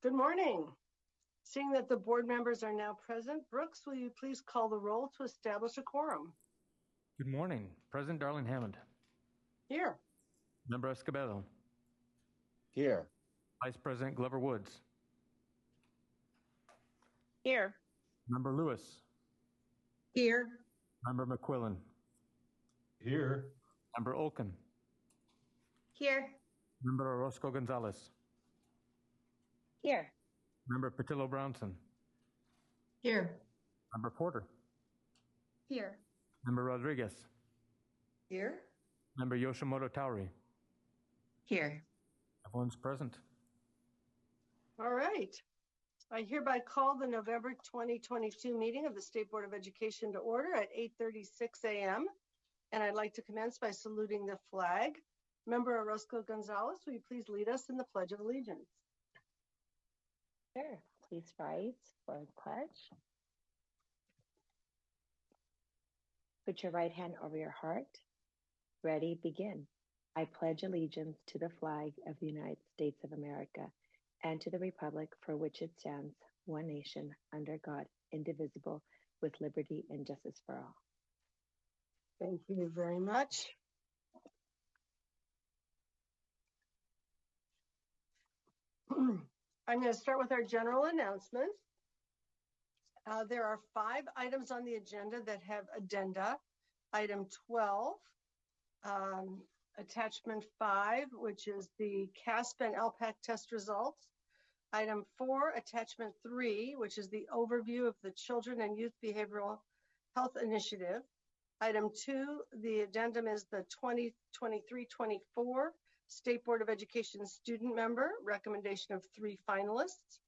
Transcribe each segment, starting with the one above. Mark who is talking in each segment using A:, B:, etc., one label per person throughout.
A: Good morning. Seeing that the board members are now present, Brooks, will you please call the roll to establish a quorum?
B: Good morning. President Darlene Hammond.
A: Here.
B: Member Escobedo.
C: Here.
B: Vice President Glover Woods.
D: Here.
B: Member Lewis.
D: Here.
B: Member McQuillan.
C: Here.
B: Member Olken.
D: Here.
B: Member Orozco Gonzalez.
D: Here.
B: Member Patillo Brownson.
D: Here.
B: Member Porter.
D: Here.
B: Member Rodriguez.
D: Here.
B: Member Yoshimoto Tauri.
D: Here.
B: Everyone's present.
A: All right. I hereby call the November 2022 meeting of the State Board of Education to order at 8:36 a.m. And I'd like to commence by saluting the flag. Member Orozco Gonzalez, will you please lead us in the Pledge of Allegiance?
D: Sure. Please rise for the pledge. Put your right hand over your heart. Ready, begin. I pledge allegiance to the flag of the United States of America and to the republic for which it stands, one nation, under God, indivisible, with liberty and justice for all.
A: Thank you very much. I'm going to start with our general announcements. There are 5 items on the agenda that have addenda. Item 12, attachment 5, which is the CASP and LPAC test results. Item 4, attachment 3, which is the overview of the Children and Youth Behavioral Health Initiative. Item 2, the addendum is the 2023-24 State Board of Education student member, recommendation of 3 finalists.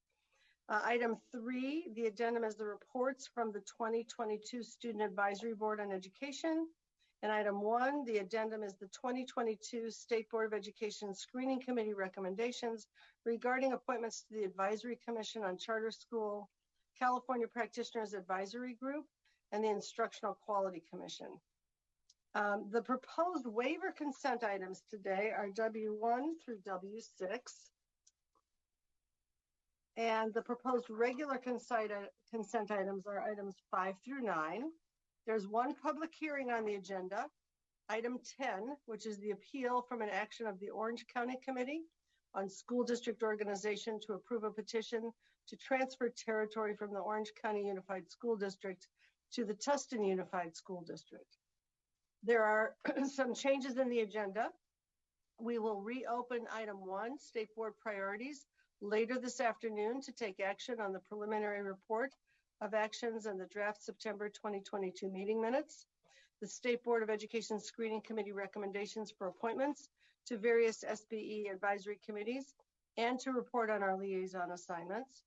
A: Item 3, the addendum is the reports from the 2022 Student Advisory Board on Education. And item 1, the addendum is the 2022 State Board of Education Screening Committee recommendations regarding appointments to the Advisory Commission on Charter School, California Practitioners Advisory Group, and the Instructional Quality Commission. The proposed waiver consent items today are W1 through W6. And the proposed regular consent items are items 5 through 9. There's 1 public hearing on the agenda, item 10, which is the appeal from an action of the Orange County Committee on School District Organization to approve a petition to transfer territory from the Orange County Unified School District to the Tustin Unified School District. There are some changes in the agenda. We will reopen item 1, State Board priorities, later this afternoon to take action on the preliminary report of actions and the draft September 2022 meeting minutes, the State Board of Education Screening Committee recommendations for appointments to various SBE advisory committees, and to report on our liaison assignments.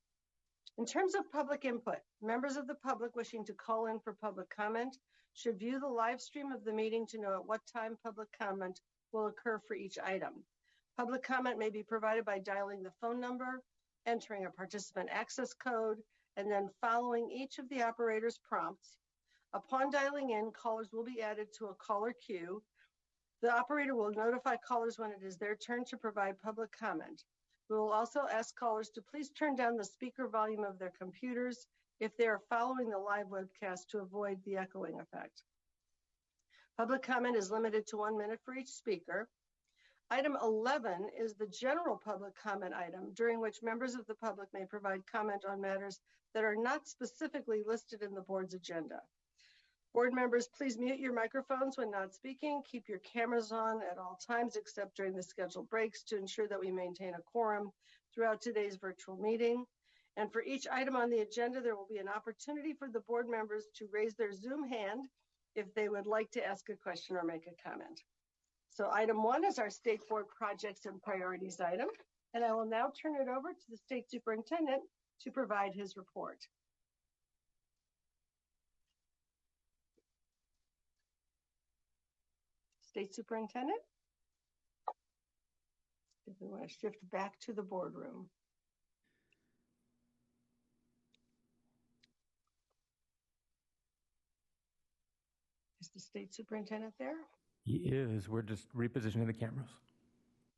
A: In terms of public input, members of the public wishing to call in for public comment should view the live stream of the meeting to know at what time public comment will occur for each item. Public comment may be provided by dialing the phone number, entering a participant access code, and then following each of the operator's prompts. Upon dialing in, callers will be added to a caller queue. The operator will notify callers when it is their turn to provide public comment. We will also ask callers to please turn down the speaker volume of their computers if they are following the live webcast to avoid the echoing effect. Public comment is limited to 1 minute for each speaker. Item 11 is the general public comment item, during which members of the public may provide comment on matters that are not specifically listed in the board's agenda. Board members, please mute your microphones when not speaking. Keep your cameras on at all times except during the scheduled breaks to ensure that we maintain a quorum throughout today's virtual meeting. And for each item on the agenda, there will be an opportunity for the board members to raise their Zoom hand if they would like to ask a question or make a comment. So item 1 is our State Board projects and priorities item. And I will now turn it over to the State Superintendent to provide his report. State Superintendent? If we want to shift back to the boardroom. Is the State Superintendent there?
B: He is. We're just repositioning the cameras.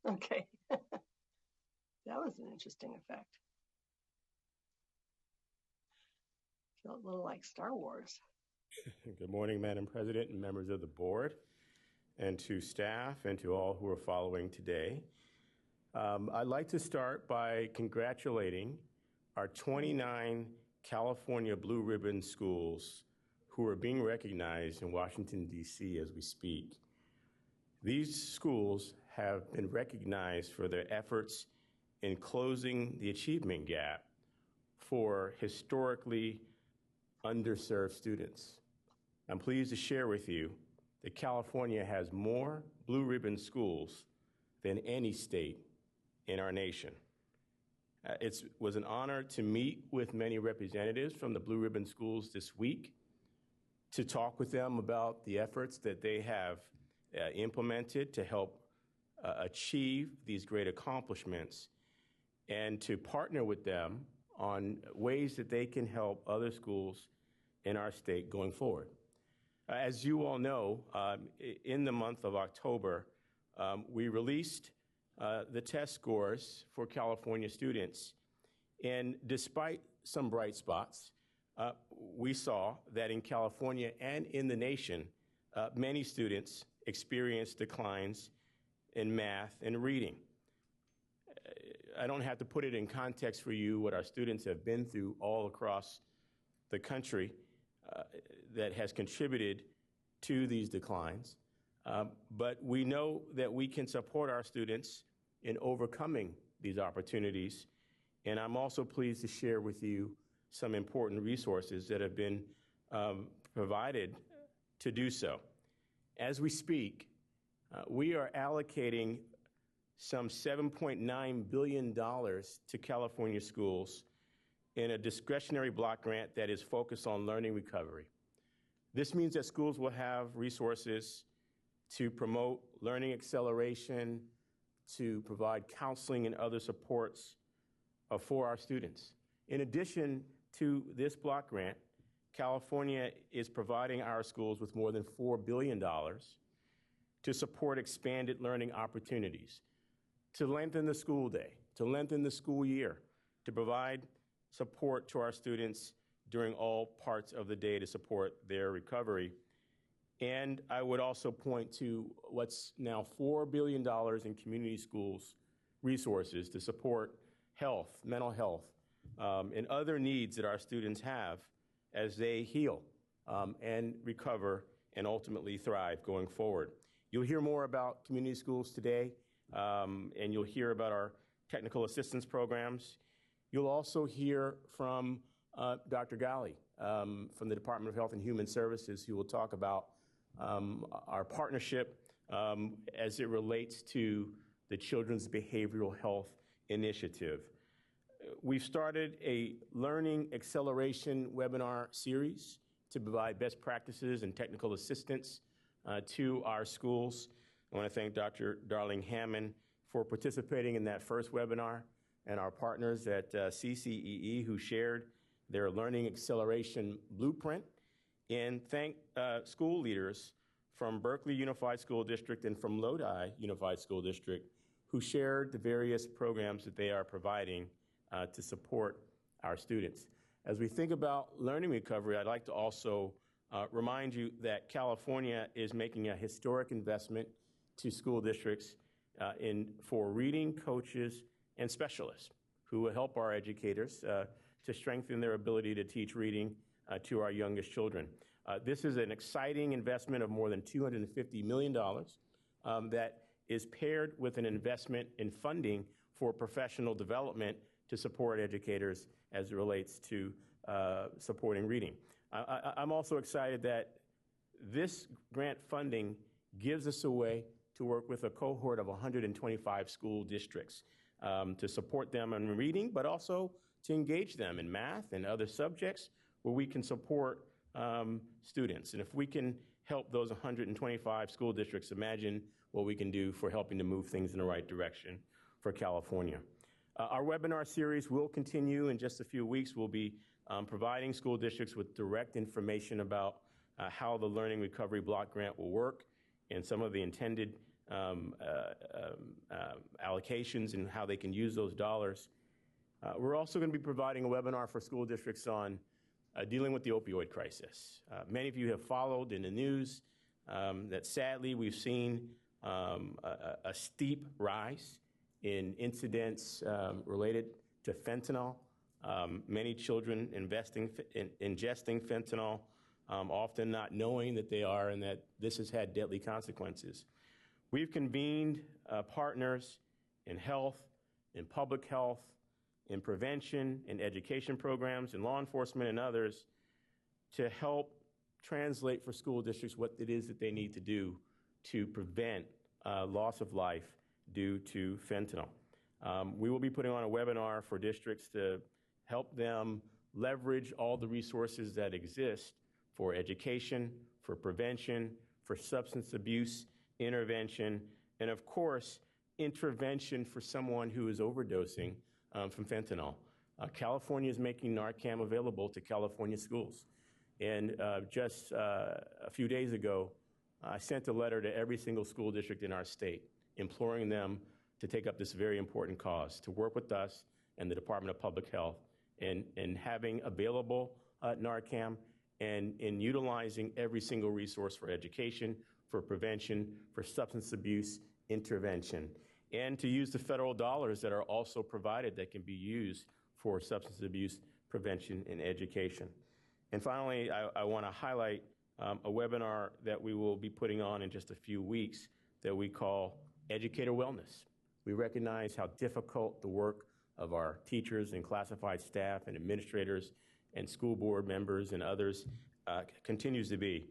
A: Okay. That was an interesting effect. Felt a little like Star Wars.
E: Good morning, Madam President and members of the board, and to staff and to all who are following today. I'd like to start by congratulating our 29 California Blue Ribbon schools who are being recognized in Washington, D.C. as we speak. These schools have been recognized for their efforts in closing the achievement gap for historically underserved students. I'm pleased to share with you that California has more Blue Ribbon schools than any state in our nation. It was an honor to meet with many representatives from the Blue Ribbon schools this week to talk with them about the efforts that they have implemented to help achieve these great accomplishments, and to partner with them on ways that they can help other schools in our state going forward. As you all know, in the month of October, we released the test scores for California students. And despite some bright spots, we saw that in California and in the nation, many students experienced declines in math and reading. I don't have to put it in context for you what our students have been through all across the country that has contributed to these declines. But we know that we can support our students in overcoming these opportunities. And I'm also pleased to share with you some important resources that have been provided to do so. As we speak, we are allocating some $7.9 billion to California schools in a discretionary block grant that is focused on learning recovery. This means that schools will have resources to promote learning acceleration, to provide counseling and other supports for our students. In addition to this block grant, California is providing our schools with more than $4 billion to support expanded learning opportunities, to lengthen the school day, to lengthen the school year, to provide support to our students during all parts of the day to support their recovery. And I would also point to what's now $4 billion in community schools resources to support health, mental health, and other needs that our students have as they heal and recover and ultimately thrive going forward. You'll hear more about community schools today, and you'll hear about our technical assistance programs. You'll also hear from Dr. Gali from the Department of Health and Human Services, who will talk about our partnership as it relates to the Children's Behavioral Health Initiative. We've started a learning acceleration webinar series to provide best practices and technical assistance to our schools. I want to thank Dr. Darling Hammond for participating in that first webinar, and our partners at CCEE who shared their learning acceleration blueprint, and thank school leaders from Berkeley Unified School District and from Lodi Unified School District who shared the various programs that they are providing to support our students. As we think about learning recovery, I'd like to also remind you that California is making a historic investment to school districts for reading coaches and specialists who will help our educators to strengthen their ability to teach reading to our youngest children. This is an exciting investment of more than $250 million that is paired with an investment in funding for professional development to support educators as it relates to supporting reading. I'm also excited that this grant funding gives us a way to work with a cohort of 125 school districts to support them in reading, but also to engage them in math and other subjects where we can support students. And if we can help those 125 school districts, imagine what we can do for helping to move things in the right direction for California. Our webinar series will continue in just a few weeks. We'll be providing school districts with direct information about how the Learning Recovery Block Grant will work and some of the intended allocations and how they can use those dollars. We're also going to be providing a webinar for school districts on dealing with the opioid crisis. Many of you have followed in the news that sadly we've seen a steep rise in incidents related to fentanyl. Many children ingesting fentanyl, often not knowing that they are and that this has had deadly consequences. We've convened partners in health, in public health, in prevention, in education programs, in law enforcement and others to help translate for school districts what it is that they need to do to prevent loss of life due to fentanyl. We will be putting on a webinar for districts to help them leverage all the resources that exist for education, for prevention, for substance abuse intervention, and of course, intervention for someone who is overdosing from fentanyl. California is making Narcan available to California schools. And just a few days ago, I sent a letter to every single school district in our state, imploring them to take up this very important cause, to work with us and the Department of Public Health in having available Narcan and in utilizing every single resource for education, for prevention, for substance abuse intervention, and to use the federal dollars that are also provided that can be used for substance abuse prevention and education. And finally, I want to highlight a webinar that we will be putting on in just a few weeks that we call Educator Wellness. We recognize how difficult the work of our teachers and classified staff and administrators and school board members and others continues to be.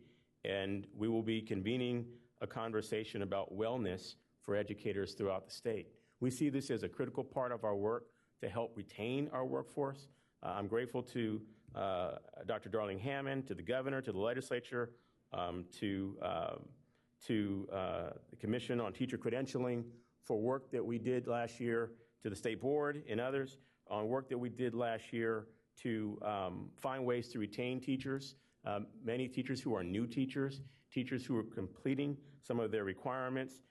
E: And we will be convening a conversation about wellness for educators throughout the state. We see this as a critical part of our work to help retain our workforce. I'm grateful to Dr. Darling Hammond, to the governor, to the legislature, to the Commission on Teacher Credentialing for work that we did last year, to the state board and others on work that we did last year to find ways to retain teachers, many teachers who are new teachers, teachers who are completing some of their requirements.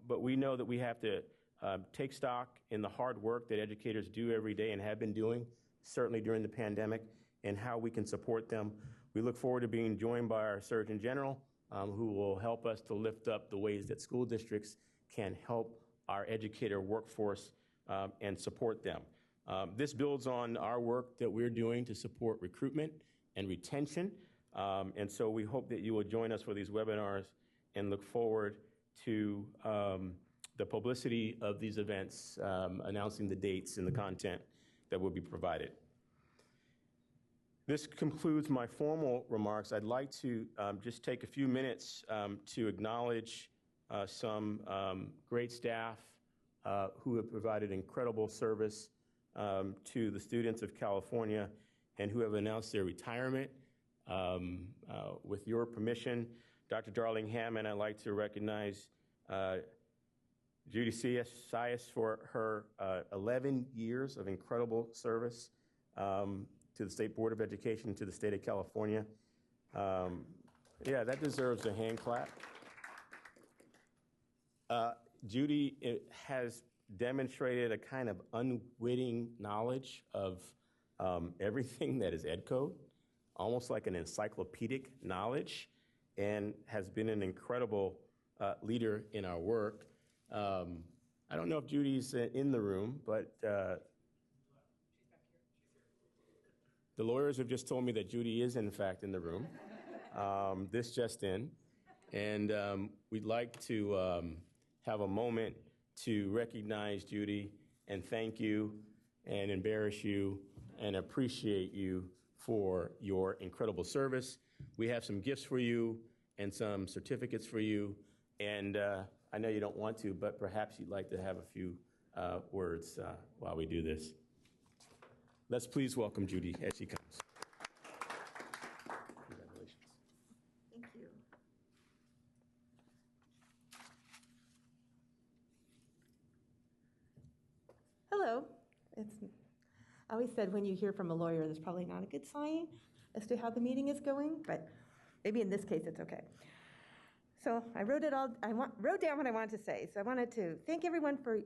E: But we know that we have to take stock in the hard work that educators do every day and have been doing, certainly during the pandemic, and how we can support them. We look forward to being joined by our Surgeon General, who will help us to lift up the ways that school districts can help our educator workforce and support them. This builds on our work that we're doing to support recruitment and retention. And so we hope that you will join us for these webinars and look forward to the publicity of these events, announcing the dates and the content that will be provided. This concludes my formal remarks. I'd like to just take a few minutes to acknowledge some great staff who have provided incredible service to the students of California and who have announced their retirement. With your permission, Dr. Darling Hammond, I'd like to recognize Judy Sias for her 11 years of incredible service to the State Board of Education, to the state of California. Yeah, that deserves a hand clap. Judy has demonstrated a kind of unwitting knowledge of everything that is ed code, almost like an encyclopedic knowledge, and has been an incredible leader in our work. I don't know if Judy's in the room, but the lawyers have just told me that Judy is in fact in the room. This just in. And we'd like to have a moment to recognize Judy and thank you and embarrass you and appreciate you for your incredible service. We have some gifts for you and some certificates for you. And I know you don't want to, but perhaps you'd like to have a few words while we do this. Let's please welcome Judy as she comes. Congratulations.
F: Thank you. Hello. I always said when you hear from a lawyer, that's probably not a good sign as to how the meeting is going, but maybe in this case it's okay. So I wrote down what I wanted to say. So I wanted to thank everyone for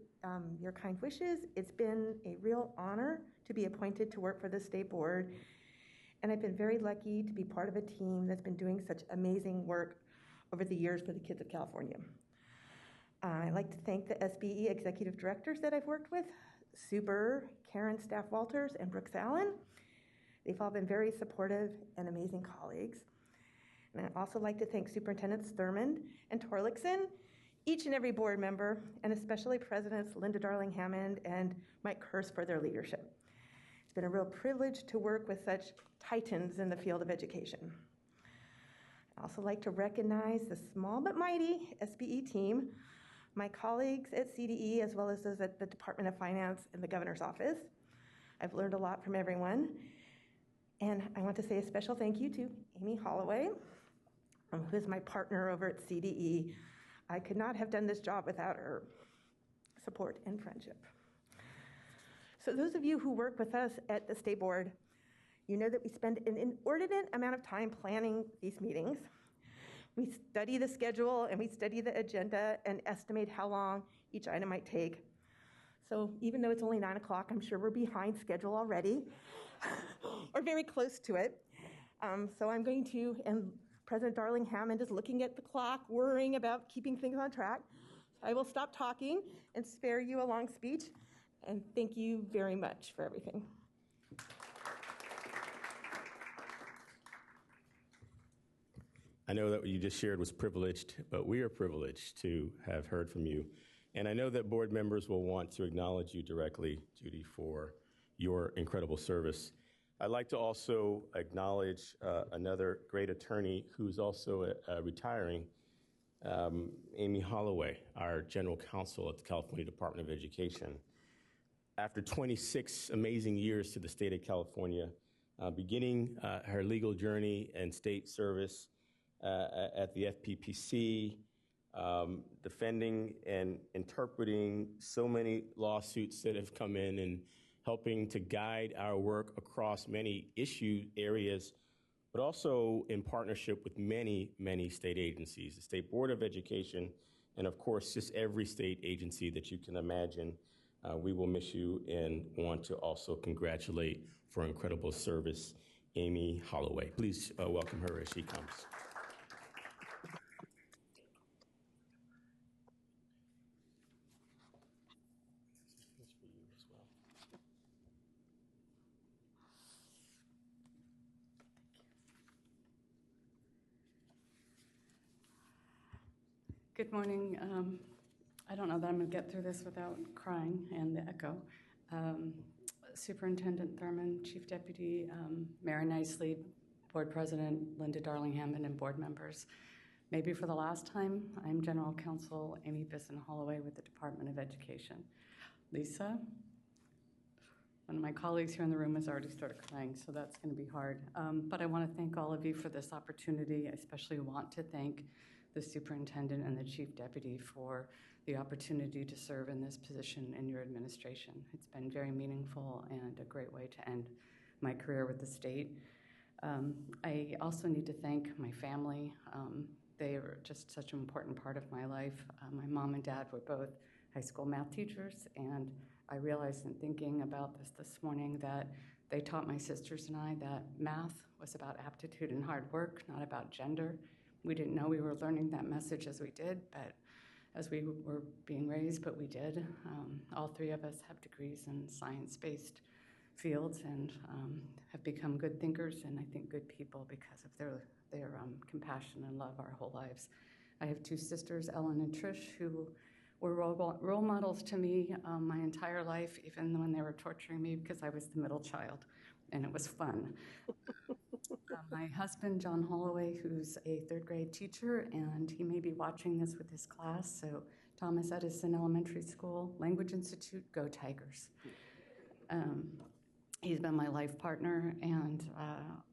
F: your kind wishes. It's been a real honor to be appointed to work for the State Board. And I've been very lucky to be part of a team that's been doing such amazing work over the years for the kids of California. I'd like to thank the SBE executive directors that I've worked with, Super, Karen Staff Walters, and Brooks Allen. They've all been very supportive and amazing colleagues. And I'd also like to thank Superintendents Thurmond and Torlakson, each and every board member, and especially Presidents Linda Darling-Hammond and Mike Hurst for their leadership. It's been a real privilege to work with such titans in the field of education. I'd also like to recognize the small but mighty SBE team, my colleagues at CDE, as well as those at the Department of Finance and the Governor's Office. I've learned a lot from everyone. And I want to say a special thank you to Amy Holloway, who is my partner over at CDE. I could not have done this job without her support and friendship. So those of you who work with us at the State Board, you know that we spend an inordinate amount of time planning these meetings. We study the schedule and we study the agenda and estimate how long each item might take. So even though it's only 9 o'clock, I'm sure we're behind schedule already, or very close to it. So I'm going to, and President Darling-Hammond is looking at the clock, worrying about keeping things on track. I will stop talking and spare you a long speech, and thank you very much for everything.
E: I know that what you just shared was privileged, but we are privileged to have heard from you. And I know that board members will want to acknowledge you directly, Judy, for your incredible service. I'd like to also acknowledge another great attorney who's also retiring, Amy Holloway, our general counsel at the California Department of Education. After 26 amazing years to the state of California, beginning her legal journey and state service at the FPPC, defending and interpreting so many lawsuits that have come in and helping to guide our work across many issue areas, but also in partnership with many, many state agencies, the State Board of Education, and of course, just every state agency that you can imagine. We will miss you and want to also congratulate for incredible service, Amy Holloway. Please welcome her as she comes.
G: Good morning. I don't know that I'm going to get through this without crying and the echo. Superintendent Thurmond, Chief Deputy Mayor Nicely, Board President Linda Darling-Hammond, and board members. Maybe for the last time, I'm General Counsel Amy Bisson-Holloway with the Department of Education. Lisa, one of my colleagues here in the room has already started crying, so that's going to be hard. But I want to thank all of you for this opportunity. I especially want to thank the superintendent and the chief deputy for the opportunity to serve in this position in your administration. It's been very meaningful and a great way to end my career with the state. I also need to thank my family. They are just such an important part of my life. My mom and dad were both high school math teachers, and I realized in thinking about this morning that they taught my sisters and I that math was about aptitude and hard work, not about gender. We didn't know we were learning that message as we did, but as we were being raised, but we did. All three of us have degrees in science-based fields and have become good thinkers and I think good people because of their compassion and love our whole lives. I have two sisters, Ellen and Trish, who were role models to me my entire life, even when they were torturing me because I was the middle child, and it was fun. My husband, John Holloway, who's a third grade teacher, and he may be watching this with his class, so Thomas Edison Elementary School, Language Institute, go Tigers. He's been my life partner and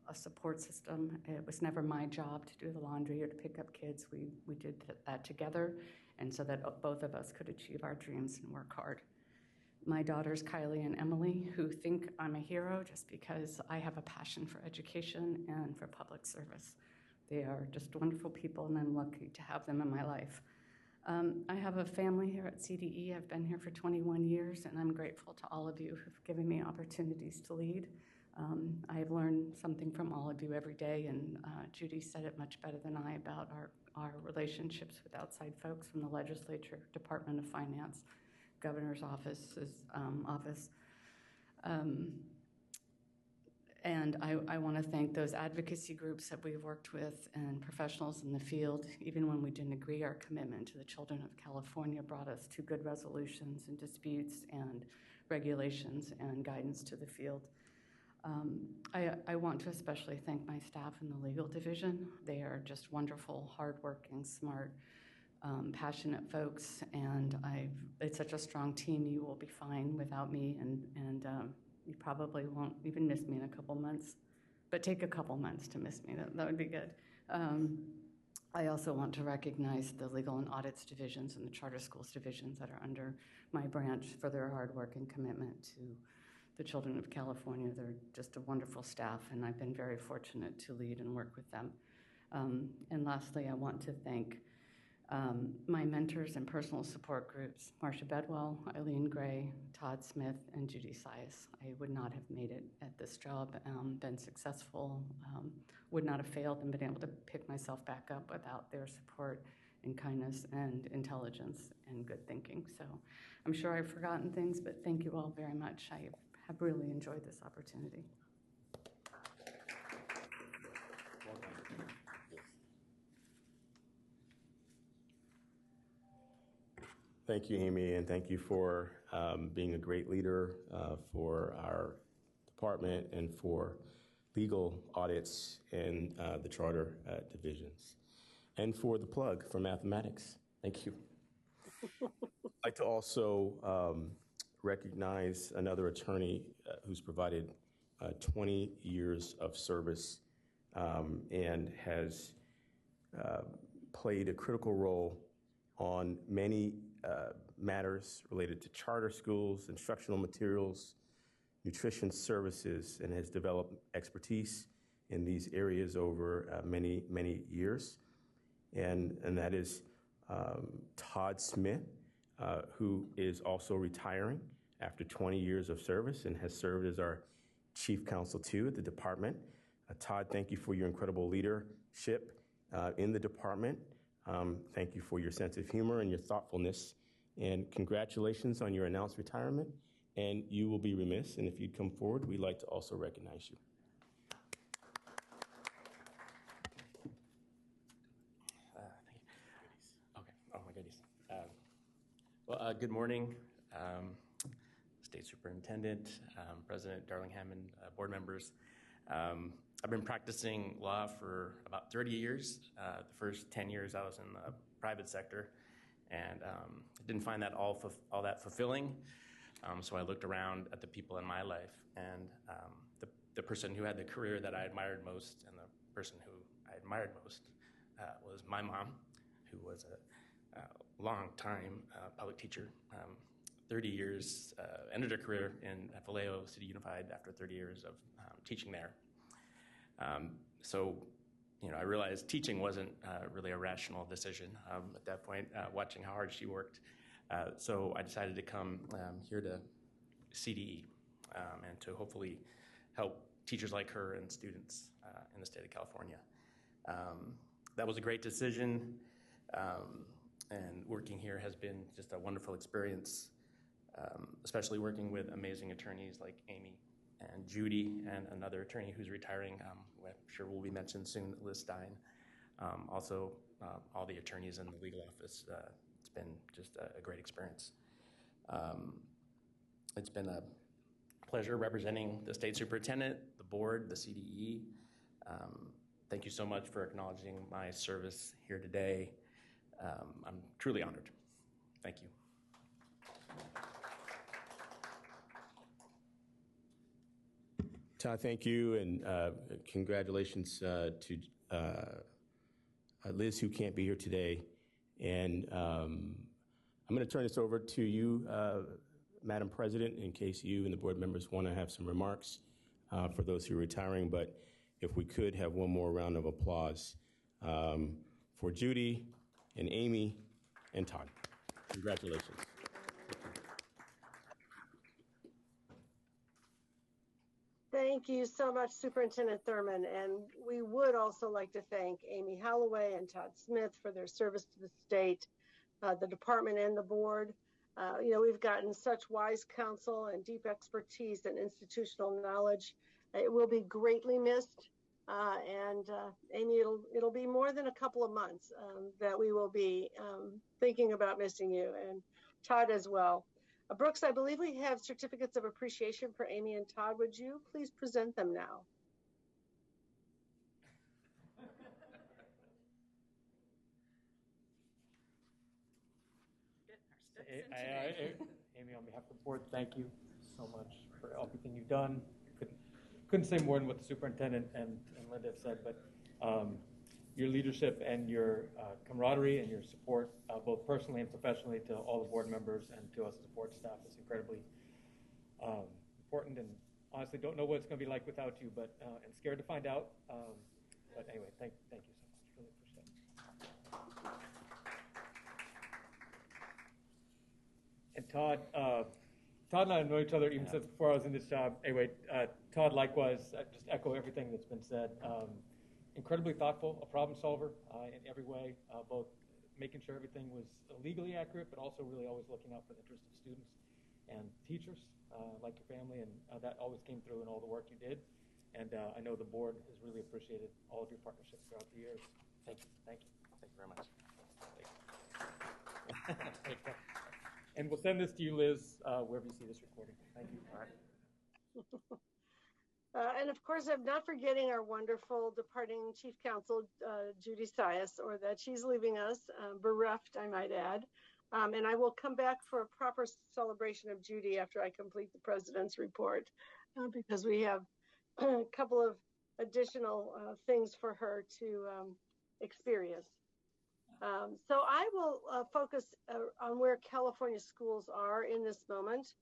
G: a support system. It was never my job to do the laundry or to pick up kids. We did that together, and so that both of us could achieve our dreams and work hard. My daughters, Kylie and Emily, who think I'm a hero just because I have a passion for education and for public service. They are just wonderful people, and I'm lucky to have them in my life. I have a family here at CDE. I've been here for 21 years, and I'm grateful to all of you who've given me opportunities to lead. I have learned something from all of you every day, and Judy said it much better than I about our relationships with outside folks from the legislature, Department of Finance, Governor's office. And I want to thank those advocacy groups that we've worked with and professionals in the field. Even when we didn't agree, our commitment to the children of California brought us to good resolutions and disputes and regulations and guidance to the field. I want to especially thank my staff in the legal division. They are just wonderful, hardworking, smart, passionate folks, and it's such a strong team. You will be fine without me, and you probably won't even miss me in a couple months, but take a couple months to miss me. That would be good. I also want to recognize the legal and audits divisions and the charter schools divisions that are under my branch for their hard work and commitment to the children of California. They're just a wonderful staff, and I've been very fortunate to lead and work with them. And lastly, I want to thank my mentors and personal support groups, Marcia Bedwell, Eileen Gray, Todd Smith, and Judy Sias. I would not have made it at this job, been successful, would not have failed and been able to pick myself back up without their support and kindness and intelligence and good thinking. So I'm sure I've forgotten things, but thank you all very much. I have really enjoyed this opportunity.
E: Thank you, Amy, and thank you for being a great leader for our department and for legal audits and the charter divisions, and for the plug for mathematics. Thank you. I'd like to also recognize another attorney who's provided 20 years of service and has played a critical role on many matters related to charter schools, instructional materials, nutrition services, and has developed expertise in these areas over many, many years. And that is Todd Smith, who is also retiring after 20 years of service and has served as our chief counsel too at the department. Todd, thank you for your incredible leadership in the department. Thank you for your sense of humor and your thoughtfulness, and congratulations on your announced retirement. And you will be remiss, and if you'd come forward, we'd like to also recognize you.
H: Okay. Oh my goodness. Well, good morning, State Superintendent, President Darlingham, and board members. I've been practicing law for about 30 years. The first 10 years I was in the private sector, and I didn't find that all that fulfilling. So I looked around at the people in my life, and the person who had the career that I admired most and the person who I admired most was my mom, who was a long-time public teacher, 30 years, ended her career in Vallejo City Unified after 30 years of teaching there. So, I realized teaching wasn't really a rational decision at that point, watching how hard she worked. So I decided to come here to CDE and to hopefully help teachers like her and students in the state of California. That was a great decision, and working here has been just a wonderful experience, especially working with amazing attorneys like Amy and Judy and another attorney who's retiring, who I'm sure will be mentioned soon, Liz Stein. Also, all the attorneys in the legal office. It's been just a great experience. It's been a pleasure representing the state superintendent, the board, the CDE. Thank you so much for acknowledging my service here today. I'm truly honored. Thank you.
E: Todd, thank you, and congratulations to Liz, who can't be here today. And I'm going to turn this over to you, Madam President, in case you and the board members want to have some remarks for those who are retiring. But if we could have one more round of applause for Judy and Amy and Todd. Congratulations.
A: Thank you so much, Superintendent Thurman. And we would also like to thank Amy Holloway and Todd Smith for their service to the state, the department and the board. We've gotten such wise counsel and deep expertise and institutional knowledge. It will be greatly missed. Amy, it'll be more than a couple of months that we will be thinking about missing you, and Todd as well. Brooks, I believe we have certificates of appreciation for Amy and Todd. Would you please present them now?
B: Amy, on behalf of the board, thank you so much for everything you've done. Couldn't say more than what the superintendent and Linda have said, but your leadership and your camaraderie and your support, both personally and professionally, to all the board members and to us as board staff is incredibly important. And honestly, don't know what it's going to be like without you, but and scared to find out. But anyway, thank you so much. Really appreciate it. And Todd and I know each other even since before I was in this job. Anyway, Todd, likewise, I just echo everything that's been said. Incredibly thoughtful, a problem solver in every way, both making sure everything was legally accurate, but also really always looking out for the interest of students and teachers, like your family, and that always came through in all the work you did. And I know the board has really appreciated all of your partnership throughout the years.
H: Thank you. Thank you. Thank you very much.
B: And we'll send this to you, Liz, wherever you see this recording. Thank you. All right.
A: And of course, I'm not forgetting our wonderful departing Chief Counsel, Judy Sias, or that she's leaving us, bereft, I might add. And I will come back for a proper celebration of Judy after I complete the President's report, because we have a couple of additional things for her to experience. So I will focus on where California schools are in this moment.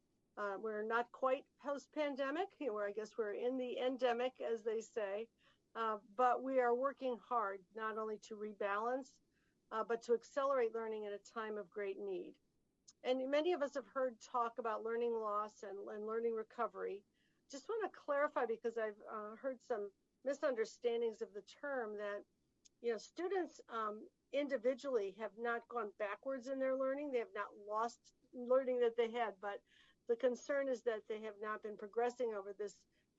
A: We're not quite post-pandemic, where I guess we're in the endemic, as they say, but we are working hard not only to rebalance, but to accelerate learning in a time of great need. And many of us have heard talk about learning loss and learning recovery. Just want to clarify, because I've heard some misunderstandings of the term, that students individually have not gone backwards in their learning. They have not lost learning that they had, but the concern is that they have not been progressing over this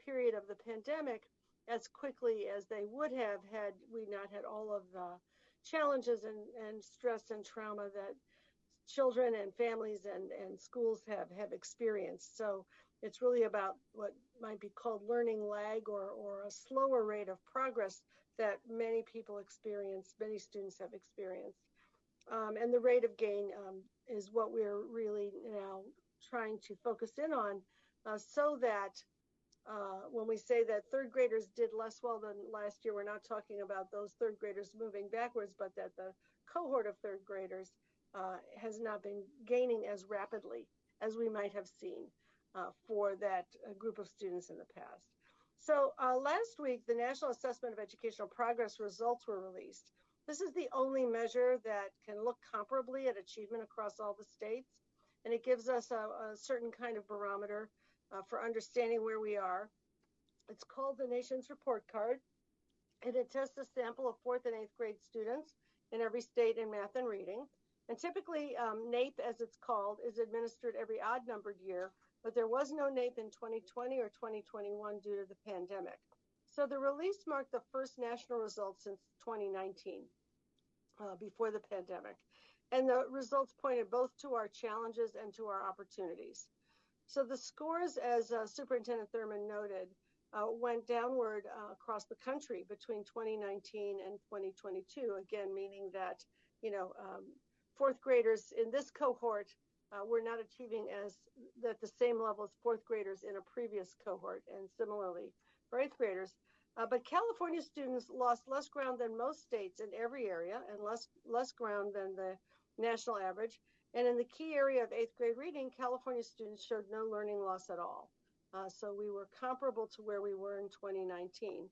A: period of the pandemic as quickly as they would have had we not had all of the challenges and stress and trauma that children and families and schools have experienced. So it's really about what might be called learning lag, or a slower rate of progress that many people experience, many students have experienced. And the rate of gain is what we're really now trying to focus in on, so that when we say that third graders did less well than last year, we're not talking about those third graders moving backwards, but that the cohort of third graders has not been gaining as rapidly as we might have seen for that group of students in the past. So last week, the National Assessment of Educational Progress results were released. This is the only measure that can look comparably at achievement across all the states, and it gives us a certain kind of barometer for understanding where we are. It's called the Nation's Report Card, and it tests a sample of 4th and 8th grade students in every state in math and reading. And typically, NAEP, as it's called, is administered every odd-numbered year, but there was no NAEP in 2020 or 2021 due to the pandemic. So the release marked the first national results since 2019, before the pandemic. And the results pointed both to our challenges and to our opportunities. So the scores, as Superintendent Thurman noted, went downward across the country between 2019 and 2022, again, meaning that, fourth graders in this cohort were not achieving at the same level as fourth graders in a previous cohort, and similarly for 8th graders. But California students lost less ground than most states in every area, and less ground than the national average. And in the key area of 8th grade reading, California students showed no learning loss at all. So we were comparable to where we were in 2019.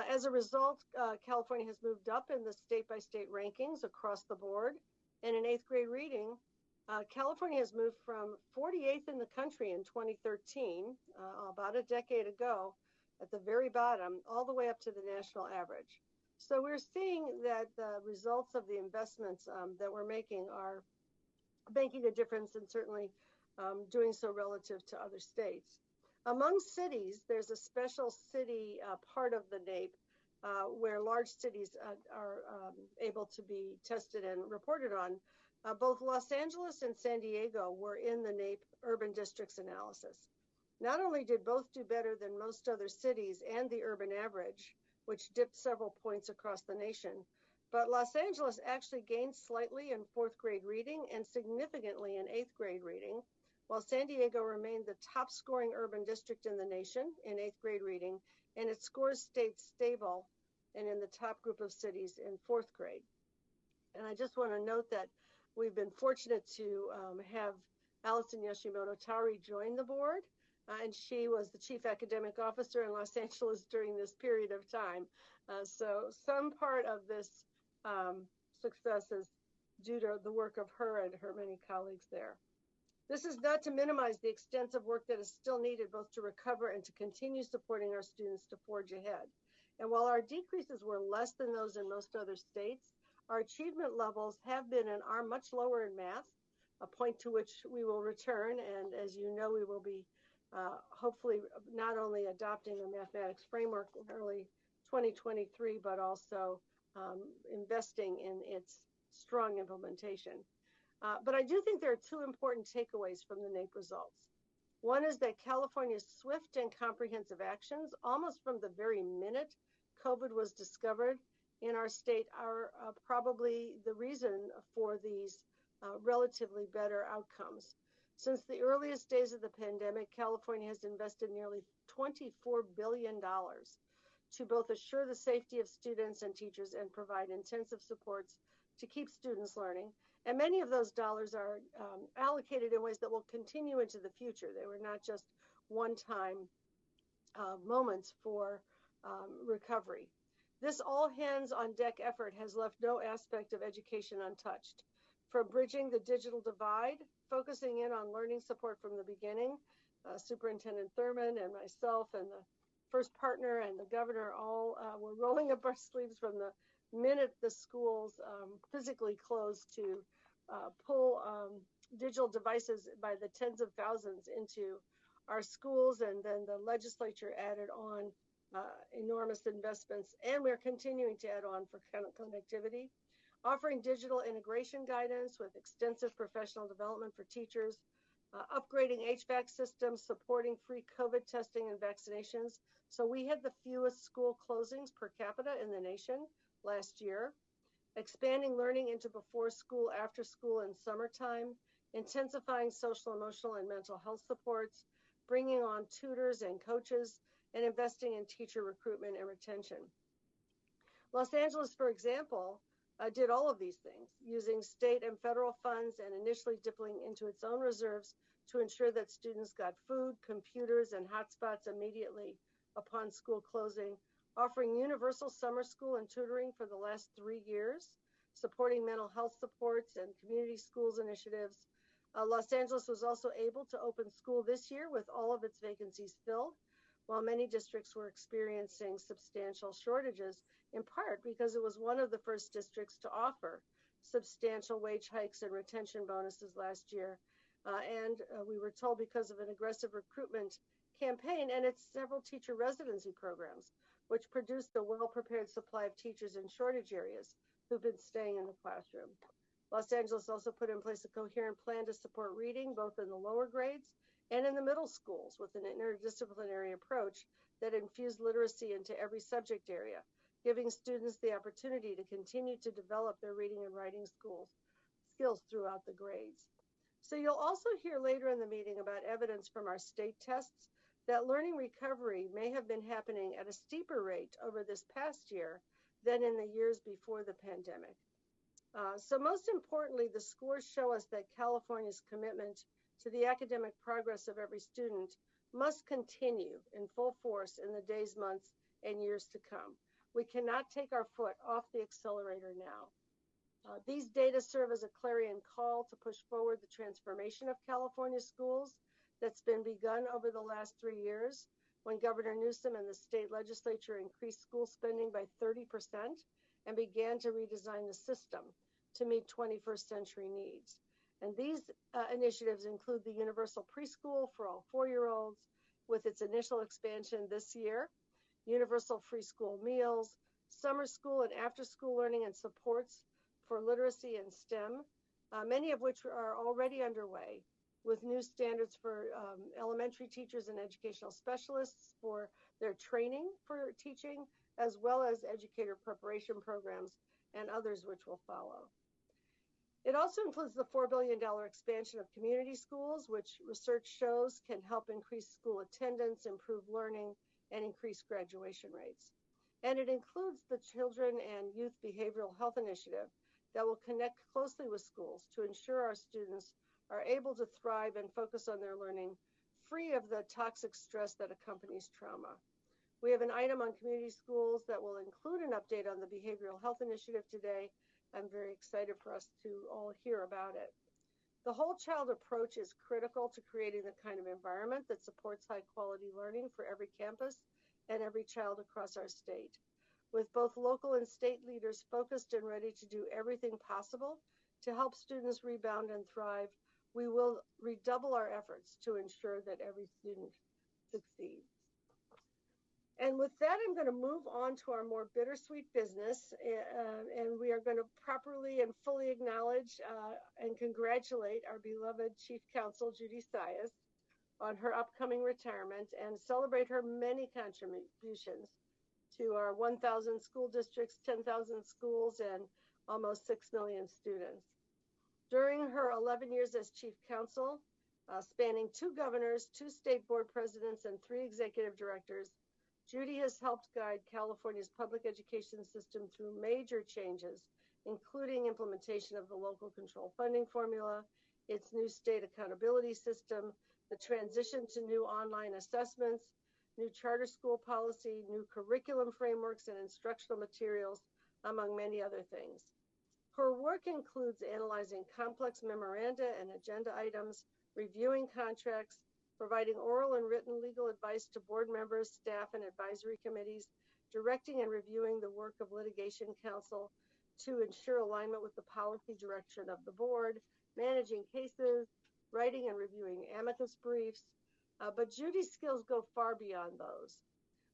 A: As a result, California has moved up in the state-by-state rankings across the board. And in 8th grade reading, California has moved from 48th in the country in 2013, about a decade ago, at the very bottom, all the way up to the national average. So we're seeing that the results of the investments that we're making are making a difference, and certainly doing so relative to other states. Among cities, there's a special city part of the NAEP where large cities are able to be tested and reported on. Both Los Angeles and San Diego were in the NAEP urban districts analysis. Not only did both do better than most other cities and the urban average, which dipped several points across the nation, but Los Angeles actually gained slightly in 4th grade reading and significantly in 8th grade reading, while San Diego remained the top scoring urban district in the nation in 8th grade reading, and its scores stayed stable and in the top group of cities in 4th grade. And I just want to note that we've been fortunate to have Allison Yoshimoto-Tauri join the board, and she was the chief academic officer in Los Angeles during this period of time. So some part of this success is due to the work of her and her many colleagues there. This is not to minimize the extensive work that is still needed both to recover and to continue supporting our students to forge ahead. And while our decreases were less than those in most other states, our achievement levels have been and are much lower in math, a point to which we will return. And as you know, we will be hopefully not only adopting a mathematics framework in early 2023, but also investing in its strong implementation. But I do think there are two important takeaways from the NAEP results. One is that California's swift and comprehensive actions, almost from the very minute COVID was discovered in our state, are probably the reason for these relatively better outcomes. Since the earliest days of the pandemic, California has invested nearly $24 billion to both assure the safety of students and teachers and provide intensive supports to keep students learning. And many of those dollars are allocated in ways that will continue into the future. They were not just one-time moments for recovery. This all-hands-on-deck effort has left no aspect of education untouched. From bridging the digital divide, focusing in on learning support from the beginning, Superintendent Thurman and myself and the first partner and the governor all were rolling up our sleeves from the minute the schools physically closed to pull digital devices by the tens of thousands into our schools, and then the legislature added on enormous investments, and we're continuing to add on for connectivity, offering digital integration guidance with extensive professional development for teachers, upgrading HVAC systems, supporting free COVID testing and vaccinations. So we had the fewest school closings per capita in the nation last year, expanding learning into before school, after school, and summertime, intensifying social, emotional, and mental health supports, bringing on tutors and coaches, and investing in teacher recruitment and retention. Los Angeles, for example, did all of these things, using state and federal funds and initially dipping into its own reserves to ensure that students got food, computers, and hotspots immediately upon school closing, offering universal summer school and tutoring for the last 3 years, supporting mental health supports and community schools initiatives. Los Angeles was also able to open school this year with all of its vacancies filled, while many districts were experiencing substantial shortages, in part because it was one of the first districts to offer substantial wage hikes and retention bonuses last year. And we were told because of an aggressive recruitment campaign and its several teacher residency programs, which produced a well-prepared supply of teachers in shortage areas who've been staying in the classroom. Los Angeles also put in place a coherent plan to support reading, both in the lower grades and in the middle schools, with an interdisciplinary approach that infused literacy into every subject area, giving students the opportunity to continue to develop their reading and writing skills throughout the grades. So you'll also hear later in the meeting about evidence from our state tests that learning recovery may have been happening at a steeper rate over this past year than in the years before the pandemic. So most importantly, the scores show us that California's commitment to the academic progress of every student must continue in full force in the days, months, and years to come. We cannot take our foot off the accelerator now. These data serve as a clarion call to push forward the transformation of California schools that's been begun over the last 3 years, when Governor Newsom and the state legislature increased school spending by 30% and began to redesign the system to meet 21st century needs. And these initiatives include the universal preschool for all 4-year-olds with its initial expansion this year, universal free school meals, summer school and after school learning and supports for literacy and STEM, many of which are already underway, with new standards for elementary teachers and educational specialists for their training for teaching, as well as educator preparation programs and others which will follow. It also includes the $4 billion expansion of community schools, which research shows can help increase school attendance, improve learning, and increase graduation rates. And it includes the Children and Youth Behavioral Health Initiative that will connect closely with schools to ensure our students are able to thrive and focus on their learning, free of the toxic stress that accompanies trauma. We have an item on community schools that will include an update on the Behavioral Health Initiative today. I'm very excited for us to all hear about it. The whole child approach is critical to creating the kind of environment that supports high quality learning for every campus and every child across our state. With both local and state leaders focused and ready to do everything possible to help students rebound and thrive, we will redouble our efforts to ensure that every student succeeds. And with that, I'm going to move on to our more bittersweet business, and we are going to properly and fully acknowledge and congratulate our beloved Chief Counsel, Judy Sias, on her upcoming retirement and celebrate her many contributions to our 1,000 school districts, 10,000 schools, and almost 6 million students. During her 11 years as Chief Counsel, spanning 2 governors, 2 state board presidents, and 3 executive directors, Judy has helped guide California's public education system through major changes, including implementation of the local control funding formula, its new state accountability system, the transition to new online assessments, new charter school policy, new curriculum frameworks and instructional materials, among many other things. Her work includes analyzing complex memoranda and agenda items, reviewing contracts, providing oral and written legal advice to board members, staff, and advisory committees, directing and reviewing the work of litigation counsel to ensure alignment with the policy direction of the board, managing cases, writing and reviewing amicus briefs. But Judy's skills go far beyond those.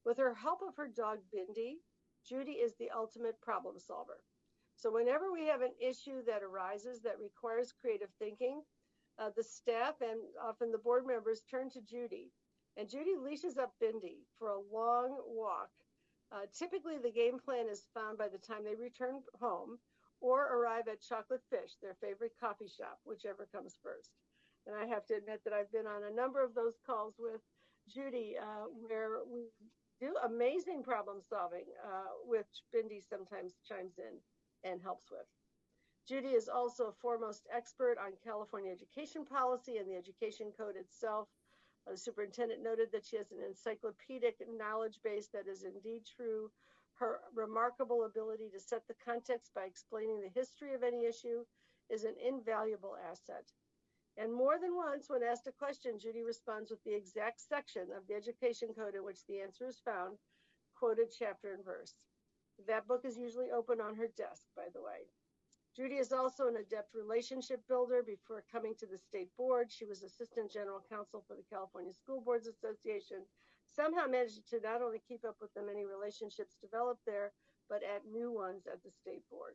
A: With her help of her dog, Bindi, Judy is the ultimate problem solver. So whenever we have an issue that arises that requires creative thinking, the staff and often the board members turn to Judy, and Judy leashes up Bindi for a long walk. Typically, the game plan is found by the time they return home or arrive at Chocolate Fish, their favorite coffee shop, whichever comes first. And I have to admit that I've been on a number of those calls with Judy where we do amazing problem solving, which Bindi sometimes chimes in and helps with. Judy is also a foremost expert on California education policy and the education code itself. The superintendent noted that she has an encyclopedic knowledge base that is indeed true. Her remarkable ability to set the context by explaining the history of any issue is an invaluable asset. And more than once, when asked a question, Judy responds with the exact section of the education code in which the answer is found, quoted chapter and verse. That book is usually open on her desk, by the way. Judy is also an adept relationship builder. Before coming to the state board, she was assistant general counsel for the California School Boards Association, somehow managed to not only keep up with the many relationships developed there, but add new ones at the state board.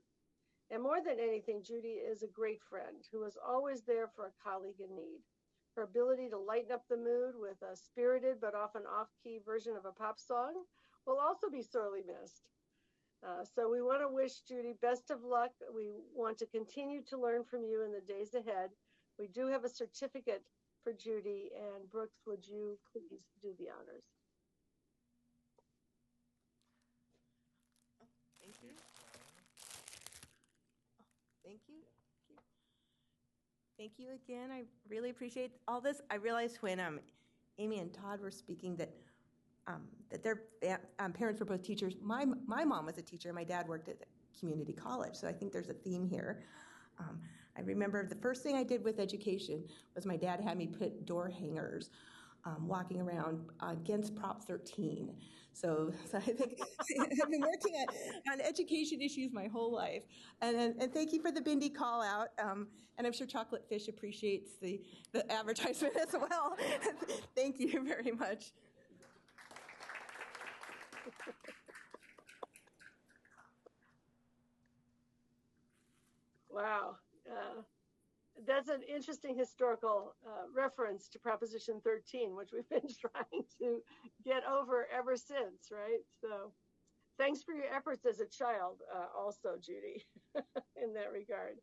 A: And more than anything, Judy is a great friend who is always there for a colleague in need. Her ability to lighten up the mood with a spirited but often off-key version of a pop song will also be sorely missed. So we want to wish Judy best of luck. We want to continue to learn from you in the days ahead. We do have a certificate for Judy, and Brooks, would you please do the honors?
F: Thank you. Thank you. Thank you again. I really appreciate all this. I realized when Amy and Todd were speaking that their parents were both teachers. My mom was a teacher. My dad worked at community college. So I think there's a theme here. I remember the first thing I did with education was my dad had me put door hangers walking around against Prop 13. So I think I've been working on education issues my whole life. And thank you for the Bindi call out. And I'm sure Chocolate Fish appreciates the advertisement as well. Thank you very much.
A: Wow. That's an interesting historical reference to Proposition 13, which we've been trying to get over ever since, right? So thanks for your efforts as a child also, Judy, in that regard.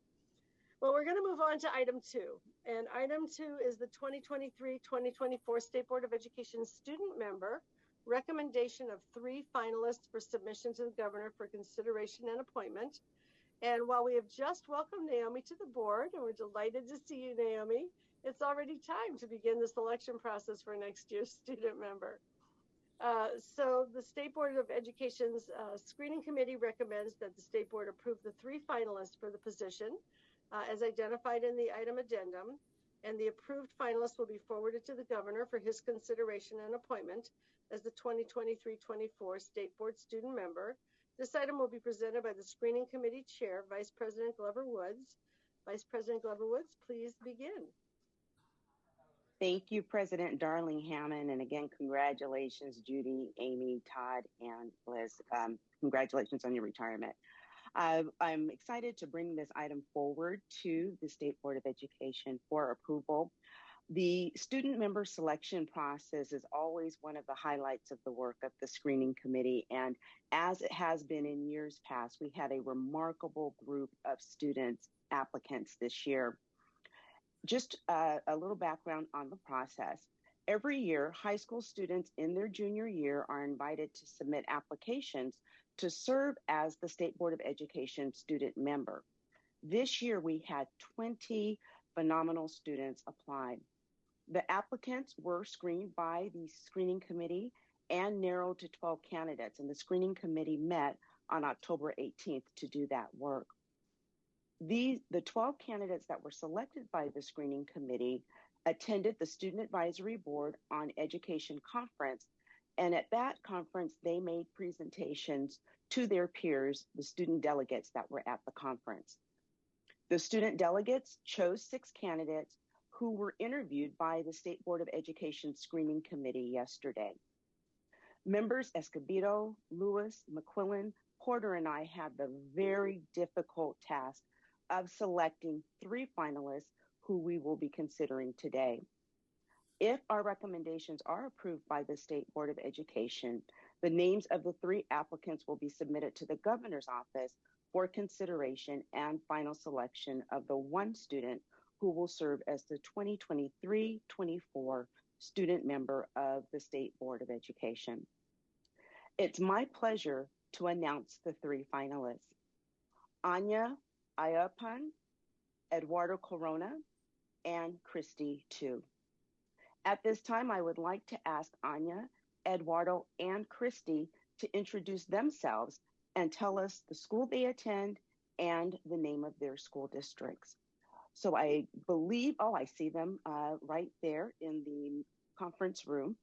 A: Well, we're going to move on to item 2. And item 2 is the 2023-2024 State Board of Education student member recommendation of 3 finalists for submission to the governor for consideration and appointment. And while we have just welcomed Naomi to the board, and we're delighted to see you, Naomi, it's already time to begin the selection process for next year's student member. So the State Board of Education's screening committee recommends that the State Board approve the 3 finalists for the position as identified in the item addendum, and the approved finalists will be forwarded to the governor for his consideration and appointment as the 2023-24 State Board student member. This item will be presented by the screening committee chair, Vice President Glover Woods. Vice President Glover Woods, please begin.
I: Thank you, President Darling Hammond. And again, congratulations, Judy, Amy, Todd, and Liz. Congratulations on your retirement. I'm excited to bring this item forward to the State Board of Education for approval. The student member selection process is always one of the highlights of the work of the screening committee. And as it has been in years past, we had a remarkable group of students applicants this year. Just a little background on the process. Every year, high school students in their junior year are invited to submit applications to serve as the State Board of Education student member. This year, we had 20 phenomenal students apply. The applicants were screened by the screening committee and narrowed to 12 candidates, and the screening committee met on October 18th to do that work. The 12 candidates that were selected by the screening committee attended the Student Advisory Board on Education conference, and at that conference, they made presentations to their peers, the student delegates that were at the conference. The student delegates chose 6 candidates who were interviewed by the State Board of Education screening committee yesterday. Members Escobedo, Lewis, McQuillan, Porter, and I had the very difficult task of selecting 3 finalists who we will be considering today. If our recommendations are approved by the State Board of Education, the names of the 3 applicants will be submitted to the governor's office for consideration and final selection of the 1 student who will serve as the 2023-24 student member of the State Board of Education. It's my pleasure to announce the 3 finalists. Anya Ayapan, Eduardo Corona, and Christy Tu. At this time, I would like to ask Anya, Eduardo, and Christy to introduce themselves and tell us the school they attend and the name of their school districts. So I believe, I see them right there in the conference room.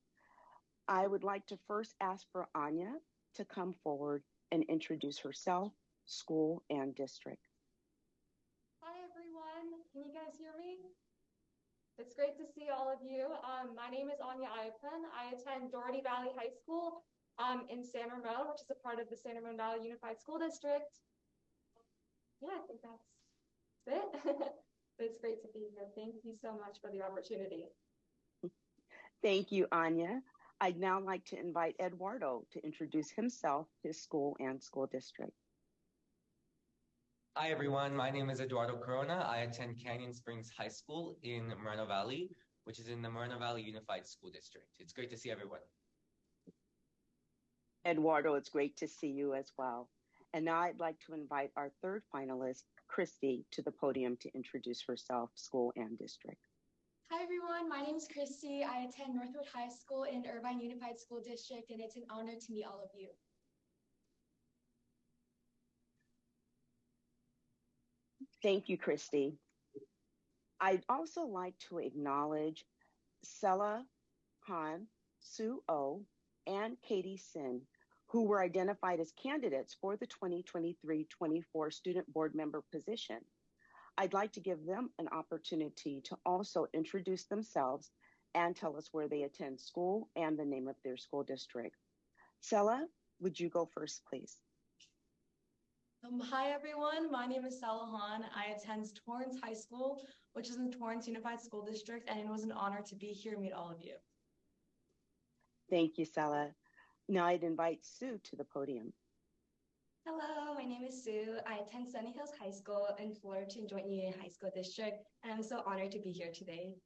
I: I would like to first ask for Anya to come forward and introduce herself, school, and district.
J: Hi, everyone. Can you guys hear me? It's great to see all of you. My name is Anya Ayapan. I attend Doherty Valley High School in San Ramon, which is a part of the San Ramon Valley Unified School District. Yeah, I think that's it. It's great to be here. Thank you so much for the opportunity.
I: Thank you, Anya. I'd now like to invite Eduardo to introduce himself, his school, and school district.
K: Hi, everyone. My name is Eduardo Corona. I attend Canyon Springs High School in Moreno Valley, which is in the Moreno Valley Unified School District. It's great to see everyone.
I: Eduardo, it's great to see you as well. And now I'd like to invite our 3rd finalist, Christy, to the podium to introduce herself, school, and district.
J: Hi, everyone. My name is Christy. I attend Northwood High School in Irvine Unified School District, and it's an honor to meet all of you.
I: Thank you, Christy. I'd also like to acknowledge Sela Han, Sue O, and Katie Sin, who were identified as candidates for the 2023-24 student board member position. I'd like to give them an opportunity to also introduce themselves and tell us where they attend school and the name of their school district. Sela, would you go first, please?
L: Hi, everyone. My name is Sela Han. I attend Torrance High School, which is in Torrance Unified School District, and it was an honor to be here and meet all of you.
I: Thank you, Sela. Now I'd invite Sue to the podium.
J: Hello, my name is Sue. I attend Sunny Hills High School in Fullerton Joint Union High School District, and I'm so honored to be here today.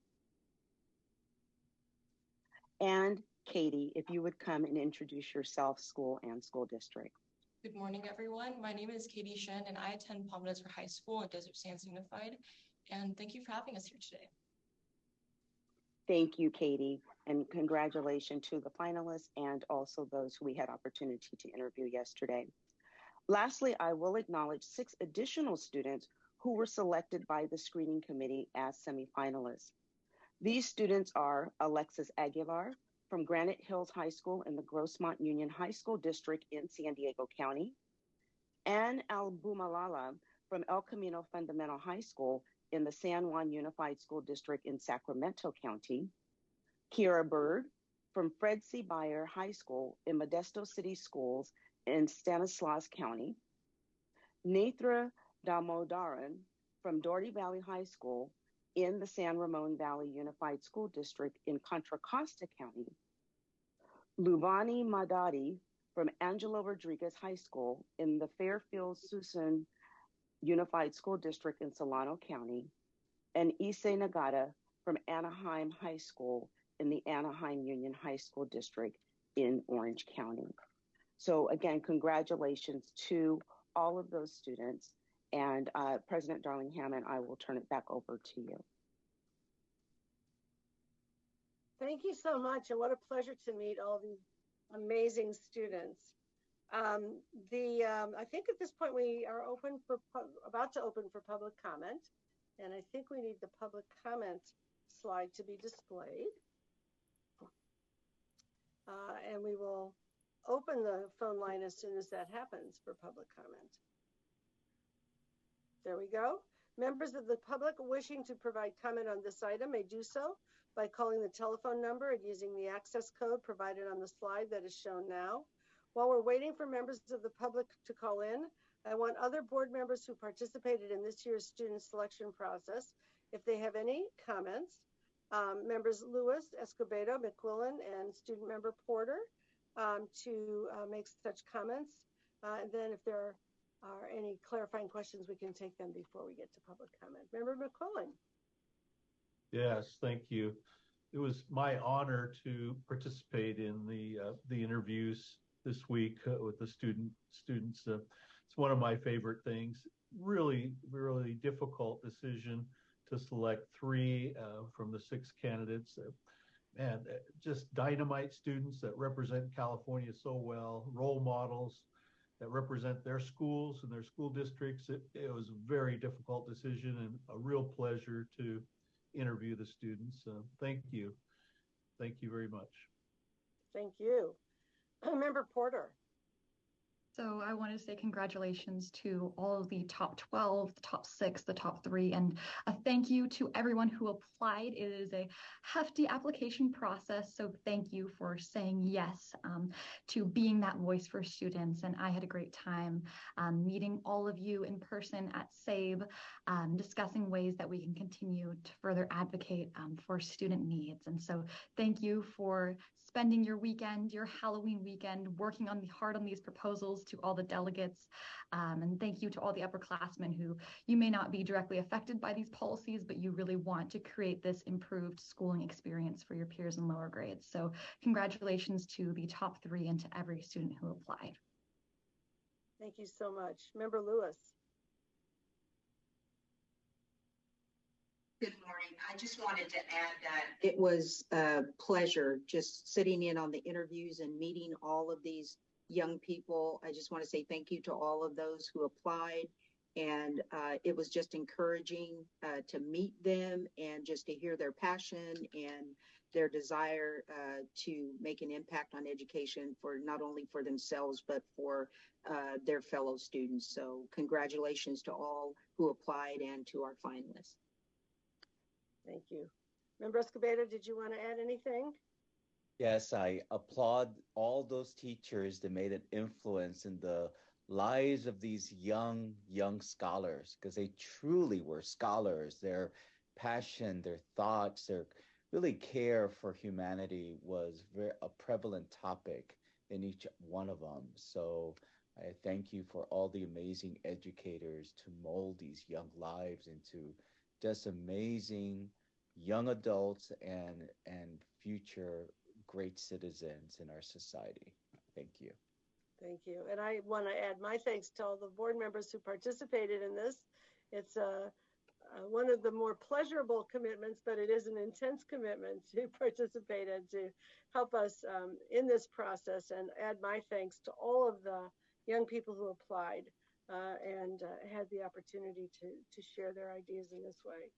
I: And Katie, if you would come and introduce yourself, school and school district.
L: Good morning, everyone. My name is Katie Shen, and I attend Palm Desert High School at Desert Sands Unified. And thank you for having us here today.
I: Thank you, Katie, and congratulations to the finalists and also those who we had opportunity to interview yesterday. Lastly, I will acknowledge 6 additional students who were selected by the screening committee as semifinalists. These students are Alexis Aguilar from Granite Hills High School in the Grossmont Union High School District in San Diego County, Ann Albumalala from El Camino Fundamental High School in the San Juan Unified School District in Sacramento County, Kiera Bird from Fred C. Beyer High School in Modesto City Schools in Stanislaus County, Netra Damodaran from Doherty Valley High School in the San Ramon Valley Unified School District in Contra Costa County, Lubani Madadi from Angelo Rodriguez High School in the Fairfield Susan Unified School District in Solano County, and Issei Nagata from Anaheim High School in the Anaheim Union High School District in Orange County. So again, congratulations to all of those students. And President Darling-Hammond, I will turn it back over to you.
A: Thank you so much, and what a pleasure to meet all these amazing students. I think at this point we are about to open for public comment, and I think we need the public comment slide to be displayed. And we will open the phone line as soon as that happens for public comment. There we go. Members of the public wishing to provide comment on this item may do so by calling the telephone number and using the access code provided on the slide that is shown now. While we're waiting for members of the public to call in, I want other board members who participated in this year's student selection process, if they have any comments, members Lewis, Escobedo, McQuillan, and student member Porter to make such comments. And then if there are any clarifying questions, we can take them before we get to public comment. Member McQuillan.
C: Yes, thank you. It was my honor to participate in the interviews this week with the students. It's one of my favorite things. Really, really difficult decision to select 3 from the 6 candidates. Man, just dynamite students that represent California so well, role models that represent their schools and their school districts. It was a very difficult decision and a real pleasure to interview the students. Thank you. Thank you very much.
A: Thank you. Member Porter.
M: So I want to say congratulations to all of the top 12, the top 6, the top 3, and a thank you to everyone who applied. It is a hefty application process, so thank you for saying yes to being that voice for students. And I had a great time meeting all of you in person at SABE, discussing ways that we can continue to further advocate for student needs. And so thank you for spending your weekend, your Halloween weekend, working hard on these proposals, to all the delegates. And thank you to all the upperclassmen who you may not be directly affected by these policies, but you really want to create this improved schooling experience for your peers in lower grades. So congratulations to the top 3 and to every student who applied.
A: Thank you so much. Member Lewis.
N: Good morning. I just wanted to add that it was a pleasure just sitting in on the interviews and meeting all of these young people. I just want to say thank you to all of those who applied And it was just encouraging to meet them and just to hear their passion and their desire to make an impact on education for not only for themselves, but for their fellow students. So congratulations to all who applied and to our finalists.
A: Thank you. Member Escobedo, did you want to add anything?
O: Yes, I applaud all those teachers that made an influence in the lives of these young scholars, because they truly were scholars. Their passion, their thoughts, their really care for humanity was a prevalent topic in each one of them. So I thank you for all the amazing educators to mold these young lives into just amazing young adults and future great citizens in our society. Thank you.
A: Thank you. And I want to add my thanks to all the board members who participated in this. It's one of the more pleasurable commitments, but it is an intense commitment to participate and to help us in this process, and add my thanks to all of the young people who applied and had the opportunity to share their ideas in this way.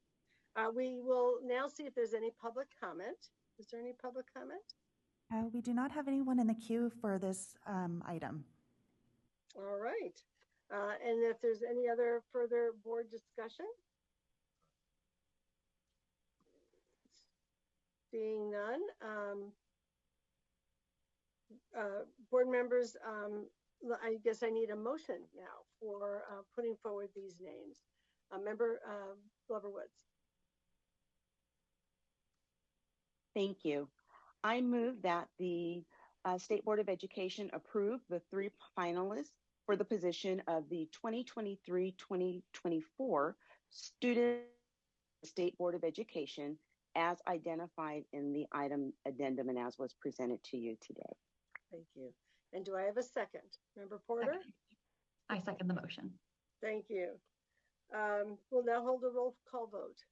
A: We will now see if there's any public comment. Is there any public comment?
P: We do not have anyone in the queue for this item.
A: All right. And if there's any other further board discussion? Seeing none. Board members, I guess I need a motion now for putting forward these names. Member Glover Woods.
I: Thank you. I move that the State Board of Education approve the 3 finalists for the position of the 2023-2024 Student State Board of Education as identified in the item addendum and as was presented to you today.
A: Thank you. And do I have a second? Member Porter?
M: I second the motion.
A: Thank you. We'll now hold a roll call vote.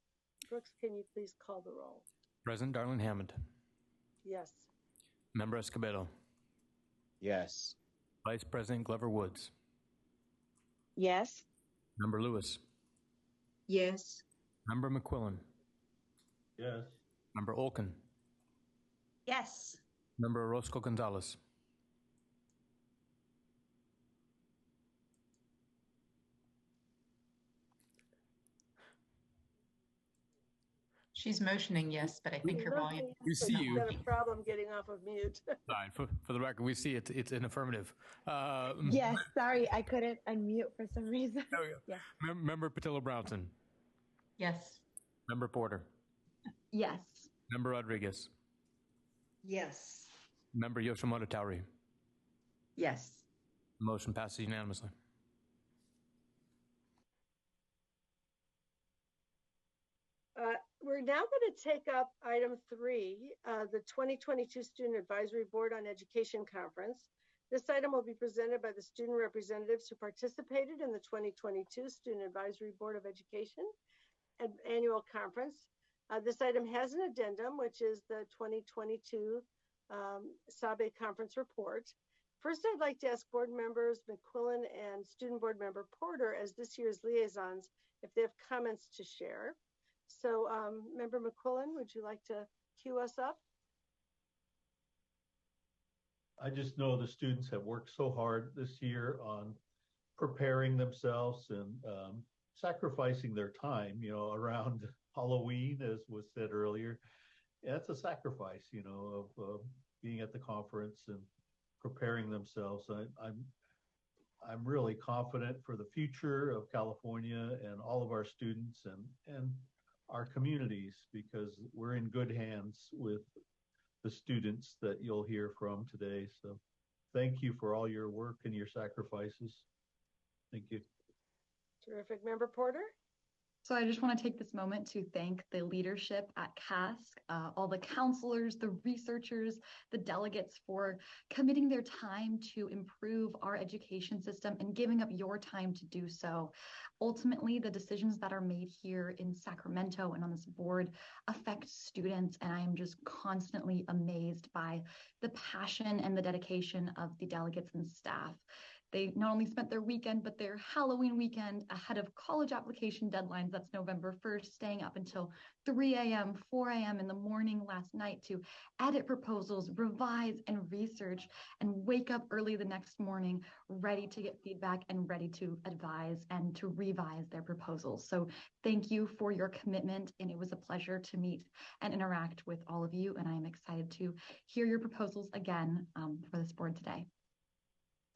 A: Brooks, can you please call the roll?
Q: President Darlene Hammond.
A: Yes.
Q: Member Escobedo.
O: Yes.
Q: Vice President Glover Woods.
I: Yes.
Q: Member Lewis.
N: Yes.
Q: Member McQuillan.
C: Yes.
Q: Member Olkin.
L: Yes.
Q: Member Orozco Gonzalez.
R: She's motioning yes, but I think her volume.
Q: We see you.
A: Got a problem getting off of mute.
Q: Fine. For the record, we see it's an affirmative.
D: Yes, sorry, I couldn't unmute for some reason.
Q: Oh, yeah. Yeah. Member Patillo Brownson.
R: Yes.
Q: Member Porter.
M: Yes.
Q: Member Rodriguez.
L: Yes.
Q: Member Yoshimoto Tauri.
L: Yes.
Q: Motion passes unanimously.
A: We're now going to take up item 3, the 2022 Student Advisory Board on Education Conference. This item will be presented by the student representatives who participated in the 2022 Student Advisory Board of Education Annual Conference. This item has an addendum, which is the 2022 SABE Conference Report. First, I'd like to ask board members McQuillan and student board member Porter as this year's liaisons if they have comments to share. So, Member McQuillan, would you like to cue us up?
C: I just know the students have worked so hard this year on preparing themselves and sacrificing their time, you know, around Halloween, as was said earlier. Yeah, it's a sacrifice, you know, of being at the conference and preparing themselves. I'm really confident for the future of California and all of our students and our communities, because we're in good hands with the students that you'll hear from today. So thank you for all your work and your sacrifices. Thank you.
A: Terrific. Member Porter?
M: So I just want to take this moment to thank the leadership at CASC, all the counselors, the researchers, the delegates for committing their time to improve our education system and giving up your time to do so. Ultimately, the decisions that are made here in Sacramento and on this board affect students, and I am just constantly amazed by the passion and the dedication of the delegates and staff. They not only spent their weekend, but their Halloween weekend ahead of college application deadlines. That's November 1st, staying up until 3 a.m., 4 a.m. in the morning last night to edit proposals, revise and research, and wake up early the next morning, ready to get feedback and ready to advise and to revise their proposals. So thank you for your commitment, and it was a pleasure to meet and interact with all of you, and I am excited to hear your proposals again for this board today.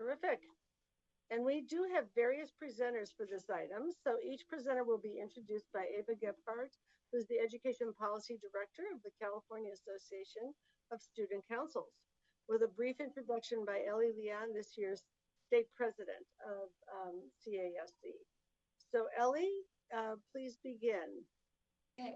A: Terrific. And we do have various presenters for this item. So each presenter will be introduced by Ava Gephardt, who's the Education Policy Director of the California Association of Student Councils, with a brief introduction by Ellie Leon, this year's State President of CASC. So Ellie, please begin.
J: Okay.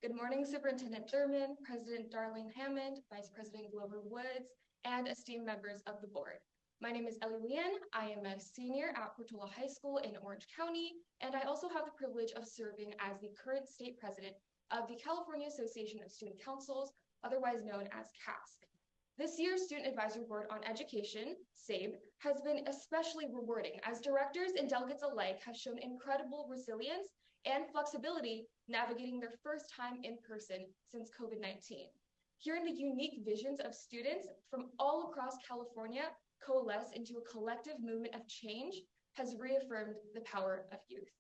J: Good morning, Superintendent Thurman, President Darlene Hammond, Vice President Glover Woods, and esteemed members of the board. My name is Ellie Leon. I am a senior at Portola High School in Orange County, and I also have the privilege of serving as the current state president of the California Association of Student Councils, otherwise known as CASC. This year's Student Advisory Board on Education, SABE, has been especially rewarding as directors and delegates alike have shown incredible resilience and flexibility navigating their first time in person since COVID-19. Hearing the unique visions of students from all across California coalesce into a collective movement of change has reaffirmed the power of youth.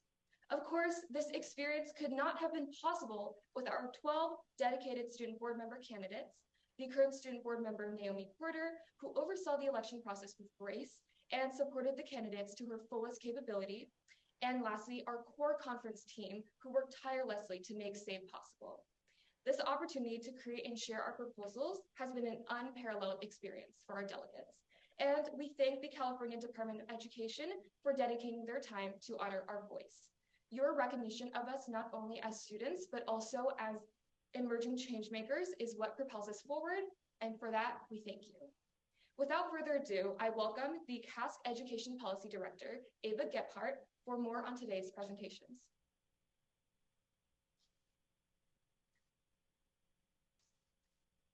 J: Of course, this experience could not have been possible with our 12 dedicated student board member candidates, the current student board member Naomi Porter, who oversaw the election process with grace and supported the candidates to her fullest capability, and lastly, our core conference team, who worked tirelessly to make SABE possible. This opportunity to create and share our proposals has been an unparalleled experience for our delegates. And we thank the California Department of Education for dedicating their time to honor our voice. Your recognition of us not only as students, but also as emerging change makers is what propels us forward, and for that, we thank you. Without further ado, I welcome the CASC Education Policy Director, Ava Gephardt, for more on today's presentations.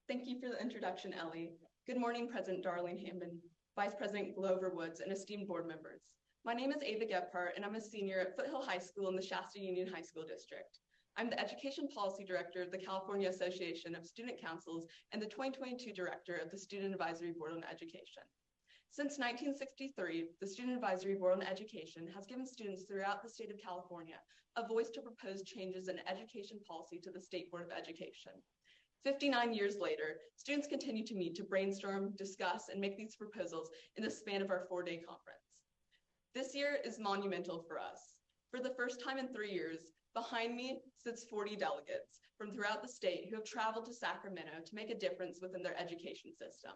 S: Thank you for the introduction, Ellie. Good morning, President Darlene Hammond, Vice President Glover Woods, and esteemed board members. My name is Ava Gephardt, and I'm a senior at Foothill High School in the Shasta Union High School District. I'm the Education Policy Director of the California Association of Student Councils and the 2022 Director of the Student Advisory Board on Education. Since 1963, the Student Advisory Board on Education has given students throughout the state of California a voice to propose changes in education policy to the State Board of Education. 59 years later, students continue to meet to brainstorm, discuss, and make these proposals in the span of our 4-day conference. This year is monumental for us. For the first time in 3 years, behind me sits 40 delegates from throughout the state who have traveled to Sacramento to make a difference within their education system.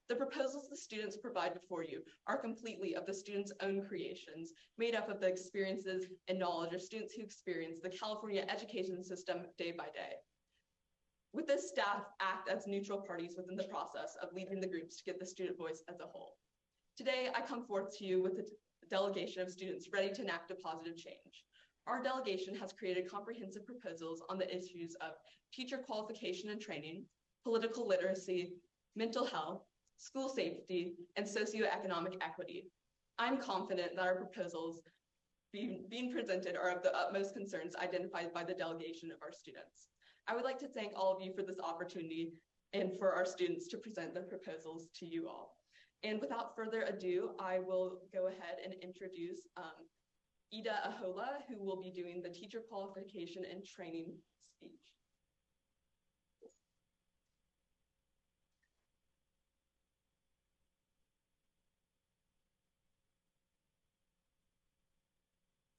S: The proposals the students provide before you are completely of the students' own creations, made up of the experiences and knowledge of students who experience the California education system day by day. With this, staff act as neutral parties within the process of leading the groups to get the student voice as a whole. Today, I come forth to you with a delegation of students ready to enact a positive change. Our delegation has created comprehensive proposals on the issues of teacher qualification and training, political literacy, mental health, school safety, and socioeconomic equity. I'm confident that our proposals being presented are of the utmost concerns identified by the delegation of our students. I would like to thank all of you for this opportunity and for our students to present the proposals to you all. And without further ado, I will go ahead and introduce Ida Ahola, who will be doing the teacher qualification and training speech.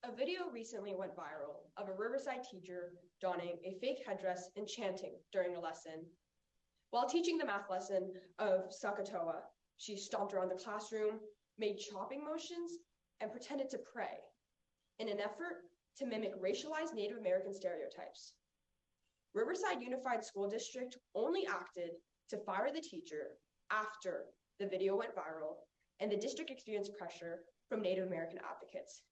T: A video recently went viral of a Riverside teacher donning a fake headdress and chanting during a lesson. While teaching the math lesson of Sakatoa, she stomped around the classroom, made chopping motions, and pretended to pray in an effort to mimic racialized Native American stereotypes. Riverside Unified School District only acted to fire the teacher after the video went viral and the district experienced pressure from Native American advocates.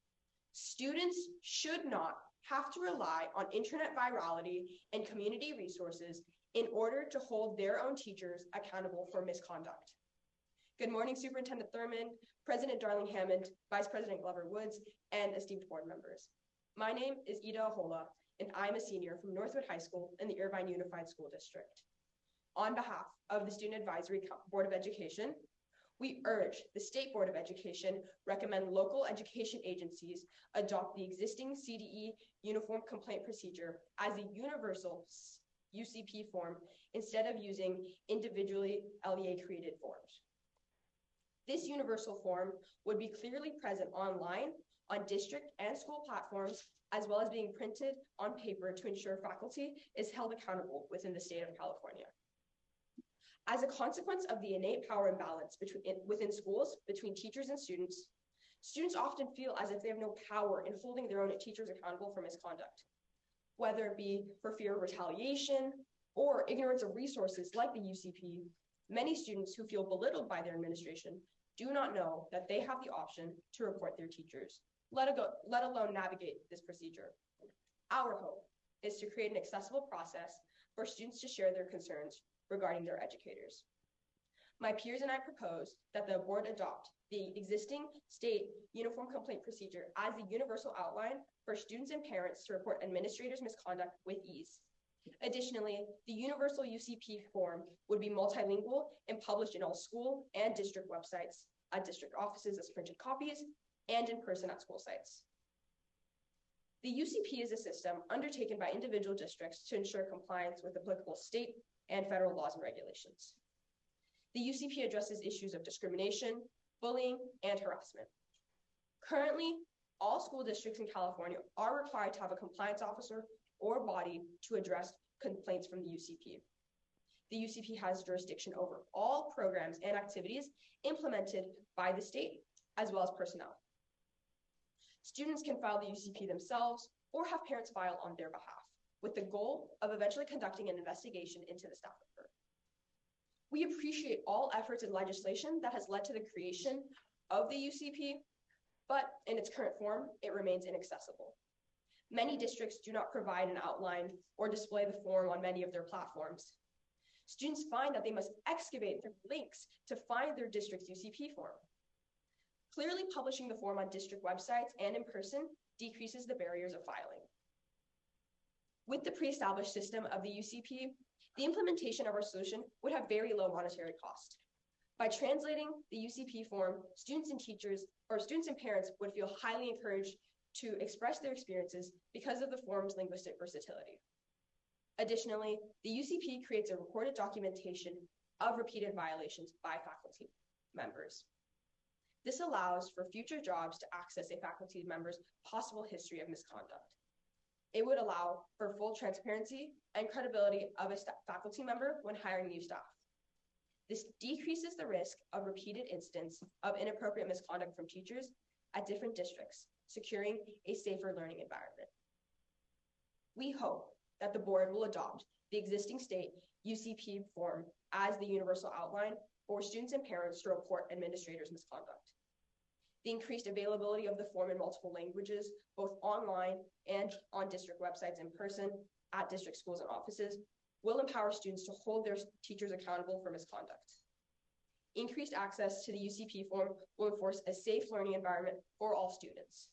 T: Students should not have to rely on internet virality and community resources in order to hold their own teachers accountable for misconduct. Good morning, Superintendent Thurmond, President Darling Hammond, Vice President Glover Woods, and esteemed board members. My name is Ida Ahola, and I'm a senior from Northwood High School in the Irvine Unified School District. On behalf of the Student Advisory Board of Education, we urge the State Board of Education recommend local education agencies adopt the existing CDE Uniform Complaint Procedure as a universal UCP form instead of using individually LEA-created forms. This universal form would be clearly present online, on district and school platforms, as well as being printed on paper to ensure faculty is held accountable within the state of California. As a consequence of the innate power imbalance within schools between teachers and students, students often feel as if they have no power in holding their own teachers accountable for misconduct, whether it be for fear of retaliation or ignorance of resources like the UCP. Many students who feel belittled by their administration do not know that they have the option to report their teachers, let alone navigate this procedure. Our hope is to create an accessible process for students to share their concerns regarding their educators. My peers and I propose that the board adopt the existing state uniform complaint procedure as a universal outline for students and parents to report administrators' misconduct with ease. Additionally, the universal UCP form would be multilingual and published in all school and district websites, at district offices as printed copies, and in person at school sites. The UCP is a system undertaken by individual districts to ensure compliance with applicable state and federal laws and regulations. The UCP addresses issues of discrimination, bullying, and harassment. Currently, all school districts in California are required to have a compliance officer or body to address complaints from the UCP. The UCP has jurisdiction over all programs and activities implemented by the state, as well as personnel. Students can file the UCP themselves or have parents file on their behalf, with the goal of eventually conducting an investigation into the staff member. We appreciate all efforts in legislation that has led to the creation of the UCP, but in its current form, it remains inaccessible. Many districts do not provide an outline or display the form on many of their platforms. Students find that they must excavate through links to find their district's UCP form. Clearly publishing the form on district websites and in person decreases the barriers of filing. With the pre-established system of the UCP, the implementation of our solution would have very low monetary cost. By translating the UCP form, students and parents would feel highly encouraged to express their experiences because of the form's linguistic versatility. Additionally, the UCP creates a recorded documentation of repeated violations by faculty members. This allows for future jobs to access a faculty member's possible history of misconduct. It would allow for full transparency and credibility of a faculty member when hiring new staff. This decreases the risk of repeated instances of inappropriate misconduct from teachers at different districts, securing a safer learning environment. We hope that the board will adopt the existing state UCP form as the universal outline for students and parents to report administrators' misconduct. The increased availability of the form in multiple languages, both online and on district websites in person, at district schools and offices, will empower students to hold their teachers accountable for misconduct. Increased access to the UCP form will enforce a safe learning environment for all students.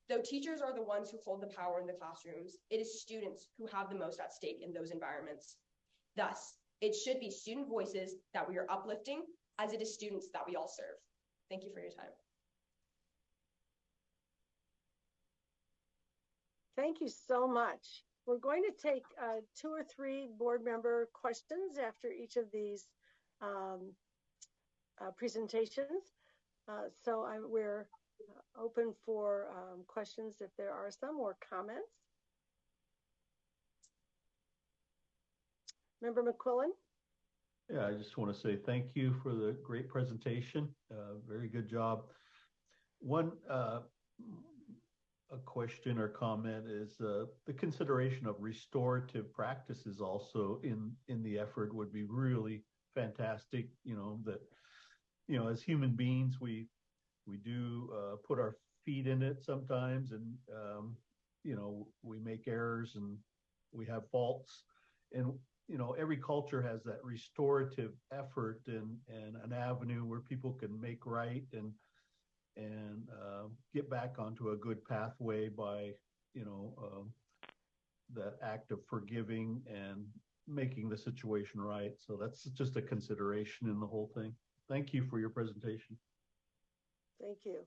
T: Though teachers are the ones who hold the power in the classrooms, it is students who have the most at stake in those environments. Thus, it should be student voices that we are uplifting as it is students that we all serve. Thank you for your time.
A: Thank you so much. We're going to take 2 or 3 board member questions after each of these presentations. We're open for questions if there are some, or comments. Member McQuillan?
C: Yeah, I just want to say thank you for the great presentation. Very good job. One a question or comment is the consideration of restorative practices also in the effort would be really fantastic. As human beings, we do put our feet in it sometimes, and we make errors and we have faults, and every culture has that restorative effort and an avenue where people can make right and get back onto a good pathway by, that act of forgiving and making the situation right. So that's just a consideration in the whole thing. Thank you for your presentation.
A: Thank you.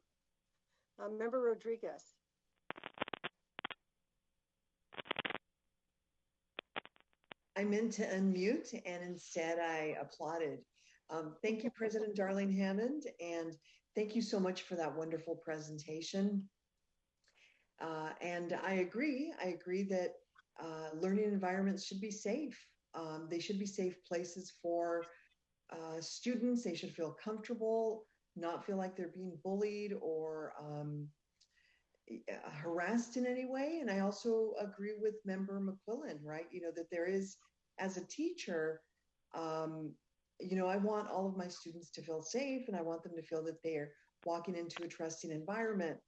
A: Member Rodriguez.
U: I meant to unmute and instead I applauded. Thank you, President Darlene Hammond, and thank you so much for that wonderful presentation. And I agree that learning environments should be safe. They should be safe places for students. They should feel comfortable, not feel like they're being bullied or harassed in any way. And I also agree with Member McQuillan, right? That there is, as a teacher, I want all of my students to feel safe and I want them to feel that they're walking into a trusting environment.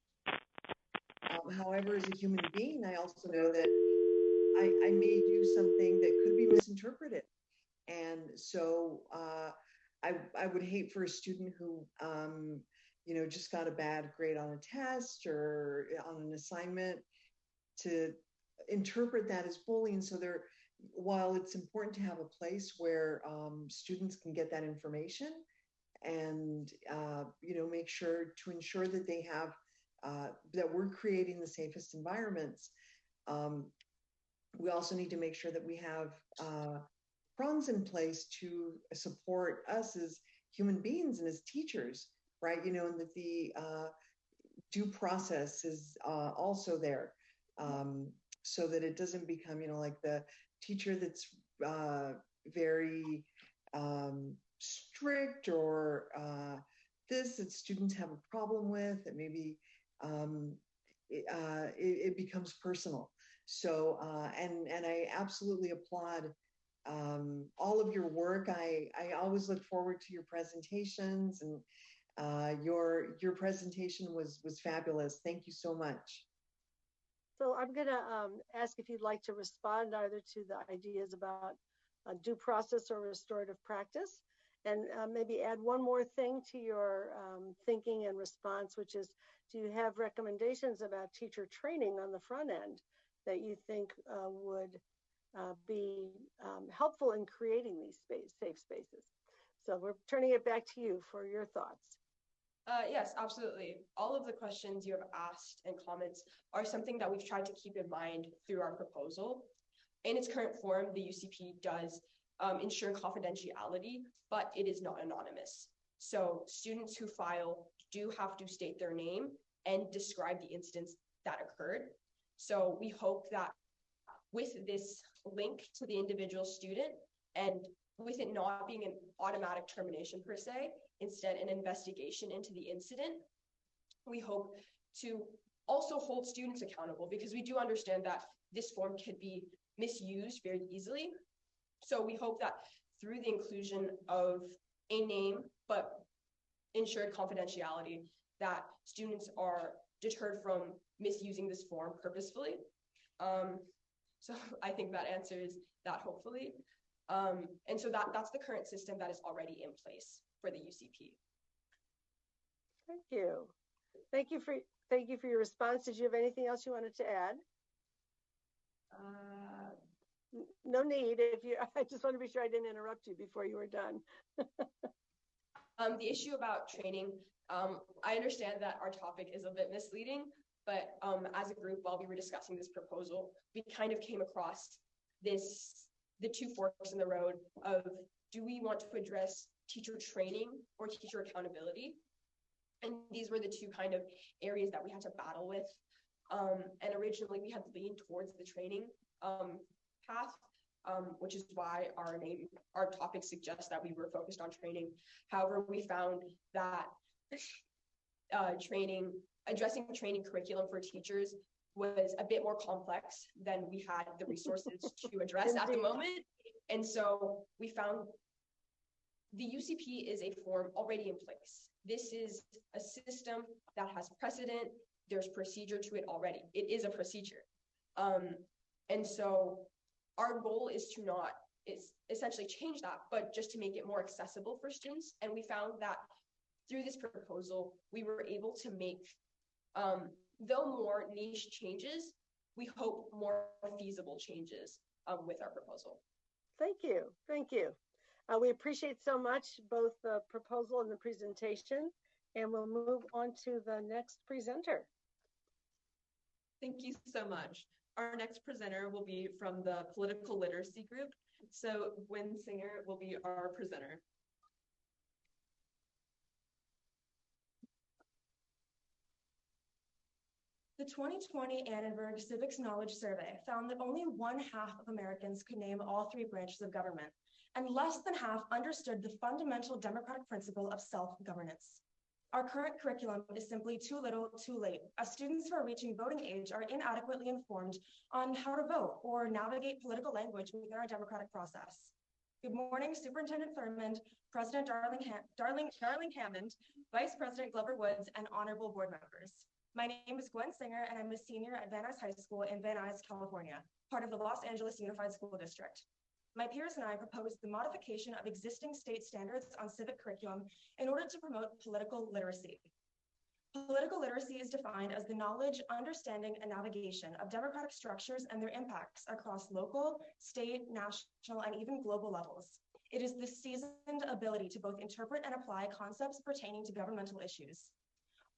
U: However, as a human being, I also know that I may do something that could be misinterpreted. And so I would hate for a student who, just got a bad grade on a test or on an assignment to interpret that as bullying. So while it's important to have a place where students can get that information and, make sure to ensure that they have, that we're creating the safest environments, we also need to make sure that we have prongs in place to support us as human beings and as teachers, right? And that the due process is also there, so that it doesn't become, like the teacher that's very strict or this that students have a problem with, that maybe it becomes personal. So, and I absolutely applaud all of your work. I always look forward to your presentations, and your presentation was fabulous. Thank you so much.
A: So I'm going to ask if you'd like to respond either to the ideas about due process or restorative practice, and maybe add one more thing to your thinking and response, which is, do you have recommendations about teacher training on the front end that you think would be helpful in creating these safe spaces? So we're turning it back to you for your thoughts.
T: Yes, absolutely. All of the questions you have asked and comments are something that we've tried to keep in mind through our proposal. In its current form, the UCP does ensure confidentiality, but it is not anonymous. So students who file do have to state their name and describe the instance that occurred. So we hope that with this link to the individual student, and with it not being an automatic termination per se, instead an investigation into the incident, we hope to also hold students accountable, because we do understand that this form could be misused very easily. So we hope that through the inclusion of a name but ensured confidentiality, that students are deterred from misusing this form purposefully. So I think that answers that, hopefully. And so that's the current system that is already in place for the UCP.
A: Thank you. Thank you for your response. Did you have anything else you wanted to add? No need. I just want to be sure I didn't interrupt you before you were done.
T: The issue about training, I understand that our topic is a bit misleading, but as a group, while we were discussing this proposal, we kind of came across the two forks in the road of, do we want to address teacher training or teacher accountability? And these were the two kind of areas that we had to battle with. And originally we had leaned towards the training path, which is why our topic suggests that we were focused on training. However, we found that addressing training curriculum for teachers was a bit more complex than we had the resources to address at the moment. And so we found the UCP is a form already in place. This is a system that has precedent. There's procedure to it already. It is a procedure. And so our goal is to not is essentially change that, but just to make it more accessible for students. And we found that through this proposal, we were able to make, though more niche changes, we hope more feasible changes with our proposal.
A: Thank you. Thank you. We appreciate so much both the proposal and the presentation, and we'll move on to the next presenter.
S: Thank you so much. Our next presenter will be from the Political Literacy Group. So Gwen Singer will be our presenter.
L: The 2020 Annenberg Civics Knowledge Survey found that only 1/2 of Americans could name all 3 branches of government, and less than half understood the fundamental democratic principle of self-governance. Our current curriculum is simply too little, too late, as students who are reaching voting age are inadequately informed on how to vote or navigate political language within our democratic process. Good morning, Superintendent Thurmond, President Darling Hammond, Vice President Glover Woods, and honorable board members. My name is Gwen Singer, and I'm a senior at Van Nuys High School in Van Nuys, California, part of the Los Angeles Unified School District. My peers and I proposed the modification of existing state standards on civic curriculum in order to promote political literacy. Political literacy is defined as the knowledge, understanding, and navigation of democratic structures and their impacts across local, state, national, and even global levels. It is the seasoned ability to both interpret and apply concepts pertaining to governmental issues.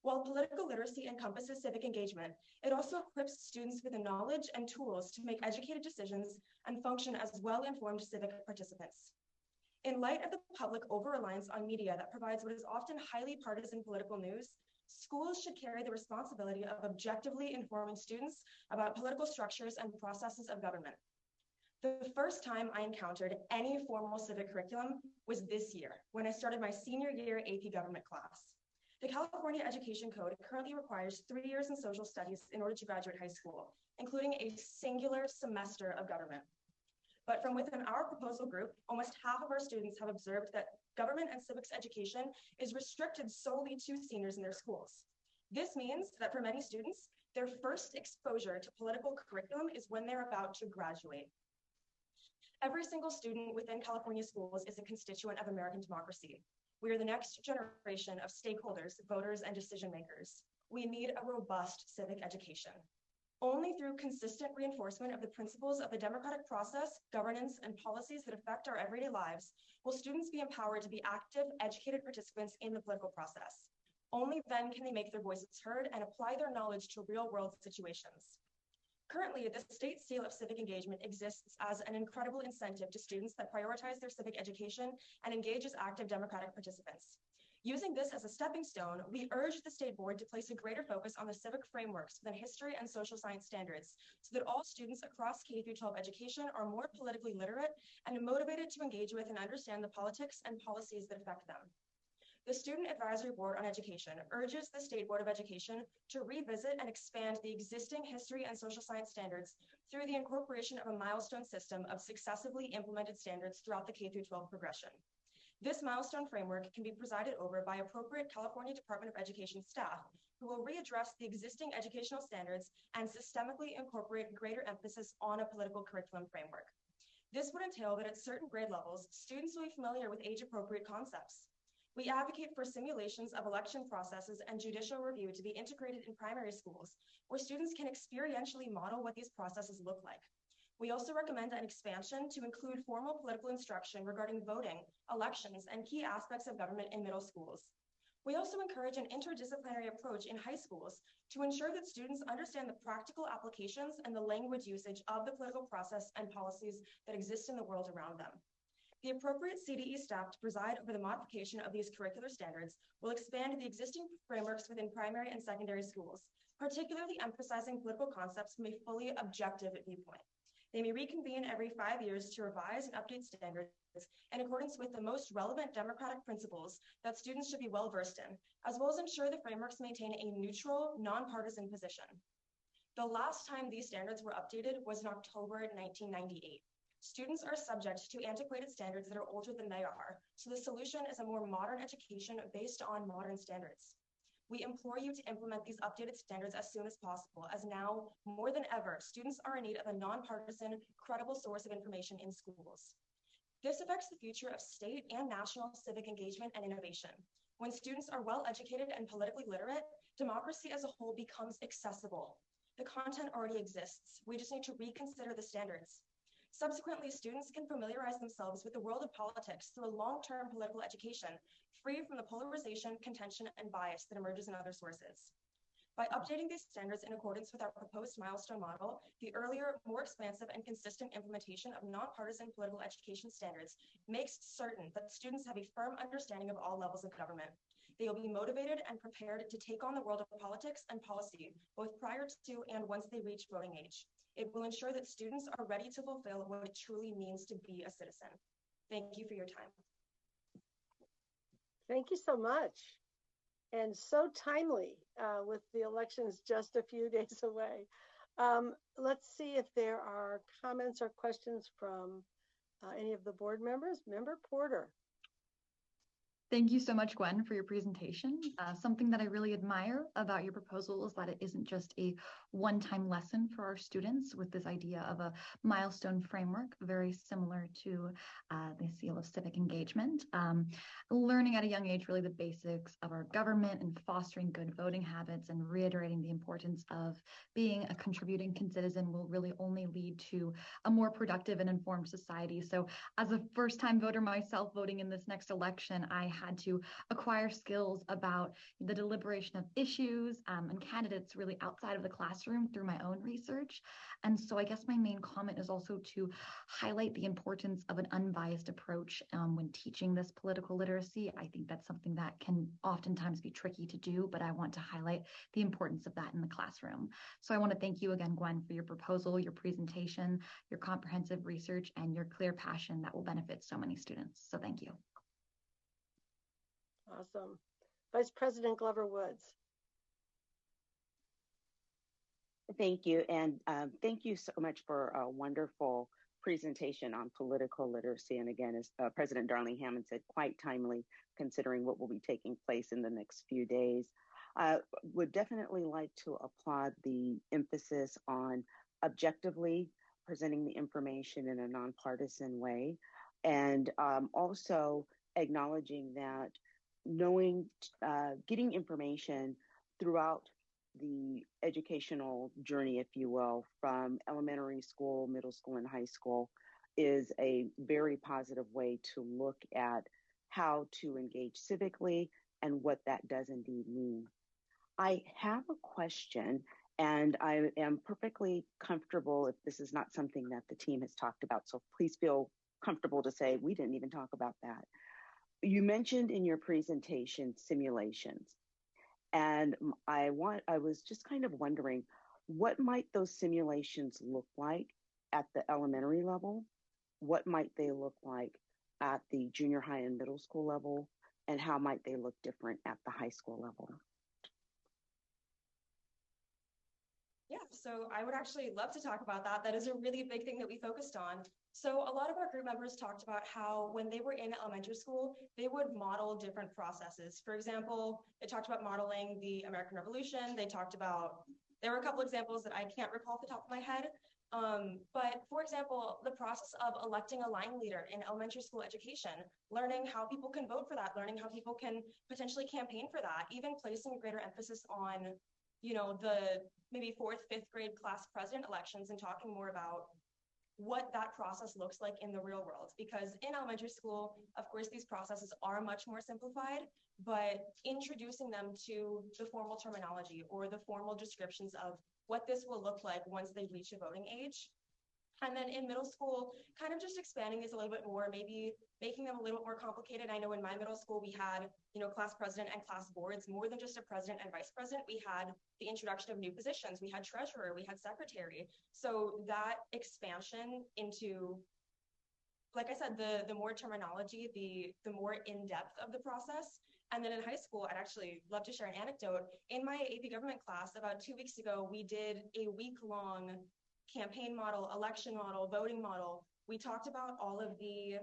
L: While political literacy encompasses civic engagement, it also equips students with the knowledge and tools to make educated decisions and function as well-informed civic participants. In light of the public over-reliance on media that provides what is often highly partisan political news, schools should carry the responsibility of objectively informing students about political structures and processes of government. The first time I encountered any formal civic curriculum was this year, when I started my senior year AP government class. The California Education Code currently requires 3 years in social studies in order to graduate high school, including a singular semester of government. But from within our proposal group, almost half of our students have observed that government and civics education is restricted solely to seniors in their schools. This means that for many students, their first exposure to political curriculum is when they're about to graduate. Every single student within California schools is a constituent of American democracy. We are the next generation of stakeholders, voters, and decision makers. We need a robust civic education. Only through consistent reinforcement of the principles of the democratic process, governance, and policies that affect our everyday lives will students be empowered to be active, educated participants in the political process. Only then can they make their voices heard and apply their knowledge to real-world situations. Currently, the state seal of civic engagement exists as an incredible incentive to students that prioritize their civic education and engage as active democratic participants. Using this as a stepping stone, we urge the state board to place a greater focus on the civic frameworks within history and social science standards so that all students across K-12 education are more politically literate and motivated to engage with and understand the politics and policies that affect them. The Student Advisory Board on Education urges the State Board of Education to revisit and expand the existing history and social science standards through the incorporation of a milestone system of successively implemented standards throughout the K-12 progression. This milestone framework can be presided over by appropriate California Department of Education staff who will readdress the existing educational standards and systemically incorporate greater emphasis on a political curriculum framework. This would entail that at certain grade levels, students will be familiar with age-appropriate concepts. We advocate for simulations of election processes and judicial review to be integrated in primary schools, where students can experientially model what these processes look like. We also recommend an expansion to include formal political instruction regarding voting, elections, and key aspects of government in middle schools. We also encourage an interdisciplinary approach in high schools to ensure that students understand the practical applications and the language usage of the political process and policies that exist in the world around them. The appropriate CDE staff to preside over the modification of these curricular standards will expand the existing frameworks within primary and secondary schools, particularly emphasizing political concepts from a fully objective viewpoint. They may reconvene every 5 years to revise and update standards in accordance with the most relevant democratic principles that students should be well versed in, as well as ensure the frameworks maintain a neutral, nonpartisan position. The last time these standards were updated was in October 1998. Students are subject to antiquated standards that are older than they are, so the solution is a more modern education based on modern standards. We implore you to implement these updated standards as soon as possible, as now, more than ever, students are in need of a nonpartisan, credible source of information in schools. This affects the future of state and national civic engagement and innovation. When students are well educated and politically literate, democracy as a whole becomes accessible. The content already exists. We just need to reconsider the standards. Subsequently, students can familiarize themselves with the world of politics through a long-term political education, free from the polarization, contention, and bias that emerges in other sources. By updating these standards in accordance with our proposed milestone model, the earlier, more expansive and consistent implementation of nonpartisan political education standards makes certain that students have a firm understanding of all levels of government. They will be motivated and prepared to take on the world of politics and policy, both prior to and once they reach voting age. It will ensure that students are ready to fulfill what it truly means to be a citizen. Thank you for your time.
A: Thank you so much. And so timely with the elections just a few days away. Let's see if there are comments or questions from any of the board members. Member Porter.
M: Thank you so much, Gwen, for your presentation. Something that I really admire about your proposal is that it isn't just a one-time lesson for our students with this idea of a milestone framework, very similar to the seal of civic engagement. Learning at a young age really the basics of our government and fostering good voting habits and reiterating the importance of being a contributing citizen will really only lead to a more productive and informed society. So as a first-time voter myself voting in this next election, I had to acquire skills about the deliberation of issues and candidates really outside of the classroom through my own research. And so I guess my main comment is also to highlight the importance of an unbiased approach when teaching this political literacy. I think that's something that can oftentimes be tricky to do, but I want to highlight the importance of that in the classroom. So I want to thank you again, Gwen, for your proposal, your presentation, your comprehensive research, and your clear passion that will benefit so many students. So thank you.
A: Awesome. Vice President Glover Woods.
I: Thank you. And thank you so much for a wonderful presentation on political literacy. And again, as President Darling Hammond said, quite timely considering what will be taking place in the next few days. I would definitely like to applaud the emphasis on objectively presenting the information in a nonpartisan way, and also acknowledging that getting information throughout the educational journey, if you will, from elementary school, middle school, and high school is a very positive way to look at how to engage civically and what that does indeed mean. I have a question, and I am perfectly comfortable if this is not something that the team has talked about, so please feel comfortable to say we didn't even talk about that. You mentioned in your presentation simulations, and I was just kind of wondering, what might those simulations look like at the elementary level? What might they look like at the junior high and middle school level? And how might they look different at the high school level?
L: Yeah, so I would actually love to talk about that. That is a really big thing that we focused on. So a lot of our group members talked about how when they were in elementary school, they would model different processes. For example, they talked about modeling the American Revolution. There were a couple examples that I can't recall off the top of my head. But for example, the process of electing a line leader in elementary school education, learning how people can vote for that, learning how people can potentially campaign for that, even placing a greater emphasis on, the maybe 4th, 5th grade class president elections and talking more about what that process looks like in the real world. Because in elementary school, of course, these processes are much more simplified, but introducing them to the formal terminology or the formal descriptions of what this will look like once they reach a voting age. And then in middle school, kind of just expanding these a little bit more, maybe making them a little bit more complicated. I know in my middle school, we had, class president and class boards, more than just a president and vice president. We had the introduction of new positions. We had treasurer, we had secretary. So that expansion into, like I said, the more terminology, the more in-depth of the process. And then in high school, I'd actually love to share an anecdote. In my AP government class about 2 weeks ago, we did a week-long campaign model, election model, voting model. We talked about all of the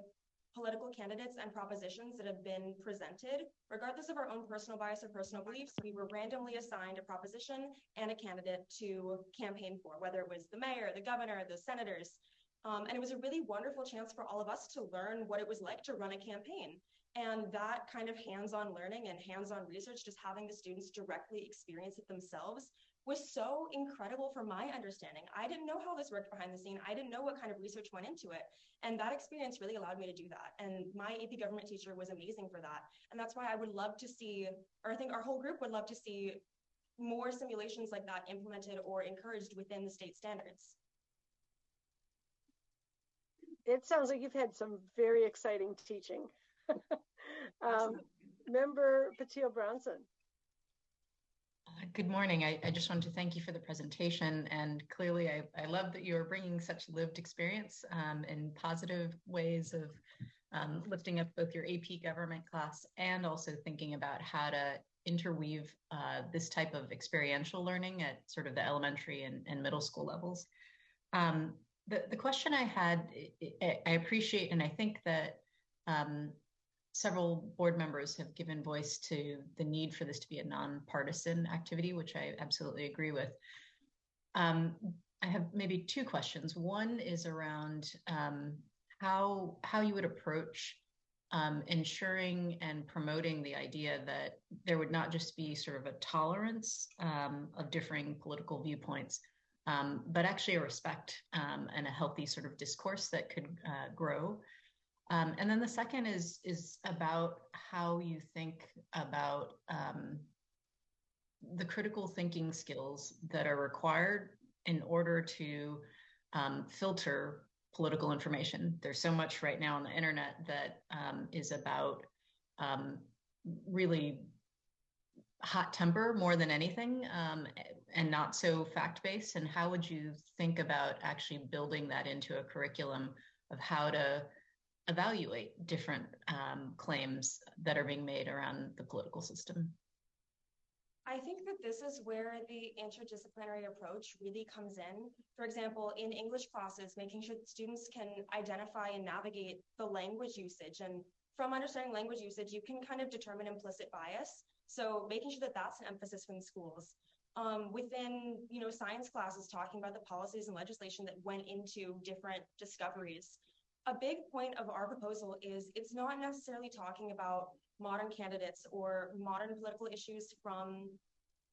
L: political candidates and propositions that have been presented. Regardless of our own personal bias or personal beliefs, we were randomly assigned a proposition and a candidate to campaign for, whether it was the mayor, the governor, the senators. And it was a really wonderful chance for all of us to learn what it was like to run a campaign. And that kind of hands-on learning and hands-on research, just having the students directly experience it themselves, was so incredible from my understanding. I didn't know how this worked behind the scene. I didn't know what kind of research went into it. And that experience really allowed me to do that. And my AP government teacher was amazing for that. And that's why I would love to see, or I think our whole group would love to see more simulations like that implemented or encouraged within the state standards.
A: It sounds like you've had some very exciting teaching. Member Patil Brownson.
R: Good morning. I just wanted to thank you for the presentation, and clearly I love that you're bringing such lived experience and positive ways of lifting up both your AP government class and also thinking about how to interweave this type of experiential learning at sort of the elementary and middle school levels. The question I had, I appreciate, and I think that several board members have given voice to the need for this to be a nonpartisan activity, which I absolutely agree with. I have maybe two questions. One is around how you would approach ensuring and promoting the idea that there would not just be sort of a tolerance of differing political viewpoints, but actually a respect and a healthy sort of discourse that could grow. And then the second is about how you think about the critical thinking skills that are required in order to filter political information. There's so much right now on the internet that is about really hot temper more than anything, and not so fact-based. And how would you think about actually building that into a curriculum of how to evaluate different claims that are being made around the political system?
L: I think that this is where the interdisciplinary approach really comes in. For example, in English classes, making sure that students can identify and navigate the language usage. And from understanding language usage, you can kind of determine implicit bias. So making sure that that's an emphasis in schools. Within, science classes, talking about the policies and legislation that went into different discoveries. A big point of our proposal is it's not necessarily talking about modern candidates or modern political issues from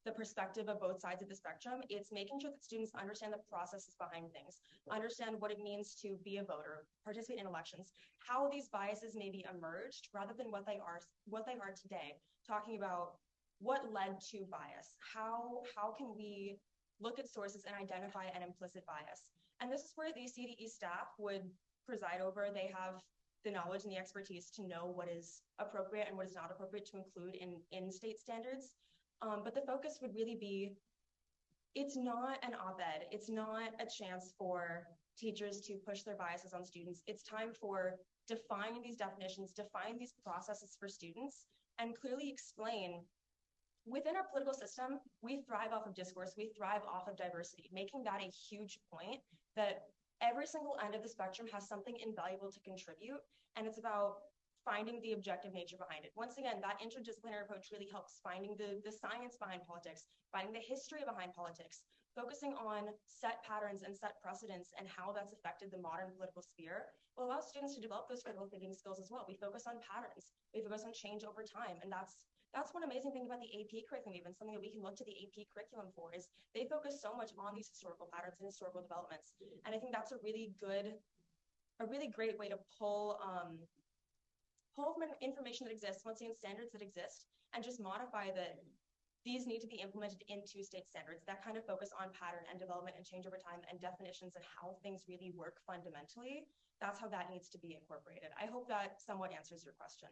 L: the perspective of both sides of the spectrum. It's making sure that students understand the processes behind things, understand what it means to be a voter, participate in elections, how these biases may be emerged rather than what they are today, talking about what led to bias, how can we look at sources and identify an implicit bias. And this is where the CDE staff would preside over. They have the knowledge and the expertise to know what is appropriate and what is not appropriate to include in state standards. But the focus would really be, it's not an op-ed. It's not a chance for teachers to push their biases on students. It's time for defining these definitions, define these processes for students, and clearly explain within our political system, we thrive off of discourse, we thrive off of diversity, making that a huge point that every single end of the spectrum has something invaluable to contribute, and it's about finding the objective nature behind it. Once again, that interdisciplinary approach really helps finding the science behind politics, finding the history behind politics, focusing on set patterns and set precedents and how that's affected the modern political sphere will allow students to develop those critical thinking skills as well. We focus on patterns, we focus on change over time, and that's one amazing thing about the AP curriculum, even something that we can look to the AP curriculum for, is they focus so much on these historical patterns and historical developments. And I think that's a really great way to pull from information that exists, once again, standards that exist, and just modify that these need to be implemented into state standards. That kind of focus on pattern and development and change over time and definitions and how things really work fundamentally. That's how that needs to be incorporated. I hope that somewhat answers your question.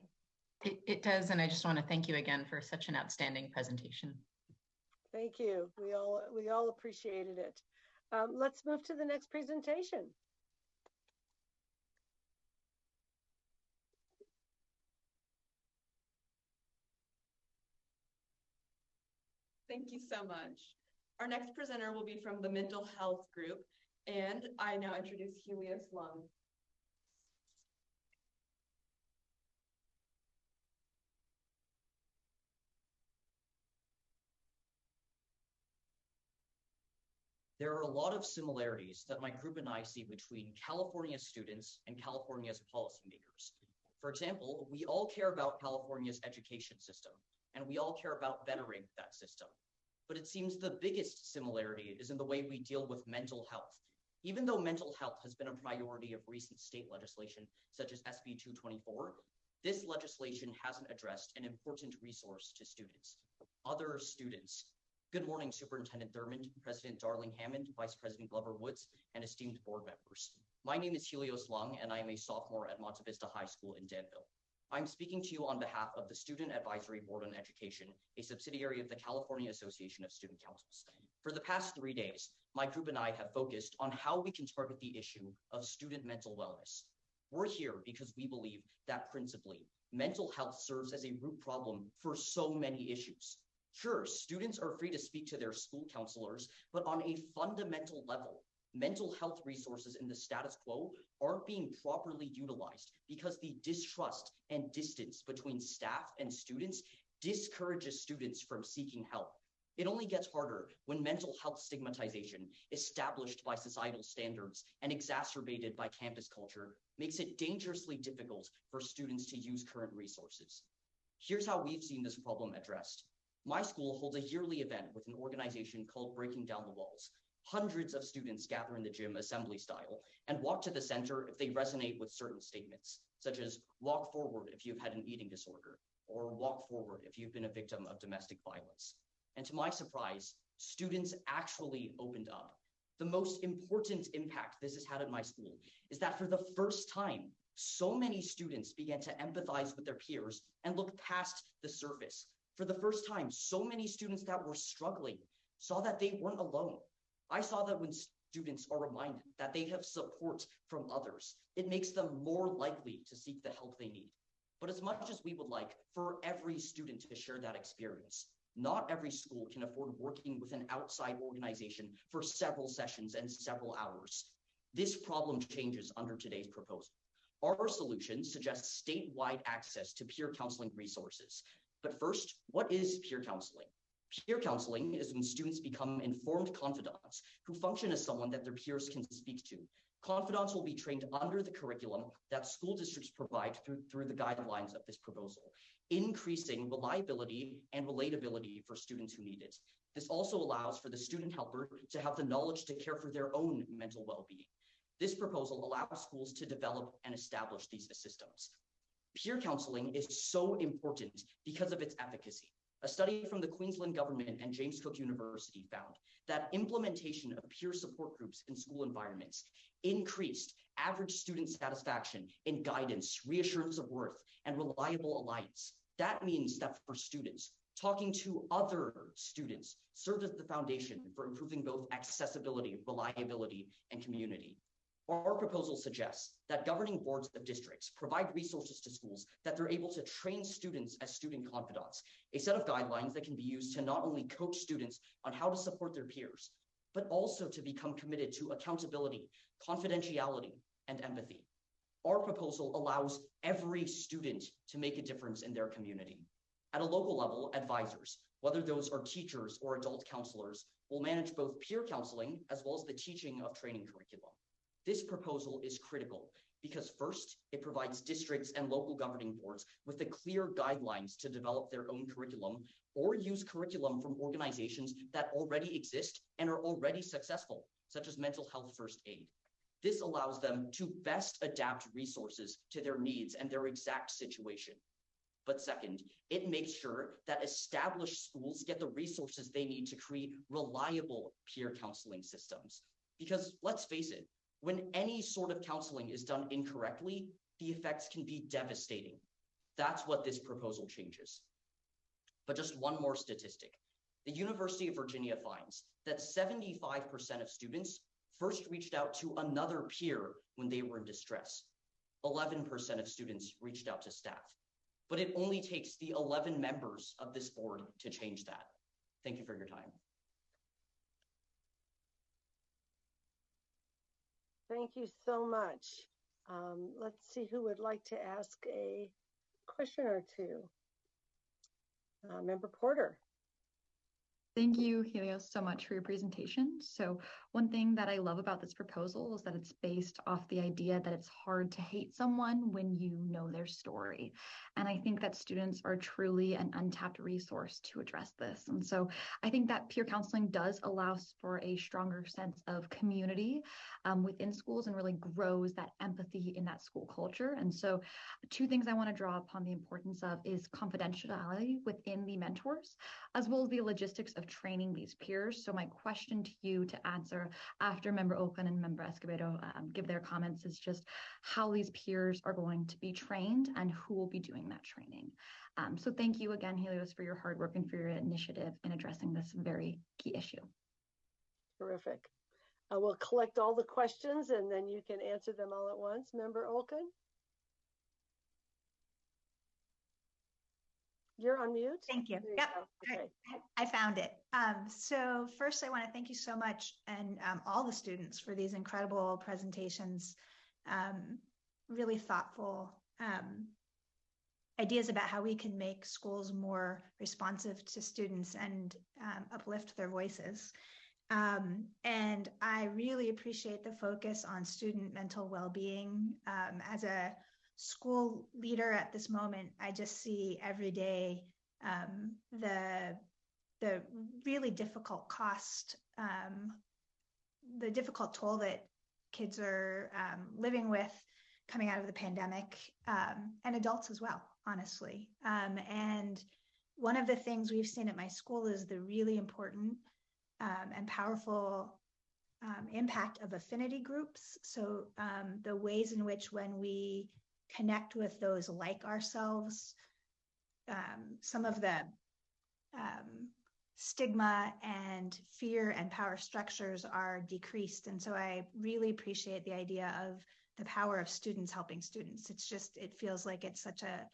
R: It does, and I just want to thank you again for such an outstanding presentation.
A: Thank you. We all appreciated it. Let's move to the next presentation.
S: Thank you so much. Our next presenter will be from the mental health group, and I now introduce Helios Lung.
G: There are a lot of similarities that my group and I see between California's students and California's policymakers. For example, we all care about California's education system, and we all care about bettering that system. But it seems the biggest similarity is in the way we deal with mental health. Even though mental health has been a priority of recent state legislation, such as SB 224, this legislation hasn't addressed an important resource to students, other students. Good morning, Superintendent Thurmond, President Darling Hammond, Vice President Glover Woods, and esteemed board members. My name is Helios Lung, and I am a sophomore at Monte Vista High School in Danville. I'm speaking to you on behalf of the Student Advisory Board on Education, a subsidiary of the California Association of Student Councils. For the past 3 days, my group and I have focused on how we can target the issue of student mental wellness. We're here because we believe that principally, mental health serves as a root problem for so many issues. Sure, students are free to speak to their school counselors, but on a fundamental level, mental health resources in the status quo aren't being properly utilized because the distrust and distance between staff and students discourages students from seeking help. It only gets harder when mental health stigmatization, established by societal standards and exacerbated by campus culture, makes it dangerously difficult for students to use current resources. Here's how we've seen this problem addressed. My school holds a yearly event with an organization called Breaking Down the Walls. Hundreds of students gather in the gym assembly style and walk to the center if they resonate with certain statements, such as walk forward if you've had an eating disorder, or walk forward if you've been a victim of domestic violence. And to my surprise, students actually opened up. The most important impact this has had at my school is that for the first time, so many students began to empathize with their peers and look past the surface. For the first time, so many students that were struggling saw that they weren't alone. I saw that when students are reminded that they have support from others, it makes them more likely to seek the help they need. But as much as we would like for every student to share that experience, not every school can afford working with an outside organization for several sessions and several hours. This problem changes under today's proposal. Our solution suggests statewide access to peer counseling resources. But first, what is peer counseling? Peer counseling is when students become informed confidants who function as someone that their peers can speak to. Confidants will be trained under the curriculum that school districts provide through the guidelines of this proposal, increasing reliability and relatability for students who need it. This also allows for the student helper to have the knowledge to care for their own mental well-being. This proposal allows schools to develop and establish these systems. Peer counseling is so important because of its efficacy. A study from the Queensland government and James Cook University found that implementation of peer support groups in school environments increased average student satisfaction in guidance, reassurance of worth, and reliable alliance. That means that for students, talking to other students served as the foundation for improving both accessibility, reliability, and community. Our proposal suggests that governing boards of districts provide resources to schools that they're able to train students as student confidants, a set of guidelines that can be used to not only coach students on how to support their peers, but also to become committed to accountability, confidentiality, and empathy. Our proposal allows every student to make a difference in their community. At a local level, advisors, whether those are teachers or adult counselors, will manage both peer counseling as well as the teaching of training curriculum. This proposal is critical because first, it provides districts and local governing boards with the clear guidelines to develop their own curriculum or use curriculum from organizations that already exist and are already successful, such as Mental Health First Aid. This allows them to best adapt resources to their needs and their exact situation. But second, it makes sure that established schools get the resources they need to create reliable peer counseling systems. Because let's face it, when any sort of counseling is done incorrectly, the effects can be devastating. That's what this proposal changes. But just one more statistic. The University of Virginia finds that 75% of students first reached out to another peer when they were in distress. 11% of students reached out to staff. But it only takes the 11 members of this board to change that. Thank you for your time.
A: Thank you so much. Let's see who would like to ask a question or two. Member Porter.
M: Thank you, Helios, so much for your presentation. So One thing that I love about this proposal is that it's based off the idea that it's hard to hate someone when you know their story. And I think that students are truly an untapped resource to address this. And so I think that peer counseling does allow for a stronger sense of community within schools and really grows that empathy in that school culture. And so two things I want to draw upon the importance of is confidentiality within the mentors, as well as the logistics of training these peers. So my question to you to answer after Member Oken and Member Escobedo give their comments is just how these peers are going to be trained and who will be doing that training. So thank you again, Helios, for your hard work and for your initiative in addressing this very key issue.
A: Terrific. We'll collect all the questions and then you can answer them all at once. Member Olken? You're on mute.
E: Thank you.
A: You
E: Yep,
A: okay.
E: I found it. So first I want to thank you so much and all the students for these incredible presentations, really thoughtful ideas about how we can make schools more responsive to students and uplift their voices. And I really appreciate the focus on student mental well-being. As a school leader at this moment, I just see every day the really difficult cost, the difficult toll that kids are living with coming out of the pandemic, and adults as well, honestly. And one of the things we've seen at my school is the really important and powerful impact of affinity groups. So the ways in which when we connect with those like ourselves, some of the stigma and fear and power structures are decreased. And so I really appreciate the idea of the power of students helping students. It's just, it feels like it's such a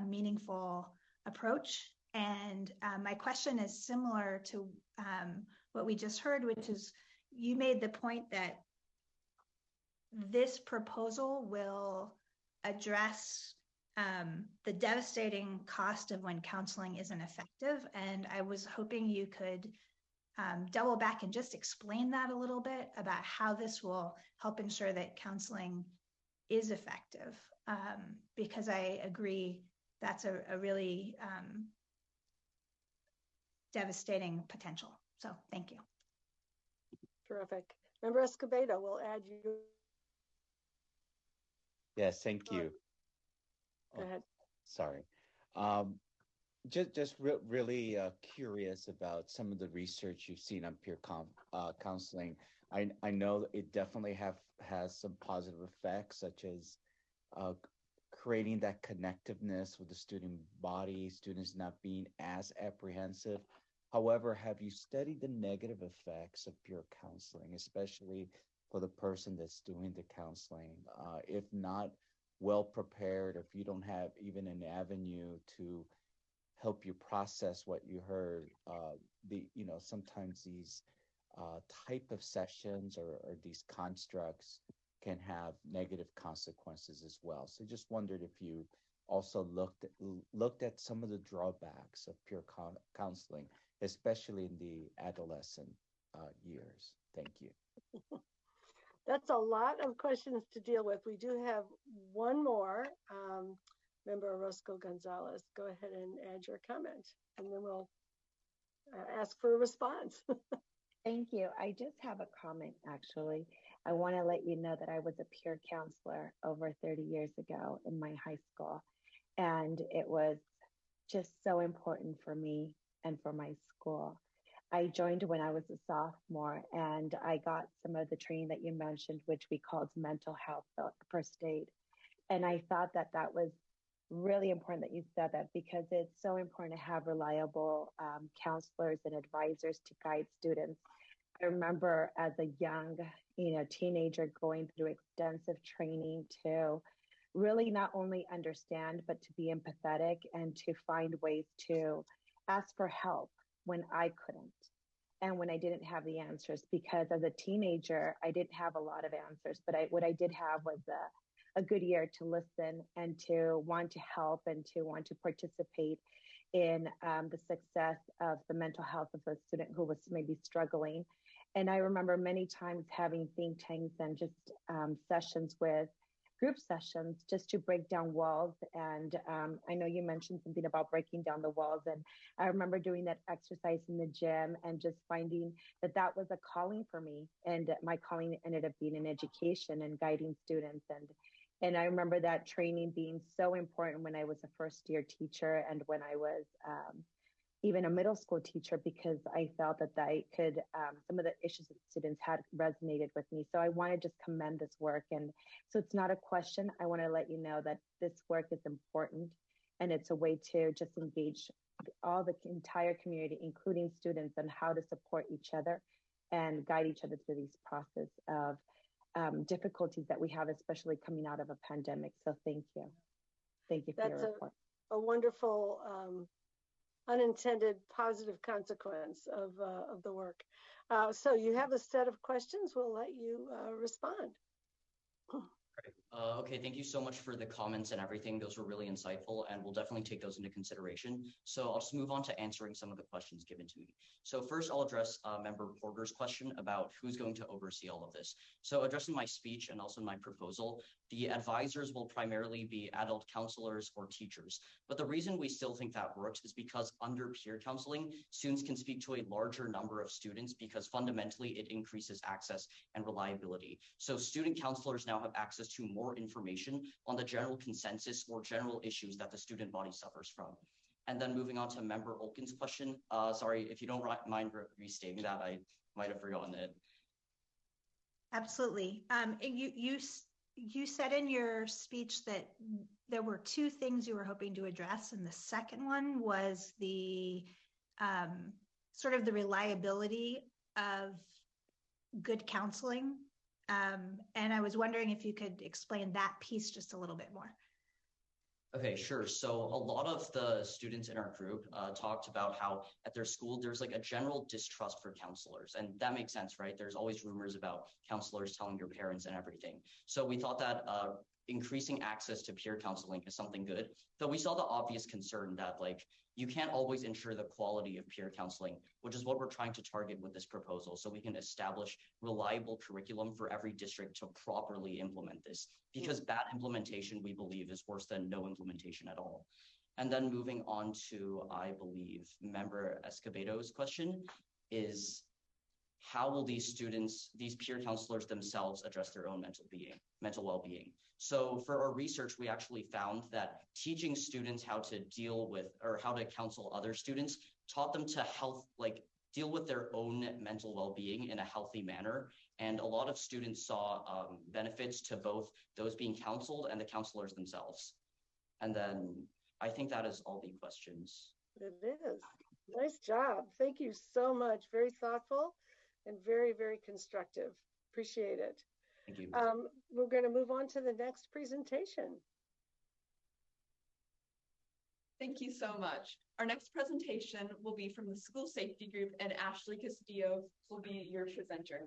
E: meaningful approach. And my question is similar to what we just heard, which is you made the point that this proposal will address the devastating cost of when counseling isn't effective. And I was hoping you could double back and just explain that a little bit about how this will help ensure that counseling is effective. Because I agree that's a really devastating potential. So thank you.
A: Terrific. Member Escobedo, we'll add you.
O: Yes, thank you.
A: Go ahead.
O: Sorry. Just really curious about some of the research you've seen on peer counseling. I know it definitely has some positive effects, such as creating that connectiveness with the student body, students not being as apprehensive. However, have you studied the negative effects of peer counseling, especially for the person that's doing the counseling? If not well prepared, if you don't have even an avenue to help you process what you heard, sometimes these type of sessions or these constructs can have negative consequences as well. So just wondered if you also looked at some of the drawbacks of peer counseling, especially in the adolescent years. Thank you.
A: That's a lot of questions to deal with. We do have one more. Member Orozco Gonzalez, go ahead and add your comment, and then we'll ask for a response.
D: Thank you. I just have a comment, actually. I want to let you know that I was a peer counselor over 30 years ago in my high school, and it was just so important for me and for my school. I joined when I was a sophomore, and I got some of the training that you mentioned, which we called mental health first aid. And I thought that that was really important that you said that, because it's so important to have reliable counselors and advisors to guide students. I remember as a young, teenager going through extensive training to really not only understand, but to be empathetic and to find ways to ask for help when I couldn't and when I didn't have the answers, because as a teenager, I didn't have a lot of answers, but what I did have was a good ear to listen and to want to help and to want to participate in the success of the mental health of a student who was maybe struggling. And I remember many times having think tanks and just sessions with group sessions just to break down walls. And I know you mentioned something about breaking down the walls. And I remember doing that exercise in the gym and just finding that that was a calling for me. And my calling ended up being in education and guiding students. And I remember that training being so important when I was a first year teacher and when I was even a middle school teacher, because I felt that I could, some of the issues that students had resonated with me. So I want to just commend this work. And so it's not a question. I want to let you know that this work is important and it's a way to just engage all the entire community, including students, on how to support each other and guide each other through these process of difficulties that we have, especially coming out of a pandemic. So thank you. Thank you for your report.
A: A wonderful unintended positive consequence of the work. So you have a set of questions. We'll let you respond.
G: Okay, thank you so much for the comments and everything. Those were really insightful, and we'll definitely take those into consideration. So I'll just move on to answering some of the questions given to me. So first, I'll address Member Porter's question about who's going to oversee all of this. So addressing my speech and also my proposal, the advisors will primarily be adult counselors or teachers. But the reason we still think that works is because under peer counseling, students can speak to a larger number of students because fundamentally it increases access and reliability. So student counselors now have access to more information on the general consensus or general issues that the student body suffers from. And then moving on to Member Olkin's question, sorry, if you don't mind restating that, I might have forgotten it.
E: Absolutely. You said in your speech that there were two things you were hoping to address, and the second one was the sort of the reliability of good counseling. And I was wondering if you could explain that piece just a little bit more.
G: Okay, sure. So a lot of the students in our group talked about how at their school, there's like a general distrust for counselors. And that makes sense, right? There's always rumors about counselors telling your parents and everything. So we thought that increasing access to peer counseling is something good. Though we saw the obvious concern that like, you can't always ensure the quality of peer counseling, which is what we're trying to target with this proposal. So we can establish reliable curriculum for every district to properly implement this, because bad implementation, we believe, is worse than no implementation at all. And then moving on to, I believe, Member Escobedo's question is, how will these students, these peer counselors themselves address their own mental well-being? So for our research, we actually found that teaching students how to deal with or how to counsel other students taught them to deal with their own mental well-being in a healthy manner. And a lot of students saw benefits to both those being counseled and the counselors themselves. And then I think that is all the questions.
A: It is. Nice job. Thank you so much. Very thoughtful and very, very constructive. Appreciate it.
G: Thank you.
A: We're going to move on to the next presentation.
S: Thank you so much. Our next presentation will be from the School Safety Group, and Ashley Castillo will be your presenter.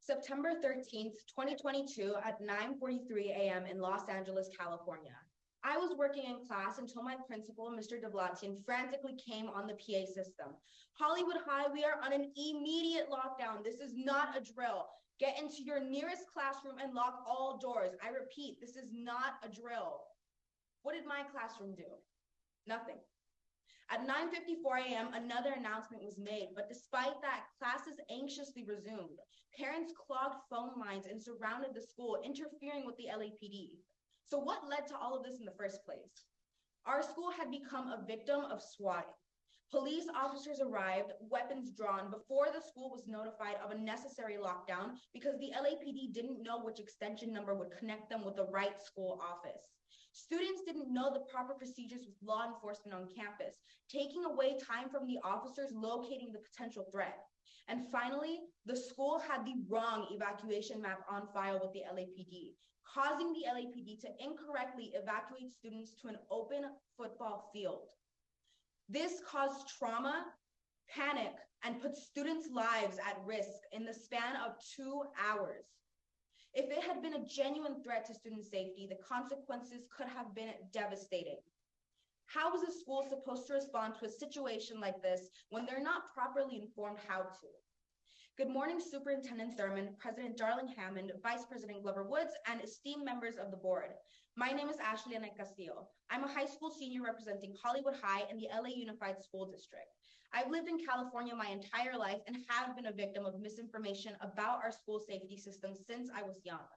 L: September 13th, 2022 at 9:43 a.m. in Los Angeles, California. I was working in class until my principal, Mr. DeBlatian, frantically came on the PA system. Hollywood High, we are on an immediate lockdown. This is not a drill. Get into your nearest classroom and lock all doors. I repeat, this is not a drill. What did my classroom do? Nothing. At 9:54 a.m., another announcement was made, but despite that, classes anxiously resumed. Parents clogged phone lines and surrounded the school, interfering with the LAPD. So what led to all of this in the first place? Our school had become a victim of swatting. Police officers arrived, weapons drawn, before the school was notified of a necessary lockdown because the LAPD didn't know which extension number would connect them with the right school office. Students didn't know the proper procedures with law enforcement on campus, taking away time from the officers locating the potential threat. And finally, the school had the wrong evacuation map on file with the LAPD, causing the LAPD to incorrectly evacuate students to an open football field. This caused trauma, panic, and put students' lives at risk in the span of 2 hours. If it had been a genuine threat to student safety, the consequences could have been devastating. How is a school supposed to respond to a situation like this when they're not properly informed how to? Good morning, Superintendent Thurman, President Darling Hammond, Vice President Glover Woods, and esteemed members of the board. My name is Ashley Ana Castillo. I'm a high school senior representing Hollywood High in the LA Unified School District. I've lived in California my entire life and have been a victim of misinformation about our school safety system since I was young.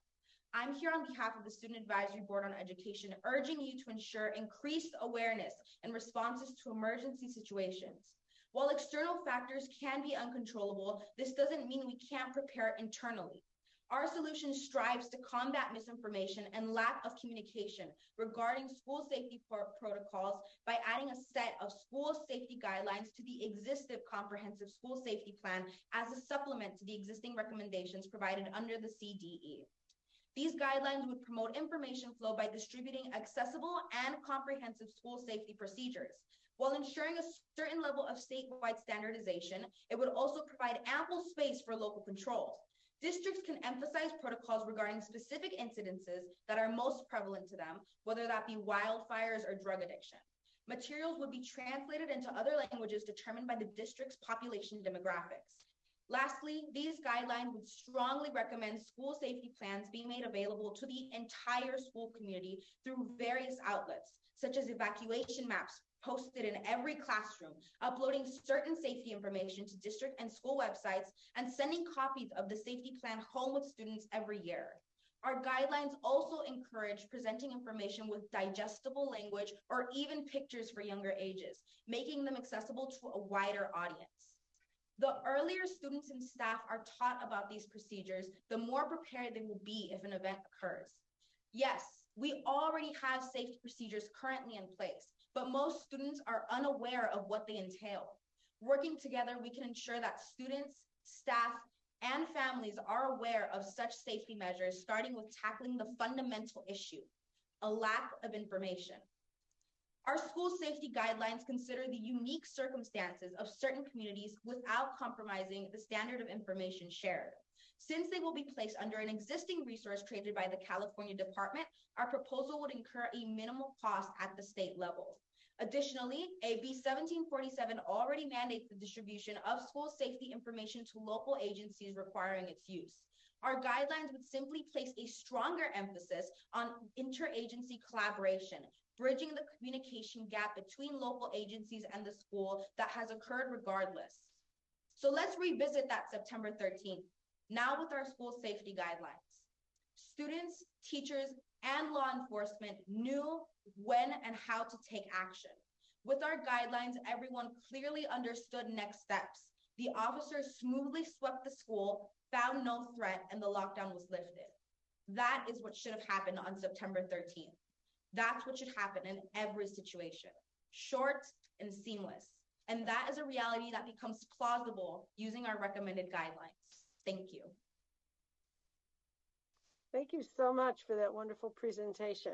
L: I'm here on behalf of the Student Advisory Board on Education, urging you to ensure increased awareness and responses to emergency situations. While external factors can be uncontrollable, this doesn't mean we can't prepare internally. Our solution strives to combat misinformation and lack of communication regarding school safety protocols by adding a set of school safety guidelines to the existing comprehensive school safety plan as a supplement to the existing recommendations provided under the CDE. These guidelines would promote information flow by distributing accessible and comprehensive school safety procedures. While ensuring a certain level of statewide standardization, it would also provide ample space for local controls. Districts can emphasize protocols regarding specific incidences that are most prevalent to them, whether that be wildfires or drug addiction. Materials would be translated into other languages determined by the district's population demographics. Lastly, these guidelines would strongly recommend school safety plans being made available to the entire school community through various outlets, such as evacuation maps posted in every classroom, uploading certain safety information to district and school websites, and sending copies of the safety plan home with students every year. Our guidelines also encourage presenting information with digestible language or even pictures for younger ages, making them accessible to a wider audience. The earlier students and staff are taught about these procedures, the more prepared they will be if an event occurs. Yes, we already have safety procedures currently in place, but most students are unaware of what they entail. Working together, we can ensure that students, staff, and families are aware of such safety measures, starting with tackling the fundamental issue, a lack of information. Our school safety guidelines consider the unique circumstances of certain communities without compromising the standard of information shared. Since they will be placed under an existing resource created by the California Department, our proposal would incur a minimal cost at the state level. Additionally, AB 1747 already mandates the distribution of school safety information to local agencies requiring its use. Our guidelines would simply place a stronger emphasis on interagency collaboration, bridging the communication gap between local agencies and the school that has occurred regardless. So let's revisit that September 13th, now with our school safety guidelines. Students, teachers, and law enforcement knew when and how to take action. With our guidelines, everyone clearly understood next steps. The officers smoothly swept the school, found no threat, and the lockdown was lifted. That is what should have happened on September 13th. That's what should happen in every situation, short and seamless. And that is a reality that becomes plausible using our recommended guidelines. Thank you.
A: Thank you so much for that wonderful presentation.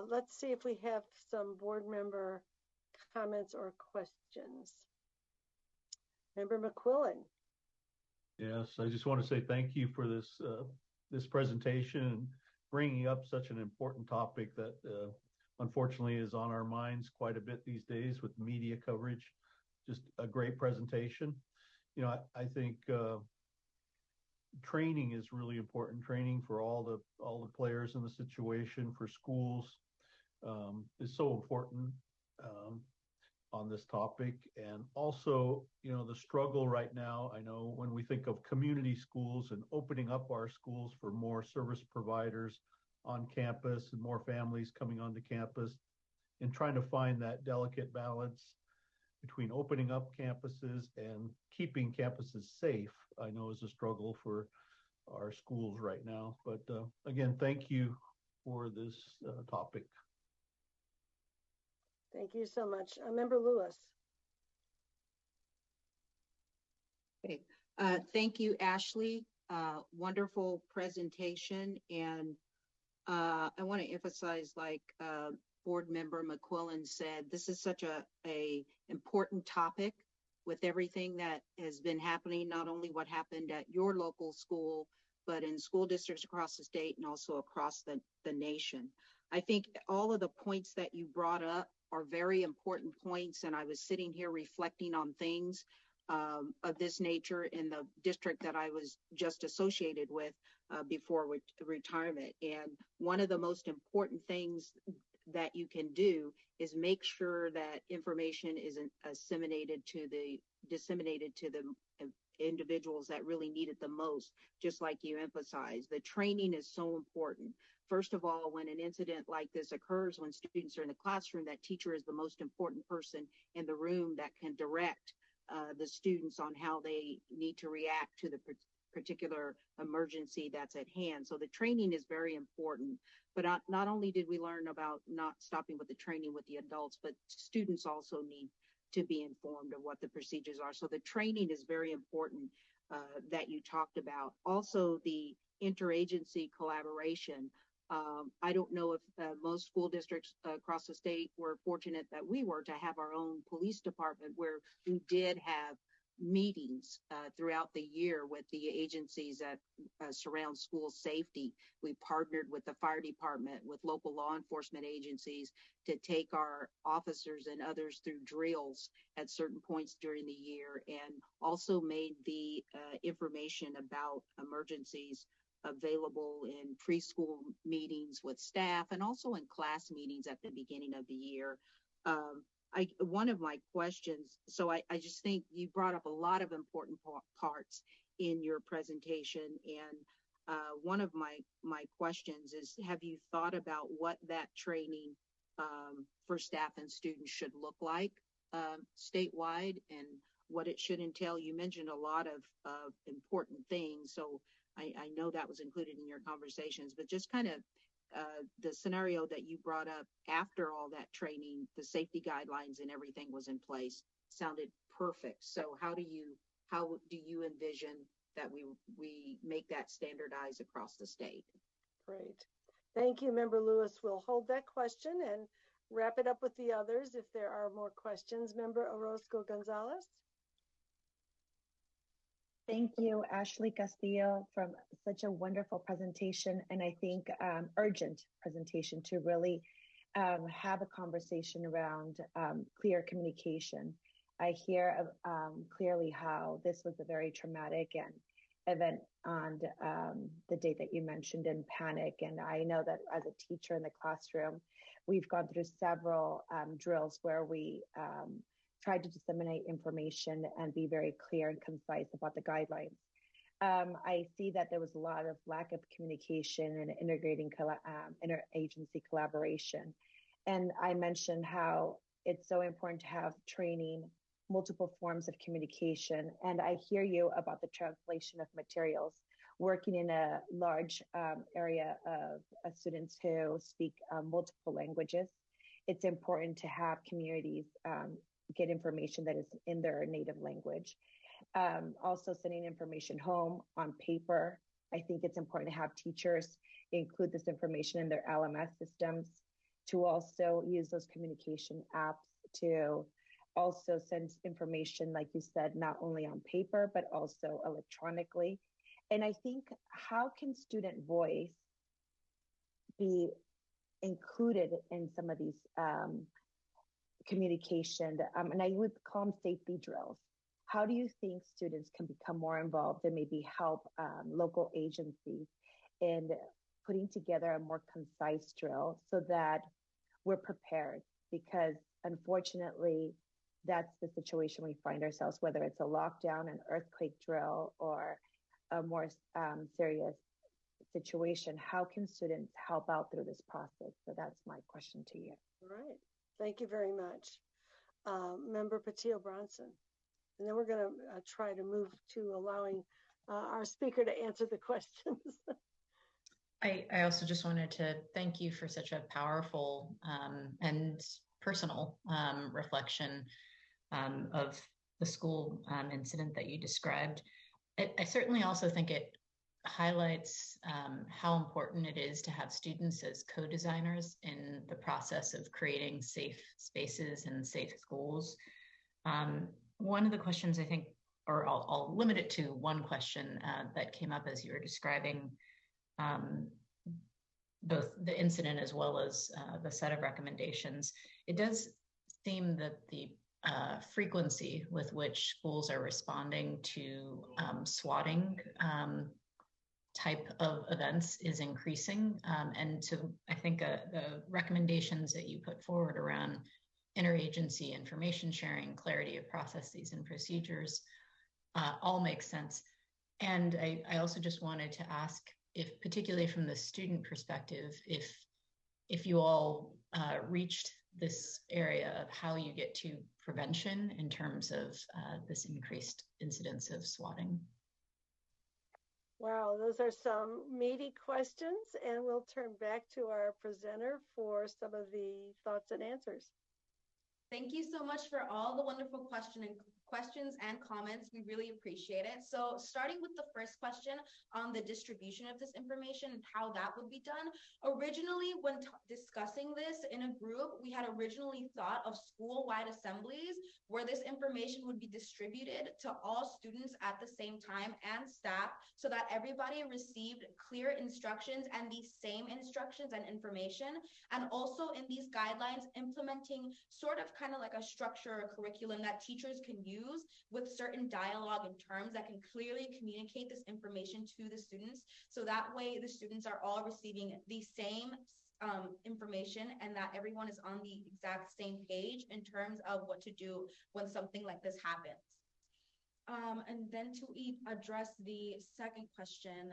A: Let's see if we have some board member comments or questions. Member McQuillan.
C: Yes, I just want to say thank you for this this presentation and bringing up such an important topic that unfortunately is on our minds quite a bit these days with media coverage. Just a great presentation. You know, I think training is really important. Training for all the players in the situation, for schools, is so important on this topic. And also, you know, the struggle right now, I know when we think of community schools and opening up our schools for more service providers on campus and more families coming onto campus, and trying to find that delicate balance between opening up campuses and keeping campuses safe, I know is a struggle for our schools right now. But again, thank you for this topic.
A: Thank you so much. Member Lewis.
N: Okay. Thank you, Ashley. Wonderful presentation. And I want to emphasize, like Board Member McQuillan said, this is such a important topic with everything that has been happening, not only what happened at your local school, but in school districts across the state and also across the nation. I think all of the points that you brought up are very important points. And I was sitting here reflecting on things of this nature in the district that I was just associated with before retirement. And one of the most important things that you can do is make sure that information isn't disseminated to the individuals that really need it the most, just like you emphasized. The training is so important. First of all, when an incident like this occurs, when students are in the classroom, that teacher is the most important person in the room that can direct the students on how they need to react to the particular emergency that's at hand. So the training is very important. But not only did we learn about not stopping with the training with the adults, but students also need to be informed of what the procedures are. So the training is very important that you talked about. Also, the interagency collaboration. I don't know if most school districts across the state were fortunate that we were to have our own police department where we did have meetings throughout the year with the agencies that surround school safety. We partnered with the fire department, with local law enforcement agencies to take our officers and others through drills at certain points during the year, and also made the information about emergencies available in preschool meetings with staff and also in class meetings at the beginning of the year. One of my questions, so I just think you brought up a lot of important parts in your presentation. And one of my questions is, have you thought about what that training for staff and students should look like statewide and what it should entail? You mentioned a lot of important things, so I know that was included in your conversations, but just kind of the scenario that you brought up after all that training, the safety guidelines and everything was in place, sounded perfect. So how do you envision that we make that standardized across the state?
A: Great. Thank you, Member Lewis. We'll hold that question and wrap it up with the others if there are more questions. Member Orozco Gonzalez.
D: Thank you, Ashley Castillo, for such a wonderful presentation, and I think urgent presentation to really have a conversation around clear communication. I hear clearly how this was a very traumatic event on the date that you mentioned, in panic. And I know that as a teacher in the classroom, we've gone through several drills where we tried to disseminate information and be very clear and concise about the guidelines. I see that there was a lot of lack of communication and integrating interagency collaboration. And I mentioned how it's so important to have training, multiple forms of communication. And I hear you about the translation of materials, working in a large area of students who speak multiple languages. It's important to have communities get information that is in their native language. Also sending information home on paper. I think it's important to have teachers include this information in their LMS systems, to also use those communication apps to also send information, like you said, not only on paper, but also electronically. And I think, how can student voice be included in some of these communication, and I would call them safety drills? How do you think students can become more involved and maybe help local agencies in putting together a more concise drill so that we're prepared? Because unfortunately, that's the situation we find ourselves, whether it's a lockdown, an earthquake drill, or a more serious situation. How can students help out through this process? So that's my question to you.
A: All right. Thank you very much. Member Patil Bronson. And then we're going to try to move to allowing our speaker to answer the questions.
R: I also just wanted to thank you for such a powerful and personal reflection of the school incident that you described. I certainly also think it highlights how important it is to have students as co-designers in the process of creating safe spaces and safe schools. One of the questions, I think, or I'll limit it to one question that came up as you were describing both the incident as well as the set of recommendations, it does seem that the frequency with which schools are responding to swatting type of events is increasing. And so I think the recommendations that you put forward around interagency information sharing, clarity of processes and procedures, all make sense. And I also just wanted to ask if, particularly from the student perspective, if you all reached this area of how you get to prevention in terms of this increased incidence of swatting.
A: Wow, those are some meaty questions, and we'll turn back to our presenter for some of the thoughts and answers.
H: Thank you so much for all the wonderful questions and comments. We really appreciate it. So starting with the first question on the distribution of this information and how that would be done. Originally, when discussing this in a group, we had originally thought of school-wide assemblies where this information would be distributed to all students at the same time and staff so that everybody received clear instructions and these same instructions and information. And also in these guidelines, implementing sort of kind of like a structure or curriculum that teachers can use with certain dialogue and terms that can clearly communicate this information to the students. So that way the students are all receiving the same information and that everyone is on the exact same page in terms of what to do when something like this happens. And then to address the second question,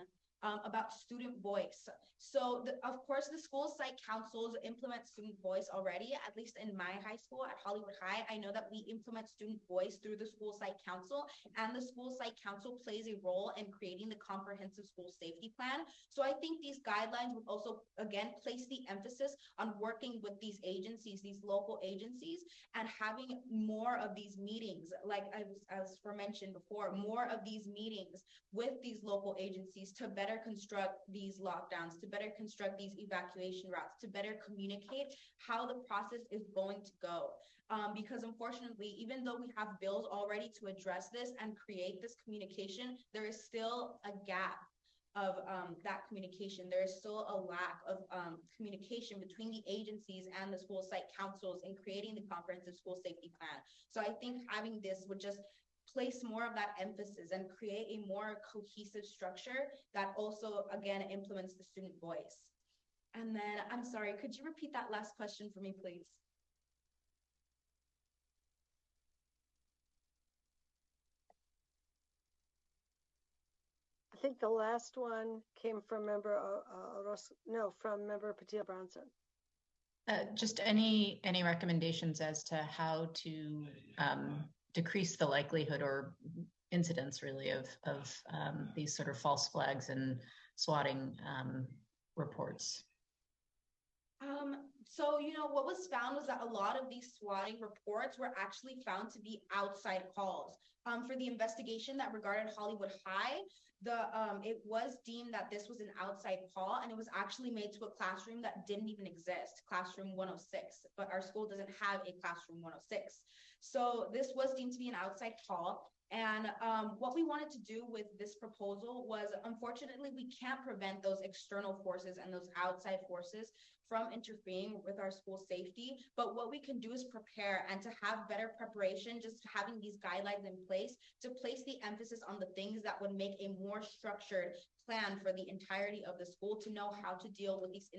H: about student voice. So of course the school site councils implement student voice already, at least in my high school at Hollywood High. I know that we implement student voice through the school site council, and the school site council plays a role in creating the comprehensive school safety plan. So I think these guidelines would also, again, place the emphasis on working with these agencies, these local agencies, and having more of these meetings, like as mentioned before, more of these meetings with these local agencies to better construct these lockdowns, to better construct these evacuation routes, to better communicate how the process is going to go. Because unfortunately, even though we have bills already to address this and create this communication, there is still a gap of that communication. There is still a lack of communication between the agencies and the school site councils in creating the comprehensive school safety plan. So I think having this would just place more of that emphasis and create a more cohesive structure that also, again, implements the student voice. And then, I'm sorry, could you repeat that last question for me, please?
A: I think the last one came from member from member Patil Bronson.
R: Just any recommendations as to how to decrease the likelihood or incidence really of these sort of false flags and swatting reports?
H: So, what was found was that a lot of these swatting reports were actually found to be outside calls. For the investigation that regarded Hollywood High, it was deemed that this was an outside call, and it was actually made to a classroom that didn't even exist, classroom 106, but our school doesn't have a classroom 106. So this was deemed to be an outside call. And what we wanted to do with this proposal was, unfortunately, we can't prevent those external forces and those outside forces from interfering with our school safety. But what we can do is prepare and to have better preparation, just having these guidelines in place to place the emphasis on the things that would make a more structured plan for the entirety of the school to know how to deal with these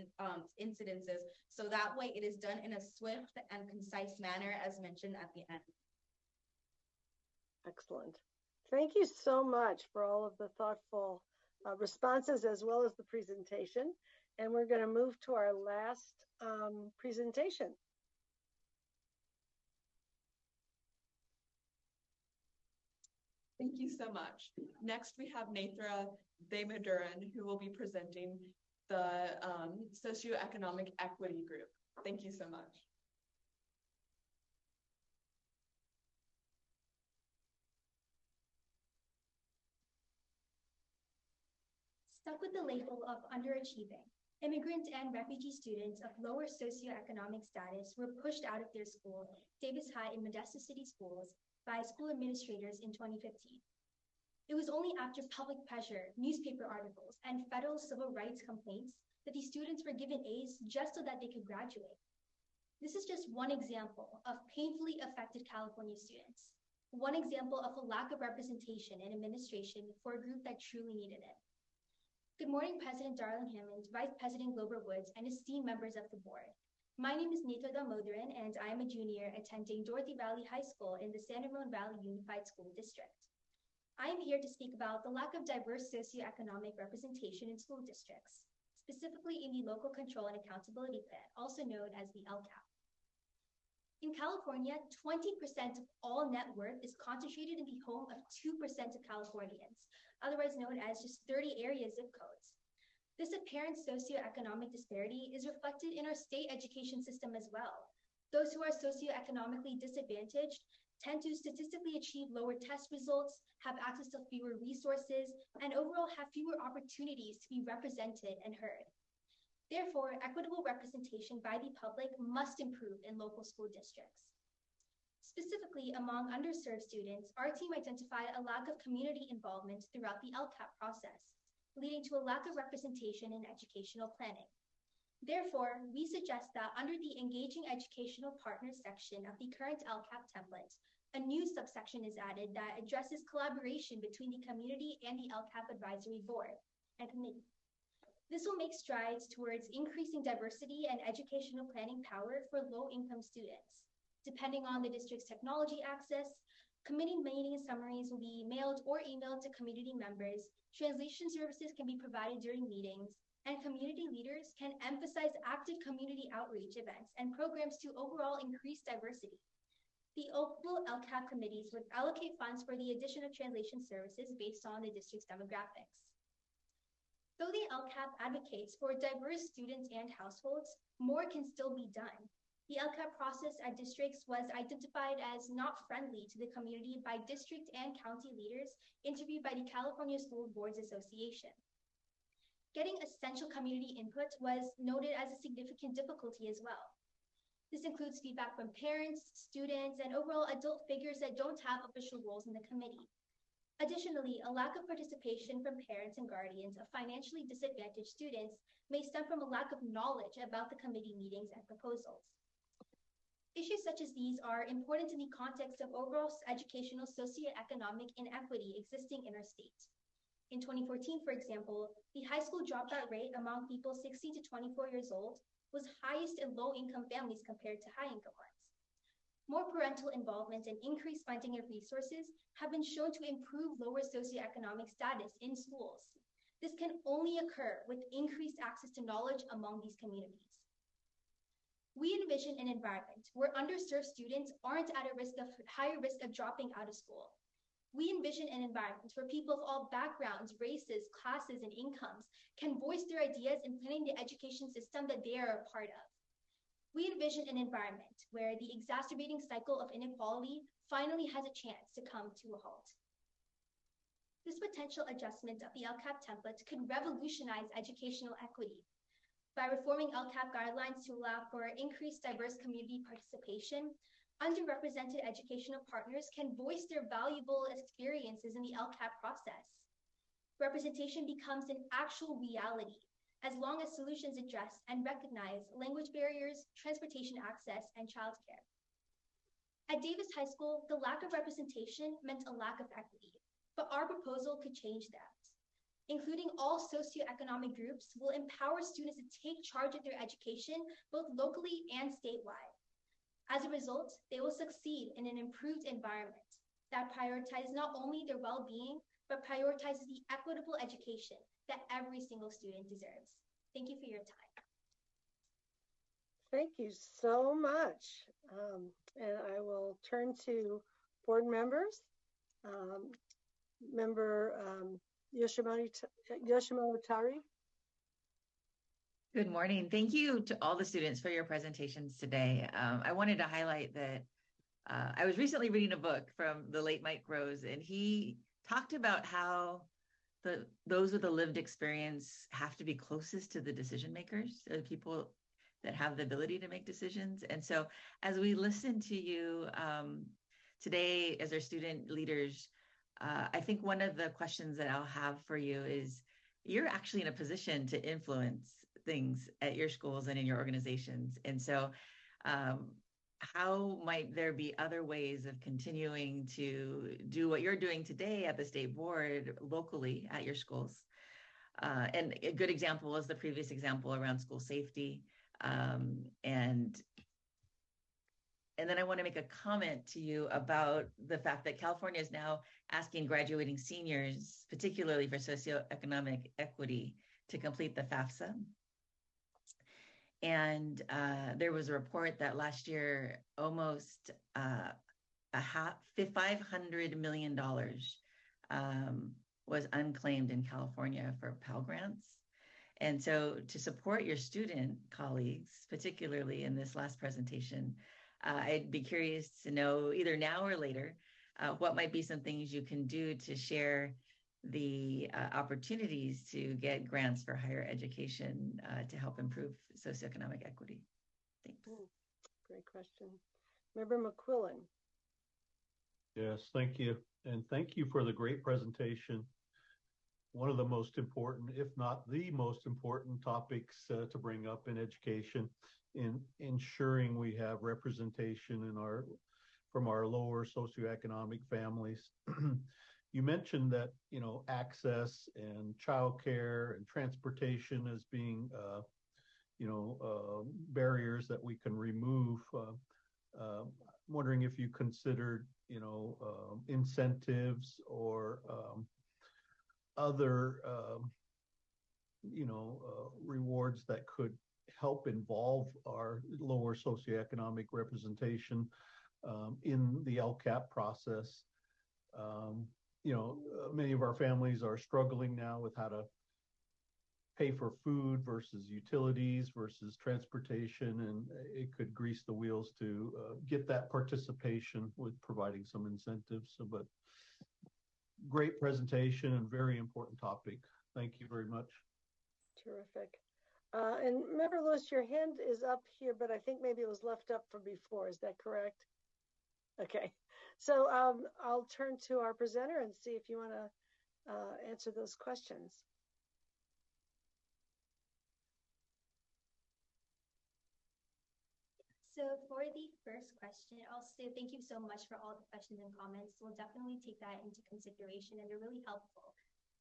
H: incidences. So that way it is done in a swift and concise manner, as mentioned at the end.
A: Excellent. Thank you so much for all of the thoughtful responses as well as the presentation. And we're going to move to our last presentation.
S: Thank you so much. Next, we have Nathra Demaduran, who will be presenting the Socioeconomic Equity Group. Thank you so much.
V: Stuck with the label of underachieving, immigrant and refugee students of lower socioeconomic status were pushed out of their school, Davis High in Modesto City Schools, by school administrators in 2015. It was only after public pressure, newspaper articles, and federal civil rights complaints that these students were given A's just so that they could graduate. This is just one example of painfully affected California students, one example of a lack of representation in administration for a group that truly needed it. Good morning, President Darling Hammond, Vice President Glover Woods, and esteemed members of the board. My name is Neeta Damodaran, and I am a junior attending Dorothy Valley High School in the San Ramon Valley Unified School District. I am here to speak about the lack of diverse socioeconomic representation in school districts, specifically in the Local Control and Accountability Plan, also known as the LCAP. In California, 20% of all net worth is concentrated in the home of 2% of Californians, otherwise known as just 30 area zip codes. This apparent socioeconomic disparity is reflected in our state education system as well. Those who are socioeconomically disadvantaged tend to statistically achieve lower test results, have access to fewer resources, and overall have fewer opportunities to be represented and heard. Therefore, equitable representation by the public must improve in local school districts. Specifically, among underserved students, our team identified a lack of community involvement throughout the LCAP process, leading to a lack of representation in educational planning. Therefore, we suggest that under the Engaging Educational Partners section of the current LCAP template, a new subsection is added that addresses collaboration between the community and the LCAP Advisory Board and Committee. This will make strides towards increasing diversity and educational planning power for low-income students. Depending on the district's technology access, committee meeting summaries will be mailed or emailed to community members, translation services can be provided during meetings, and community leaders can emphasize active community outreach events and programs to overall increase diversity. The local LCAP committees would allocate funds for the addition of translation services based on the district's demographics. Though the LCAP advocates for diverse students and households, more can still be done. The LCAP process at districts was identified as not friendly to the community by district and county leaders interviewed by the California School Boards Association. Getting essential community input was noted as a significant difficulty as well. This includes feedback from parents, students, and overall adult figures that don't have official roles in the committee. Additionally, a lack of participation from parents and guardians of financially disadvantaged students may stem from a lack of knowledge about the committee meetings and proposals. Issues such as these are important in the context of overall educational socioeconomic inequity existing in our state. In 2014, for example, the high school dropout rate among people 16 to 24 years old was highest in low-income families compared to high-income ones. More parental involvement and increased funding of resources have been shown to improve lower socioeconomic status in schools. This can only occur with increased access to knowledge among these communities. We envision an environment where underserved students aren't at a higher risk of dropping out of school. We envision an environment where people of all backgrounds, races, classes, and incomes can voice their ideas in planning the education system that they are a part of. We envision an environment where the exacerbating cycle of inequality finally has a chance to come to a halt. This potential adjustment of the LCAP template could revolutionize educational equity. By reforming LCAP guidelines to allow for increased diverse community participation, underrepresented educational partners can voice their valuable experiences in the LCAP process. Representation becomes an actual reality as long as solutions address and recognize language barriers, transportation access, and childcare. At Davis High School, the lack of representation meant a lack of equity, but our proposal could change that. Including all socioeconomic groups will empower students to take charge of their education, both locally and statewide. As a result, they will succeed in an improved environment that prioritizes not only their well-being, but prioritizes the equitable education that every single student deserves. Thank you for your time.
A: Thank you so much. And I will turn to board members. Member Yoshimoto Tari.
B: Good morning. Thank you to all the students for your presentations today. I wanted to highlight that I was recently reading a book from the late Mike Rose, and he talked about how those with a lived experience have to be closest to the decision makers, the people that have the ability to make decisions. And so as we listen to you today as our student leaders, I think one of the questions that I'll have for you is, you're actually in a position to influence things at your schools and in your organizations. And so how might there be other ways of continuing to do what you're doing today at the state board locally at your schools? And a good example is the previous example around school safety. And then I want to make a comment to you about the fact that California is now asking graduating seniors, particularly for socioeconomic equity, to complete the FAFSA. And there was a report that last year almost $500 million was unclaimed in California for Pell Grants. And so to support your student colleagues, particularly in this last presentation, I'd be curious to know either now or later, what might be some things you can do to share the opportunities to get grants for higher education to help improve socioeconomic equity. Thanks.
A: Great question. Member McQuillan.
C: Yes, thank you. And thank you for the great presentation. One of the most important, if not the most important topics to bring up in education, in ensuring we have representation from our lower socioeconomic families. You mentioned that, access and childcare and transportation as being, barriers that we can remove. I'm wondering if you considered, incentives or other, rewards that could help involve our lower socioeconomic representation in the LCAP process. Many of our families are struggling now with how to pay for food versus utilities versus transportation, and it could grease the wheels to get that participation with providing some incentives. But great presentation and very important topic. Thank you very much.
A: Terrific. And Member Lewis, your hand is up here, but I think maybe it was left up from before. Is that correct? Okay. So I'll turn to our presenter and see if you want to answer those questions.
V: So for the first question, I'll say thank you so much for all the questions and comments. We'll definitely take that into consideration, and they're really helpful.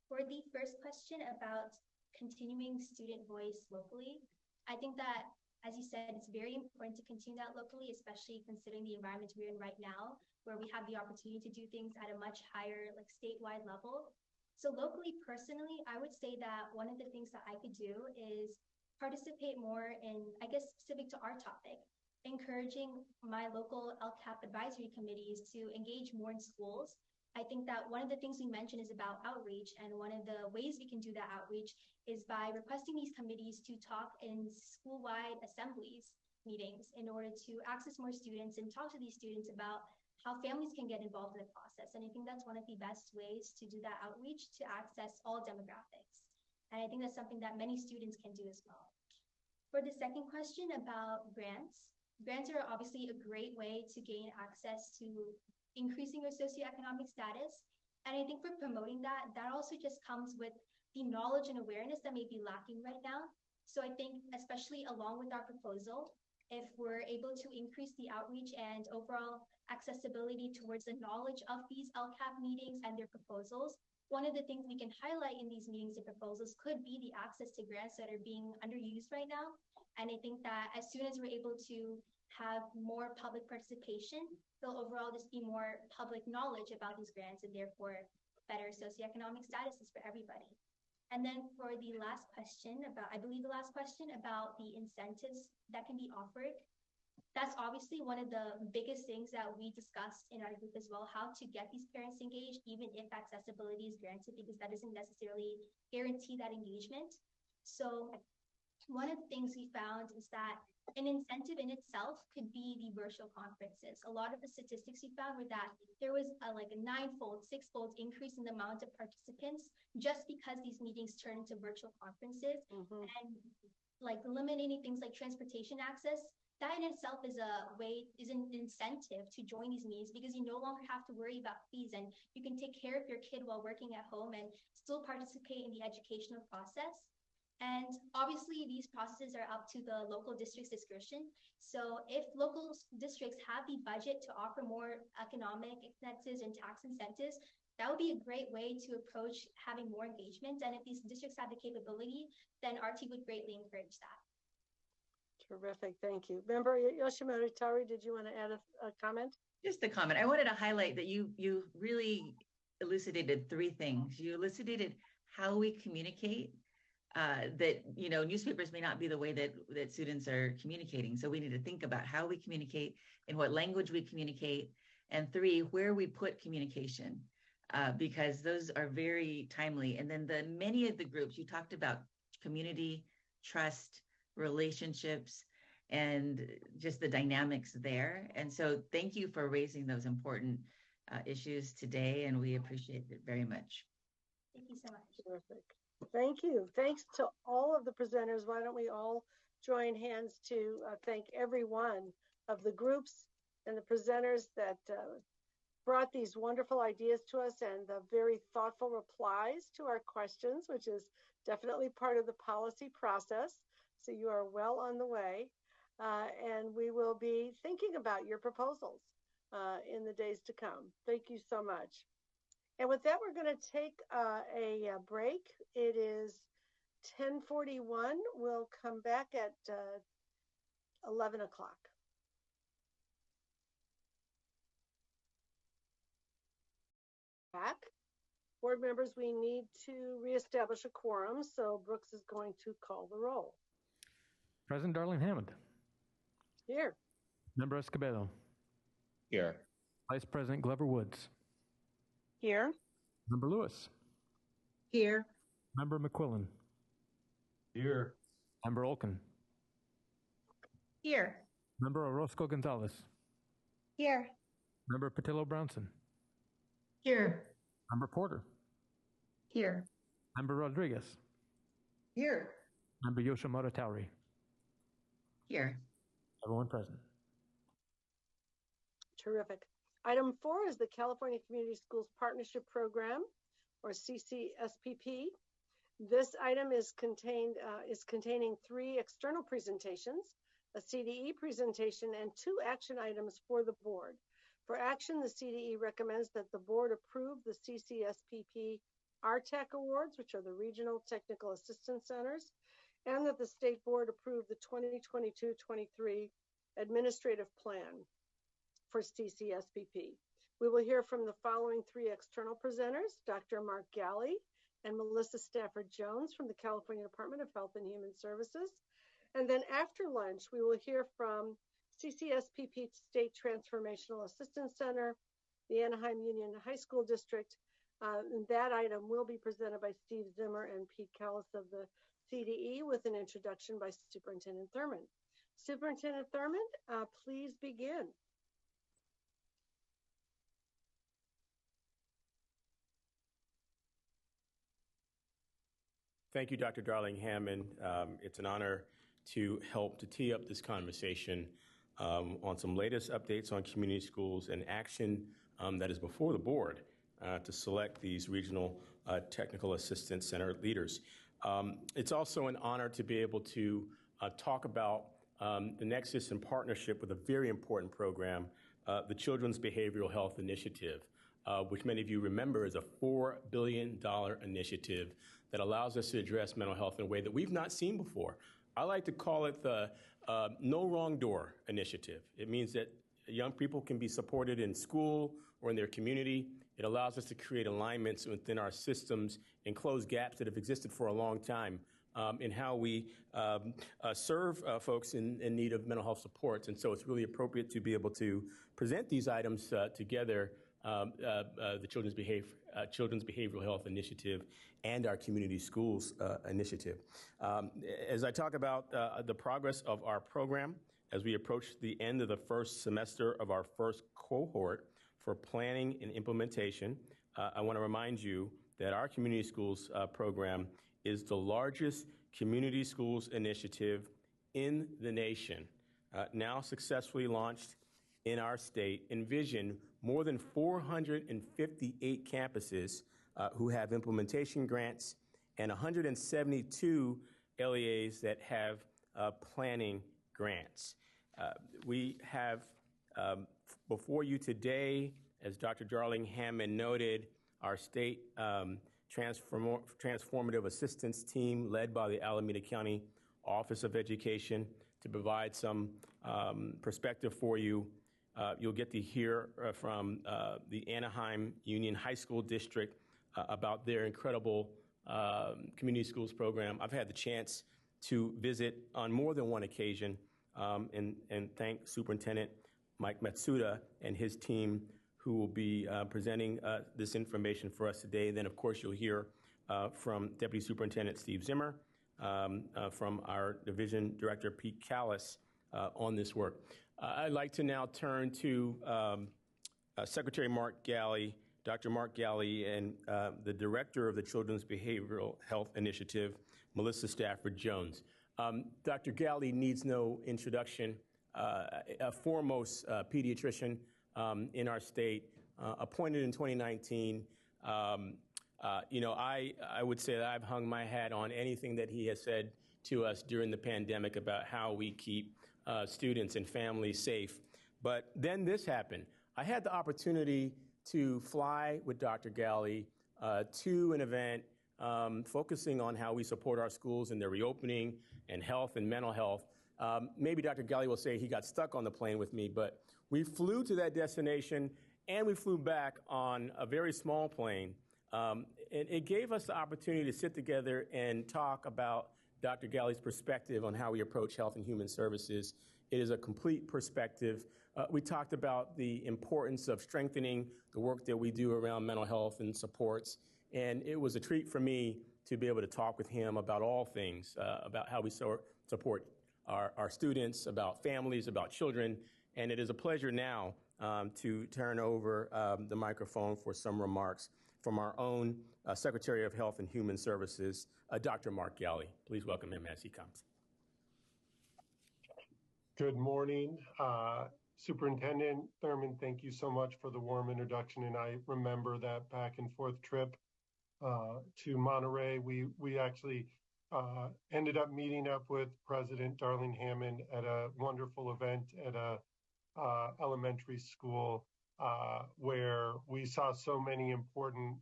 V: For the first question about continuing student voice locally, I think that, as you said, it's very important to continue that locally, especially considering the environment we're in right now, where we have the opportunity to do things at a much higher, statewide level. So locally, personally, I would say that one of the things that I could do is participate more in, specific to our topic, encouraging my local LCAP advisory committees to engage more in schools. I think that one of the things we mentioned is about outreach, and one of the ways we can do that outreach is by requesting these committees to talk in school-wide assemblies meetings in order to access more students and talk to these students about how families can get involved in the process. And I think that's one of the best ways to do that outreach, to access all demographics. And I think that's something that many students can do as well. For the second question about grants are obviously a great way to gain access to increasing your socioeconomic status. And I think for promoting that also just comes with the knowledge and awareness that may be lacking right now. So I think, especially along with our proposal, if we're able to increase the outreach and overall accessibility towards the knowledge of these LCAP meetings and their proposals, one of the things we can highlight in these meetings and proposals could be the access to grants that are being underused right now. And I think that as soon as we're able to have more public participation, there'll overall just be more public knowledge about these grants and therefore better socioeconomic statuses for everybody. And then for the last question about, I believe the last question about the incentives that can be offered, that's obviously one of the biggest things that we discussed in our group as well, how to get these parents engaged, even if accessibility is granted, because that doesn't necessarily guarantee that engagement. So one of the things we found is that an incentive in itself could be the virtual conferences. A lot of the statistics we found were that there was a 9-fold, 6-fold increase in the amount of participants just because these meetings turned into virtual conferences. And eliminating things like transportation access, that in itself is an incentive to join these meetings, because you no longer have to worry about fees and you can take care of your kid while working at home and still participate in the educational process. And obviously, these processes are up to the local district's discretion. So if local districts have the budget to offer more economic incentives and tax incentives, that would be a great way to approach having more engagement. And if these districts have the capability, then RT would greatly encourage that.
A: Terrific, thank you. Member Yoshimoto Tari, did you want to add a comment?
B: Just a comment. I wanted to highlight that you really elucidated three things. You elucidated how we communicate, that, you know, newspapers may not be the way that students are communicating. So we need to think about how we communicate, in what language we communicate, and three, where we put communication, because those are very timely. And then many of the groups you talked about, community, trust, relationships, and just the dynamics there. And so thank you for raising those important issues today, and we appreciate it very much.
V: Thank you so much.
A: Terrific. Thank you. Thanks to all of the presenters. Why don't we all join hands to thank every one of the groups and the presenters that brought these wonderful ideas to us and the very thoughtful replies to our questions, which is definitely part of the policy process. So you are well on the way. And we will be thinking about your proposals in the days to come. Thank you so much. And with that, we're going to take a break. It is 10:41. We'll come back at 11 o'clock. Back. Board members, we need to reestablish a quorum, so Brooks is going to call the roll.
Q: President Darlene Hammond.
A: Here.
Q: Member Escobedo.
O: Here.
Q: Vice President Glover Woods.
I: Here.
Q: Member Lewis.
N: Here.
Q: Member McQuillan.
C: Here.
Q: Member Olkin.
E: Here.
Q: Member Orozco Gonzalez.
E: Here.
Q: Member Patillo Brownson.
R: Here.
Q: Member Porter.
M: Here.
Q: Member Rodriguez.
U: Here.
Q: Member Yoshimoto Tauri.
B: Here.
Q: Everyone present.
A: Terrific. Item 4 is the California Community Schools Partnership Program, or CCSPP. This item is containing 3 external presentations, a CDE presentation, and 2 action items for the board. For action, the CDE recommends that the board approve the CCSPP RTAC awards, which are the Regional Technical Assistance Centers, and that the state board approve the 2022-23 administrative plan for CCSPP. We will hear from the following 3 external presenters, Dr. Mark Galley and Melissa Stafford Jones from the California Department of Health and Human Services. And then after lunch, we will hear from CCSPP State Transformational Assistance Center, the Anaheim Union High School District. And that item will be presented by Steve Zimmer and Pete Callis of the CDE with an introduction by Superintendent Thurmond. Superintendent Thurmond, please begin.
F: Thank you, Dr. Darling Hammond. It's an honor to help to tee up this conversation on some latest updates on community schools and action that is before the board to select these regional technical assistance center leaders. It's also an honor to be able to talk about the nexus and partnership with a very important program, the Children's Behavioral Health Initiative, which many of you remember is a $4 billion initiative that allows us to address mental health in a way that we've not seen before. I like to call it the No Wrong Door Initiative. It means that young people can be supported in school or in their community. It allows us to create alignments within our systems and close gaps that have existed for a long time in how we serve folks in need of mental health supports. And so it's really appropriate to be able to present these items together, the Children's Behavioral Health Initiative and our Community Schools Initiative. As I talk about the progress of our program, as we approach the end of the first semester of our first cohort for planning and implementation, I want to remind you that our Community Schools program is the largest community schools initiative in the nation, now successfully launched in our state. Envision more than 458 campuses who have implementation grants and 172 LEAs that have planning grants. We have before you today, as Dr. Darling Hammond noted, our state transformative assistance team led by the Alameda County Office of Education to provide some perspective for you. You'll get to hear from the Anaheim Union High School District about their incredible community schools program. I've had the chance to visit on more than one occasion and thank Superintendent Mike Matsuda and his team who will be presenting this information for us today. Then, of course, you'll hear from Deputy Superintendent Steve Zimmer, from our Division Director Pete Callis on this work. I'd like to now turn to Secretary Mark Galley, Dr. Mark Galley, and the Director of the Children's Behavioral Health Initiative, Melissa Stafford Jones. Dr. Galley needs no introduction, a foremost pediatrician in our state, appointed in 2019. I would say that I've hung my hat on anything that he has said to us during the pandemic about how we keep students and families safe. But then this happened. I had the opportunity to fly with Dr. Galley to an event focusing on how we support our schools in their reopening and health and mental health. Maybe Dr. Galley will say he got stuck on the plane with me, but we flew to that destination and we flew back on a very small plane. And it gave us the opportunity to sit together and talk about Dr. Galley's perspective on how we approach health and human services. It is a complete perspective. We talked about the importance of strengthening the work that we do around mental health and supports. And it was a treat for me to be able to talk with him about all things, about how we support our students, about families, about children. And it is a pleasure now to turn over the microphone for some remarks from our own Secretary of Health and Human Services, Dr. Mark Galley. Please welcome him as he comes.
K: Good morning. Superintendent Thurman, thank you so much for the warm introduction. And I remember that back and forth trip to Monterey. We actually ended up meeting up with President Darling Hammond at a wonderful event at a elementary school where we saw so many important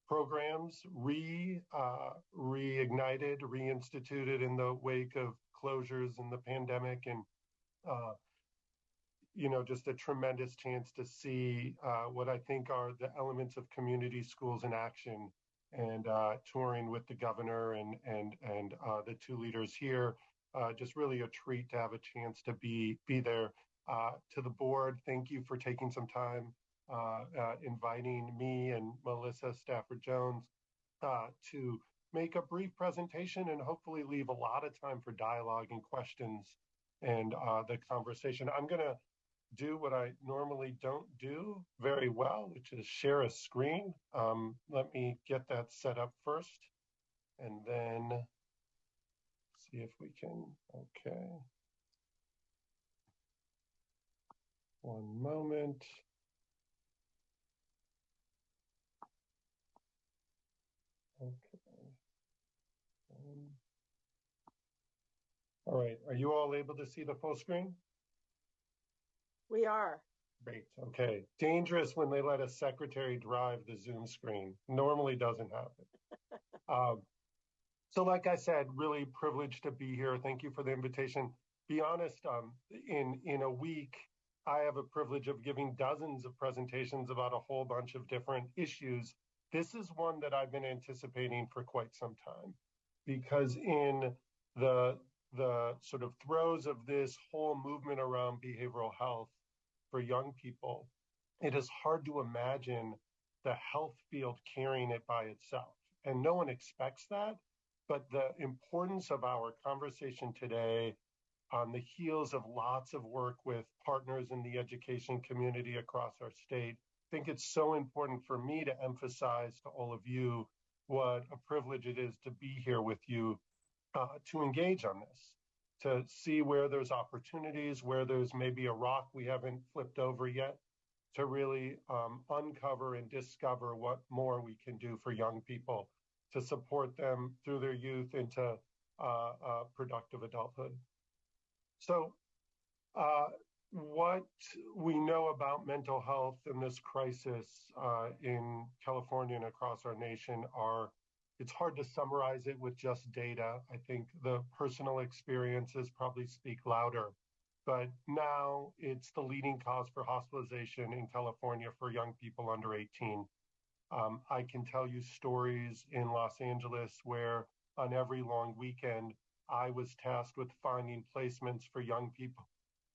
K: programs reignited, reinstituted in the wake of closures and the pandemic, and just a tremendous chance to see what I think are the elements of community schools in action, and touring with the governor and the two leaders here. Just really a treat to have a chance to be there. To the board, thank you for taking some time, inviting me and Melissa Stafford Jones to make a brief presentation and hopefully leave a lot of time for dialogue and questions and the conversation. I'm going to do what I normally don't do very well, which is share a screen. Let me get that set up first and then see if we can, okay. One moment. Okay. All right, are you all able to see the full screen?
A: We are.
K: Great, okay. Dangerous when they let a secretary drive the Zoom screen. Normally doesn't happen. So like I said, really privileged to be here. Thank you for the invitation. Be honest, in a week, I have a privilege of giving dozens of presentations about a whole bunch of different issues. This is one that I've been anticipating for quite some time, because in the sort of throes of this whole movement around behavioral health for young people, it is hard to imagine the health field carrying it by itself. And no one expects that, but the importance of our conversation today on the heels of lots of work with partners in the education community across our state, I think it's so important for me to emphasize to all of you what a privilege it is to be here with you to engage on this, to see where there's opportunities, where there's maybe a rock we haven't flipped over yet, to really uncover and discover what more we can do for young people, to support them through their youth, and to productive adulthood. So what we know about mental health in this crisis in California and across our nation it's hard to summarize it with just data. I think the personal experiences probably speak louder. But now it's the leading cause for hospitalization in California for young people under 18. I can tell you stories in Los Angeles where on every long weekend, I was tasked with finding placements for young people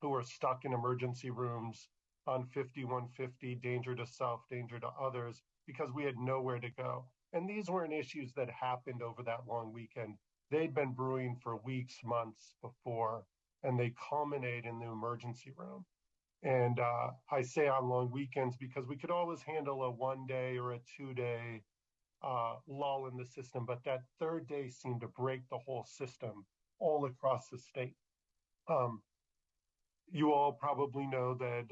K: who are stuck in emergency rooms on 5150, danger to self, danger to others, because we had nowhere to go. And these weren't issues that happened over that long weekend. They'd been brewing for weeks, months before, and they culminate in the emergency room. And I say on long weekends because we could always handle a 1 day or a 2 day lull in the system, but that third day seemed to break the whole system all across the state. You all probably know that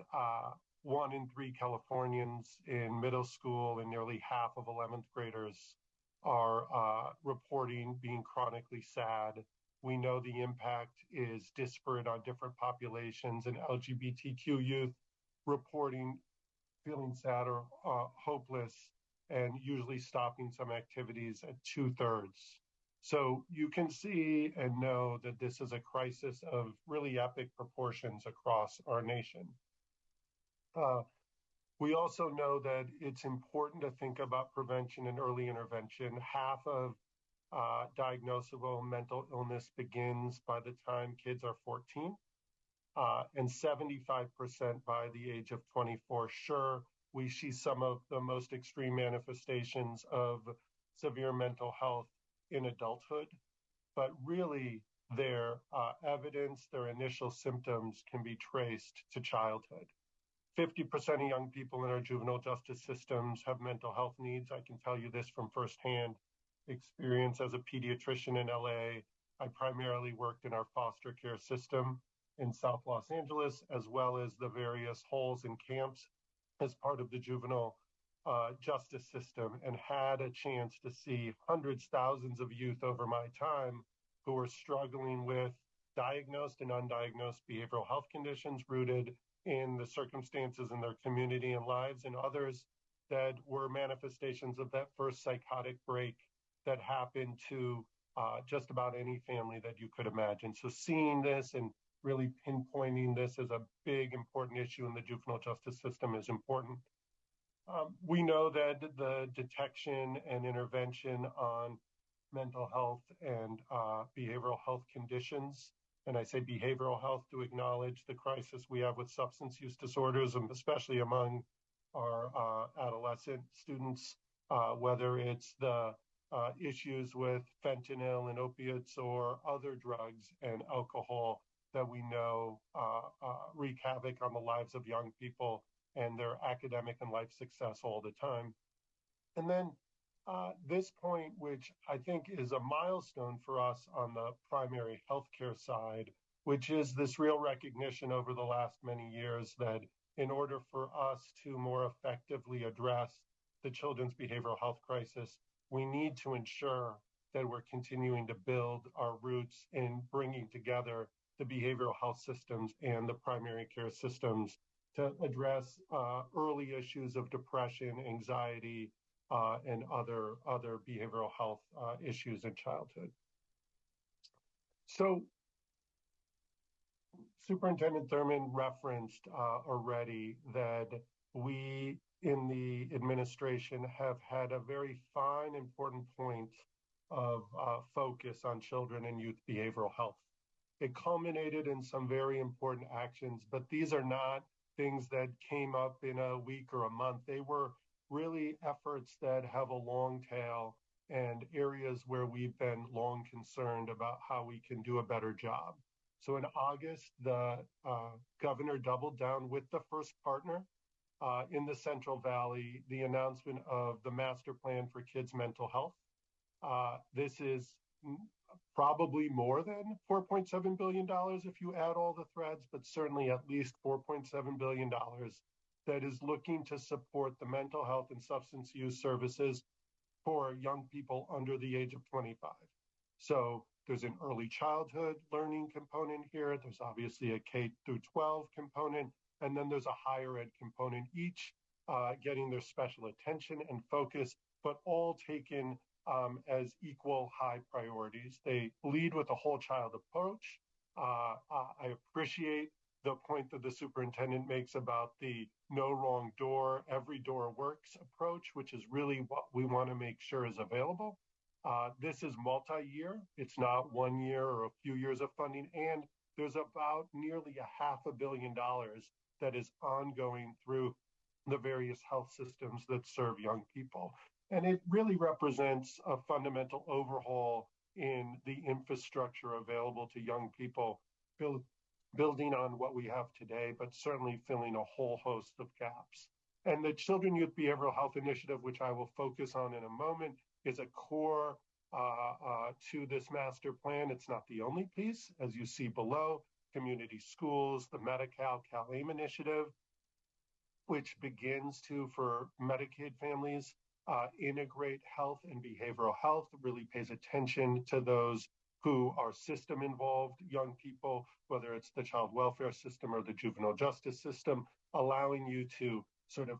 K: 1 in 3 Californians in middle school and nearly half of 11th graders are reporting being chronically sad. We know the impact is disparate on different populations, and LGBTQ youth reporting feeling sad or hopeless and usually stopping some activities at 2/3. So you can see and know that this is a crisis of really epic proportions across our nation. We also know that it's important to think about prevention and early intervention. Half of diagnosable mental illness begins by the time kids are 14, and 75% by the age of 24. Sure, we see some of the most extreme manifestations of severe mental health in adulthood, but really their evidence, their initial symptoms can be traced to childhood. 50% of young people in our juvenile justice systems have mental health needs. I can tell you this from firsthand experience as a pediatrician in LA. I primarily worked in our foster care system in South Los Angeles, as well as the various holes and camps as part of the juvenile justice system, and had a chance to see hundreds, thousands of youth over my time who were struggling with diagnosed and undiagnosed behavioral health conditions rooted in the circumstances in their community and lives, and others that were manifestations of that first psychotic break that happened to just about any family that you could imagine. So seeing this and really pinpointing this as a big, important issue in the juvenile justice system is important. We know that the detection and intervention on mental health and behavioral health conditions, and I say behavioral health to acknowledge the crisis we have with substance use disorders, and especially among our adolescent students, whether it's the issues with fentanyl and opiates or other drugs and alcohol that we know wreak havoc on the lives of young people and their academic and life success all the time. And then this point, which I think is a milestone for us on the primary healthcare side, which is this real recognition over the last many years that in order for us to more effectively address the children's behavioral health crisis, we need to ensure that we're continuing to build our roots in bringing together the behavioral health systems and the primary care systems to address early issues of depression, anxiety, and other behavioral health issues in childhood. So Superintendent Thurman referenced already that we in the administration have had a very fine, important point of focus on children and youth behavioral health. It culminated in some very important actions, but these are not things that came up in a week or a month. They were really efforts that have a long tail and areas where we've been long concerned about how we can do a better job. So in August, the governor doubled down with the first partner in the Central Valley, the announcement of the master plan for kids' mental health. This is probably more than $4.7 billion if you add all the threads, but certainly at least $4.7 billion that is looking to support the mental health and substance use services for young people under the age of 25. So there's an early childhood learning component here. There's obviously a K through 12 component, and then there's a higher ed component, each getting their special attention and focus, but all taken as equal high priorities. They lead with a whole child approach. I appreciate the point that the superintendent makes about the no wrong door, every door works approach, which is really what we want to make sure is available. This is multi-year. It's not 1 year or a few years of funding. And there's about nearly $500 million that is ongoing through the various health systems that serve young people. And it really represents a fundamental overhaul in the infrastructure available to young people, building on what we have today, but certainly filling a whole host of gaps. And the Children Youth Behavioral Health Initiative, which I will focus on in a moment, is a core to this master plan. It's not the only piece, as you see below, community schools, the Medi-Cal CalAIM initiative, which begins to, for Medicaid families, integrate health and behavioral health, really pays attention to those who are system involved young people, whether it's the child welfare system or the juvenile justice system, allowing you to sort of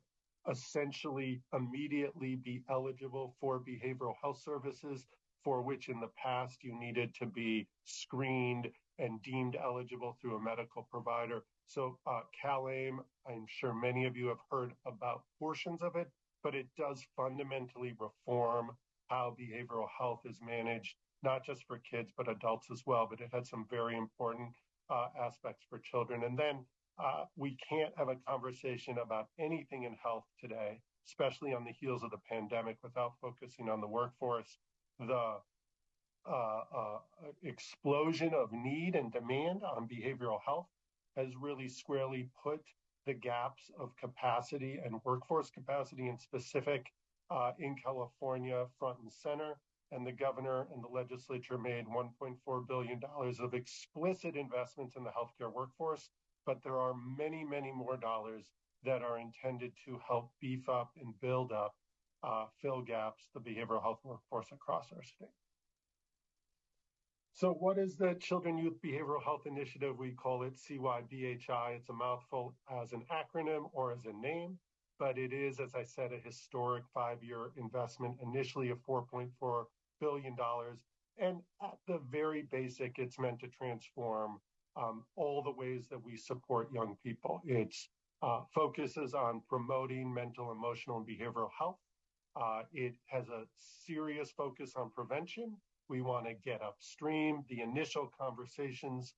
K: essentially immediately be eligible for behavioral health services, for which in the past you needed to be screened and deemed eligible through a medical provider. So CalAIM, I'm sure many of you have heard about portions of it, but it does fundamentally reform how behavioral health is managed, not just for kids, but adults as well. But it had some very important aspects for children. And then we can't have a conversation about anything in health today, especially on the heels of the pandemic, without focusing on the workforce. The explosion of need and demand on behavioral health has really squarely put the gaps of capacity and workforce capacity in specific in California front and center. And the governor and the legislature made $1.4 billion of explicit investments in the healthcare workforce, but there are many, many more dollars that are intended to help beef up and build up, fill gaps, the behavioral health workforce across our state. So what is the Children Youth Behavioral Health Initiative? We call it CYBHI. It's a mouthful as an acronym or as a name, but it is, as I said, a historic 5-year investment, initially of $4.4 billion. And at the very basic, it's meant to transform all the ways that we support young people. It focuses on promoting mental, emotional, and behavioral health. It has a serious focus on prevention. We want to get upstream. The initial conversations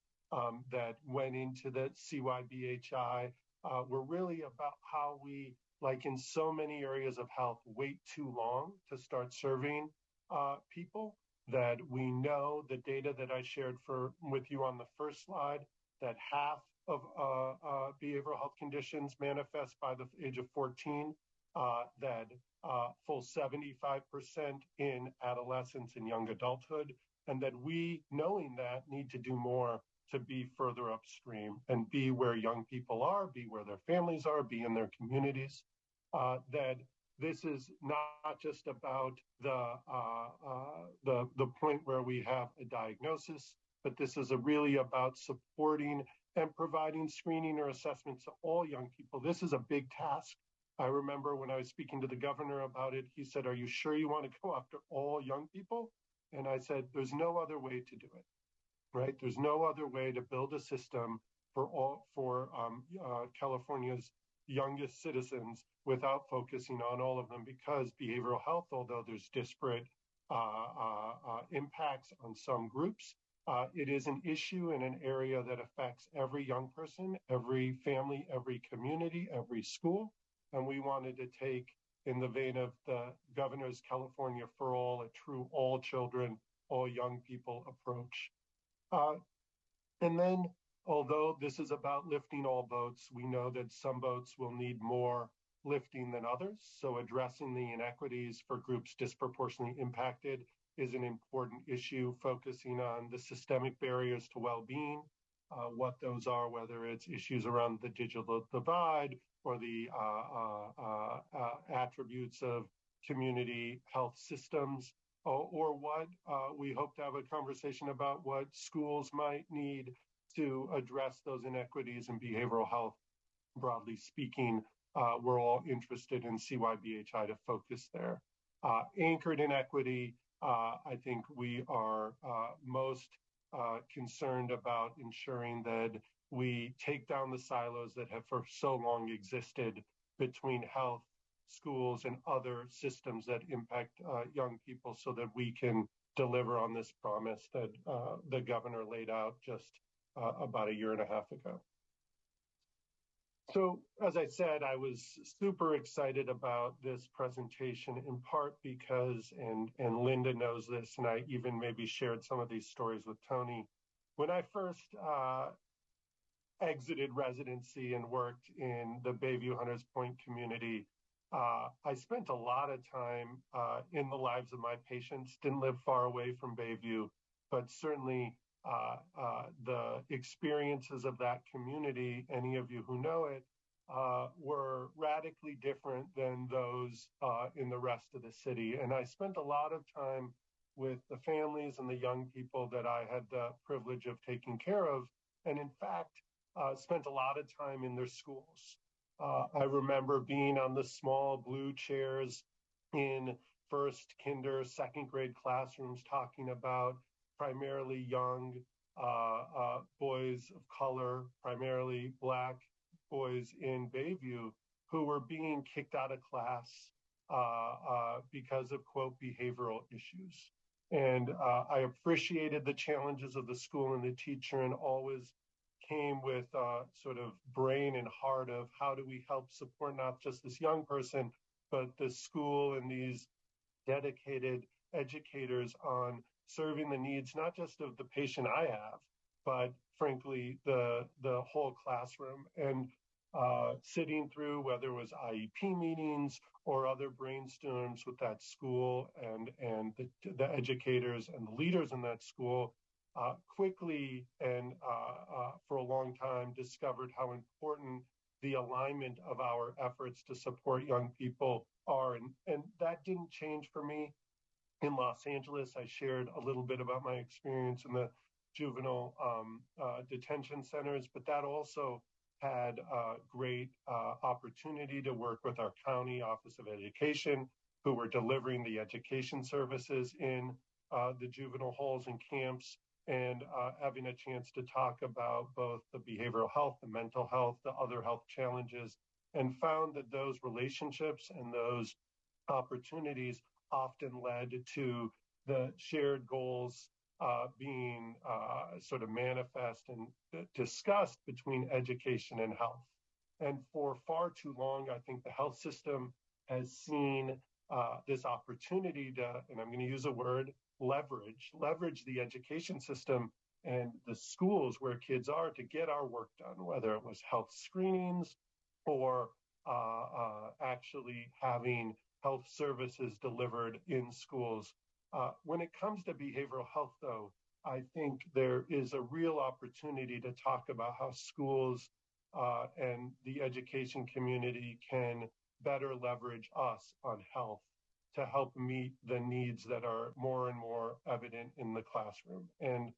K: that went into the CYBHI were really about how we, like in so many areas of health, wait too long to start serving people, that we know the data that I shared with you on the first slide, that half of behavioral health conditions manifest by the age of 14, that full 75% in adolescence and young adulthood, and that we, knowing that, need to do more to be further upstream and be where young people are, be where their families are, be in their communities. That this is not just about the point where we have a diagnosis, but this is really about supporting and providing screening or assessments to all young people. This is a big task. I remember when I was speaking to the governor about it, he said, "Are you sure you want to go after all young people?" And I said, "There's no other way to do it, right? There's no other way to build a system for California's youngest citizens without focusing on all of them, because behavioral health, although there's disparate impacts on some groups, it is an issue in an area that affects every young person, every family, every community, every school. And we wanted to take, in the vein of the governor's California for All, a true all children, all young people approach. And then, although this is about lifting all boats, we know that some boats will need more lifting than others. So addressing the inequities for groups disproportionately impacted is an important issue, focusing on the systemic barriers to well-being, what those are, whether it's issues around the digital divide or the attributes of community health systems, or what we hope to have a conversation about what schools might need to address those inequities in behavioral health. Broadly speaking, we're all interested in CYBHI to focus there. Anchored in equity, I think we are most concerned about ensuring that we take down the silos that have for so long existed between health, schools, and other systems that impact young people so that we can deliver on this promise that the governor laid out just about a year and a half ago. So, as I said, I was super excited about this presentation, in part because, and Linda knows this, and I even maybe shared some of these stories with Tony. When I first exited residency and worked in the Bayview Hunters Point community, I spent a lot of time in the lives of my patients, didn't live far away from Bayview, but certainly the experiences of that community, any of you who know it, were radically different than those in the rest of the city. And I spent a lot of time with the families and the young people that I had the privilege of taking care of, and in fact, spent a lot of time in their schools. I remember being on the small blue chairs in first, kinder, second grade classrooms talking about primarily young boys of color, primarily Black boys in Bayview, who were being kicked out of class because of, quote, behavioral issues. And I appreciated the challenges of the school and the teacher, and always came with sort of brain and heart of how do we help support not just this young person, but the school and these dedicated educators on serving the needs, not just of the patient I have, but frankly, the whole classroom. And sitting through whether it was IEP meetings or other brainstorms with that school and the educators and the leaders in that school, quickly and for a long time discovered how important the alignment of our efforts to support young people are. And that didn't change for me in Los Angeles. I shared a little bit about my experience in the juvenile detention centers, but that also had a great opportunity to work with our county Office of Education, who were delivering the education services in the juvenile halls and camps, and having a chance to talk about both the behavioral health, the mental health, the other health challenges, and found that those relationships and those opportunities often led to the shared goals being sort of manifest and discussed between education and health. And for far too long, I think the health system has seen this opportunity to, and I'm going to use a word, leverage the education system and the schools where kids are to get our work done, whether it was health screenings or actually having health services delivered in schools. When it comes to behavioral health, though, I think there is a real opportunity to talk about how schools and the education community can better leverage us on health to help meet the needs that are more and more evident in the classroom. And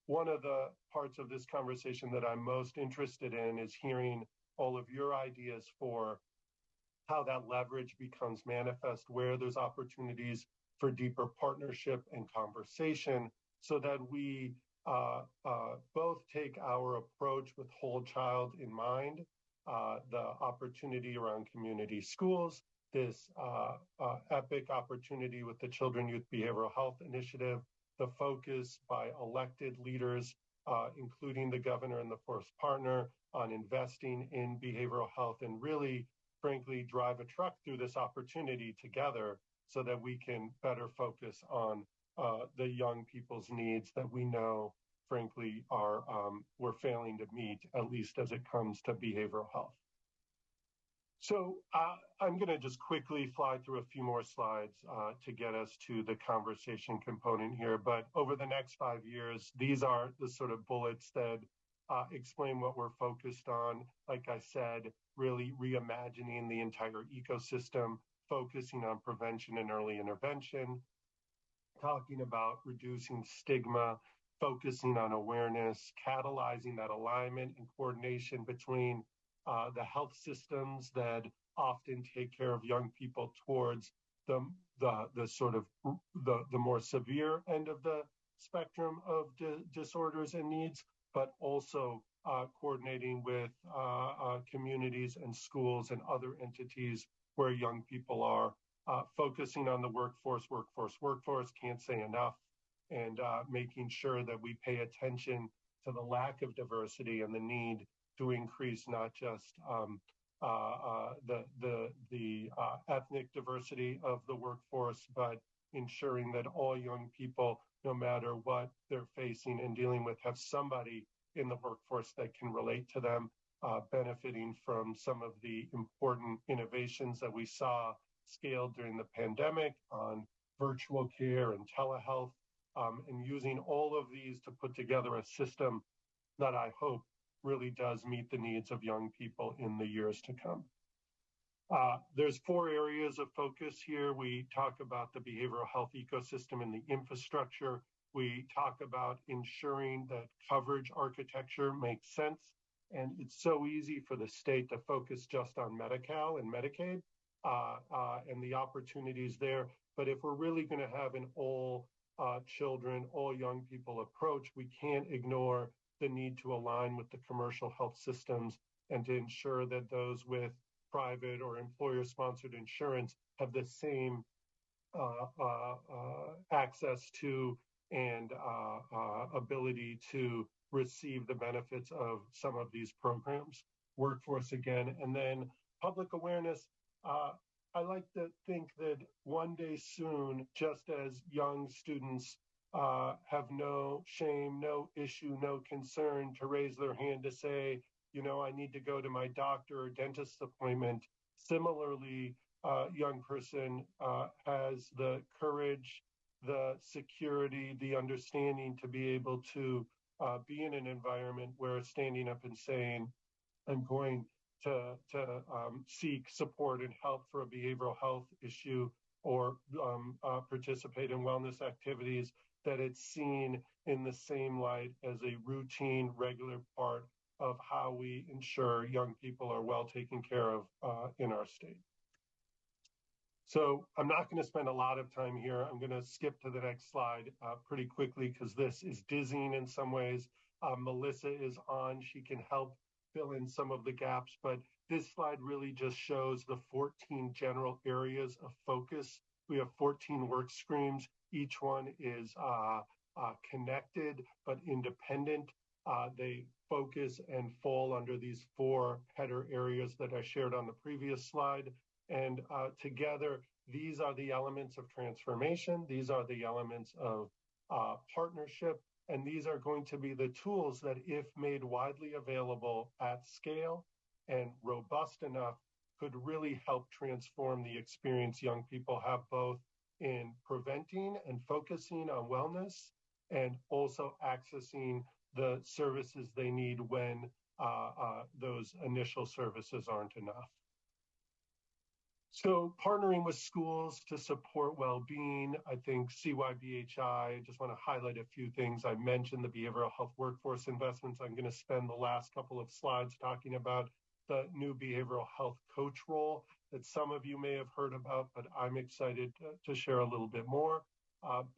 K: one of the parts of this conversation that I'm most interested in is hearing all of your ideas for how that leverage becomes manifest, where there's opportunities for deeper partnership and conversation, so that we both take our approach with whole child in mind, the opportunity around community schools, this epic opportunity with the Children Youth Behavioral Health Initiative, the focus by elected leaders, including the governor and the fourth partner, on investing in behavioral health, and really, frankly, drive a truck through this opportunity together so that we can better focus on the young people's needs that we know, frankly, are we're failing to meet, at least as it comes to behavioral health. So I'm going to just quickly fly through a few more slides to get us to the conversation component here. But over the next 5 years, these are the sort of bullets that explain what we're focused on. Like I said, really reimagining the entire ecosystem, focusing on prevention and early intervention, talking about reducing stigma, focusing on awareness, catalyzing that alignment and coordination between the health systems that often take care of young people towards the sort of the more severe end of the spectrum of disorders and needs, but also coordinating with communities and schools and other entities where young people are, focusing on the workforce, can't say enough, and making sure that we pay attention to the lack of diversity and the need to increase not just the ethnic diversity of the workforce, but ensuring that all young people, no matter what they're facing and dealing with, have somebody in the workforce that can relate to them, benefiting from some of the important innovations that we saw scaled during the pandemic on virtual care and telehealth, and using all of these to put together a system that I hope really does meet the needs of young people in the years to come. There's 4 areas of focus here. We talk about the behavioral health ecosystem and the infrastructure. We talk about ensuring that coverage architecture makes sense. And it's so easy for the state to focus just on Medi-Cal and Medicaid and the opportunities there. But if we're really going to have an all children, all young people approach, we can't ignore the need to align with the commercial health systems and to ensure that those with private or employer-sponsored insurance have the same access to and ability to receive the benefits of some of these programs. Workforce again, and then public awareness. I like to think that one day soon, just as young students have no shame, no issue, no concern to raise their hand to say, you know, I need to go to my doctor or dentist appointment. Similarly, a young person has the courage, the security, the understanding to be able to be in an environment where standing up and saying, I'm going to seek support and help for a behavioral health issue or participate in wellness activities, that it's seen in the same light as a routine, regular part of how we ensure young people are well taken care of in our state. So I'm not going to spend a lot of time here. I'm going to skip to the next slide pretty quickly because this is dizzying in some ways. Melissa is on. She can help fill in some of the gaps, but this slide really just shows the 14 general areas of focus. We have 14 work streams. Each one is connected but independent. They focus and fall under these 4 header areas that I shared on the previous slide. And together, these are the elements of transformation. These are the elements of partnership. And these are going to be the tools that, if made widely available at scale and robust enough, could really help transform the experience young people have, both in preventing and focusing on wellness and also accessing the services they need when those initial services aren't enough. So partnering with schools to support well-being, I think CYBHI, I just want to highlight a few things. I mentioned the behavioral health workforce investments. I'm going to spend the last couple of slides talking about the new behavioral health coach role that some of you may have heard about, but I'm excited to share a little bit more.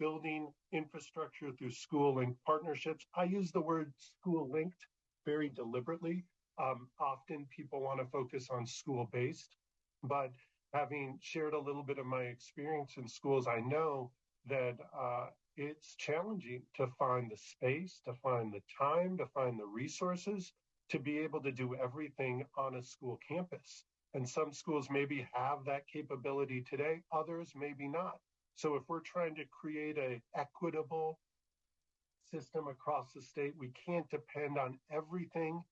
K: Building infrastructure through school-linked partnerships. I use the word school-linked very deliberately. Often people want to focus on school-based, but having shared a little bit of my experience in schools, I know that it's challenging to find the space, to find the time, to find the resources to be able to do everything on a school campus. And some schools maybe have that capability today, others maybe not. So if we're trying to create an equitable system across the state, we can't depend on everything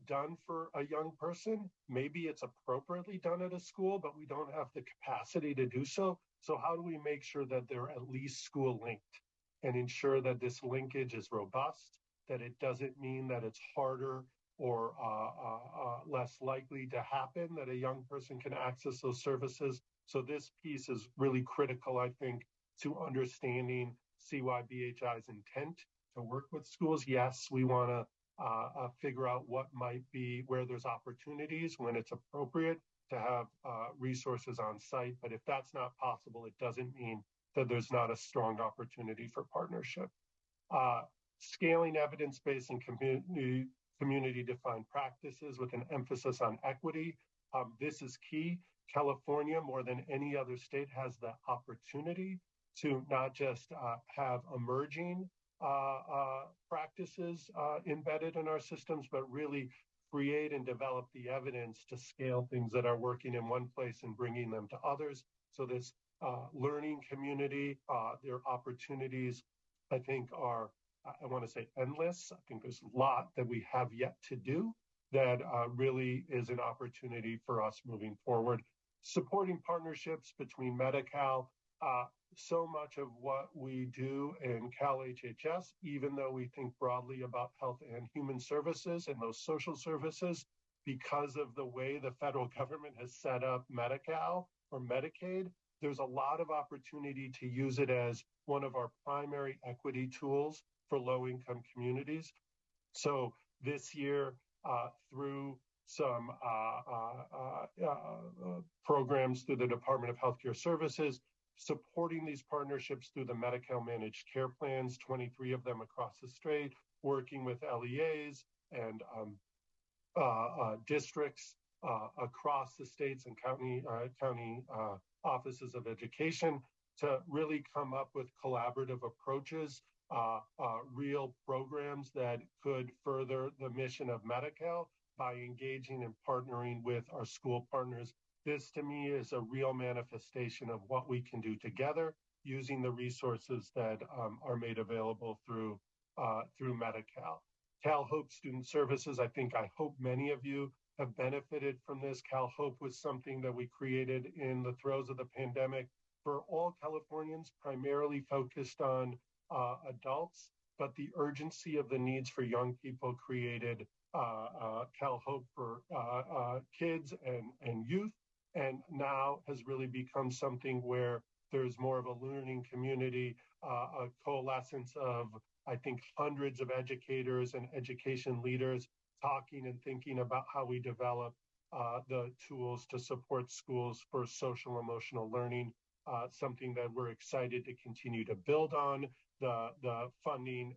K: done for a young person. Maybe it's appropriately done at a school, but we don't have the capacity to do so. So how do we make sure that they're at least school linked and ensure that this linkage is robust, that it doesn't mean that it's harder or less likely to happen, that a young person can access those services. So this piece is really critical, I think, to understanding CYBHI's intent to work with schools. Yes, we want to figure out what might be where there's opportunities when it's appropriate to have resources on site. But if that's not possible, it doesn't mean that there's not a strong opportunity for partnership. Scaling evidence-based and community-defined practices with an emphasis on equity. This is key. California, more than any other state, has the opportunity to not just have emerging practices embedded in our systems, but really create and develop the evidence to scale things that are working in one place and bringing them to others. So this learning community, their opportunities, I think, are, I want to say, endless. I think there's a lot that we have yet to do that really is an opportunity for us moving forward. Supporting partnerships between Medi-Cal. So much of what we do in Cal HHS, even though we think broadly about health and human services and those social services, because of the way the federal government has set up Medi-Cal or Medicaid, there's a lot of opportunity to use it as one of our primary equity tools for low-income communities. So this year, through some programs through the Department of Healthcare Services, supporting these partnerships through the Medi-Cal managed care plans, 23 of them across the state, working with LEAs and districts across the states and county offices of education to really come up with collaborative approaches, real programs that could further the mission of Medi-Cal by engaging and partnering with our school partners. This, to me, is a real manifestation of what we can do together using the resources that are made available through Medi-Cal. Cal Hope Student Services, I hope many of you have benefited from this. Cal Hope was something that we created in the throes of the pandemic for all Californians, primarily focused on adults, but the urgency of the needs for young people created Cal Hope for kids and youth, and now has really become something where there's more of a learning community, a coalescence of, I think, hundreds of educators and education leaders talking and thinking about how we develop the tools to support schools for social emotional learning, something that we're excited to continue to build on. The funding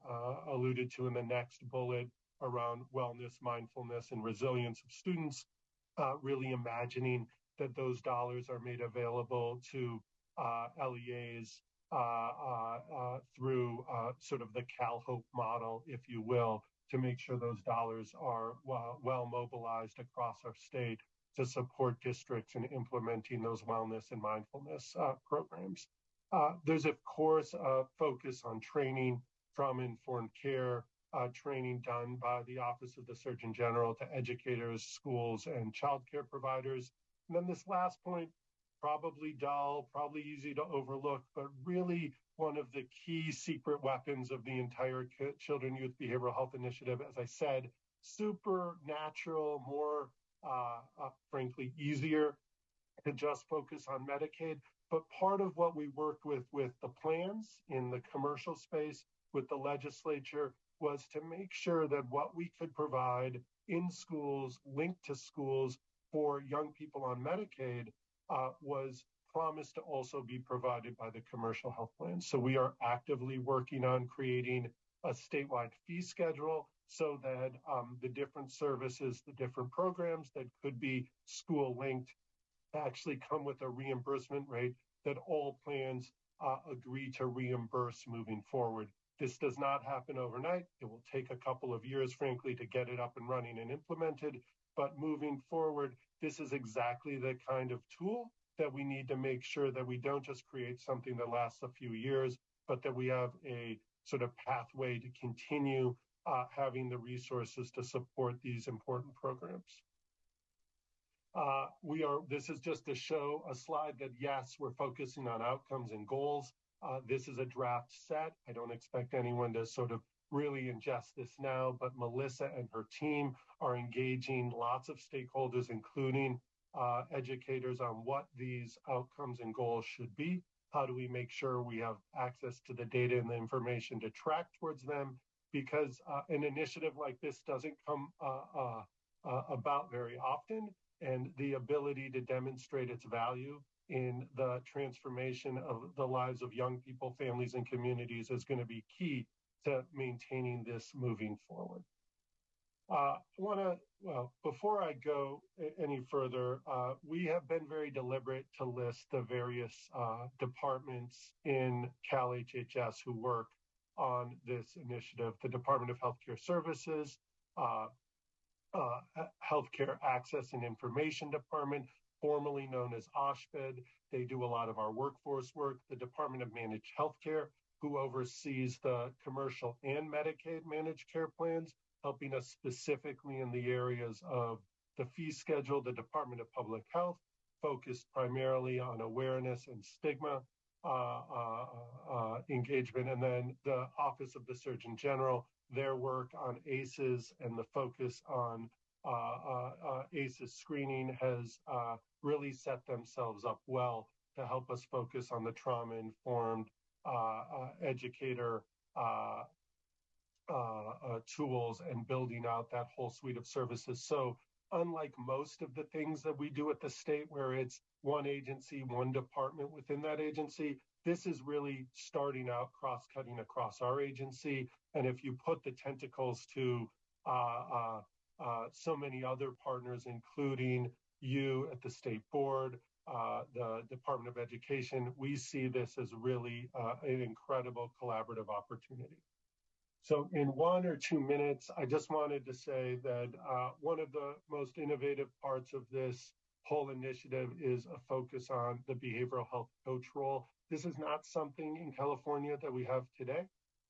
K: alluded to in the next bullet around wellness, mindfulness, and resilience of students, really imagining that those dollars are made available to LEAs through sort of the Cal Hope model, if you will, to make sure those dollars are well mobilized across our state to support districts in implementing those wellness and mindfulness programs. There's, of course, a focus on training, trauma-informed care, training done by the Office of the Surgeon General to educators, schools, and childcare providers. And then this last point, probably dull, probably easy to overlook, but really one of the key secret weapons of the entire Children Youth Behavioral Health Initiative. As I said, super natural, more frankly, easier to just focus on Medicaid. But part of what we worked with the plans in the commercial space with the legislature was to make sure that what we could provide in schools, linked to schools for young people on Medicaid was promised to also be provided by the commercial health plan. So we are actively working on creating a statewide fee schedule so that the different services, the different programs that could be school linked actually come with a reimbursement rate that all plans agree to reimburse moving forward. This does not happen overnight. It will take a couple of years, frankly, to get it up and running and implemented. But moving forward, this is exactly the kind of tool that we need to make sure that we don't just create something that lasts a few years, but that we have a sort of pathway to continue having the resources to support these important programs. This is just to show a slide that, yes, we're focusing on outcomes and goals. This is a draft set. I don't expect anyone to sort of really ingest this now, but Melissa and her team are engaging lots of stakeholders, including educators, on what these outcomes and goals should be. How do we make sure we have access to the data and the information to track towards them? Because an initiative like this doesn't come about very often, and the ability to demonstrate its value in the transformation of the lives of young people, families, and communities is going to be key to maintaining this moving forward. Before I go any further, we have been very deliberate to list the various departments in Cal HHS who work on this initiative: the Department of Healthcare Services, Healthcare Access and Information Department, formerly known as OSHPD. They do a lot of our workforce work. The Department of Managed Healthcare, who oversees the commercial and Medicaid managed care plans, helping us specifically in the areas of the fee schedule. The Department of Public Health, focused primarily on awareness and stigma engagement. And then the Office of the Surgeon General, their work on ACEs and the focus on ACEs screening has really set themselves up well to help us focus on the trauma-informed educator tools and building out that whole suite of services. So unlike most of the things that we do at the state where it's one agency, one department within that agency, this is really starting out cross-cutting across our agency. And if you put the tentacles to so many other partners, including you at the state board, the Department of Education, we see this as really an incredible collaborative opportunity. So in 1 or 2 minutes, I just wanted to say that one of the most innovative parts of this whole initiative is a focus on the behavioral health coach role. This is not something in California that we have today.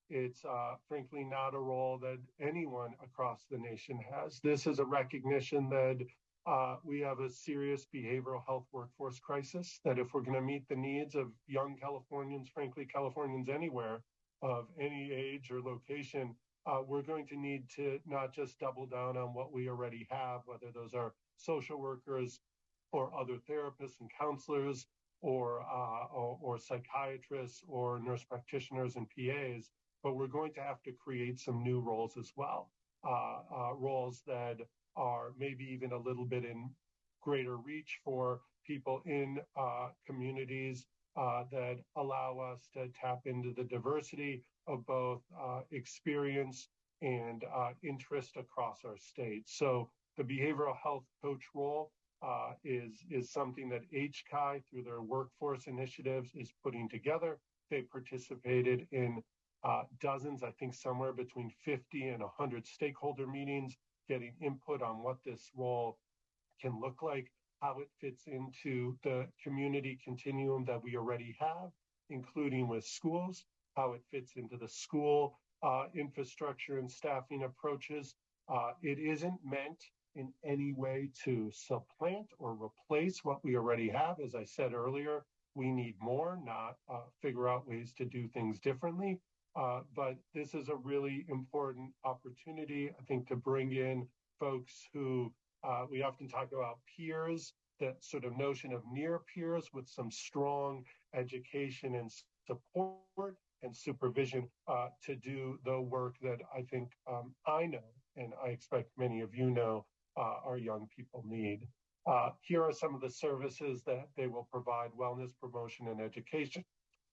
K: It's frankly not a role that anyone across the nation has. This is a recognition that we have a serious behavioral health workforce crisis, that if we're going to meet the needs of young Californians, frankly, Californians anywhere of any age or location, we're going to need to not just double down on what we already have, whether those are social workers or other therapists and counselors or psychiatrists or nurse practitioners and PAs, but we're going to have to create some new roles as well, roles that are maybe even a little bit in greater reach for people in communities that allow us to tap into the diversity of both experience and interest across our state. So the behavioral health coach role is something that HCI, through their workforce initiatives, is putting together. They participated in dozens, I think somewhere between 50 and 100 stakeholder meetings, getting input on what this role can look like, how it fits into the community continuum that we already have, including with schools, how it fits into the school infrastructure and staffing approaches. It isn't meant in any way to supplant or replace what we already have. As I said earlier, we need more, not figure out ways to do things differently. But this is a really important opportunity, I think, to bring in folks who we often talk about peers, that sort of notion of near peers with some strong education and support and supervision to do the work that I think I know, and I expect many of you know, our young people need. Here are some of the services that they will provide: wellness, promotion, and education.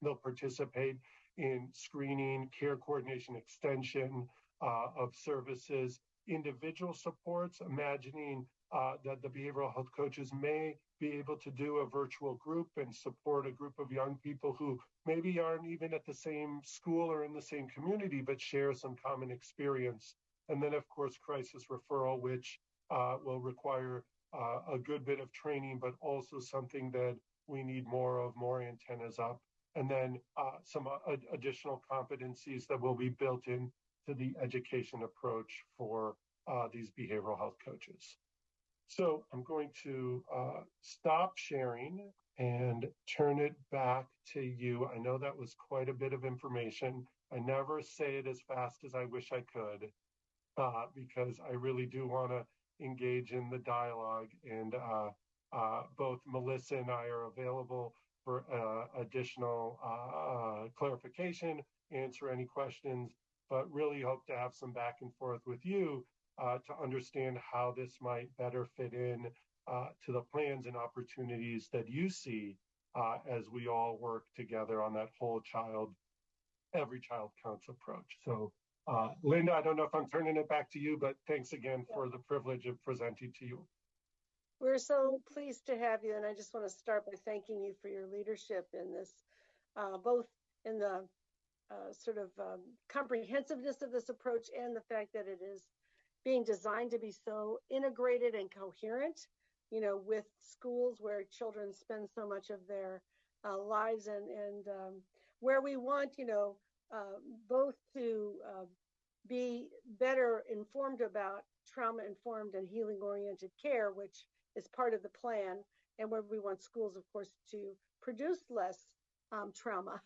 K: They'll participate in screening, care coordination, extension of services, individual supports, imagining that the behavioral health coaches may be able to do a virtual group and support a group of young people who maybe aren't even at the same school or in the same community, but share some common experience. And then, of course, crisis referral, which will require a good bit of training, but also something that we need more of, more antennas up. And then some additional competencies that will be built in to the education approach for these behavioral health coaches. So I'm going to stop sharing and turn it back to you. I know that was quite a bit of information. I never say it as fast as I wish I could because I really do want to engage in the dialogue. And both Melissa and I are available for additional clarification, answer any questions, but really hope to have some back and forth with you to understand how this might better fit in to the plans and opportunities that you see as we all work together on that whole child, every child counts approach. So Linda, I don't know if I'm turning it back to you, but thanks again for the privilege of presenting to you.
A: We're so pleased to have you, and I just want to start by thanking you for your leadership in this, both in the comprehensiveness of this approach and the fact that it is being designed to be so integrated and coherent, with schools where children spend so much of their lives and where we want, both to be better informed about trauma-informed and healing-oriented care, which is part of the plan, and where we want schools, of course, to produce less trauma,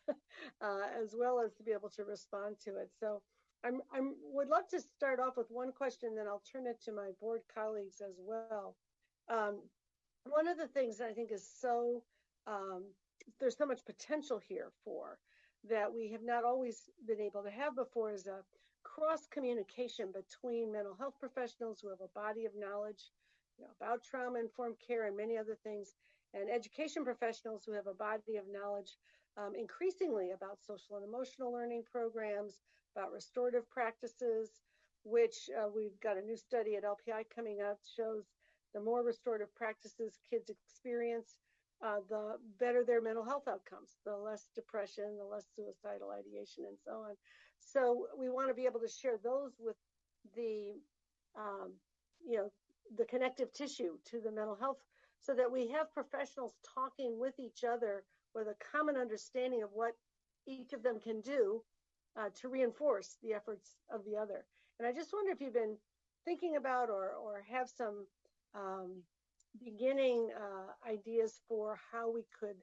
A: as well as to be able to respond to it. So I would love to start off with one question, then I'll turn it to my board colleagues as well. One of the things that I think is there's so much potential here for that we have not always been able to have before is a cross communication between mental health professionals who have a body of knowledge about trauma-informed care and many other things, and education professionals who have a body of knowledge increasingly about social and emotional learning programs, about restorative practices, which we've got a new study at LPI coming up, shows the more restorative practices kids experience, the better their mental health outcomes, the less depression, the less suicidal ideation, and so on. So we want to be able to share those with the connective tissue to the mental health, so that we have professionals talking with each other with a common understanding of what each of them can do to reinforce the efforts of the other. And I just wonder if you've been thinking about or have some beginning ideas for how we could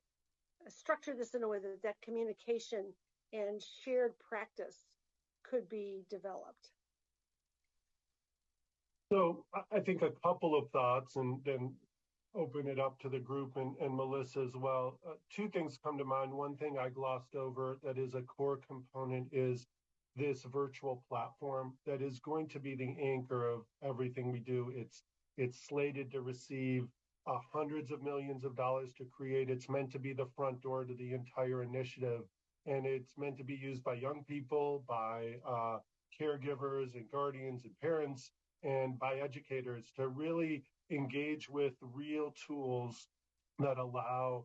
A: structure this in a way that communication and shared practice could be developed.
K: So I think a couple of thoughts, and then open it up to the group and Melissa as well. Two things come to mind. One thing I glossed over that is a core component is this virtual platform that is going to be the anchor of everything we do. It's slated to receive hundreds of millions of dollars to create. It's meant to be the front door to the entire initiative. And it's meant to be used by young people, by caregivers and guardians and parents, and by educators to really engage with real tools that allow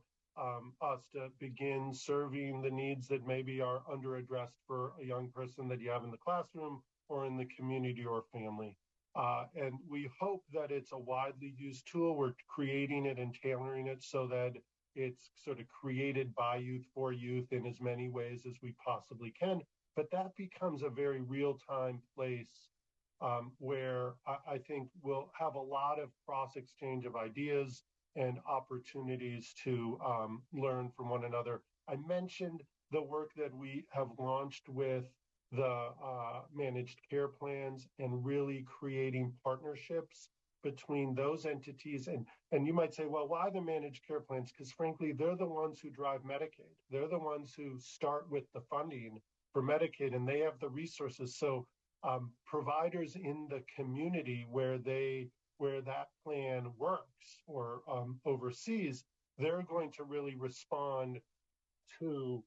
K: us to begin serving the needs that maybe are under-addressed for a young person that you have in the classroom or in the community or family. And we hope that it's a widely used tool. We're creating it and tailoring it so that it's sort of created by youth for youth in as many ways as we possibly can. But that becomes a very real-time place where I think we'll have a lot of cross-exchange of ideas and opportunities to learn from one another. I mentioned the work that we have launched with the managed care plans and really creating partnerships between those entities. And you might say, well, why the managed care plans? Because frankly, they're the ones who drive Medicaid. They're the ones who start with the funding for Medicaid, and they have the resources. So providers in the community where that plan works or overseas, they're going to really respond to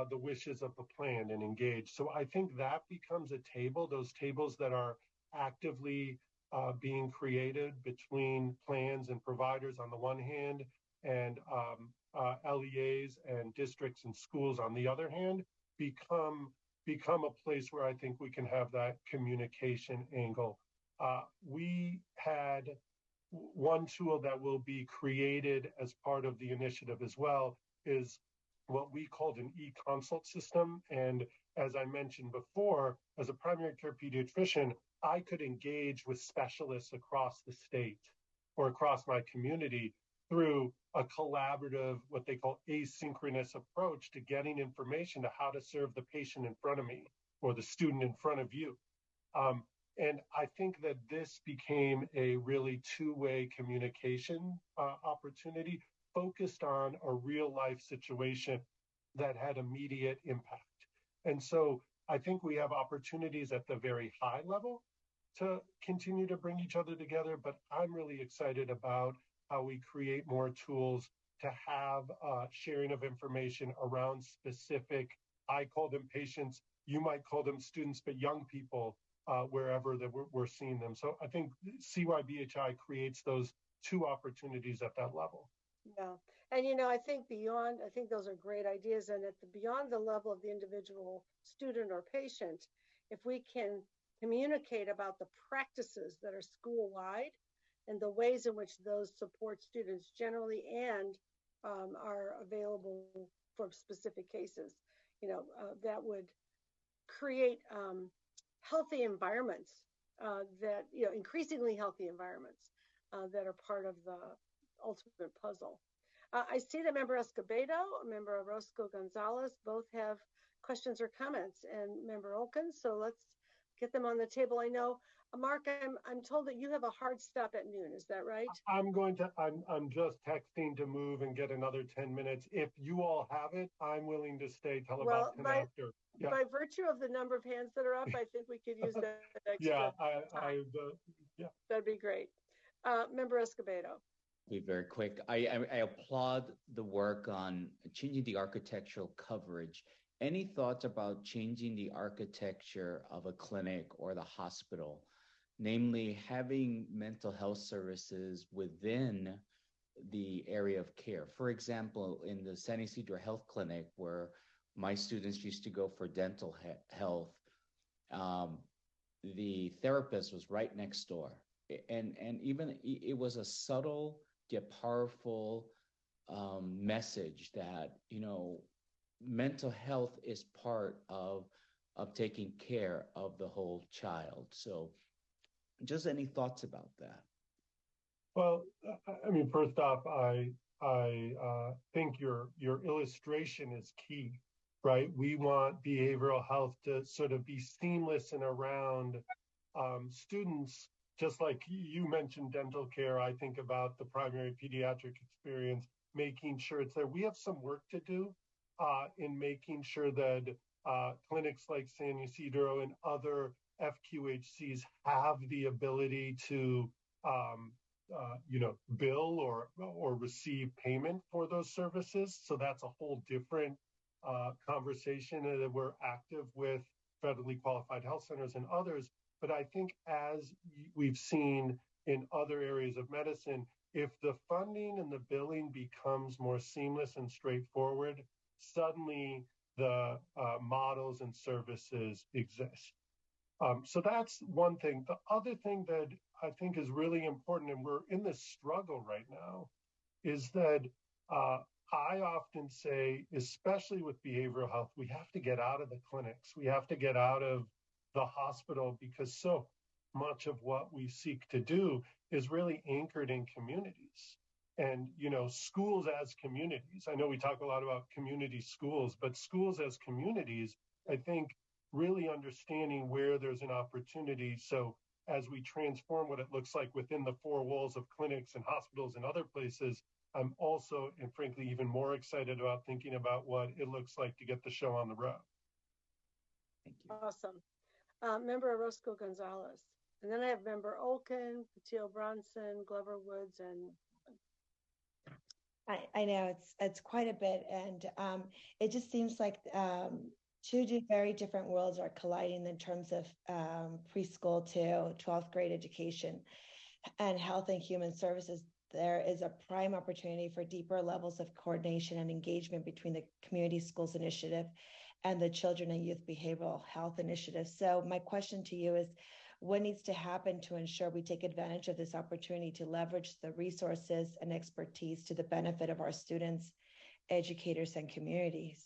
K: the wishes of the plan and engage. So I think that becomes a table, those tables that are actively being created between plans and providers on the one hand, and LEAs and districts and schools on the other hand, become a place where I think we can have that communication angle. We had one tool that will be created as part of the initiative as well is what we called an e-consult system. And as I mentioned before, as a primary care pediatrician, I could engage with specialists across the state or across my community through a collaborative, what they call asynchronous approach to getting information to how to serve the patient in front of me or the student in front of you. And I think that this became a really two-way communication opportunity, focused on a real life situation that had immediate impact. And so I think we have opportunities at the very high level to continue to bring each other together, but I'm really excited about how we create more tools to have sharing of information around specific, I call them patients, you might call them students, but young people, wherever that we're seeing them. So I think CYBHI creates those two opportunities at that level.
A: Yeah. And, you know, I think those are great ideas. And beyond the level of the individual student or patient, if we can communicate about the practices that are school-wide and the ways in which those support students generally and are available for specific cases, you know, that would create healthy environments that, you know, increasingly healthy environments that are part of the ultimate puzzle. I see that Member Escobedo, Member Orozco Gonzalez both have questions or comments, and Member Olkins, so let's get them on the table. I know, Mark, I'm told that you have a hard stop at noon. Is that right?
K: I'm just texting to move and get another 10 minutes. If you all have it, I'm willing to stay till about 10 after. Yeah.
A: By virtue of the number of hands that are up, I think we could use that extra time. That'd be great. Member Escobedo.
O: Be very quick. I applaud the work on changing the architectural coverage. Any thoughts about changing the architecture of a clinic or the hospital, namely having mental health services within the area of care? For example, in the San Ysidro Health Clinic, where my students used to go for dental health, the therapist was right next door. And even it was a subtle yet powerful message that, you know, mental health is part of taking care of the whole child. So just any thoughts about that?
K: Well, I mean, first off, I think your illustration is key, right? We want behavioral health to sort of be seamless and around students. Just like you mentioned dental care, I think about the primary pediatric experience, making sure it's there. We have some work to do in making sure that clinics like San Ysidro and other FQHCs have the ability to, bill or receive payment for those services. So that's a whole different conversation, and that we're active with federally qualified health centers and others. But I think, as we've seen in other areas of medicine, if the funding and the billing becomes more seamless and straightforward, suddenly the models and services exist. So that's one thing. The other thing that I think is really important, and we're in this struggle right now, is that I often say, especially with behavioral health, we have to get out of the clinics. We have to get out of the hospital, because so much of what we seek to do is really anchored in communities and, you know, schools as communities. I know we talk a lot about community schools, but schools as communities, I think really understanding where there's an opportunity. So as we transform what it looks like within the four walls of clinics and hospitals and other places, I'm also, and frankly, even more excited about thinking about what it looks like to get the show on the road.
O: Thank you.
A: Awesome. Member Orozco Gonzalez. And then I have Member Olkin, Patil Bronson, Glover Woods, and
D: I know it's quite a bit, and it just seems like two very different worlds are colliding in terms of preschool to 12th grade education and health and human services. There is a prime opportunity for deeper levels of coordination and engagement between the Community Schools Initiative and the Children and Youth Behavioral Health Initiative. So my question to you is, what needs to happen to ensure we take advantage of this opportunity to leverage the resources and expertise to the benefit of our students, educators, and communities?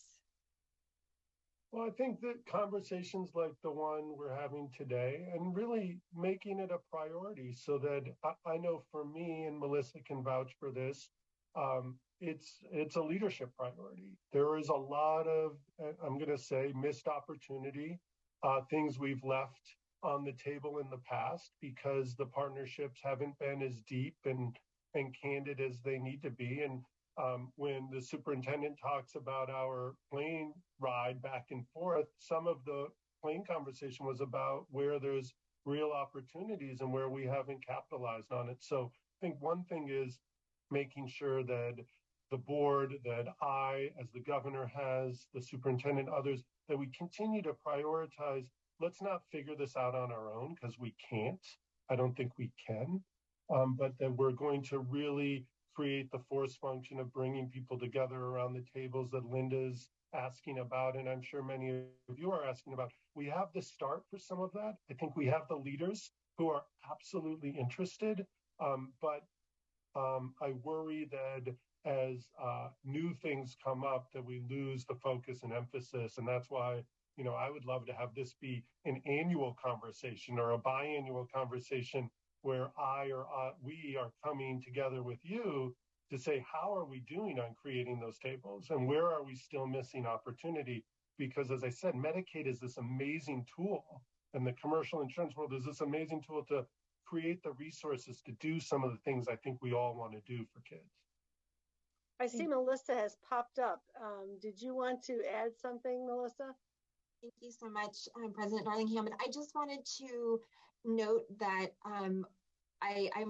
K: Well, I think that conversations like the one we're having today, and really making it a priority, so that I know for me, and Melissa can vouch for this, it's a leadership priority. There is a lot of, I'm going to say, missed opportunity, things we've left on the table in the past because the partnerships haven't been as deep and candid as they need to be. And When the superintendent talks about our plane ride back and forth, some of the plane conversation was about where there's real opportunities and where we haven't capitalized on it. So I think one thing is making sure that the board, that I, as the governor has, the superintendent, others, that we continue to prioritize. Let's not figure this out on our own, because we can't. I don't think we can. But that we're going to really create the force function of bringing people together around the tables that Linda's asking about, and I'm sure many of you are asking about. We have the start for some of that. I think we have the leaders who are absolutely interested, but I worry that as new things come up, that we lose the focus and emphasis, and that's why, you know, I would love to have this be an annual conversation or a biannual conversation where we are coming together with you to say, how are we doing on creating those tables, and where are we still missing opportunity? Because as I said, Medicaid is this amazing tool, and the commercial insurance world is this amazing tool to create the resources to do some of the things I think we all want to do for kids.
A: I see Melissa has popped up. Did you want to add something, Melissa?
J: Thank you so much, President Darling-Hammond. I just wanted to note that I'm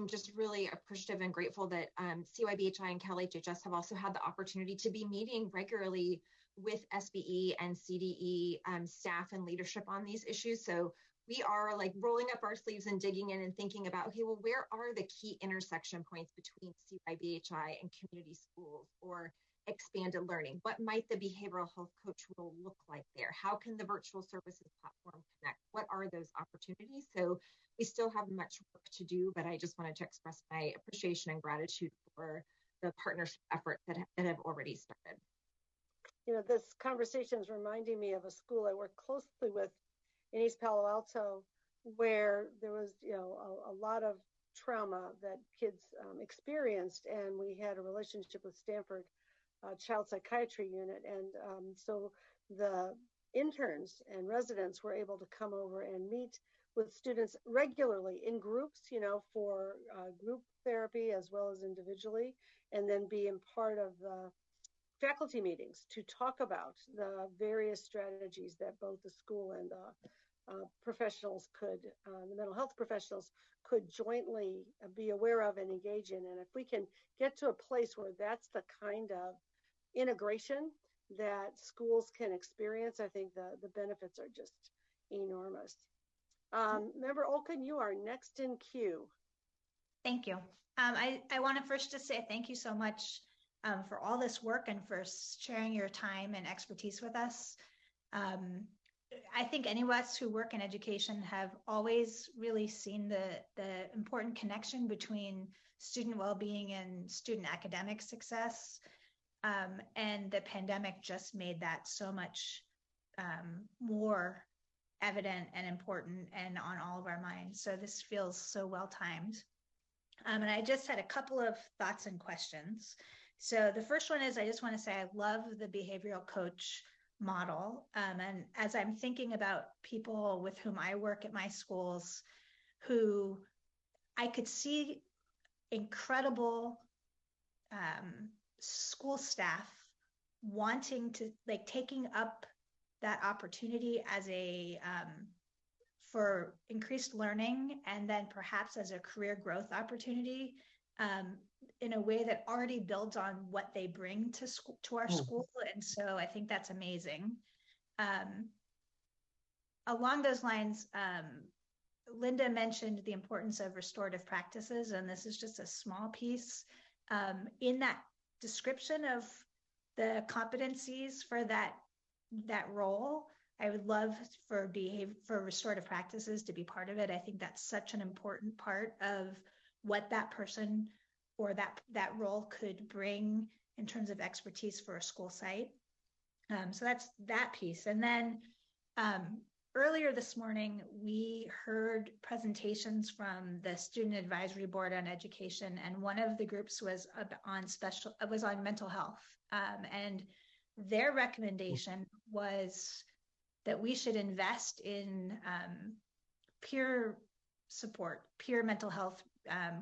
J: just really appreciative and grateful that CYBHI and Cal HHS have also had the opportunity to be meeting regularly with SBE and CDE staff and leadership on these issues. So we are like rolling up our sleeves and digging in and thinking about, okay, well, where are the key intersection points between CYBHI and community schools or expanded learning? What might the behavioral health coach role look like there? How can the virtual services platform connect? What are those opportunities? So we still have much work to do, but I just wanted to express my appreciation and gratitude for the partnership efforts that have already started.
A: You know, this conversation is reminding me of a school I worked closely with in East Palo Alto, where there was, you know, a lot of trauma that kids experienced, and we had a relationship with Stanford Child Psychiatry Unit, and so the interns and residents were able to come over and meet with students regularly in groups, you know, for group therapy as well as individually, and then being part of the faculty meetings to talk about the various strategies that both the school and the professionals could, the mental health professionals could jointly be aware of and engage in. And if we can get to a place where that's the kind of integration that schools can experience, I think the benefits are just enormous. Member Olken, you are next in queue.
E: Thank you. I want to first just say thank you so much for all this work and for sharing your time and expertise with us. I think any of us who work in education have always really seen the important connection between student well-being and student academic success. And the pandemic just made that so much more evident and important and on all of our minds. So this feels so well timed. And I just had a couple of thoughts and questions. So the first one is, I just want to say I love the behavioral coach model. And as I'm thinking about people with whom I work at my schools, who I could see incredible school staff wanting to, like, taking up that opportunity as a for increased learning, and then perhaps as a career growth opportunity in a way that already builds on what they bring to our school. And so I think that's amazing. Along those lines, Linda mentioned the importance of restorative practices, and this is just a small piece. In that description of the competencies for that role, I would love for restorative practices to be part of it. I think that's such an important part of what that person or that role could bring in terms of expertise for a school site. So that's that piece. And then earlier this morning, we heard presentations from the Student Advisory Board on Education, and one of the groups was on mental health. And their recommendation was that we should invest in peer support, peer mental health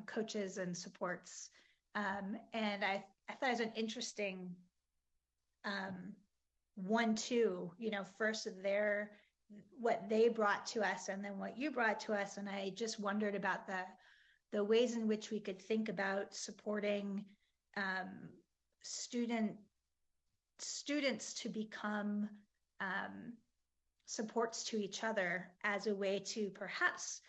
E: coaches and supports. And I I thought it was an interesting 1-2, first what they brought to us and then what you brought to us. And I just wondered about the ways in which we could think about supporting students to become supports to each other as a way to perhaps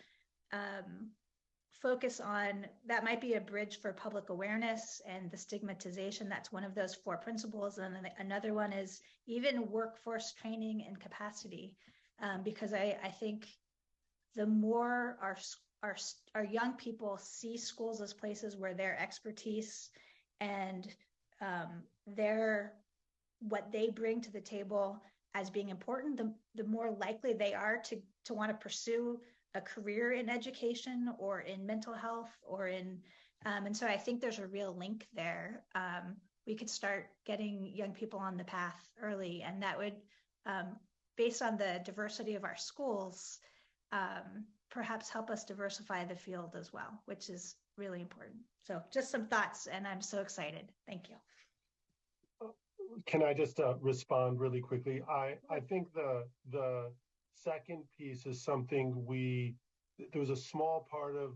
E: focus on, that might be a bridge for public awareness and the stigmatization. That's one of those 4 principles. And then another one is even workforce training and capacity. Because I think the more our young people see schools as places where their expertise and what they bring to the table as being important, the more likely they are to want to pursue a career in education or in mental health or and so I think there's a real link there. We could start getting young people on the path early, and that would, based on the diversity of our schools, perhaps help us diversify the field as well, which is really important. So just some thoughts, and I'm so excited. Thank you.
K: Can I just respond really quickly? I think the second piece is something there was a small part of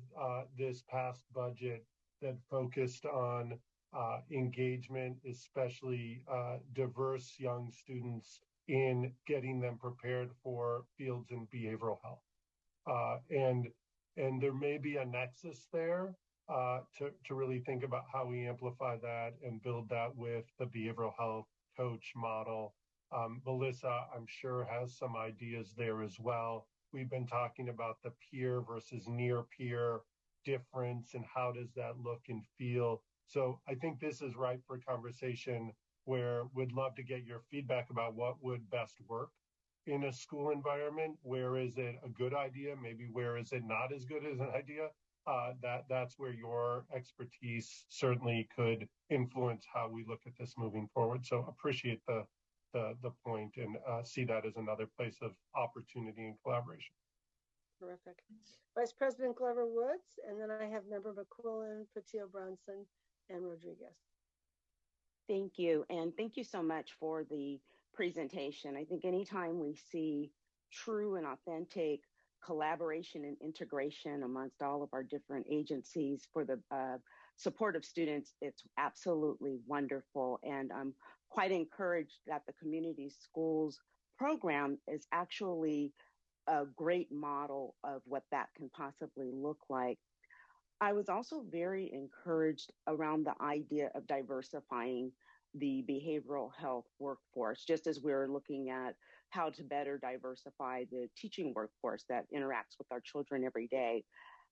K: this past budget that focused on engagement, especially diverse young students, in getting them prepared for fields in behavioral health. And there may be a nexus there to really think about how we amplify that and build that with the behavioral health coach model. Melissa, I'm sure, has some ideas there as well. We've been talking about the peer versus near peer difference and how does that look and feel. So I think this is ripe for conversation where we'd love to get your feedback about what would best work in a school environment. Where is it a good idea? Maybe where is it not as good as an idea? That's where your expertise certainly could influence how we look at this moving forward. So appreciate the point and see that as another place of opportunity and collaboration.
A: Terrific. Vice President Glover Woods, and then I have Member McQuillan, Patillo Bronson, and Rodriguez.
I: Thank you. And thank you so much for the presentation. I think anytime we see true and authentic collaboration and integration amongst all of our different agencies for the support of students, it's absolutely wonderful. And I'm quite encouraged that the community schools program is actually a great model of what that can possibly look like. I was also very encouraged around the idea of diversifying the behavioral health workforce, just as we're looking at how to better diversify the teaching workforce that interacts with our children every day.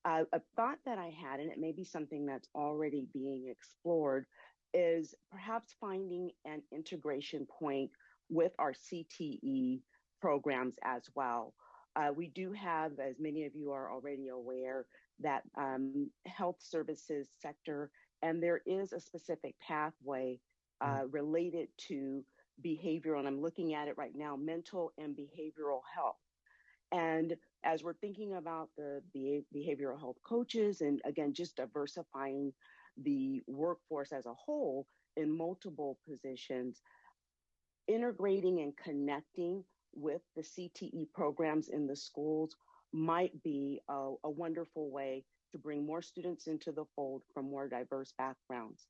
I: A thought that I had, and it may be something that's already being explored, is perhaps finding an integration point with our CTE programs as well. We do have, as many of you are already aware, that health services sector, and there is a specific pathway related to behavioral, and I'm looking at it right now, mental and behavioral health. And as we're thinking about the behavioral health coaches, and again, just diversifying the workforce as a whole in multiple positions, integrating and connecting with the CTE programs in the schools might be a wonderful way to bring more students into the fold from more diverse backgrounds.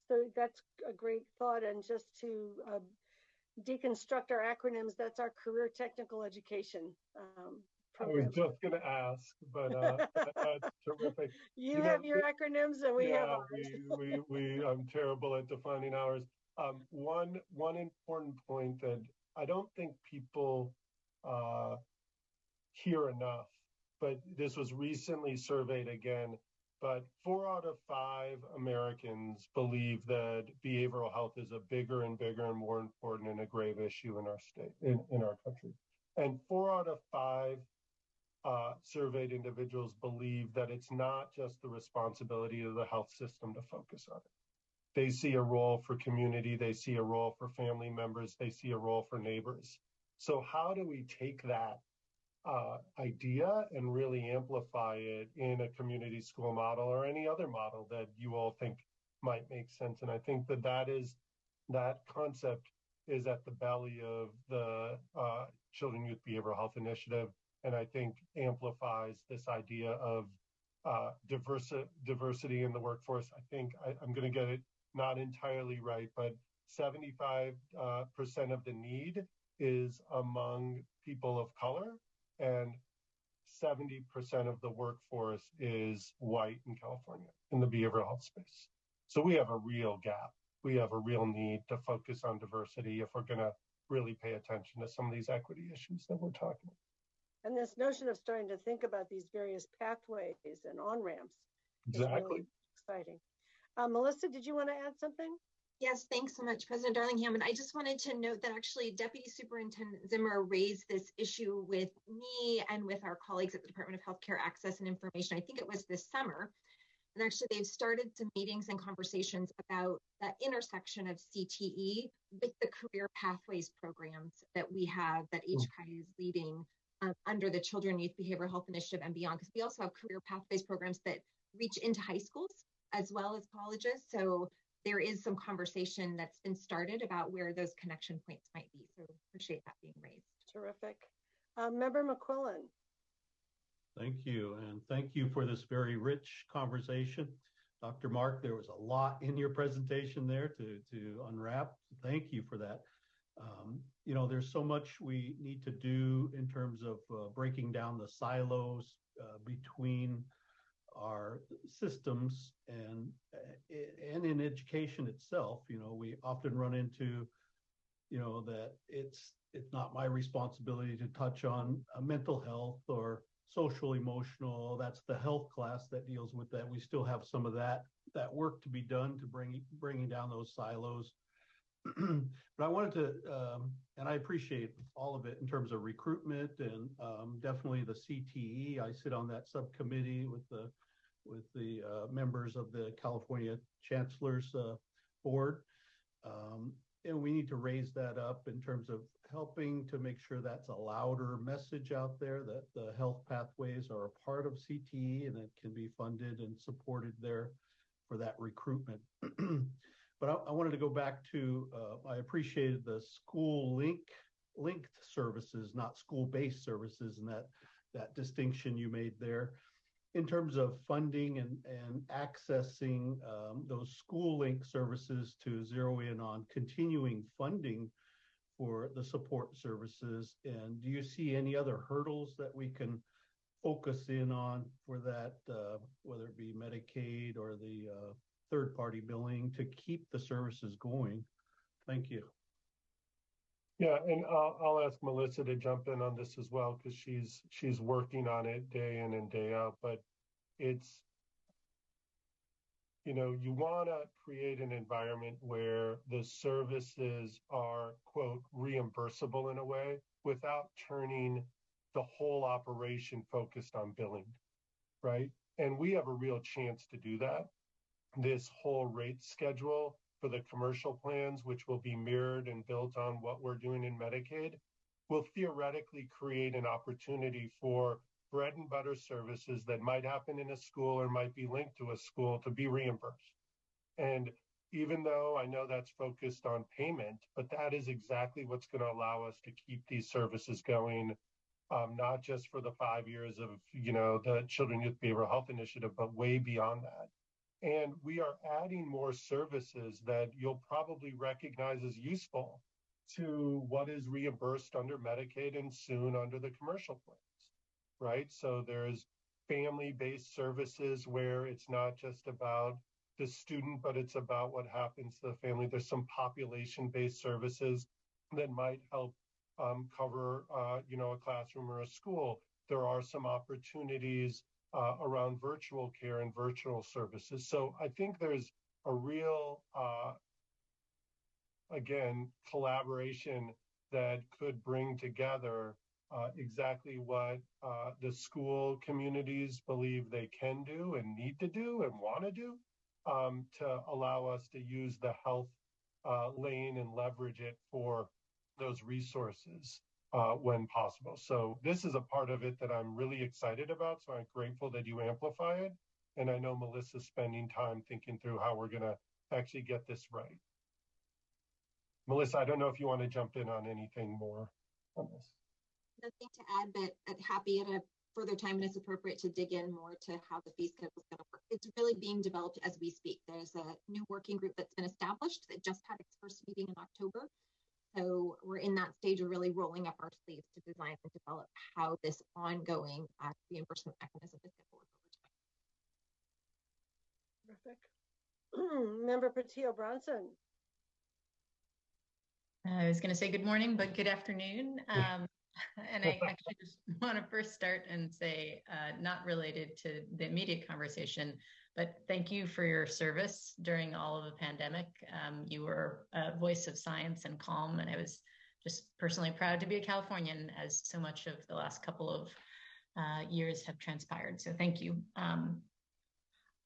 A: So that's a great thought. And just to deconstruct our acronyms, that's our career technical education program.
K: I was just going to ask, but that's terrific.
A: You have your acronyms and we have ours.
K: I'm terrible at defining ours. One important point that I don't think people hear enough, but this was recently surveyed again, but 4 out of 5 Americans believe that behavioral health is a bigger and bigger and more important and a grave issue in our state, in our country. And 4 out of 5 surveyed individuals believe that it's not just the responsibility of the health system to focus on it. They see a role for community, they see a role for family members, they see a role for neighbors. So how do we take that idea and really amplify it in a community school model or any other model that you all think might make sense. And I think that concept is at the belly of the Children Youth Behavioral Health Initiative, and I think amplifies this idea of diversity in the workforce. I think I'm going to get it not entirely right, but 75% of the need is among people of color, and 70% of the workforce is white in California in the behavioral health space. So we have a real gap. We have a real need to focus on diversity if we're going to really pay attention to some of these equity issues that we're talking about.
A: And this notion of starting to think about these various pathways and on-ramps is really exciting. Melissa, did you want to add something?
J: Yes, thanks so much, President Darling Hammond. I just wanted to note that actually Deputy Superintendent Zimmer raised this issue with me and with our colleagues at the Department of Healthcare Access and Information. I think it was this summer. And actually, they've started some meetings and conversations about the intersection of CTE with the career pathways programs that we have that HCI is leading under the Children Youth Behavioral Health Initiative and beyond, because we also have career pathways programs that reach into high schools as well as colleges. So there is some conversation that's been started about where those connection points might be. So appreciate that being raised.
A: Terrific. Member McQuillan.
C: Thank you. And thank you for this very rich conversation. Dr. Mark, there was a lot in your presentation there to unwrap. Thank you for that. There's so much we need to do in terms of breaking down the silos between our systems and in education itself. We often run into, that it's not my responsibility to touch on mental health or social emotional. That's the health class that deals with that. We still have some of that work to be done to bringing down those silos. But I wanted to, and I appreciate all of it in terms of recruitment and definitely the CTE. I sit on that subcommittee with the members of the California Chancellor's Board. And we need to raise that up in terms of helping to make sure that's a louder message out there, that the health pathways are a part of CTE and it can be funded and supported there for that recruitment. But I wanted to go back to, I appreciated the linked services, not school-based services, and that distinction you made there. In terms of funding and accessing those school link services to zero in on continuing funding for the support services. And do you see any other hurdles that we can focus in on for that, whether it be Medicaid or the third-party billing to keep the services going? Thank you.
K: Yeah, and I'll ask Melissa to jump in on this as well, because she's working on it day in and day out. But it's, you want to create an environment where the services are, quote, reimbursable in a way without turning the whole operation focused on billing, right? And we have a real chance to do that. This whole rate schedule for the commercial plans, which will be mirrored and built on what we're doing in Medicaid, will theoretically create an opportunity for bread and butter services that might happen in a school or might be linked to a school to be reimbursed. And even though I know that's focused on payment, but that is exactly what's going to allow us to keep these services going, not just for the 5 years of, the Children Youth Behavioral Health Initiative, but way beyond that. And we are adding more services that you'll probably recognize as useful to what is reimbursed under Medicaid and soon under the commercial plans, right? So there's family-based services where it's not just about the student, but it's about what happens to the family. There's some population-based services that might help cover, a classroom or a school. There are some opportunities around virtual care and virtual services. So I think there's a real, collaboration that could bring together exactly what the school communities believe they can do and need to do and want to do to allow us to use the health lane and leverage it for those resources when possible. So this is a part of it that I'm really excited about. So I'm grateful that you amplify it. And I know Melissa's spending time thinking through how we're going to actually get this right. Melissa, I don't know if you want to jump in on anything more on this.
J: Nothing to add, but happy at a further time when it's appropriate to dig in more to how the fee schedule is going to work. It's really being developed as we speak. There's a new working group that's been established that just had its first meeting in October. So we're in that stage of really rolling up our sleeves to design and develop how this ongoing reimbursement mechanism is going to work over time.
A: Terrific. Member Patil Bronson.
R: I was going to say good morning, but good afternoon. And I actually just want to first start and say, not related to the immediate conversation, but thank you for your service during all of the pandemic. You were a voice of science and calm, and I was just personally proud to be a Californian as so much of the last couple of years have transpired. So thank you.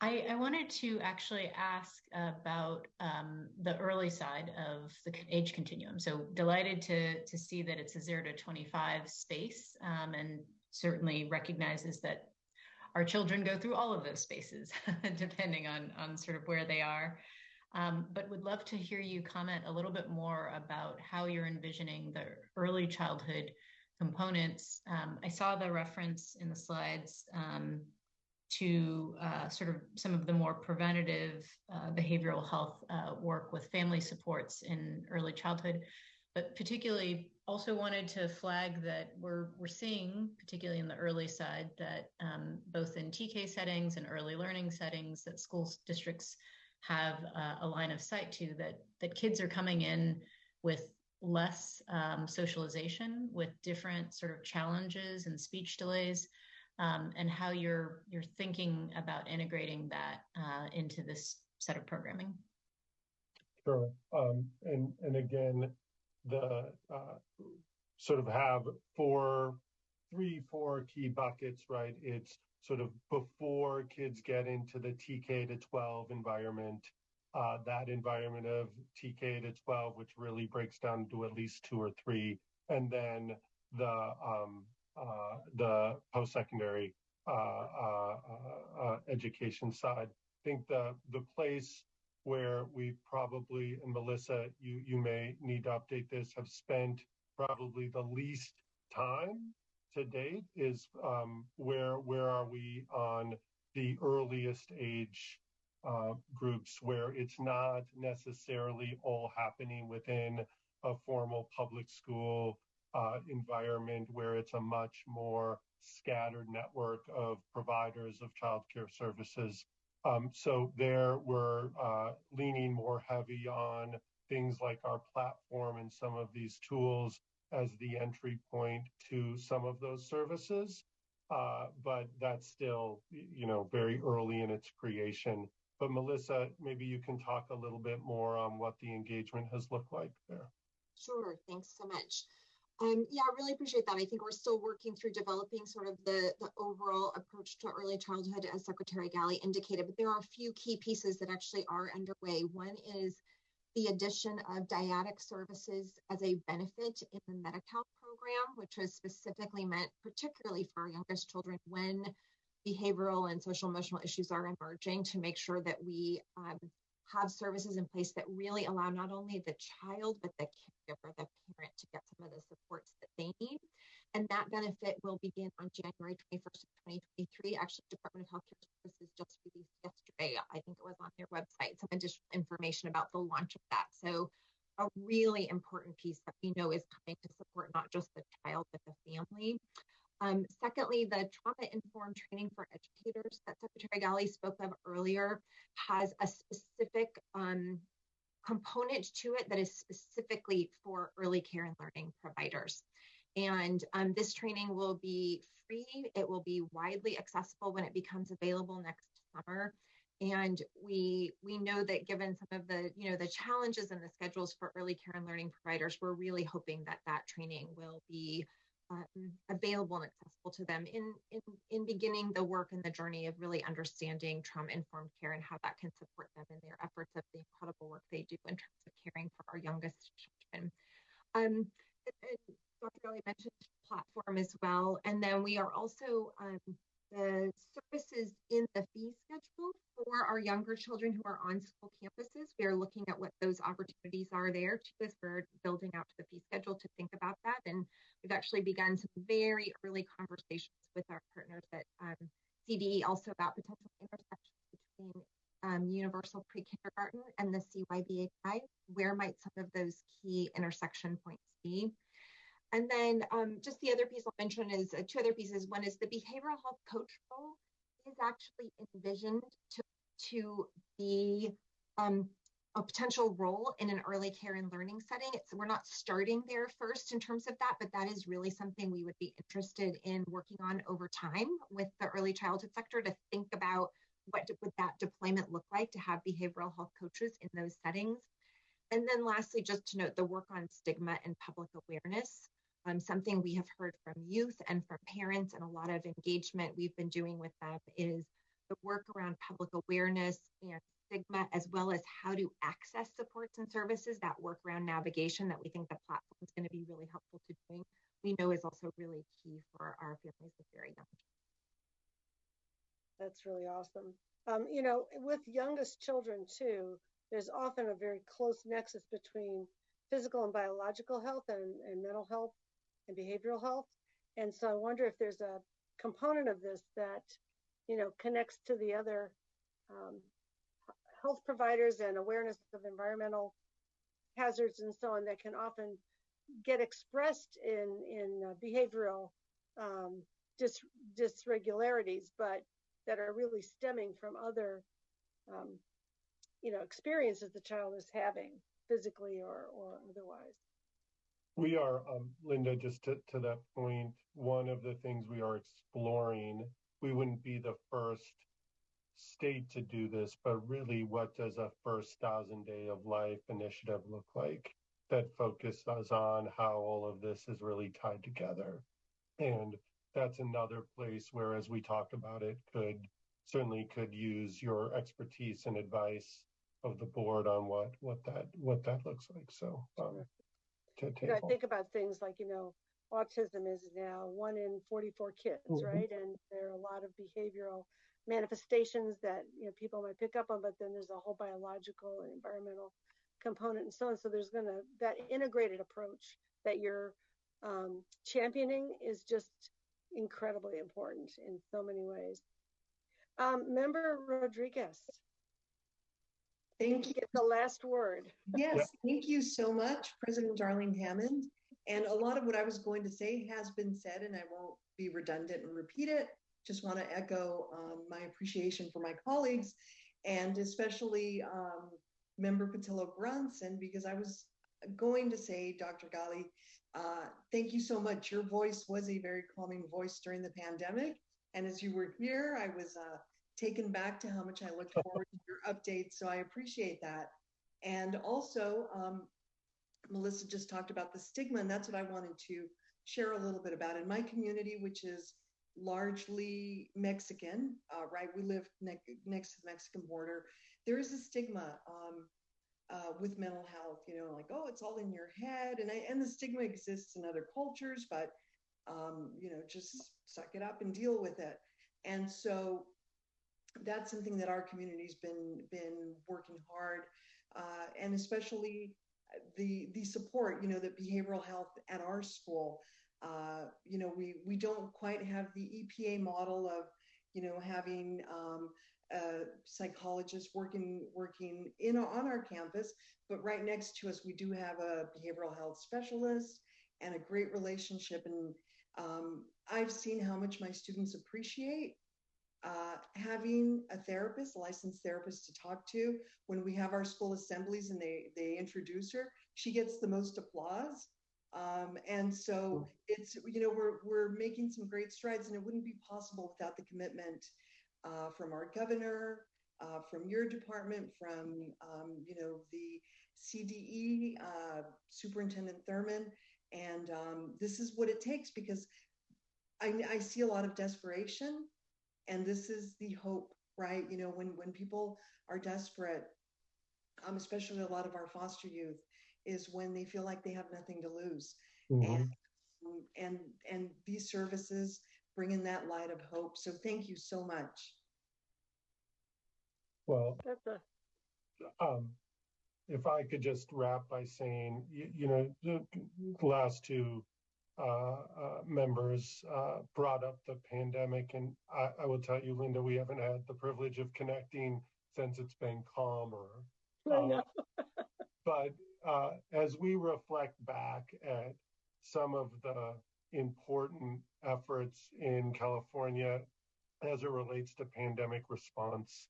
R: I wanted to actually ask about the early side of the age continuum. So delighted to see that it's a 0 to 25 space, and certainly recognizes that our children go through all of those spaces, depending on sort of where they are. But would love to hear you comment a little bit more about how you're envisioning the early childhood components. I saw the reference in the slides to sort of some of the more preventative behavioral health work with family supports in early childhood, but particularly also wanted to flag that we're seeing, particularly in the early side, that both in TK settings and early learning settings, that school districts have a line of sight to that kids are coming in with less socialization, with different sort of challenges and speech delays. And how you're thinking about integrating that into this set of programming.
K: Sure. And again, the sort of have four key buckets, right? It's sort of before kids get into the TK to 12 environment, that environment of TK to 12, which really breaks down to at least 2 or 3, and then the post-secondary education side. I think the place where we probably, and Melissa, you may need to update this, have spent probably the least time to date is where are we on the earliest age groups, where it's not necessarily all happening within a formal public school environment, where it's a much more scattered network of providers of childcare services. So there we're leaning more heavy on things like our platform and some of these tools as the entry point to some of those services. But that's still, very early in its creation. But Melissa, maybe you can talk a little bit more on what the engagement has looked like there.
J: Sure, thanks so much. Yeah, I really appreciate that. I think we're still working through developing sort of the overall approach to early childhood, as Secretary Galley indicated, but there are a few key pieces that actually are underway. One is the addition of dyadic services as a benefit in the Medi-Cal program, which was specifically meant particularly for our youngest children when behavioral and social emotional issues are emerging, to make sure that we have services in place that really allow not only the child, but the caregiver, the parent, to get some of the supports that they need. And that benefit will begin on January 21st of 2023. Actually, Department of Healthcare Services just released yesterday, I think it was on their website, some additional information about the launch of that. So a really important piece that we know is coming to support not just the child, but the family. Secondly, the trauma-informed training for educators that Secretary Galley spoke of earlier has a specific component to it that is specifically for early care and learning providers. And this training will be free. It will be widely accessible when it becomes available next summer. And we know that given some of the, the challenges and the schedules for early care and learning providers, we're really hoping that that training will be available and accessible to them in beginning the work and the journey of really understanding trauma-informed care and how that can support them in their efforts of the incredible work they do in terms of caring for our youngest children. And Dr. Galley mentioned platform as well. And then we are also the services in the fee schedule for our younger children who are on school campuses. We are looking at what those opportunities are there too as we're building out the fee schedule to think about that. And we've actually begun some very early conversations with our partners at CDE also about potential intersections between universal pre-kindergarten and the CYBHI. Where might some of those key intersection points be? And then just the other piece I'll mention is two other pieces. One is the behavioral health coach role is actually envisioned to be a potential role in an early care and learning setting. We're not starting there first in terms of that, but that is really something we would be interested in working on over time with the early childhood sector to think about what would that deployment look like to have behavioral health coaches in those settings. And then lastly, just to note the work on stigma and public awareness. Something we have heard from youth and from parents and a lot of engagement we've been doing with them is the work around public awareness and stigma, as well as how to access supports and services, that work around navigation that we think the platform is going to be really helpful to doing, we know is also really key for our families with very young children.
A: That's really awesome. You know, with youngest children too, there's often a very close nexus between physical and biological health and mental health and behavioral health. And so I wonder if there's a component of this that, you know, connects to the other health providers and awareness of environmental hazards and so on that can often get expressed in behavioral dysregularities, but that are really stemming from other, you know, experiences the child is having physically or otherwise.
K: We are, Linda, just to that point, one of the things we are exploring, we wouldn't be the first state to do this, but really what does a first 1,000 day of life initiative look like that focuses on how all of this is really tied together? And that's another place where, as we talk about it, could use your expertise and advice of the board on what that looks like. So
A: you know, I think about things like, you know, autism is now 1 in 44 kids, right? And there are a lot of behavioral manifestations that, you know, people might pick up on, but then there's a whole biological and environmental component and so on. So there's that integrated approach that you're championing is just incredibly important in so many ways. Member Rodriguez.
U: Thank you.
A: Get the last word.
U: Yes, thank you so much, President Darlene Hammond. And a lot of what I was going to say has been said, and I won't be redundant and repeat it. Just want to echo my appreciation for my colleagues, and especially Member Patillo Brunson, because I was going to say, Dr. Ghali, thank you so much. Your voice was a very calming voice during the pandemic. And as you were here, I was taken back to how much I looked forward to your updates. So I appreciate that. And also, Melissa just talked about the stigma, and that's what I wanted to share a little bit about. In my community, which is largely Mexican, right? We live next to the Mexican border. There is a stigma with mental health, you know, like, oh, it's all in your head. And the stigma exists in other cultures, but, you know, just suck it up and deal with it. And so that's something that our community's been working hard, and especially the support, you know, the behavioral health at our school. You know, we don't quite have the EPA model of, you know, having psychologists working on our campus, but right next to us, we do have a behavioral health specialist and a great relationship. And I've seen how much my students appreciate having a therapist, a licensed therapist to talk to. When we have our school assemblies and they introduce her, she gets the most applause. And so it's, you know, we're making some great strides, and it wouldn't be possible without the commitment from our governor, from your department, from, you know, the CDE, Superintendent Thurman. And this is what it takes, because I see a lot of desperation, and this is the hope, right? You know, when people are desperate, especially a lot of our foster youth, is when they feel like they have nothing to lose. And these services bringing that light of hope. So thank you so much.
K: Well, if I could just wrap by saying, the last two members brought up the pandemic, and I will tell you, Linda, we haven't had the privilege of connecting since it's been calmer. But as we reflect back at some of the important efforts in California as it relates to pandemic response,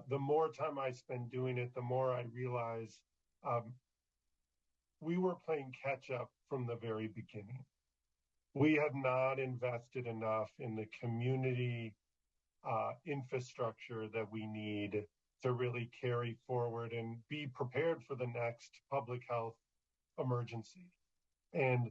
K: the more time I spend doing it, the more I realize we were playing catch up from the very beginning. We have not invested enough in the community infrastructure that we need to really carry forward and be prepared for the next public health emergency. And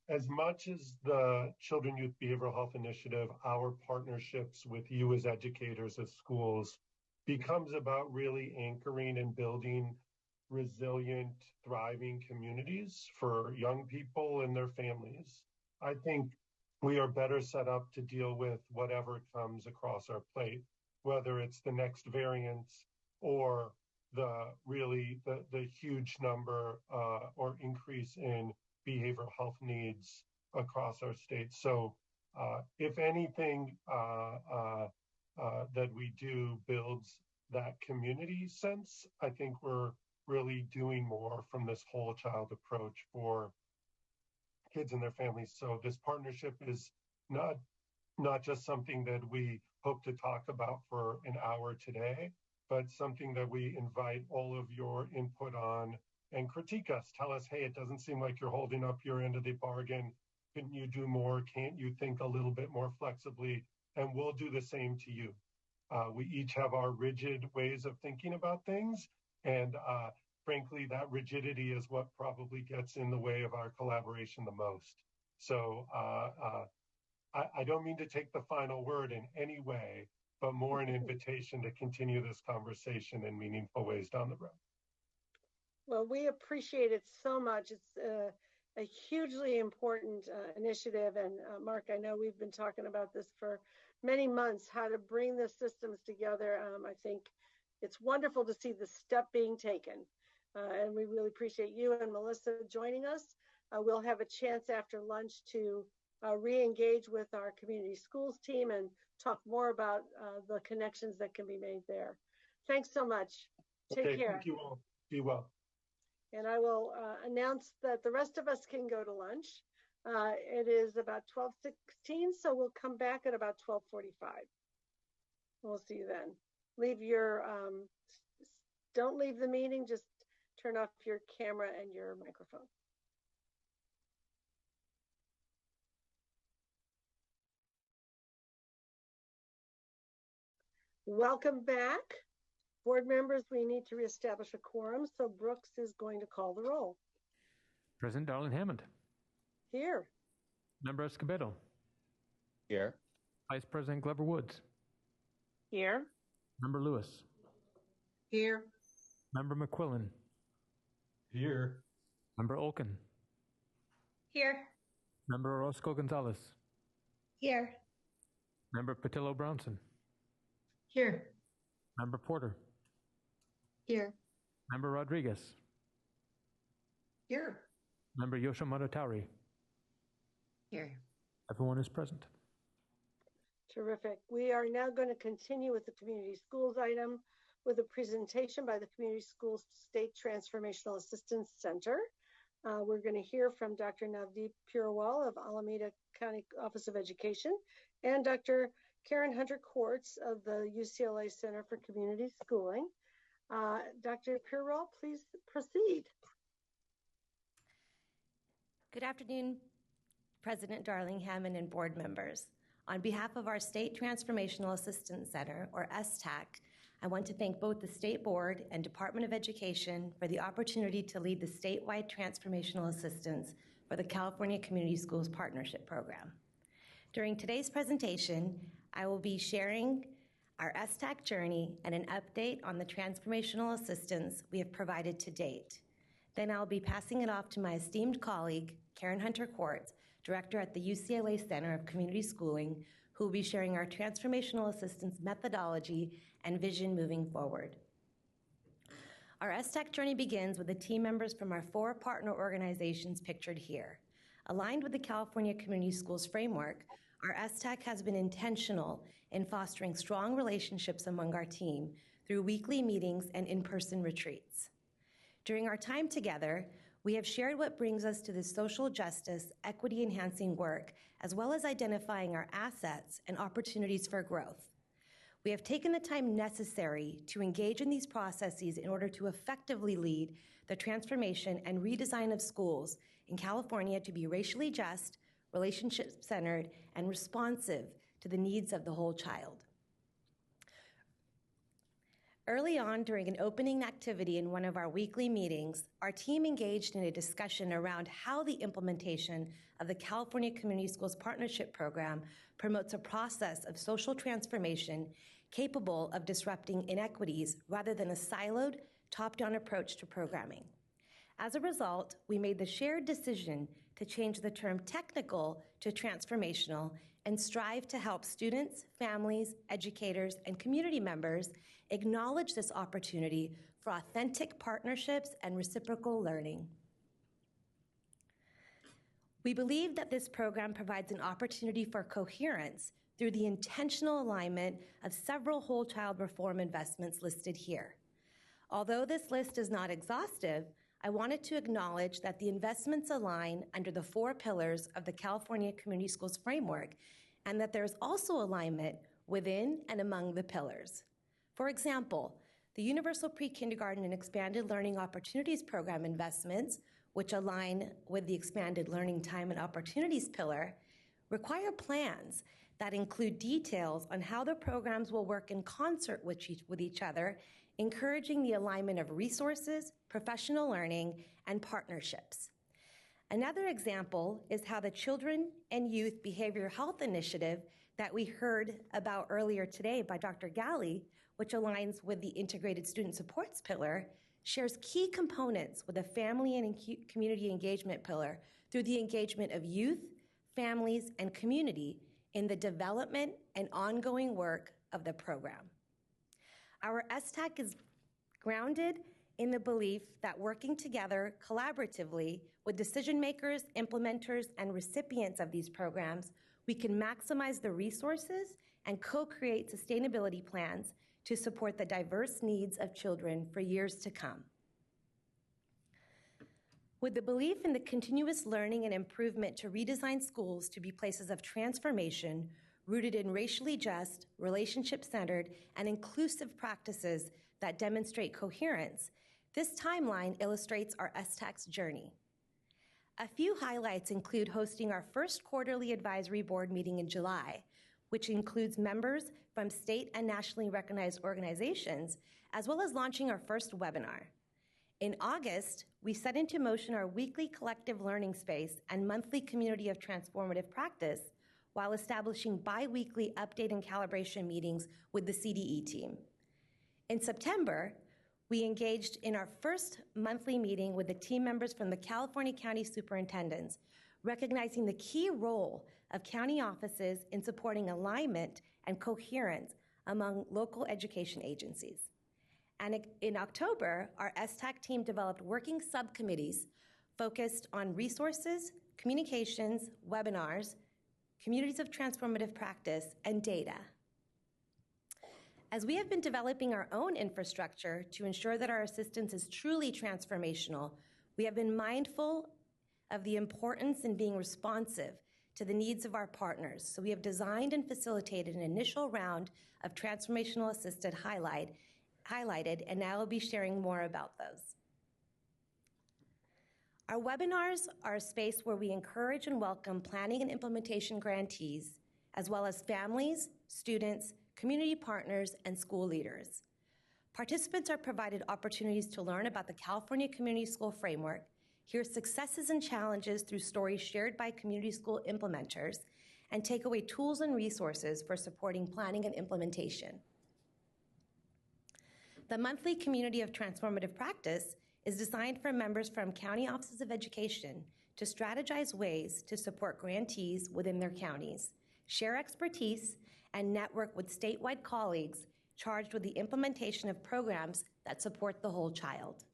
K: as much as the Children Youth Behavioral Health Initiative, our partnerships with you as educators of schools becomes about really anchoring and building resilient, thriving communities for young people and their families. I think we are better set up to deal with whatever comes across our plate, whether it's the next variants or the huge number or increase in behavioral health needs across our state. So if anything that we do builds that community sense, I think we're really doing more from this whole child approach for kids and their families. So this partnership is not just something that we hope to talk about for an hour today, but something that we invite all of your input on and critique us. Tell us, hey, it doesn't seem like you're holding up your end of the bargain. Couldn't you do more? Can't you think a little bit more flexibly? And we'll do the same to you. We each have our rigid ways of thinking about things. And frankly, that rigidity is what probably gets in the way of our collaboration the most. So I don't mean to take the final word in any way, but more an invitation to continue this conversation in meaningful ways down the road.
A: Well, we appreciate it so much. It's a hugely important initiative. And Mark, I know we've been talking about this for many months, how to bring the systems together. I think it's wonderful to see the step being taken. And we really appreciate you and Melissa joining us. We'll have a chance after lunch to re-engage with our community schools team and talk more about the connections that can be made there. Thanks so much. Take care.
K: Thank you all. Be well.
A: And I will announce that the rest of us can go to lunch. It is about 12:16, so we'll come back at about 12:45. We'll see you then. Don't leave the meeting, just turn off your camera and your microphone. Welcome back. Board members, we need to reestablish a quorum, so Brooks is going to call the roll.
Q: President Darlene Hammond.
A: Here.
Q: Member Escobedo.
O: Here.
Q: Vice President Glover Woods.
A: Here.
Q: Member Lewis.
U: Here.
Q: Member McQuillan.
C: Here.
Q: Member Olken.
E: Here.
Q: Member Orozco Gonzalez.
E: Here.
Q: Member Patillo Brownson.
E: Here.
Q: Member Porter.
E: Here.
Q: Member Rodriguez.
U: Here.
Q: Member Yoshimoto Tauri.
B: Here.
Q: Everyone is present.
A: Terrific. We are now going to continue with the community schools item with a presentation by the Community Schools State Transformational Assistance Center. We're going to hear from Dr. Navdeep Purewal of Alameda County Office of Education and Dr. Karen Hunter-Quartz of the UCLA Center for Community Schooling. Dr. Purewal, please proceed.
P: Good afternoon, President Darlene Hammond and board members. On behalf of our State Transformational Assistance Center, or STAC, I want to thank both the State Board and Department of Education for the opportunity to lead the statewide transformational assistance for the California Community Schools Partnership Program. During today's presentation, I will be sharing our STAC journey and an update on the transformational assistance we have provided to date. Then I'll be passing it off to my esteemed colleague, Karen Hunter-Quartz, director at the UCLA Center of Community Schooling, who will be sharing our transformational assistance methodology and vision moving forward. Our STAC journey begins with the team members from our 4 partner organizations pictured here. Aligned with the California Community Schools Framework, our STAC has been intentional in fostering strong relationships among our team through weekly meetings and in-person retreats. During our time together, we have shared what brings us to this social justice, equity-enhancing work, as well as identifying our assets and opportunities for growth. We have taken the time necessary to engage in these processes in order to effectively lead the transformation and redesign of schools in California to be racially just, relationship-centered, and responsive to the needs of the whole child. Early on, during an opening activity in one of our weekly meetings, our team engaged in a discussion around how the implementation of the California Community Schools Partnership Program promotes a process of social transformation capable of disrupting inequities rather than a siloed, top-down approach to programming. As a result, we made the shared decision to change the term technical to transformational and strive to help students, families, educators, and community members acknowledge this opportunity for authentic partnerships and reciprocal learning. We believe that this program provides an opportunity for coherence through the intentional alignment of several whole child reform investments listed here. Although this list is not exhaustive, I wanted to acknowledge that the investments align under the 4 pillars of the California Community Schools Framework, and that there is also alignment within and among the pillars. For example, the Universal Pre-Kindergarten and Expanded Learning Opportunities Program investments, which align with the Expanded Learning Time and Opportunities pillar, require plans that include details on how the programs will work in concert with each other, encouraging the alignment of resources, professional learning, and partnerships. Another example is how the Children and Youth Behavioral Health Initiative that we heard about earlier today by Dr. Galley, which aligns with the Integrated Student Supports pillar, shares key components with the Family and Community Engagement pillar through the engagement of youth, families, and community in the development and ongoing work of the program. Our STAC is grounded in the belief that working together collaboratively with decision makers, implementers, and recipients of these programs, we can maximize the resources and co-create sustainability plans to support the diverse needs of children for years to come. With the belief in the continuous learning and improvement to redesign schools to be places of transformation, rooted in racially just, relationship-centered, and inclusive practices that demonstrate coherence, this timeline illustrates our STAC's journey. A few highlights include hosting our first quarterly advisory board meeting in July, which includes members from state and nationally recognized organizations, as well as launching our first webinar. In August, we set into motion our weekly collective learning space and monthly community of transformative practice, while establishing bi-weekly update and calibration meetings with the CDE team. In September, we engaged in our first monthly meeting with the team members from the California County Superintendents, recognizing the key role of county offices in supporting alignment and coherence among local education agencies. And in October, our STAC team developed working subcommittees focused on resources, communications, webinars, communities of transformative practice, and data. As we have been developing our own infrastructure to ensure that our assistance is truly transformational, we have been mindful of the importance in being responsive to the needs of our partners. So we have designed and facilitated an initial round of transformational assisted highlighted, and now I'll be sharing more about those. Our webinars are a space where we encourage and welcome planning and implementation grantees, as well as families, students, community partners, and school leaders. Participants are provided opportunities to learn about the California Community School Framework, hear successes and challenges through stories shared by community school implementers, and take away tools and resources for supporting planning and implementation. The monthly community of transformative practice is designed for members from county offices of education to strategize ways to support grantees within their counties, share expertise, and network with statewide colleagues charged with the implementation of programs that support the whole child.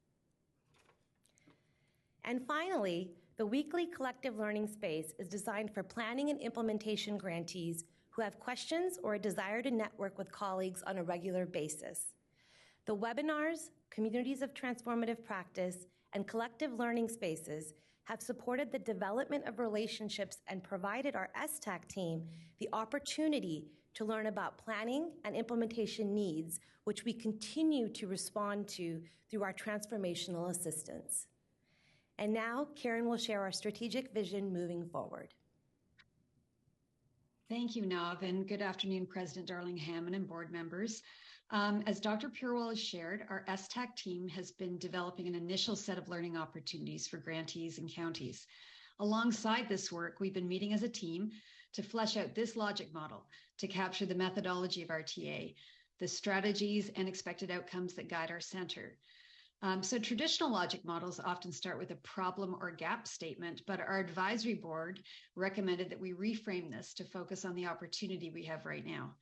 P: And finally, the weekly collective learning space is designed for planning and implementation grantees who have questions or a desire to network with colleagues on a regular basis. The webinars, communities of transformative practice, and collective learning spaces have supported the development of relationships and provided our STAC team the opportunity to learn about planning and implementation needs, which we continue to respond to through our transformational assistance. And now, Karen will share our strategic vision moving forward.
G: Thank you, Nav, and good afternoon, President Darling Hammond and board members. As Dr. Purewell has shared, our STAC team has been developing an initial set of learning opportunities for grantees and counties. Alongside this work, we've been meeting as a team to flesh out this logic model to capture the methodology of our TA, the strategies and expected outcomes that guide our center. So traditional logic models often start with a problem or gap statement, but our advisory board recommended that we reframe this to focus on the opportunity we have right now,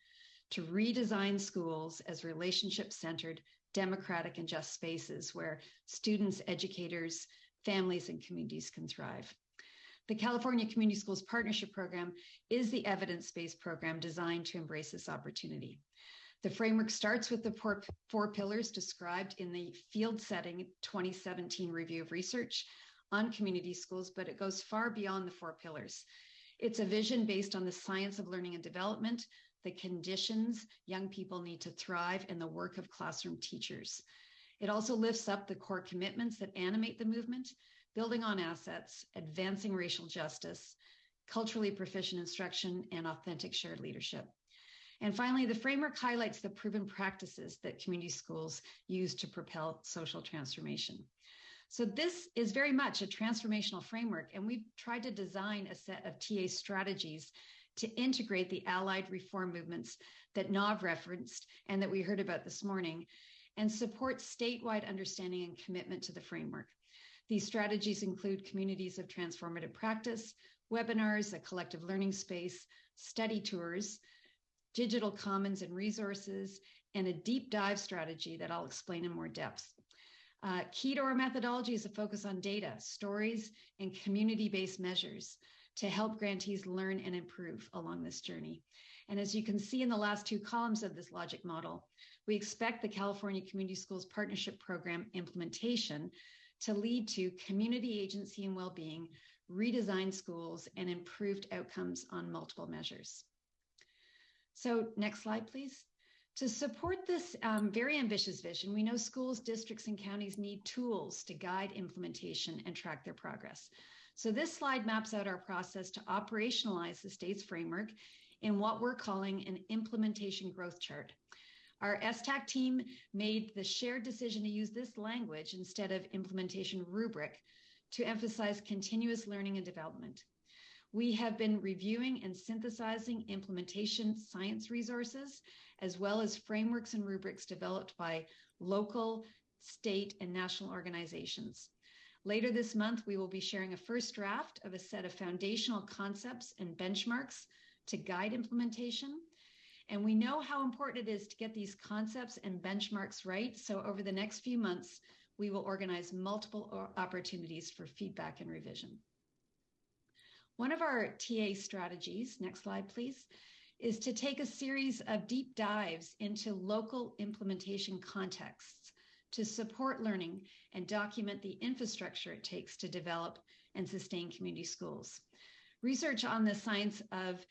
G: to redesign schools as relationship-centered, democratic, and just spaces where students, educators, families, and communities can thrive. The California Community Schools Partnership Program is the evidence-based program designed to embrace this opportunity. The framework starts with the four pillars described in the field setting 2017 review of research on community schools, but it goes far beyond the four pillars. It's a vision based on the science of learning and development, the conditions young people need to thrive, and the work of classroom teachers. It also lifts up the core commitments that animate the movement, building on assets, advancing racial justice, culturally proficient instruction, and authentic shared leadership. And finally, the framework highlights the proven practices that community schools use to propel social transformation. So this is very much a transformational framework, and we've tried to design a set of TA strategies to integrate the allied reform movements that Nav referenced and that we heard about this morning, and support statewide understanding and commitment to the framework. These strategies include communities of transformative practice, webinars, a collective learning space, study tours, digital commons and resources, and a deep dive strategy that I'll explain in more depth. Key to our methodology is a focus on data, stories, and community-based measures to help grantees learn and improve along this journey. And as you can see in the last two columns of this logic model, we expect the California Community Schools Partnership Program implementation to lead to community agency and well-being, redesigned schools, and improved outcomes on multiple measures. So next slide, please. To support this very ambitious vision, we know schools, districts, and counties need tools to guide implementation and track their progress. So this slide maps out our process to operationalize the state's framework in what we're calling an implementation growth chart. Our STAC team made the shared decision to use this language instead of implementation rubric to emphasize continuous learning and development. We have been reviewing and synthesizing implementation science resources, as well as frameworks and rubrics developed by local, state, and national organizations. Later this month, we will be sharing a first draft of a set of foundational concepts and benchmarks to guide implementation. And we know how important it is to get these concepts and benchmarks right. So over the next few months, we will organize multiple opportunities for feedback and revision. One of our TA strategies, next slide, please, is to take a series of deep dives into local implementation contexts to support learning and document the infrastructure it takes to develop and sustain community schools. Research on the science of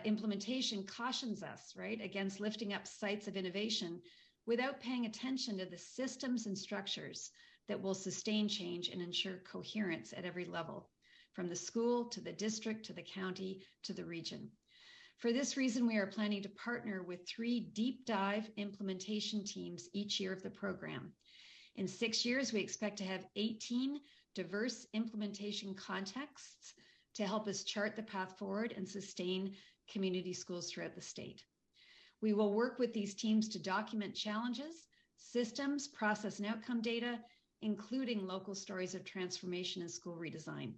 G: implementation cautions us, right, against lifting up sites of innovation without paying attention to the systems and structures that will sustain change and ensure coherence at every level, from the school to the district to the county to the region. For this reason, we are planning to partner with 3 deep dive implementation teams each year of the program. In 6 years, we expect to have 18 diverse implementation contexts to help us chart the path forward and sustain community schools throughout the state. We will work with these teams to document challenges, systems, process, and outcome data, including local stories of transformation and school redesign.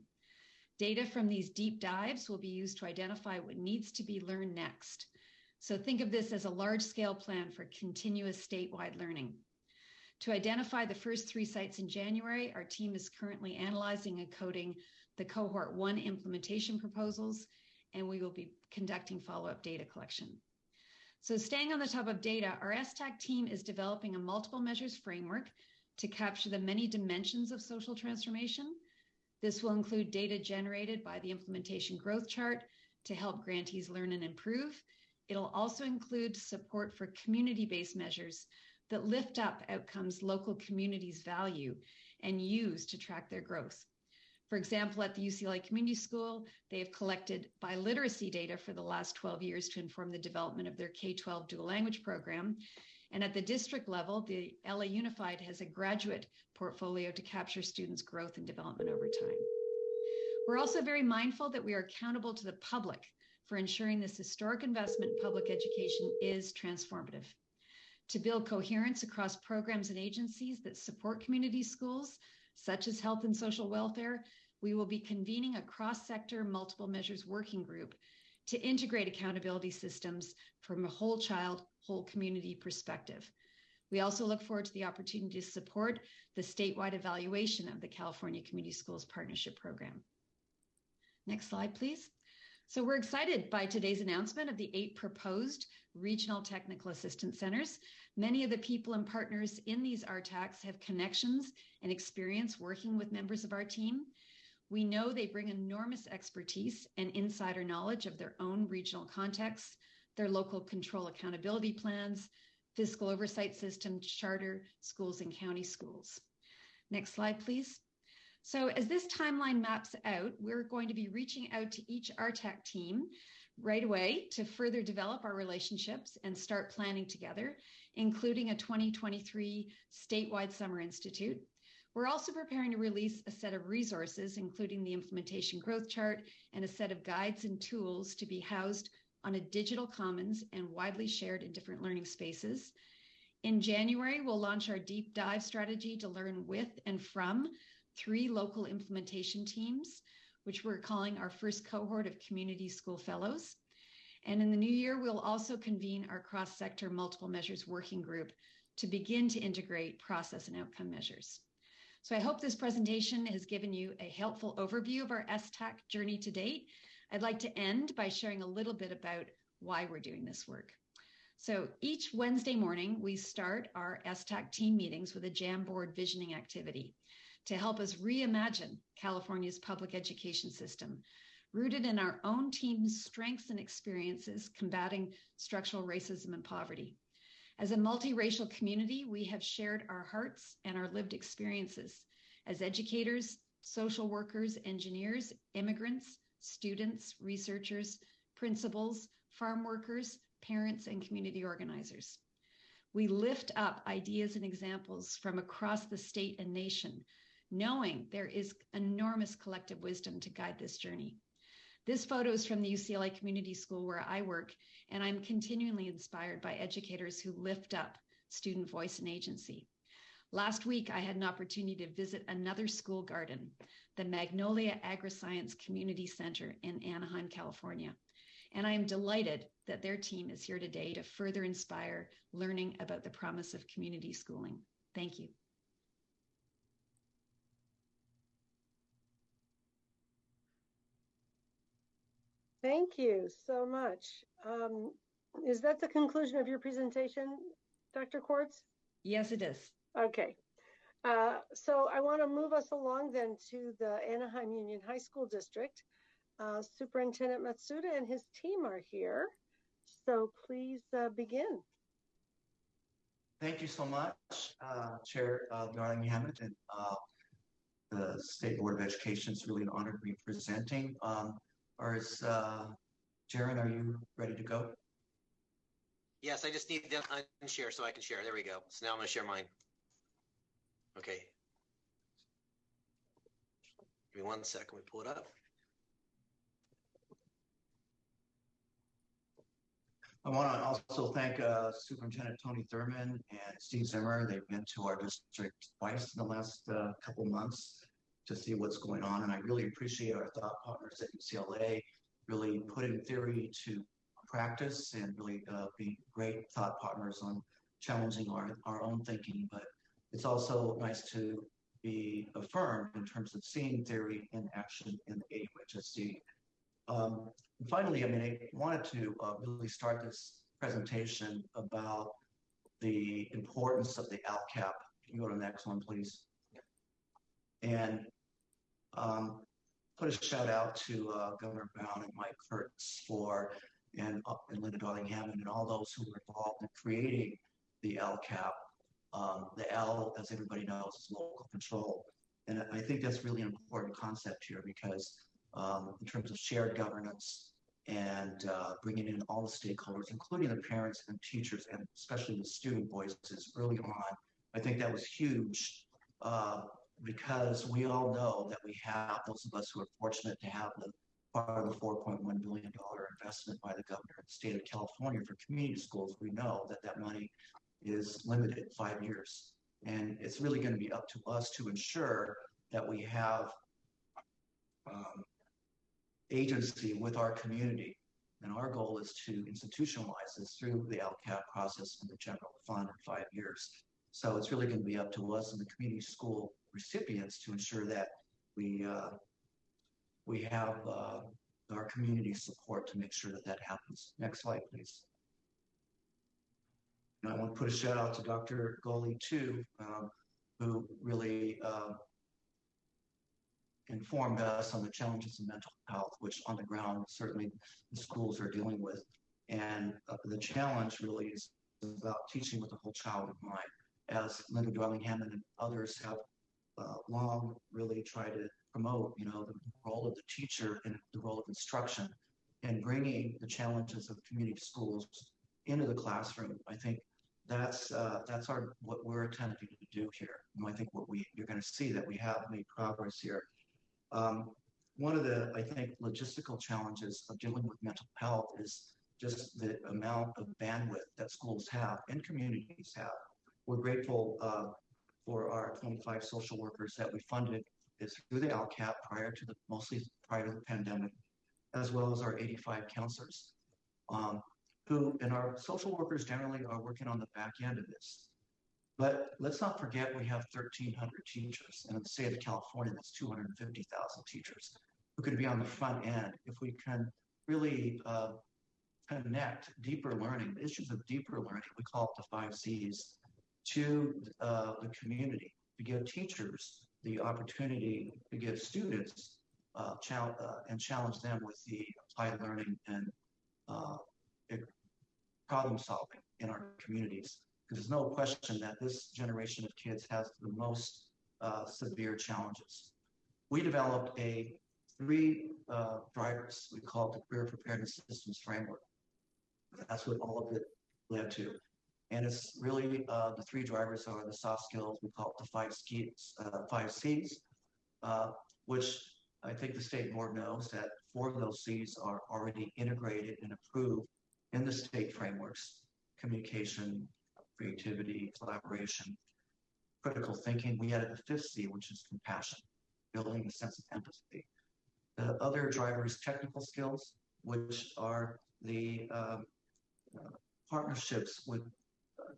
G: Data from these deep dives will be used to identify what needs to be learned next. So think of this as a large-scale plan for continuous statewide learning. To identify the first 3 sites in January, our team is currently analyzing and coding the Cohort 1 implementation proposals, and we will be conducting follow-up data collection. So staying on the top of data, our STAC team is developing a multiple measures framework to capture the many dimensions of social transformation. This will include data generated by the implementation growth chart to help grantees learn and improve. It'll also include support for community-based measures that lift up outcomes local communities value and use to track their growth. For example, at the UCLA Community School, they have collected biliteracy data for the last 12 years to inform the development of their K-12 dual language program. And at the district level, the LA Unified has a graduate portfolio to capture students' growth and development over time. We're also very mindful that we are accountable to the public for ensuring this historic investment in public education is transformative. To build coherence across programs and agencies that support community schools, such as health and social welfare, we will be convening a cross-sector multiple measures working group to integrate accountability systems from a whole child, whole community perspective. We also look forward to the opportunity to support the statewide evaluation of the California Community Schools Partnership Program. Next slide, please. So we're excited by today's announcement of the 8 proposed regional technical assistance centers. Many of the people and partners in these RTACs have connections and experience working with members of our team. We know they bring enormous expertise and insider knowledge of their own regional contexts, their local control accountability plans, fiscal oversight systems, charter schools, and county schools. Next slide, please. So as this timeline maps out, we're going to be reaching out to each RTAC team right away to further develop our relationships and start planning together, including a 2023 statewide summer institute. We're also preparing to release a set of resources, including the implementation growth chart and a set of guides and tools to be housed on a digital commons and widely shared in different learning spaces. In January, we'll launch our deep dive strategy to learn with and from 3 local implementation teams, which we're calling our first cohort of community school fellows. And in the new year, we'll also convene our cross-sector multiple measures working group to begin to integrate process and outcome measures. So I hope this presentation has given you a helpful overview of our STAC journey to date. I'd like to end by sharing a little bit about why we're doing this work. So each Wednesday morning, we start our STAC team meetings with a Jamboard visioning activity to help us reimagine California's public education system, rooted in our own team's strengths and experiences combating structural racism and poverty. As a multiracial community, we have shared our hearts and our lived experiences as educators, social workers, engineers, immigrants, students, researchers, principals, farm workers, parents, and community organizers. We lift up ideas and examples from across the state and nation, knowing there is enormous collective wisdom to guide this journey. This photo is from the UCLA Community School where I work, and I'm continually inspired by educators who lift up student voice and agency. Last week, I had an opportunity to visit another school garden, the Magnolia Agri-Science Community Center in Anaheim, California. And I am delighted that their team is here today to further inspire learning about the promise of community schooling. Thank you.
A: Thank you so much. Is that the conclusion of your presentation, Dr. Quartz?
G: Yes, it is.
A: Okay. So I want to move us along then to the Anaheim Union High School District. Superintendent Matsuda and his team are here. So please begin.
L: Thank you so much, Chair Darling Hammond, and the State Board of Education. It's really an honor to be presenting. Jaron, are you ready to go?
T: Yes, I just need to unshare so I can share. There we go. So now I'm going to share mine. Okay. Give me 1 second. We pull it up.
L: I want to also thank Superintendent Tony Thurman and Steve Zimmer. They've been to our district twice in the last couple months to see what's going on. And I really appreciate our thought partners at UCLA really putting theory to practice and really being great thought partners on challenging our own thinking. But it's also nice to be affirmed in terms of seeing theory in action in the AUHSD. And finally, I wanted to really start this presentation about the importance of the LCAP. Can you go to the next one, please? And put a shout out to Governor Brown and Mike Kurtz and Linda Darling-Hammond and all those who were involved in creating the LCAP. The L, as everybody knows, is local control. And I think that's really an important concept here because in terms of shared governance and bringing in all the stakeholders, including the parents and teachers, and especially the student voices early on, I think that was huge because we all know that we have, those of us who are fortunate to have the part of the $4.1 billion investment by the governor of the state of California for community schools, we know that that money is limited 5 years. And it's really going to be up to us to ensure that we have agency with our community. And our goal is to institutionalize this through the LCAP process in the general fund in 5 years. So it's really going to be up to us and the community school recipients to ensure that we have our community support to make sure that that happens. Next slide, please. And I want to put a shout out to Dr. Goley too, who really informed us on the challenges of mental health, which on the ground certainly the schools are dealing with. And the challenge really is about teaching with the whole child in mind. As Linda Darling-Hammond and others have long really tried to promote, the role of the teacher and the role of instruction and bringing the challenges of community schools into the classroom. I think that's what we're attempting to do here. And I think you're going to see that we have made progress here. One of the, I think, logistical challenges of dealing with mental health is just the amount of bandwidth that schools have and communities have. We're grateful for our 25 social workers that we funded through the LCAP mostly prior to the pandemic, as well as our 85 counselors, and our social workers generally are working on the back end of this. But let's not forget we have 1,300 teachers, and in the state of California, that's 250,000 teachers who could be on the front end. If we can really connect deeper learning, the issues of deeper learning, we call it the 5 C's, to the community, to give teachers the opportunity to give students and challenge them with the applied learning and problem solving in our communities. Because there's no question that this generation of kids has the most severe challenges. We developed 3 drivers. We call it the Career Preparedness Systems Framework. That's what all of it led to. And it's really the 3 drivers are the soft skills. We call it the 5 C's, which I think the state board knows that 4 of those C's are already integrated and approved in the state frameworks: communication, creativity, collaboration, critical thinking. We added the 5th C, which is compassion, building a sense of empathy. The other driver is technical skills, which are the partnerships with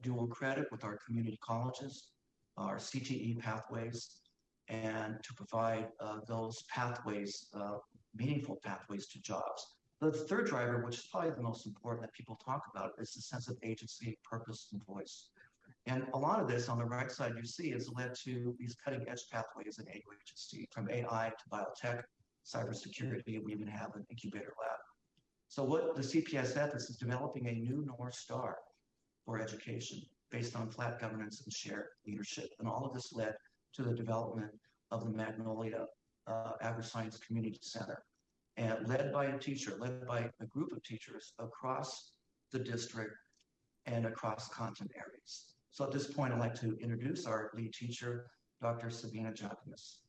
L: dual credit with our community colleges, our CTE pathways, and to provide those pathways, meaningful pathways to jobs. The 3rd driver, which is probably the most important that people talk about, is the sense of agency, purpose, and voice. And a lot of this on the right side you see has led to these cutting edge pathways in AUHSD, from AI to biotech, cybersecurity. We even have an incubator lab. So what the CPSF is developing a new North Star for education based on flat governance and shared leadership. And all of this led to the development of the Magnolia Agri-Science Community Center, and led by a group of teachers across the district and across content areas. So at this point, I'd like to introduce our lead teacher, Dr. Sabina Jacomus.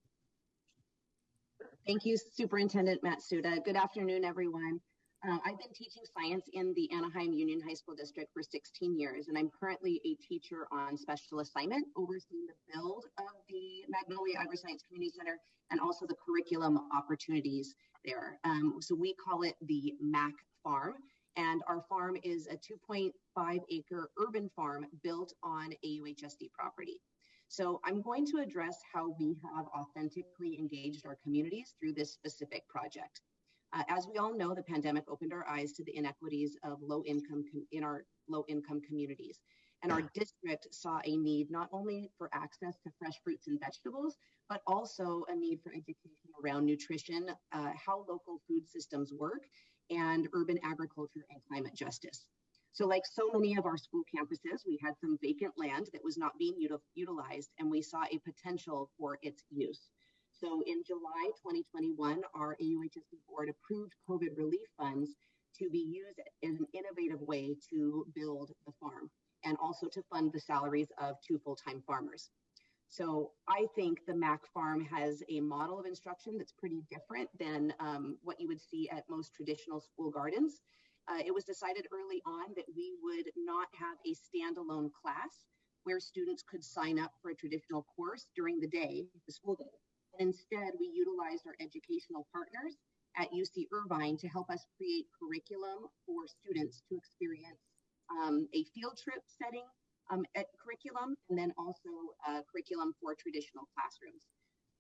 H: Thank you, Superintendent Matsuda. Good afternoon, everyone. I've been teaching science in the Anaheim Union High School District for 16 years, and I'm currently a teacher on special assignment, overseeing the build of the Magnolia Agri-Science Community Center and also the curriculum opportunities there. So we call it the MAC Farm, and our farm is a 2.5 acre urban farm built on AUHSD property. So I'm going to address how we have authentically engaged our communities through this specific project. As we all know, the pandemic opened our eyes to the inequities of in our low-income communities. And our district saw a need not only for access to fresh fruits and vegetables, but also a need for education around nutrition, how local food systems work, and urban agriculture and climate justice. So like so many of our school campuses, we had some vacant land that was not being utilized, and we saw a potential for its use. So in July 2021, our AUHSD board approved COVID relief funds to be used in an innovative way to build the farm and also to fund the salaries of 2 full-time farmers. So I think the MAC farm has a model of instruction that's pretty different than what you would see at most traditional school gardens. It was decided early on that we would not have a standalone class where students could sign up for a traditional course during the day, the school day. And instead, we utilized our educational partners at UC Irvine to help us create curriculum for students to experience a field trip setting at curriculum, and then also curriculum for traditional classrooms.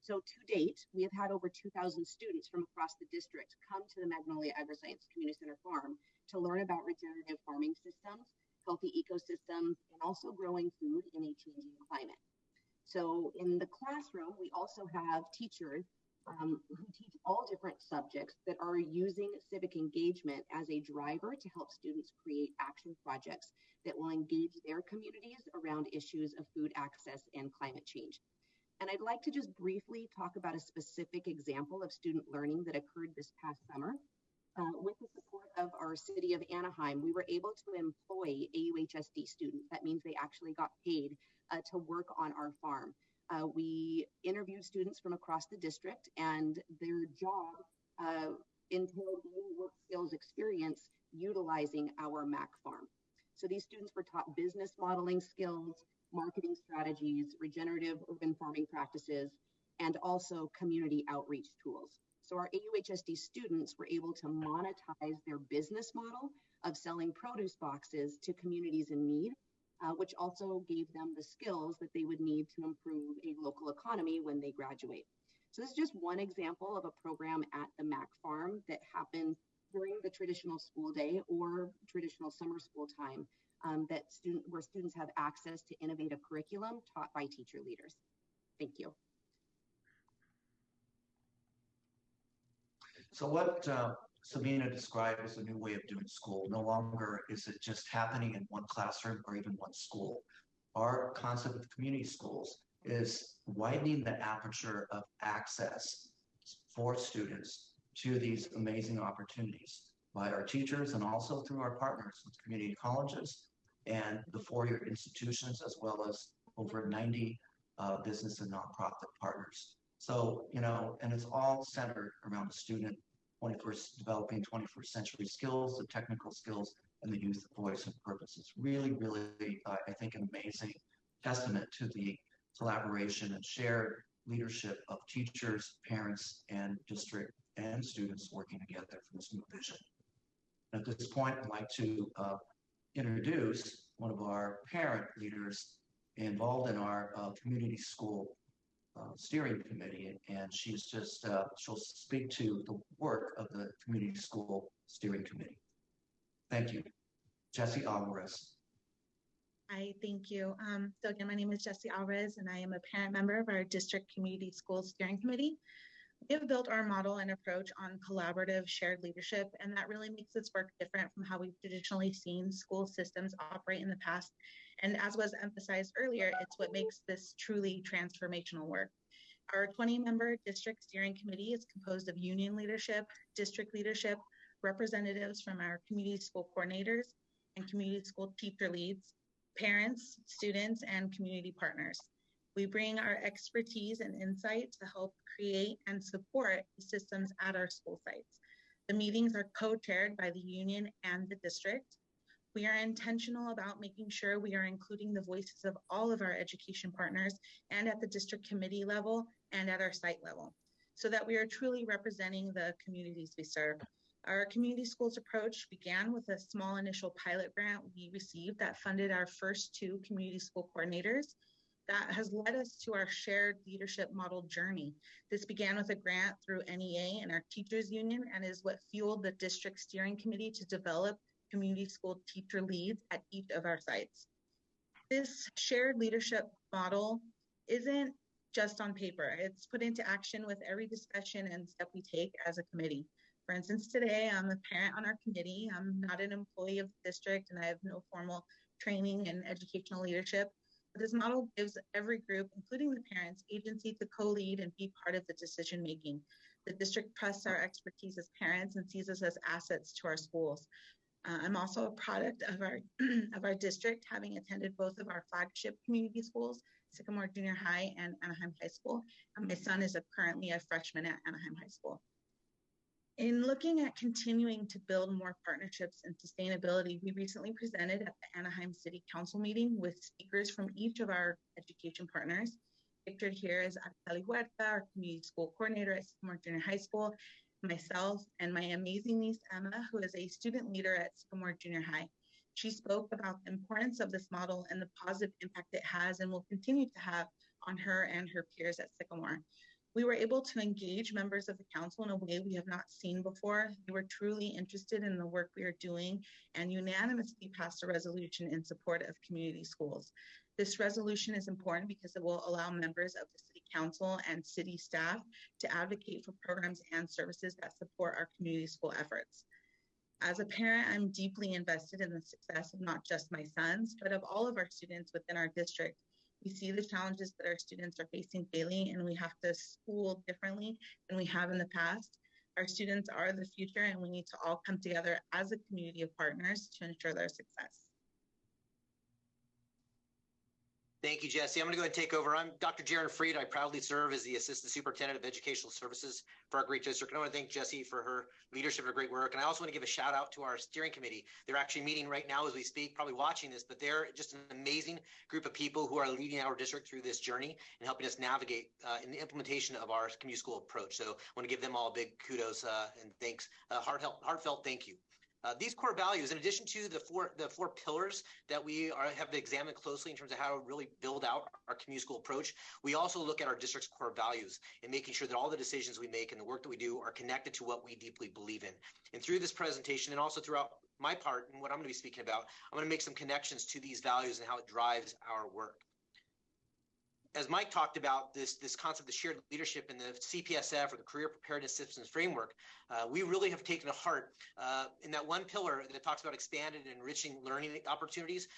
H: So to date, we have had over 2,000 students from across the district come to the Magnolia Agri-Science Community Center farm to learn about regenerative farming systems, healthy ecosystems, and also growing food in a changing climate. So in the classroom, we also have teachers who teach all different subjects that are using civic engagement as a driver to help students create action projects that will engage their communities around issues of food access and climate change. And I'd like to just briefly talk about a specific example of student learning that occurred this past summer. With the support of our city of Anaheim, we were able to employ AUHSD students. That means they actually got paid to work on our farm. We interviewed students from across the district, and their job entailed work skills experience utilizing our MAC farm. So these students were taught business modeling skills, marketing strategies, regenerative urban farming practices, and also community outreach tools. So our AUHSD students were able to monetize their business model of selling produce boxes to communities in need, which also gave them the skills that they would need to improve a local economy when they graduate. So this is just one example of a program at the MAC farm that happened during the traditional school day or traditional summer school time where students have access to innovative curriculum taught by teacher leaders. Thank you.
L: So what Sabina described as a new way of doing school. No longer is it just happening in one classroom or even one school. Our concept of community schools is widening the aperture of access for students to these amazing opportunities by our teachers and also through our partners with community colleges and the four-year institutions, as well as over 90 business and nonprofit partners. So, and it's all centered around the student, developing 21st century skills, the technical skills, and the youth voice and purpose. It's really, really, I think, an amazing testament to the collaboration and shared leadership of teachers, parents, and district and students working together for this new vision. At this point, I'd like to introduce one of our parent leaders involved in our community school steering committee, and she'll speak to the work of the community school steering committee. Thank you. Jessie Alvarez.
S: Hi, thank you. So again, my name is Jessie Alvarez, and I am a parent member of our district community school steering committee. We have built our model and approach on collaborative shared leadership, and that really makes this work different from how we've traditionally seen school systems operate in the past. And as was emphasized earlier, it's what makes this truly transformational work. Our 20-member district steering committee is composed of union leadership, district leadership, representatives from our community school coordinators and community school teacher leads, parents, students, and community partners. We bring our expertise and insight to help create and support the systems at our school sites. The meetings are co-chaired by the union and the district. We are intentional about making sure we are including the voices of all of our education partners and at the district committee level and at our site level, so that we are truly representing the communities we serve. Our community schools approach began with a small initial pilot grant we received that funded our first 2 community school coordinators. That has led us to our shared leadership model journey. This began with a grant through NEA and our teachers union and is what fueled the district steering committee to develop community school teacher leads at each of our sites. This shared leadership model isn't just on paper. It's put into action with every discussion and step we take as a committee. For instance, today I'm a parent on our committee. I'm not an employee of the district and I have no formal training in educational leadership. But this model gives every group, including the parents, agency to co-lead and be part of the decision making. The district trusts our expertise as parents and sees us as assets to our schools. I'm also a product of our district, having attended both of our flagship community schools, Sycamore Junior High and Anaheim High School. And my son is currently a freshman at Anaheim High School. In looking at continuing to build more partnerships and sustainability, we recently presented at the Anaheim City Council meeting with speakers from each of our education partners. Pictured here is Araceli Huerta, our community school coordinator at Sycamore Junior High School, myself, and my amazing niece, Emma, who is a student leader at Sycamore Junior High. She spoke about the importance of this model and the positive impact it has and will continue to have on her and her peers at Sycamore. We were able to engage members of the council in a way we have not seen before. They were truly interested in the work we are doing and unanimously passed a resolution in support of community schools. This resolution is important because it will allow members of the city council and city staff to advocate for programs and services that support our community school efforts. As a parent, I'm deeply invested in the success of not just my sons, but of all of our students within our district. We see the challenges that our students are facing daily, and we have to school differently than we have in the past. Our students are the future, and we need to all come together as a community of partners to ensure their success.
T: Thank you, Jesse. I'm going to go ahead and take over. I'm Dr. Jaron Freed. I proudly serve as the Assistant Superintendent of Educational Services for our great district. And I want to thank Jesse for her leadership and great work. And I also want to give a shout out to our steering committee. They're actually meeting right now as we speak, probably watching this, but they're just an amazing group of people who are leading our district through this journey and helping us navigate in the implementation of our community school approach. So I want to give them all a big kudos and thanks, heartfelt thank you. These core values, in addition to the four pillars that we have examined closely in terms of how to really build out our community school approach, we also look at our district's core values and making sure that all the decisions we make and the work that we do are connected to what we deeply believe in. And through this presentation and also throughout my part and what I'm going to be speaking about, I'm going to make some connections to these values and how it drives our work. As Mike talked about this concept of shared leadership in the CPSF or the Career Preparedness Systems Framework, we really have taken to heart in that one pillar that talks about expanded and enriching learning opportunities.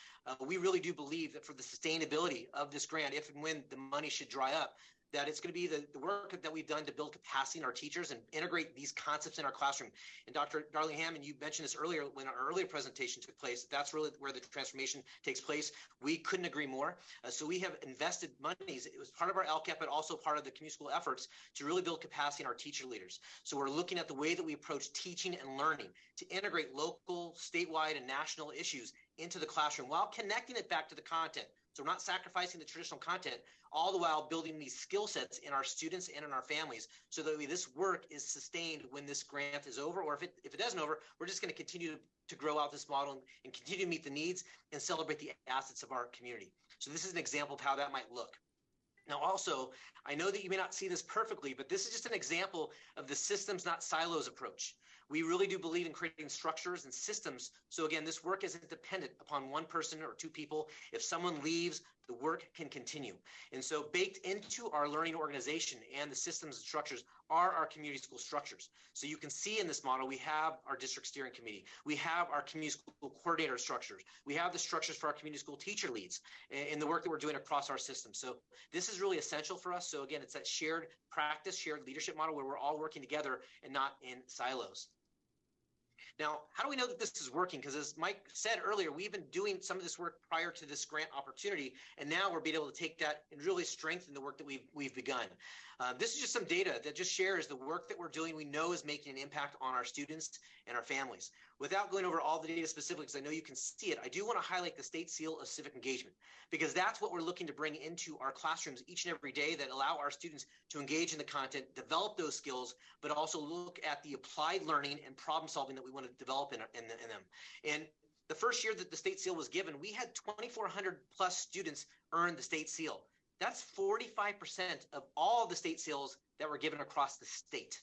T: We really do believe that for the sustainability of this grant, if and when the money should dry up, that it's going to be the work that we've done to build capacity in our teachers and integrate these concepts in our classroom. And Dr. Darling Hammond, you mentioned this earlier when our earlier presentation took place. That's really where the transformation takes place. We couldn't agree more. So we have invested monies. It was part of our LCAP, but also part of the community school efforts to really build capacity in our teacher leaders. So we're looking at the way that we approach teaching and learning to integrate local, statewide, and national issues into the classroom while connecting it back to the content. So we're not sacrificing the traditional content, all the while building these skill sets in our students and in our families so that this work is sustained when this grant is over, or if it isn't over, we're just going to continue to grow out this model and continue to meet the needs and celebrate the assets of our community. So this is an example of how that might look. Now, also, I know that you may not see this perfectly, but this is just an example of the systems, not silos approach. We really do believe in creating structures and systems. So again, this work isn't dependent upon one person or two people. If someone leaves, the work can continue. And so baked into our learning organization and the systems and structures are our community school structures. So you can see in this model, we have our district steering committee. We have our community school coordinator structures. We have the structures for our community school teacher leads in the work that we're doing across our system. So this is really essential for us. So again, it's that shared practice, shared leadership model where we're all working together and not in silos. Now, how do we know that this is working? Because as Mike said earlier, we've been doing some of this work prior to this grant opportunity, and now we're being able to take that and really strengthen the work that we've begun. This is just some data that just shares the work that we're doing we know is making an impact on our students and our families. Without going over all the data specifically, because I know you can see it, I do want to highlight the State Seal of Civic Engagement, because that's what we're looking to bring into our classrooms each and every day that allow our students to engage in the content, develop those skills, but also look at the applied learning and problem solving that we want to develop in them. And the first year that the State Seal was given, we had 2,400 plus students earn the State Seal. That's 45% of all the State Seals that were given across the state.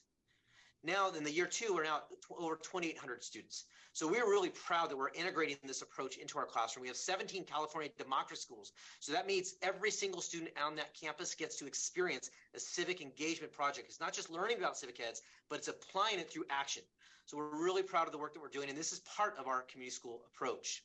T: Now, in the year two, we're now over 2,800 students. So we're really proud that we're integrating this approach into our classroom. We have 17 California democracy schools. So that means every single student on that campus gets to experience a civic engagement project. It's not just learning about civic eds, but it's applying it through action. So we're really proud of the work that we're doing, and this is part of our community school approach.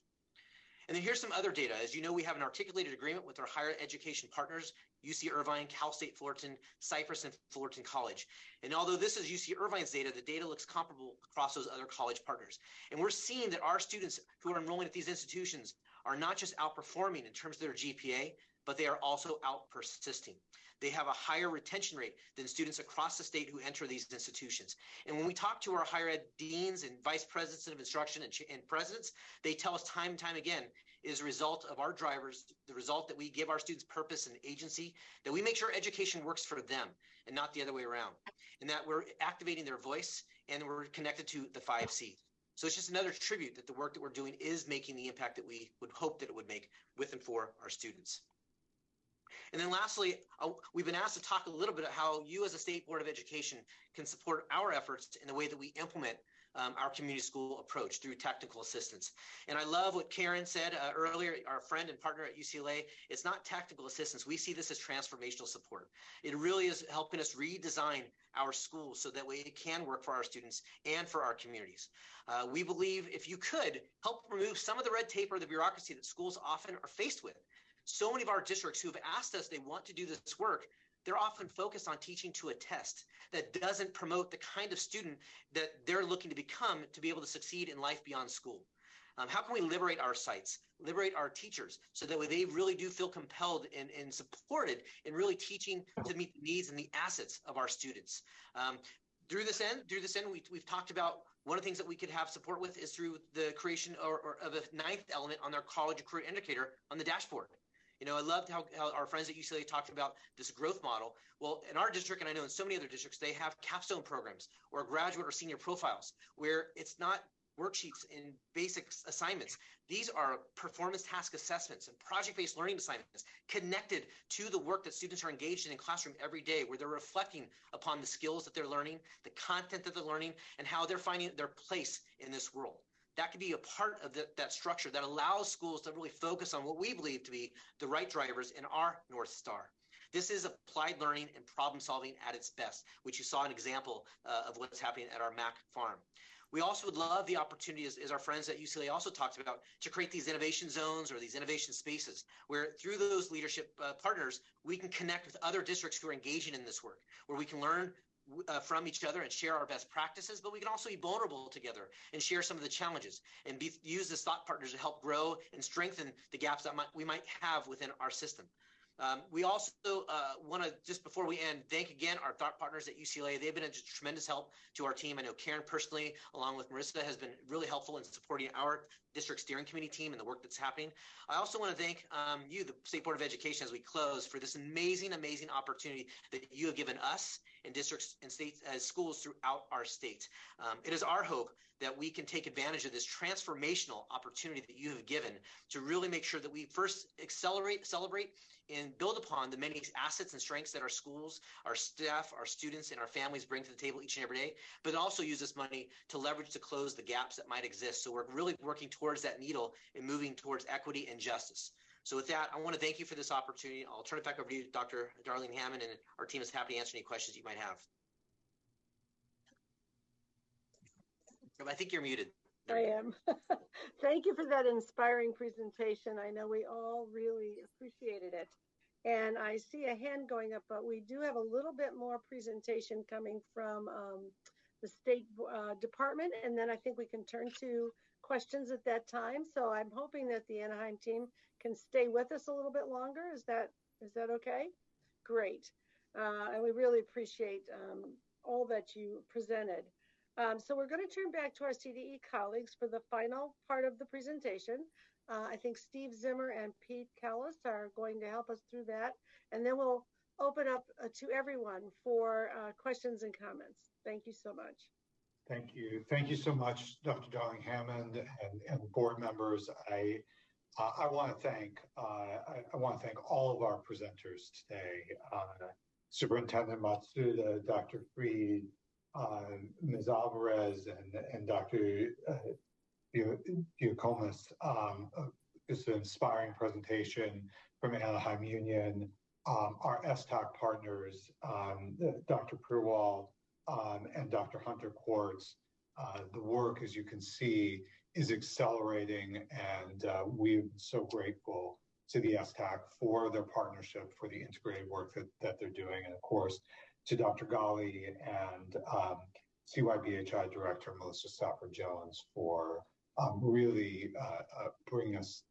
T: And then here's some other data. As you know, we have an articulated agreement with our higher education partners, UC Irvine, Cal State Fullerton, Cypress, and Fullerton College. And although this is UC Irvine's data, the data looks comparable across those other college partners. And we're seeing that our students who are enrolling at these institutions are not just outperforming in terms of their GPA, but they are also out persisting. They have a higher retention rate than students across the state who enter these institutions. And when we talk to our higher ed deans and vice presidents of instruction and presidents, they tell us time and time again, it is a result of our drivers, the result that we give our students purpose and agency, that we make sure education works for them and not the other way around, and that we're activating their voice and we're connected to the 5 C's. So it's just another tribute that the work that we're doing is making the impact that we would hope that it would make with and for our students. And then lastly, we've been asked to talk a little bit about how you as a State Board of Education can support our efforts in the way that we implement our community school approach through technical assistance. And I love what Karen said earlier, our friend and partner at UCLA. It's not technical assistance. We see this as transformational support. It really is helping us redesign our schools so that way it can work for our students and for our communities. We believe if you could help remove some of the red tape or the bureaucracy that schools often are faced with. So many of our districts who have asked us they want to do this work, they're often focused on teaching to a test that doesn't promote the kind of student that they're looking to become to be able to succeed in life beyond school. How can we liberate our sites, liberate our teachers so that way they really do feel compelled and supported in really teaching to meet the needs and the assets of our students? Through this end, we've talked about one of the things that we could have support with is through the creation of a 9th element on their college career indicator on the dashboard. You know, I loved how our friends at UCLA talked about this growth model. Well, in our district, and I know in so many other districts, they have capstone programs or graduate or senior profiles where it's not worksheets and basic assignments. These are performance task assessments and project-based learning assignments connected to the work that students are engaged in classroom every day, where they're reflecting upon the skills that they're learning, the content that they're learning, and how they're finding their place in this world. That could be a part of that structure that allows schools to really focus on what we believe to be the right drivers in our North Star. This is applied learning and problem solving at its best, which you saw an example of what's happening at our Mac farm. We also would love the opportunity, as our friends at UCLA also talked about, to create these innovation zones or these innovation spaces where through those leadership partners, we can connect with other districts who are engaging in this work, where we can learn from each other and share our best practices, but we can also be vulnerable together and share some of the challenges and use as thought partners to help grow and strengthen the gaps that we might have within our system. We also want to, just before we end, thank again our thought partners at UCLA. They've been a tremendous help to our team. I know Karen personally, along with Marissa, has been really helpful in supporting our district steering committee team and the work that's happening. I also want to thank you, the State Board of Education, as we close, for this amazing, amazing opportunity that you have given us in districts and states as schools throughout our state. It is our hope that we can take advantage of this transformational opportunity that you have given to really make sure that we first accelerate, celebrate, and build upon the many assets and strengths that our schools, our staff, our students, and our families bring to the table each and every day, but also use this money to leverage to close the gaps that might exist. So we're really working towards that needle and moving towards equity and justice. So with that, I want to thank you for this opportunity. I'll turn it back over to you, Dr. Darlene Hammond, and our team is happy to answer any questions you might have. I think you're muted.
A: I am. Thank you for that inspiring presentation. I know we all really appreciated it. And I see a hand going up, but we do have a little bit more presentation coming from the State Department, and then I think we can turn to questions at that time. So I'm hoping that the Anaheim team can stay with us a little bit longer. Is that okay? Great. And we really appreciate all that you presented. So we're going to turn back to our CDE colleagues for the final part of the presentation. I think Steve Zimmer and Pete Callis are going to help us through that. And then we'll open up to everyone for questions and comments. Thank you so much.
N: Thank you. Thank you so much, Dr. Darling-Hammond and board members. I want to thank all of our presenters today, Superintendent Matsuda, Dr. Freed, Ms. Alvarez, and Dr. Giacomas. It's an inspiring presentation from Anaheim Union. Our STAC partners, Dr. Purwal and Dr. Hunter Quartz. The work, as you can see, is accelerating, and we're so grateful to the STAC for their partnership, for the integrated work that they're doing, and of course, to Dr. Ghali and CYBHI Director Melissa Stafford-Jones for really bringing us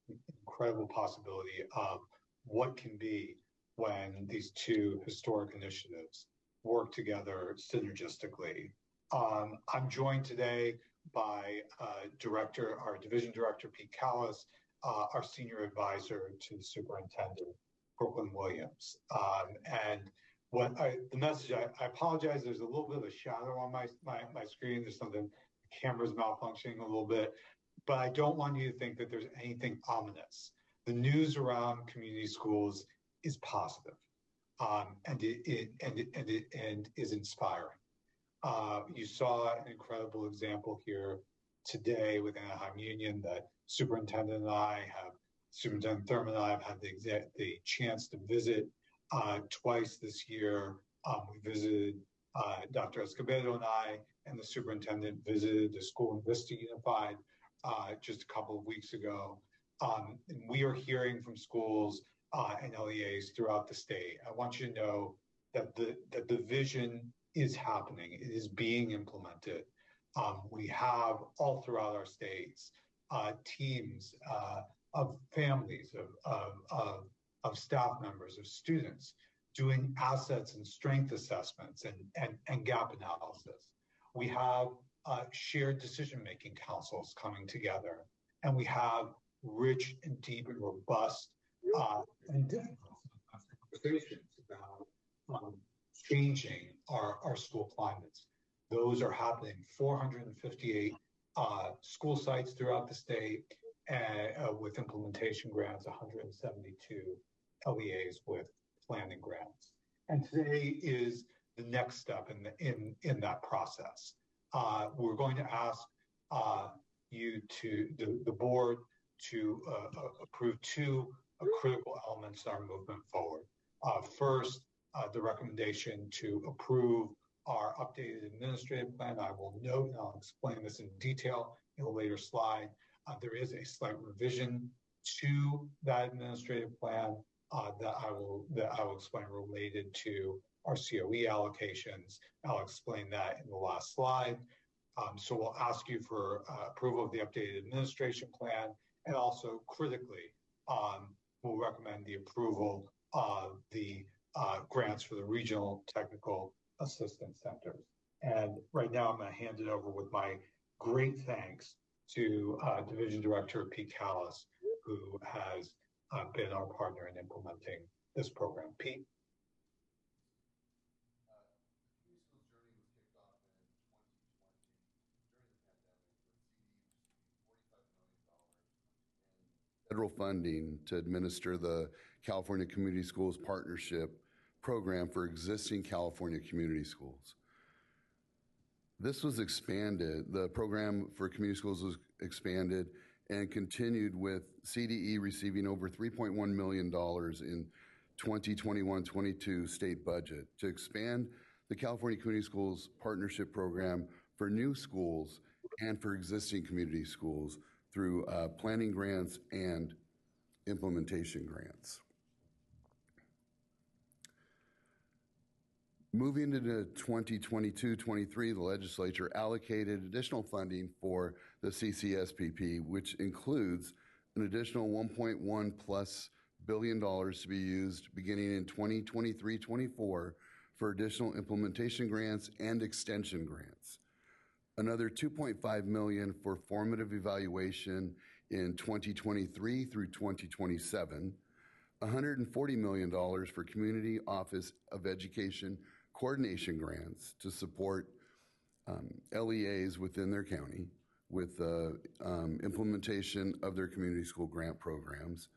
N: incredible possibility of what can be when these two historic initiatives work together synergistically. I'm joined today by our Division Director, Pete Callis, our Senior Advisor to the Superintendent, Brooklyn Williams. And the message, I apologize, there's a little bit of a shadow on my screen. There's something, the camera's malfunctioning a little bit, but I don't want you to think that there's anything ominous. The news around community schools is positive, and is inspiring. You saw an incredible example here today with Anaheim Union that Superintendent Thurman and I have had the chance to visit twice this year. We visited, Dr. Escobedo and I and the superintendent visited the school in Vista Unified just a couple of weeks ago. And we are hearing from schools and LEAs throughout the state. I want you to know that the vision is happening. It is being implemented. We have all throughout our states teams of families, of staff members, of students doing assets and strength assessments and gap analysis. We have shared decision-making councils coming together, and we have rich and deep and robust and difficult conversations about changing our school climates. Those are happening. 458 school sites throughout the state, with implementation grants, 172 LEAs with planning grants. And today is the next step in that process. We're going to ask the board to approve two critical elements in our movement forward. First, the recommendation to approve our updated administrative plan. I will note, and I'll explain this in detail in a later slide, there is a slight revision to that administrative plan that I will explain related to our COE allocations. I'll explain that in the last slide. So we'll ask you for approval of the updated administration plan, and also critically, we'll recommend the approval of the grants for the regional technical assistance centers. And right now I'm going to hand it over with my great thanks to Division Director Pete Callis, who has been our partner in implementing this program. Pete.
V: Federal funding to administer the California Community Schools Partnership Program for existing California community schools. This was expanded, the program for community schools was expanded and continued with CDE receiving over $3.1 million in 2021-22 state budget to expand the California Community Schools Partnership Program for new schools and for existing community schools through planning grants and implementation grants. Moving into 2022-23, the legislature allocated additional funding for the CCSPP, which includes an additional $1.1+ billion to be used beginning in 2023-24 for additional implementation grants and extension grants. Another $2.5 million for formative evaluation in 2023 through 2027. $140 million for Community Office of Education coordination grants to support LEAs within their county with the implementation of their community school grant programs,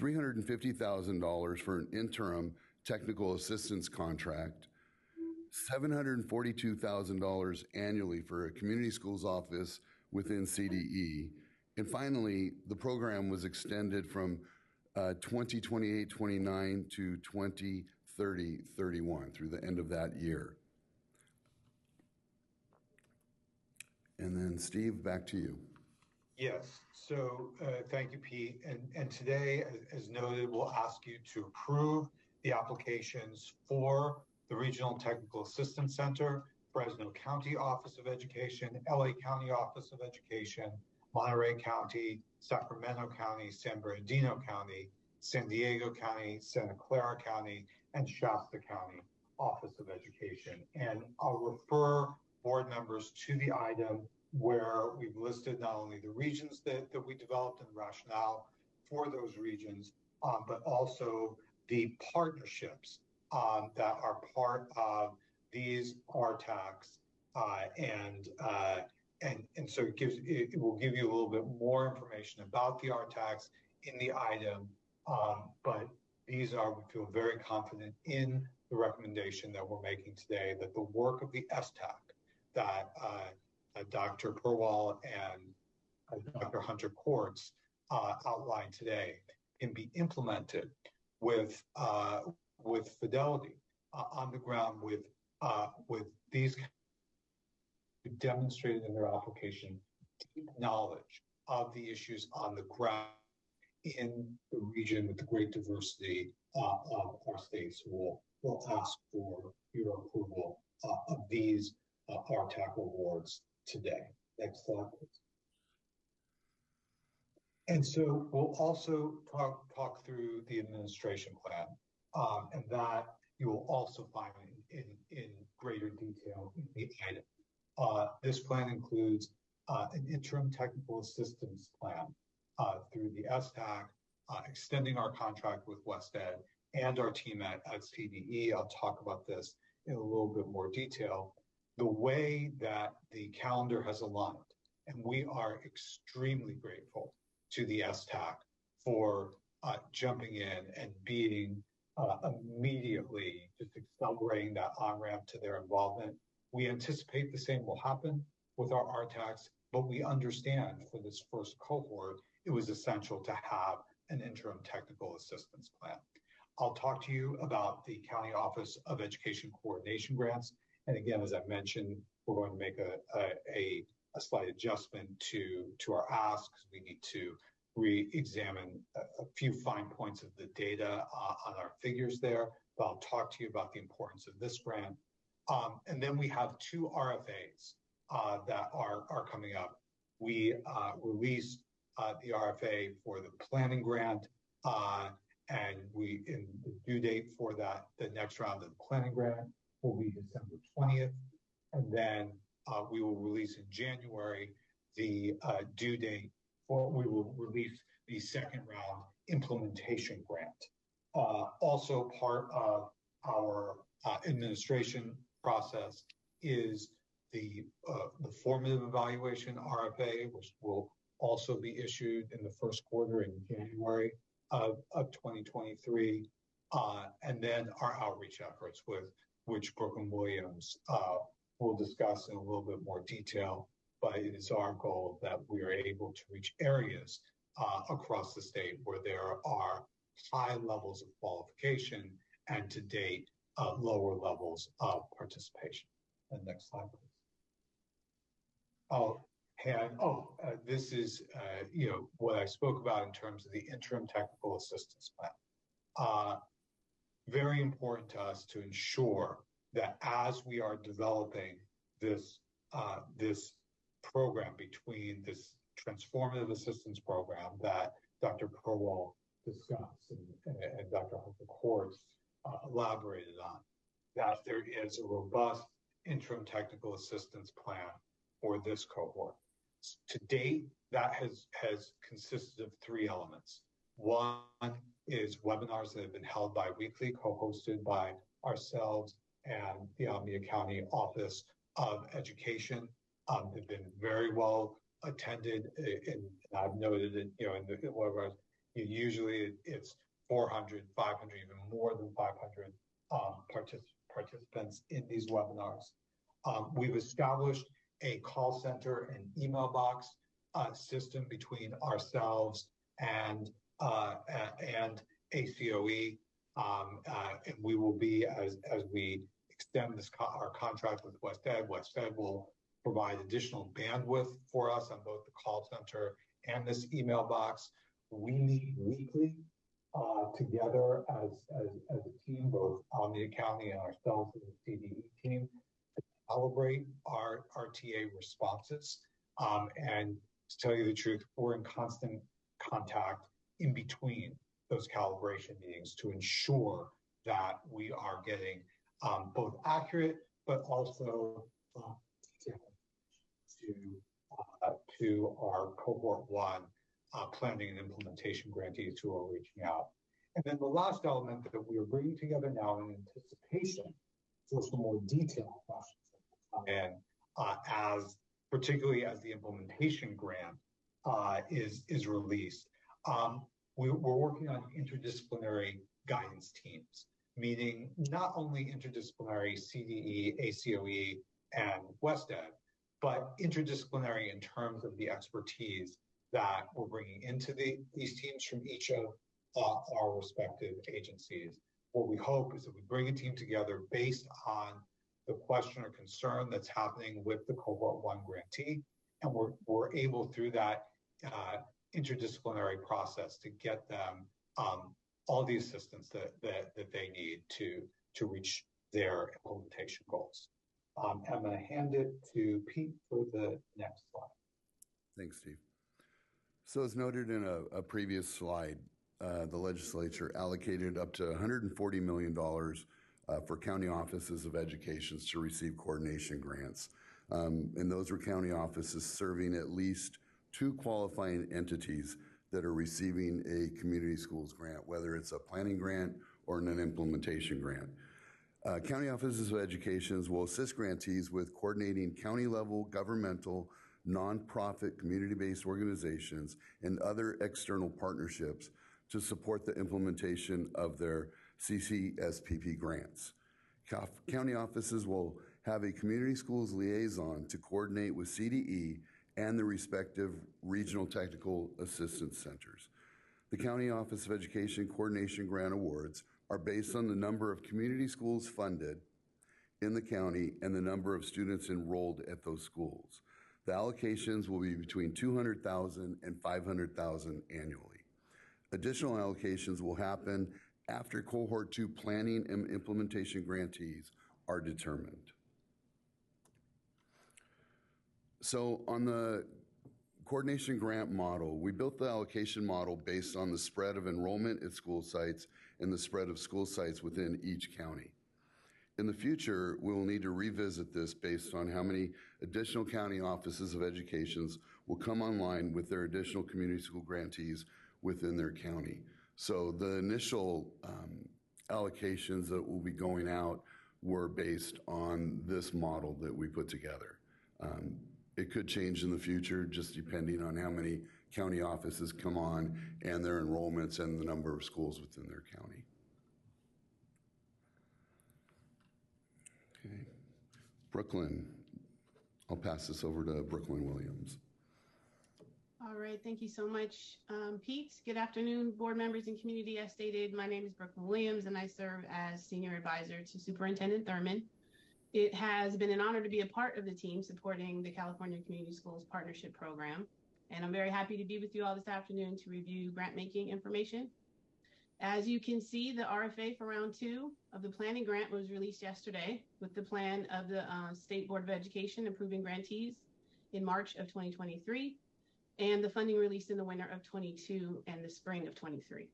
V: $350,000 for an interim technical assistance contract, $742,000 annually for a community schools office within CDE, and finally, the program was extended from 2028-29 to 2030-31 through the end of that year. And then Steve, back to you.
N: Yes, so thank you, Pete. And today, as noted, we'll ask you to approve the applications for the Regional Technical Assistance Center, Fresno County Office of Education, LA County Office of Education, Monterey County, Sacramento County, San Bernardino County, San Diego County, Santa Clara County, and Shasta County Office of Education. And I'll refer board members to the item where we've listed not only the regions that we developed and rationale for those regions, but also the partnerships that are part of these RTACs. And so it will give you a little bit more information about the RTACs in the item, but we feel very confident in the recommendation that we're making today, that the work of the STAC that Dr. Purwall and Dr. Hunter Quartz outlined today can be implemented with fidelity on the ground with these demonstrated in their application deep knowledge of the issues on the ground in the region with the great diversity of our states. We'll ask for your approval of these RTAC awards today. Next slide, please. And so we'll also talk through the administration plan, and that you will also find in greater detail in the item. This plan includes an interim technical assistance plan through the STAC, extending our contract with WestEd and our team at CDE. I'll talk about this in a little bit more detail. The way that the calendar has aligned, and we are extremely grateful to the STAC for jumping in and being immediately just accelerating that on-ramp to their involvement. We anticipate the same will happen with our RTACs, but we understand for this first cohort, it was essential to have an interim technical assistance plan. I'll talk to you about the County Office of Education Coordination Grants. And again, as I mentioned, we're going to make a slight adjustment to our ask because we need to re-examine a few fine points of the data on our figures there. But I'll talk to you about the importance of this grant. And then we have two RFAs that are coming up. We released the RFA for the planning grant, and the due date for that, the next round of the planning grant will be December 20th. And then we will release in January the due date for, we will release the second round implementation grant. Also part of our administration process is the formative evaluation RFA, which will also be issued in the first quarter in January of 2023. And then our outreach efforts, with which Brooke and Williams will discuss in a little bit more detail. But it is our goal that we are able to reach areas across the state where there are high levels of qualification and to date lower levels of participation. And next slide, please. This is what I spoke about in terms of the interim technical assistance plan. Very important to us to ensure that as we are developing this program between this transformative assistance program that Dr. Purwall discussed and Dr. Hunter Quartz elaborated on, that there is a robust interim technical assistance plan for this cohort. To date, that has consisted of 3 elements. One is webinars that have been held bi-weekly, co-hosted by ourselves and the Alameda County Office of Education. They've been very well attended, and I've noted it, in the webinars, usually it's 400, 500, even more than 500 participants in these webinars. We've established a call center and email box system between ourselves and ACOE, and we will be, as we extend our contract with West Ed will provide additional bandwidth for us on both the call center and this email box. We meet weekly together as a team, both Alameda County and ourselves as the CDE team, to calibrate our TA responses. And to tell you the truth, we're in constant contact in between those calibration meetings to ensure that we are getting both accurate, but also to our cohort 1 planning and implementation grantees who are reaching out. And then the last element that we are bringing together now in anticipation for some more detailed questions and particularly as the implementation grant is released. We're working on interdisciplinary guidance teams, meaning not only interdisciplinary CDE, ACOE, and West Ed, but interdisciplinary in terms of the expertise that we're bringing into these teams from each of our respective agencies. What we hope is that we bring a team together based on the question or concern that's happening with the cohort 1 grantee, and we're able through that interdisciplinary process to get them all the assistance that they need to reach their implementation goals. I'm going to hand it to Pete for the next slide.
V: Thanks, Steve. So as noted in a previous slide, the legislature allocated up to $140 million for county offices of education to receive coordination grants. And those are county offices serving at least 2 qualifying entities that are receiving a community schools grant, whether it's a planning grant or an implementation grant. County offices of education will assist grantees with coordinating county-level governmental, nonprofit, community-based organizations and other external partnerships to support the implementation of their CCSPP grants. County offices will have a community schools liaison to coordinate with CDE and the respective regional technical assistance centers. The County Office of Education Coordination Grant Awards are based on the number of community schools funded in the county and the number of students enrolled at those schools. The allocations will be between $200,000 and $500,000 annually. Additional allocations will happen after Cohort 2 planning and implementation grantees are determined. So on the coordination grant model, we built the allocation model based on the spread of enrollment at school sites and the spread of school sites within each county. In the future, we will need to revisit this based on how many additional county offices of education will come online with their additional community school grantees within their county. So the initial allocations that will be going out were based on this model that we put together. It could change in the future just depending on how many county offices come on and their enrollments and the number of schools within their county. Okay. Brooklyn. I'll pass this over to Brooklyn Williams.
F: All right, thank you so much, Pete. Good afternoon, board members and community. As stated, my name is Brooklyn Williams and I serve as Senior Advisor to Superintendent Thurman. It has been an honor to be a part of the team supporting the California Community Schools Partnership Program. And I'm very happy to be with you all this afternoon to review grant making information. As you can see, the RFA for round 2 of the planning grant was released yesterday with the plan of the State Board of Education approving grantees in March of 2023, and the funding released in the winter of 22 and the spring of 23.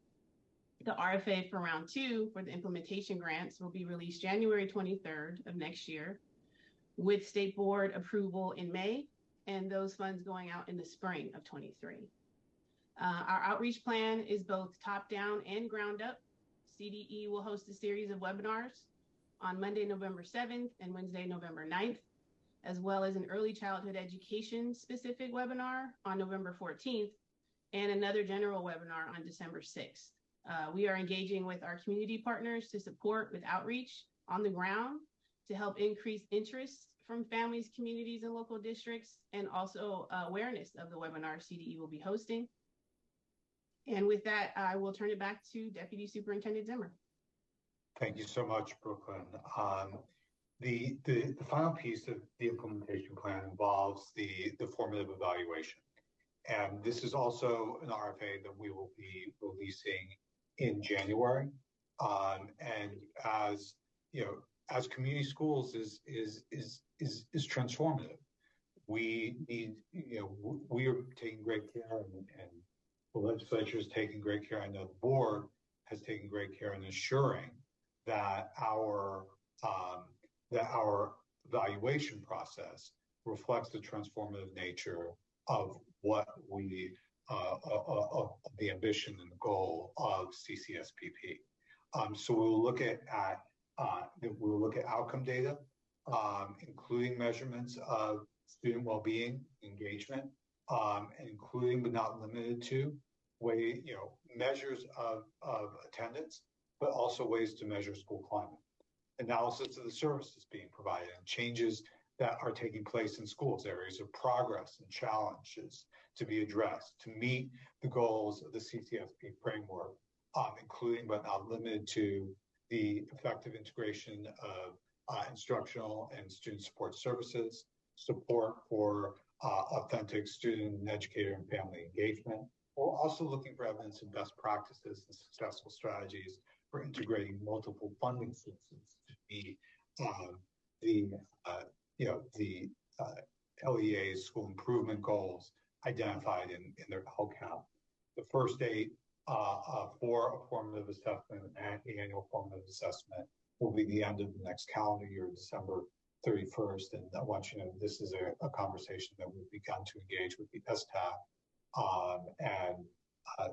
F: The RFA for round 2 for the implementation grants will be released January 23rd of next year with State Board approval in May, and those funds going out in the spring of 23. Our outreach plan is both top-down and ground-up. CDE will host a series of webinars on Monday, November 7th and Wednesday, November 9th, as well as an early childhood education specific webinar on November 14th and another general webinar on December 6th. We are engaging with our community partners to support with outreach on the ground to help increase interest from families, communities, and local districts, and also awareness of the webinar CDE will be hosting. And with that, I will turn it back to Deputy Superintendent Zimmer.
N: Thank you so much, Brooklyn. The final piece of the implementation plan involves the formative evaluation. And this is also an RFA that we will be releasing in January. And as you know, as community schools is transformative. We need, we are taking great care, and the legislature is taking great care. I know the board has taken great care in ensuring that our evaluation process reflects the transformative nature of what we of the ambition and the goal of CCSPP. So we'll look at outcome data, including measurements of student well-being, engagement, and including but not limited to measures of attendance, but also ways to measure school climate. Analysis of the services being provided and changes that are taking place in schools, areas of progress and challenges to be addressed to meet the goals of the CCSP framework, including but not limited to the effective integration of instructional and student support services, support for authentic student and educator and family engagement. We're also looking for evidence and best practices and successful strategies for integrating multiple funding sources to meet the LEA's school improvement goals identified in their LCAP. The first date for a formative assessment and the annual formative assessment will be the end of the next calendar year, December 31st. And I want you to know this is a conversation that we've begun to engage with the STAC and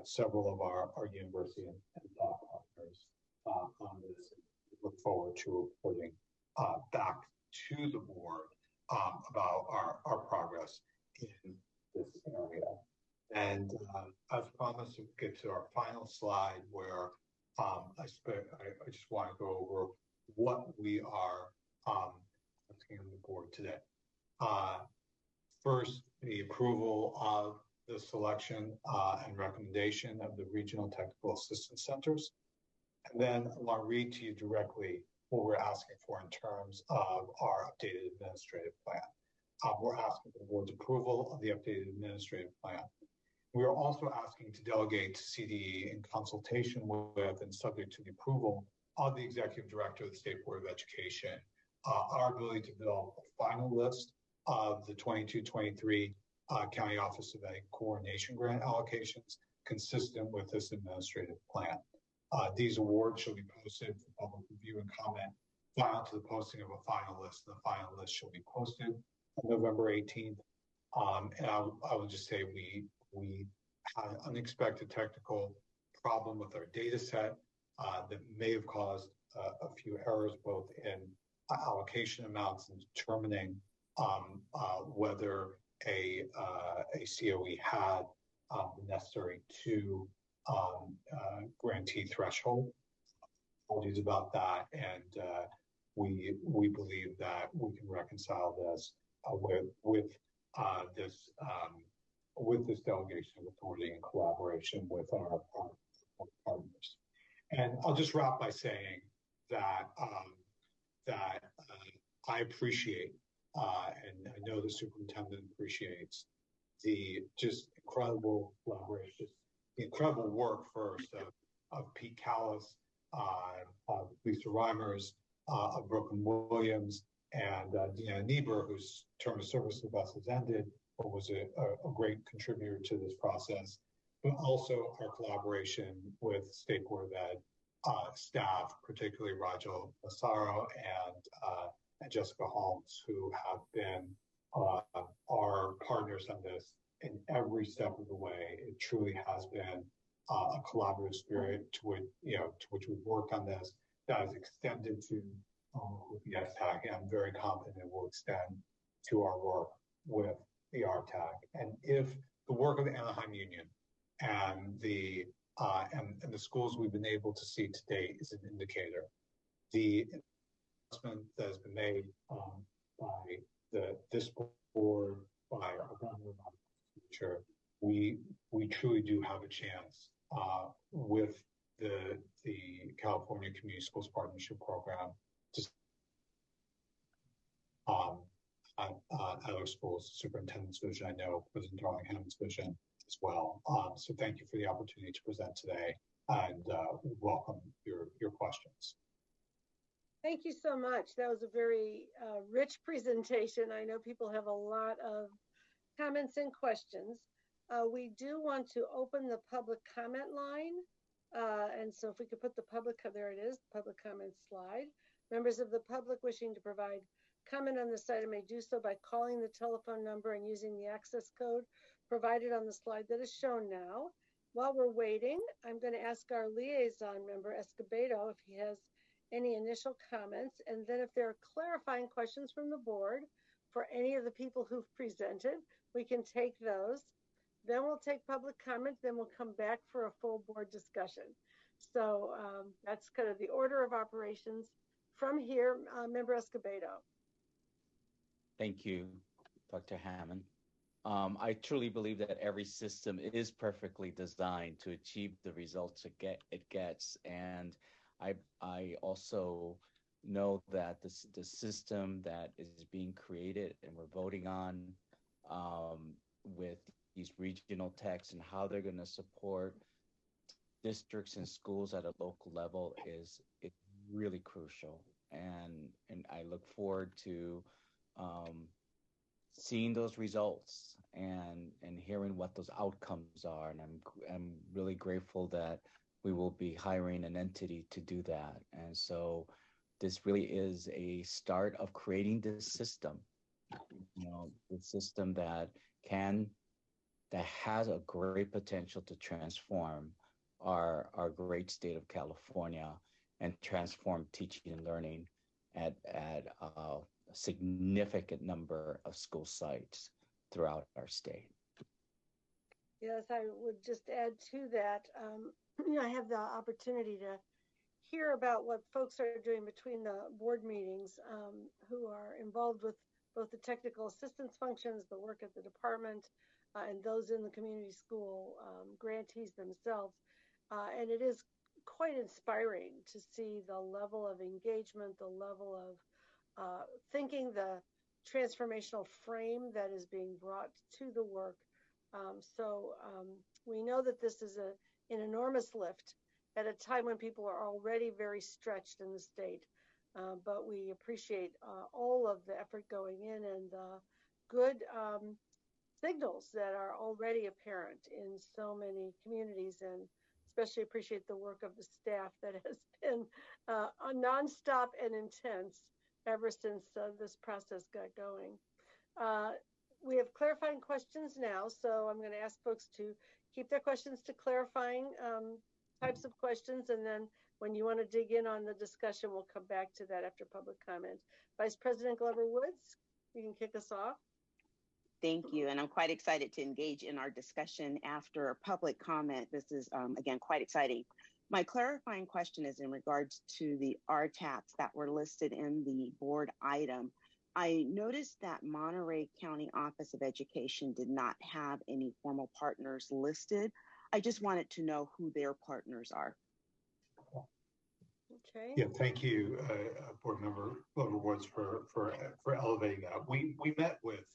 N: several of our university and thought partners on this. We look forward to reporting back to the board about our progress in this area. And as promised, we'll get to our final slide where I just want to go over what we are asking on the board today. First, the approval of the selection and recommendation of the regional technical assistance centers. And then I want to read to you directly what we're asking for in terms of our updated administrative plan. We're asking for the board's approval of the updated administrative plan. We are also asking to delegate to CDE in consultation with and subject to the approval of the Executive Director of the State Board of Education, our ability to develop a final list of the 22-23 County Office of Ed Coordination Grant allocations consistent with this administrative plan. These awards shall be posted for public review and comment prior to the posting of a final list. The final list shall be posted on November 18th. And I will just say we had an unexpected technical problem with our data set that may have caused a few errors both in allocation amounts and determining whether a COE had the necessary two grantee threshold. Apologies about that, and we believe that we can reconcile this with this delegation of authority in collaboration with our partners. And I'll just wrap by saying that I appreciate, and I know the superintendent appreciates the just incredible collaboration, the incredible work first of Pete Callis, Lisa Reimers, of Brooklyn Williams, and Deanna Niebuhr, whose term of service with us has ended, but was a great contributor to this process, but also our collaboration with State Board of Ed staff, particularly Rajal Massaro and Jessica Holmes, who have been our partners on this in every step of the way. It truly has been a collaborative spirit to which we've worked on this that is extended to with the STAC, and I'm very confident it will extend to our work with the RTAC. And if the work of the Anaheim Union and the schools we've been able to see today is an indicator, the investment that has been made by this board, by our government, by the future, we truly do have a chance with the California Community Schools Partnership Program to at our schools, superintendent's vision, I know President Darling Hammond's vision as well. So thank you for the opportunity to present today, and welcome your questions.
A: Thank you so much. That was a very rich presentation. I know people have a lot of comments and questions. We do want to open the public comment line. And so if we could put the public, there it is, public comment slide. Members of the public wishing to provide comment on this item may do so by calling the telephone number and using the access code provided on the slide that is shown now. While we're waiting, I'm going to ask our liaison member, Escobedo, if he has any initial comments, and then if there are clarifying questions from the board for any of the people who've presented, we can take those. Then we'll take public comment, then we'll come back for a full board discussion. So that's kind of the order of operations. From here, Member Escobedo.
O: Thank you, Dr. Hammond. I truly believe that every system is perfectly designed to achieve the results it gets. And I also know that the system that is being created and we're voting on with these regional techs and how they're going to support districts and schools at a local level is really crucial. And I look forward to seeing those results and hearing what those outcomes are. And I'm really grateful that we will be hiring an entity to do that. And so this really is a start of creating this system, the system that has a great potential to transform our great state of California and transform teaching and learning at a significant number of school sites throughout our state.
A: Yes, I would just add to that. I have the opportunity to hear about what folks are doing between the board meetings who are involved with both the technical assistance functions, the work at the department, and those in the community school grantees themselves. And it is quite inspiring to see the level of engagement, the level of thinking, the transformational frame that is being brought to the work. So we know that this is an enormous lift at a time when people are already very stretched in the state. But we appreciate all of the effort going in and the good signals that are already apparent in so many communities, and especially appreciate the work of the staff that has been nonstop and intense ever since this process got going. We have clarifying questions now, so I'm going to ask folks to keep their questions to clarifying types of questions, and then when you want to dig in on the discussion, we'll come back to that after public comment. Vice President Glover Woods, you can kick us off.
I: Thank you, and I'm quite excited to engage in our discussion after public comment. This is, again, quite exciting. My clarifying question is in regards to the RTACs that were listed in the board item. I noticed that Monterey County Office of Education did not have any formal partners listed. I just wanted to know who their partners are.
A: Okay.
N: Yeah, thank you, Board Member Glover Woods, for elevating that. We met with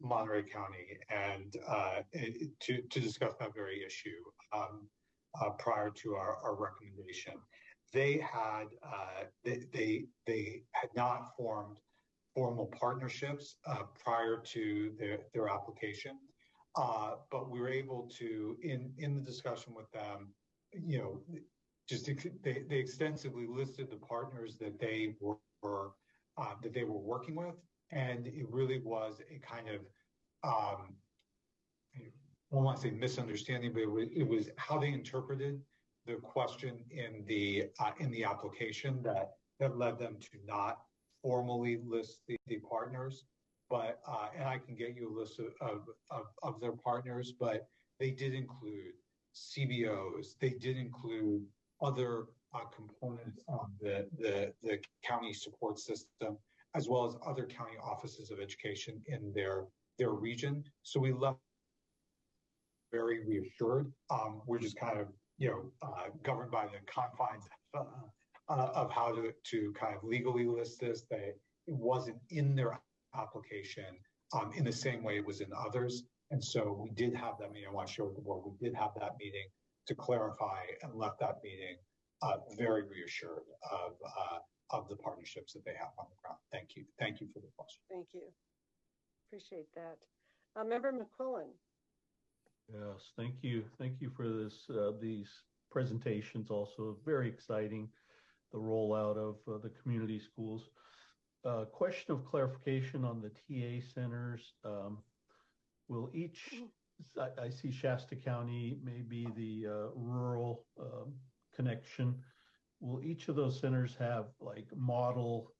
N: Monterey County and to discuss that very issue. prior to our recommendation. They had not formed formal partnerships prior to their application, but we were able to, in the discussion with them, they extensively listed the partners that they were working with, and it really was a kind of I don't want to say misunderstanding, but it was how they interpreted the question in the application that led them to not formally list the partners. But and I can get you a list of their partners, but they did include CBOs. They did include other components of the county support system, as well as other county offices of education in their region. So we left very reassured. We're just kind of governed by the confines of how to kind of legally list this. That it wasn't in their application in the same way it was in others. And so we did have that meeting. I want to share with the board, we did have that meeting to clarify, and left that meeting very reassured of the partnerships that they have on the ground. Thank you. Thank you for the question.
A: Thank you. Appreciate that. Member McQuillan.
C: Yes, thank you. Thank you for this. These presentations also very exciting. The rollout of the community schools. Question of clarification on the TA centers. Will each, I see Shasta County may be the rural connection. Will each of those centers have like model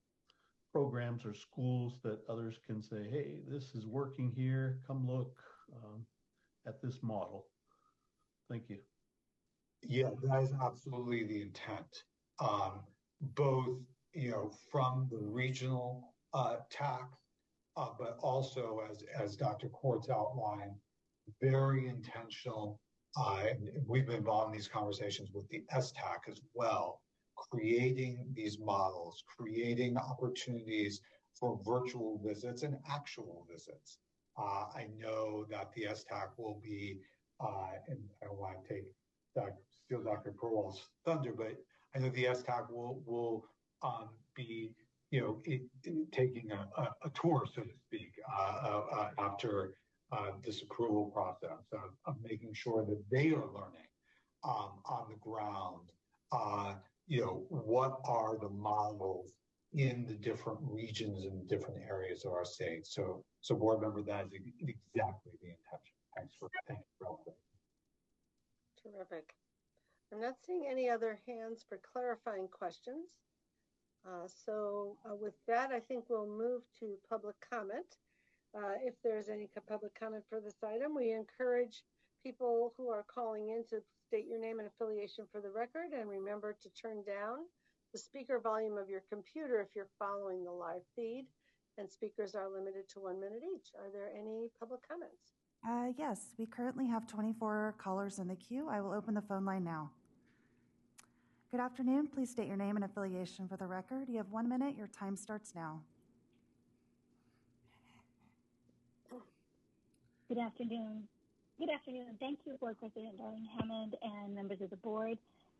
C: programs or schools that others can say, hey, this is working here, come look at this model? Thank you.
N: Yeah, that is absolutely the intent. Both, from the regional TAC, but also as Dr. Quartz outlined, very intentional. And we've been involved in these conversations with the STAC as well, creating these models, creating opportunities for virtual visits and actual visits. I know that the STAC will be, and I don't want to steal Dr. Perwell's thunder, but I know the STAC will be, taking a tour, so to speak, after this approval process of making sure that they are learning on the ground. What are the models in the different regions and different areas of our state? So board member, that is exactly the intention. Thanks for
A: Terrific. I'm not seeing any other hands for clarifying questions. So with that, I think we'll move to public comment. If there's any public comment for this item, we encourage people who are calling in to state your name and affiliation for the record, and remember to turn down the speaker volume of your computer if you're following the live feed, and speakers are limited to 1 minute each. Are there any public comments?
D: Yes, we currently have 24 callers in the queue. I will open the phone line now. Good afternoon. Please state your name and affiliation for the record. You have 1 minute. Your time starts now.
M: Good afternoon. Good afternoon. Thank you, Board President Darling Hammond and members of the board.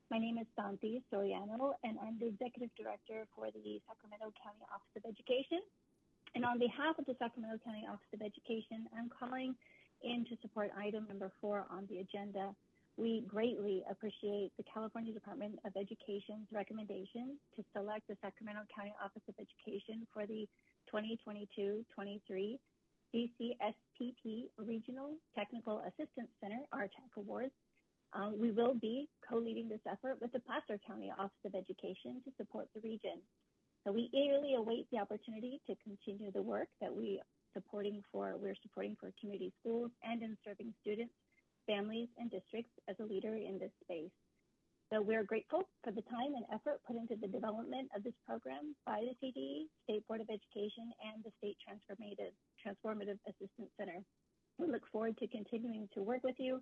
M: My name is Santi Soriano, and I'm the Executive Director for the Sacramento County Office of Education. And on behalf of the Sacramento County Office of Education, I'm calling in to support item number 4 on the agenda. We greatly appreciate the California Department of Education's recommendation to select the Sacramento County Office of Education for the 2022-23 CCSPP Regional Technical Assistance Center, RTAC Awards. We will be co-leading this effort with the Placer County Office of Education to support the region. So we eagerly await the opportunity to continue the work that we're supporting for community schools and in serving students, families, and districts as a leader in this space. So we're grateful for the time and effort put into the development of this program by the CDE, State Board of Education, and the State Transformative Assistance Center. We look forward to continuing to work with you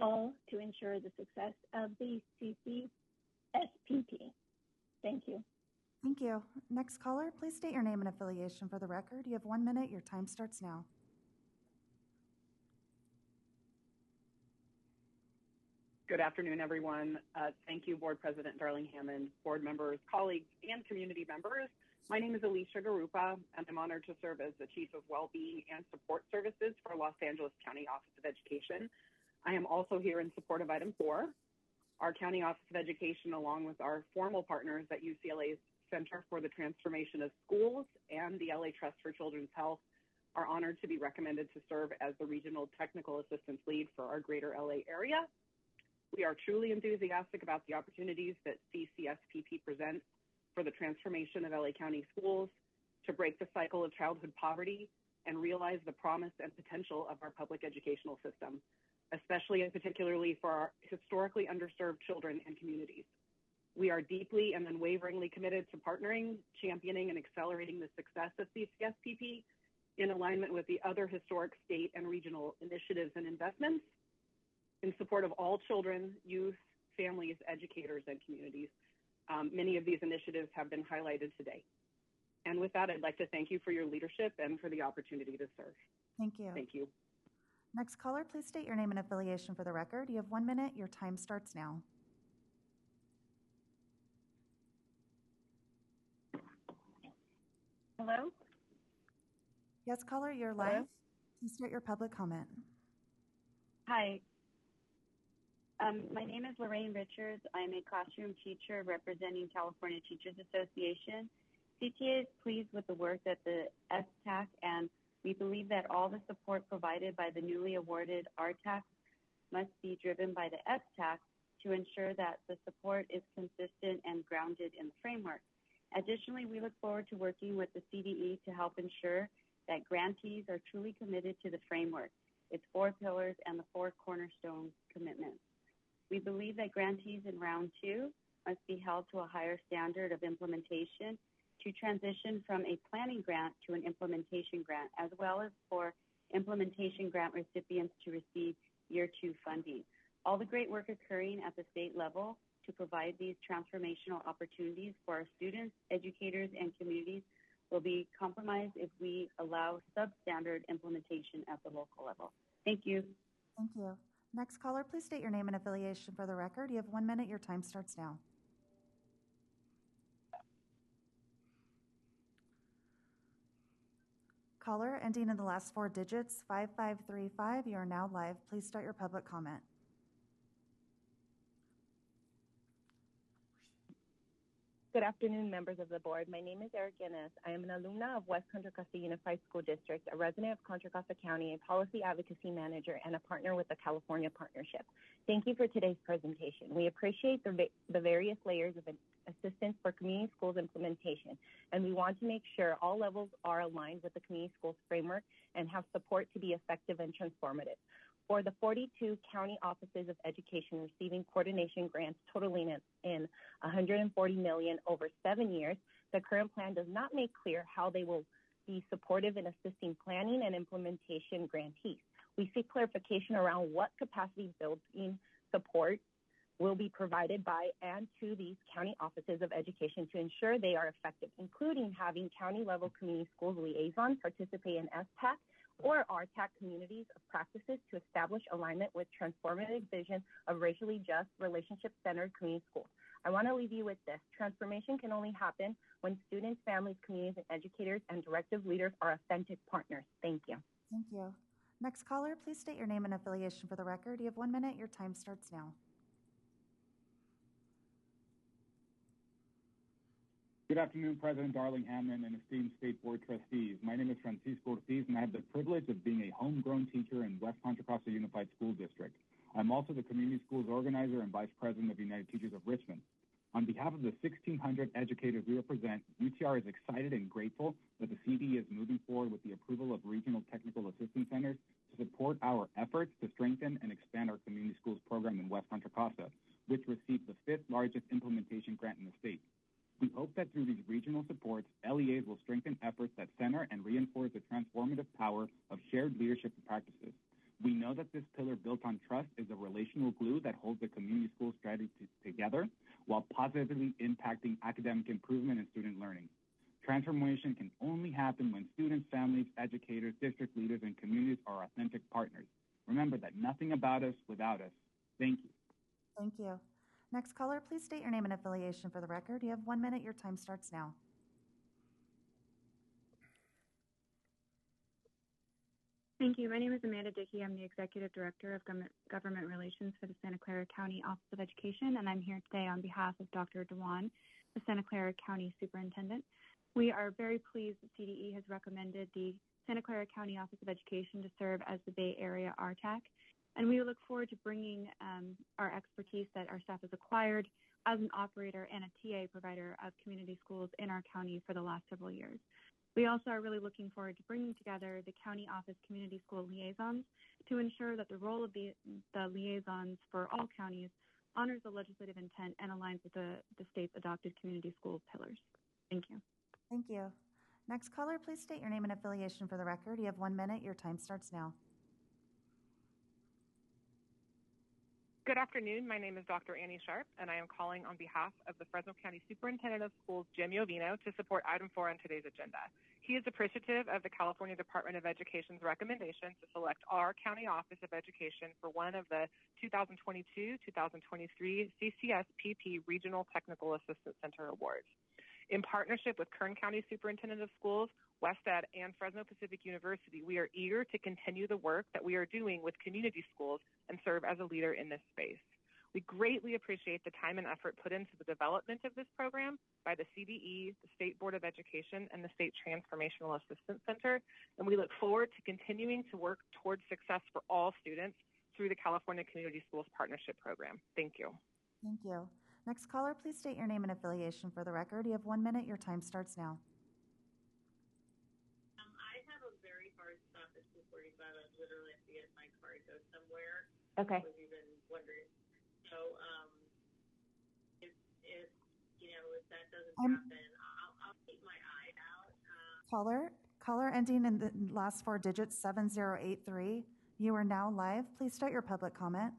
M: all to ensure the success of the CCSPP. Thank you.
D: Thank you. Next caller, please state your name and affiliation for the record. You have 1 minute. Your time starts now.
J: Good afternoon, everyone. Thank you, Board President Darling Hammond, board members, colleagues, and community members. My name is Alicia Garupa, and I'm honored to serve as the Chief of Wellbeing and Support Services for Los Angeles County Office of Education. I am also here in support of item 4. Our County Office of Education, along with our formal partners at UCLA's Center for the Transformation of Schools and the LA Trust for Children's Health, are honored to be recommended to serve as the Regional Technical Assistance Lead for our greater LA area. We are truly enthusiastic about the opportunities that CCSPP presents for the transformation of LA County schools, to break the cycle of childhood poverty and realize the promise and potential of our public educational system, especially and particularly for our historically underserved children and communities. We are deeply and unwaveringly committed to partnering, championing, and accelerating the success of CCSPP in alignment with the other historic state and regional initiatives and investments in support of all children, youth, families, educators, and communities. Many of these initiatives have been highlighted today. And with that, I'd like to thank you for your leadership and for the opportunity to serve.
D: Thank you.
J: Thank you.
D: Next caller, please state your name and affiliation for the record. You have 1 minute. Your time starts now.
R: Hello?
D: Yes, caller, you're live.
R: Hello?
D: Please start your public comment.
R: Hi. My name is Lorraine Richards. I'm a classroom teacher representing California Teachers Association. CTA is pleased with the work that the STAC, and we believe that all the support provided by the newly awarded RTAC must be driven by the STAC to ensure that the support is consistent and grounded in the framework. Additionally, we look forward to working with the CDE to help ensure that grantees are truly committed to the framework, its 4 pillars, and the 4 cornerstone commitments. We believe that grantees in round 2 must be held to a higher standard of implementation to transition from a planning grant to an implementation grant, as well as for implementation grant recipients to receive year 2 funding. All the great work occurring at the state level to provide these transformational opportunities for our students, educators, and communities will be compromised if we allow substandard implementation at the local level. Thank you.
D: Thank you. Next caller, please state your name and affiliation for the record. You have 1 minute. Your time starts now. Caller ending in the last 4 digits, 5535. You are now live. Please start your public comment.
W: Good afternoon, members of the board. My name is Erica Inez. I am an alumna of West Contra Costa Unified School District, a resident of Contra Costa County, a policy advocacy manager, and a partner with the California Partnership. Thank you for today's presentation. We appreciate the various layers of assistance for community schools implementation, and we want to make sure all levels are aligned with the community schools framework and have support to be effective and transformative. For the 42 county offices of education receiving coordination grants totaling in $140 million over 7 years, the current plan does not make clear how they will be supportive in assisting planning and implementation grantees. We seek clarification around what capacity building support will be provided by and to these county offices of education to ensure they are effective, including having county-level community schools liaison participate in STAC or RTAC communities of practices to establish alignment with transformative vision of racially just, relationship-centered community schools. I want to leave you with this. Transformation can only happen when students, families, communities, and educators and directive leaders are authentic partners. Thank you.
D: Thank you. Next caller, please state your name and affiliation for the record. You have 1 minute. Your time starts now.
X: Good afternoon, President Darling Hammond and esteemed State Board Trustees. My name is Francisco Ortiz, and I have the privilege of being a homegrown teacher in West Contra Costa Unified School District. I'm also the Community Schools Organizer and Vice President of United Teachers of Richmond. On behalf of the 1,600 educators we represent, UTR is excited and grateful that the CD is moving forward with the approval of regional technical assistance centers to support our efforts to strengthen and expand our community schools program in West Contra Costa, which received the 5th largest implementation grant in the state. We hope that through these regional supports, LEAs will strengthen efforts that center and reinforce the transformative power of shared leadership practices. We know that this pillar built on trust is a relational glue that holds the community school strategy together while positively impacting academic improvement and student learning. Transformation can only happen when students, families, educators, district leaders, and communities are authentic partners. Remember that nothing about us without us. Thank you.
D: Thank you. Next caller, please state your name and affiliation for the record. You have 1 minute. Your time starts now.
B: Thank you. My name is Amanda Dickey. I'm the Executive Director of Government Relations for the Santa Clara County Office of Education, and I'm here today on behalf of Dr. Dewan, the Santa Clara County Superintendent. We are very pleased that CDE has recommended the Santa Clara County Office of Education to serve as the Bay Area RTAC, and we look forward to bringing our expertise that our staff has acquired as an operator and a TA provider of community schools in our county for the last several years. We also are really looking forward to bringing together the county office community school liaisons to ensure that the role of the liaisons for all counties honors the legislative intent and aligns with the state's adopted community school pillars. Thank you.
D: Thank you. Next caller, please state your name and affiliation for the record. You have 1 minute. Your time starts now.
E: Good afternoon. My name is Dr. Annie Sharp, and I am calling on behalf of the Fresno County Superintendent of Schools, Jim Iovino, to support item 4 on today's agenda. He is appreciative of the California Department of Education's recommendation to select our County Office of Education for one of the 2022-2023 CCSPP Regional Technical Assistance Center Awards. In partnership with Kern County Superintendent of Schools, WestEd, and Fresno Pacific University, we are eager to continue the work that we are doing with community schools and serve as a leader in this space. We greatly appreciate the time and effort put into the development of this program by the CDE, the State Board of Education, and the State Transformational Assistance Center, and we look forward to continuing to work towards success for all students through the California Community Schools Partnership Program. Thank you.
D: Thank you. Next caller, please state your name and affiliation for the record. You have 1 minute. Your time starts now.
K: I have a very hard stop at 2:45. I literally have to get my car to go somewhere.
B: Okay.
K: I was even wondering. So, if that doesn't happen, I'll keep my eye out.
D: Caller ending in the last 4 digits, 7083. You are now live. Please start your public comment.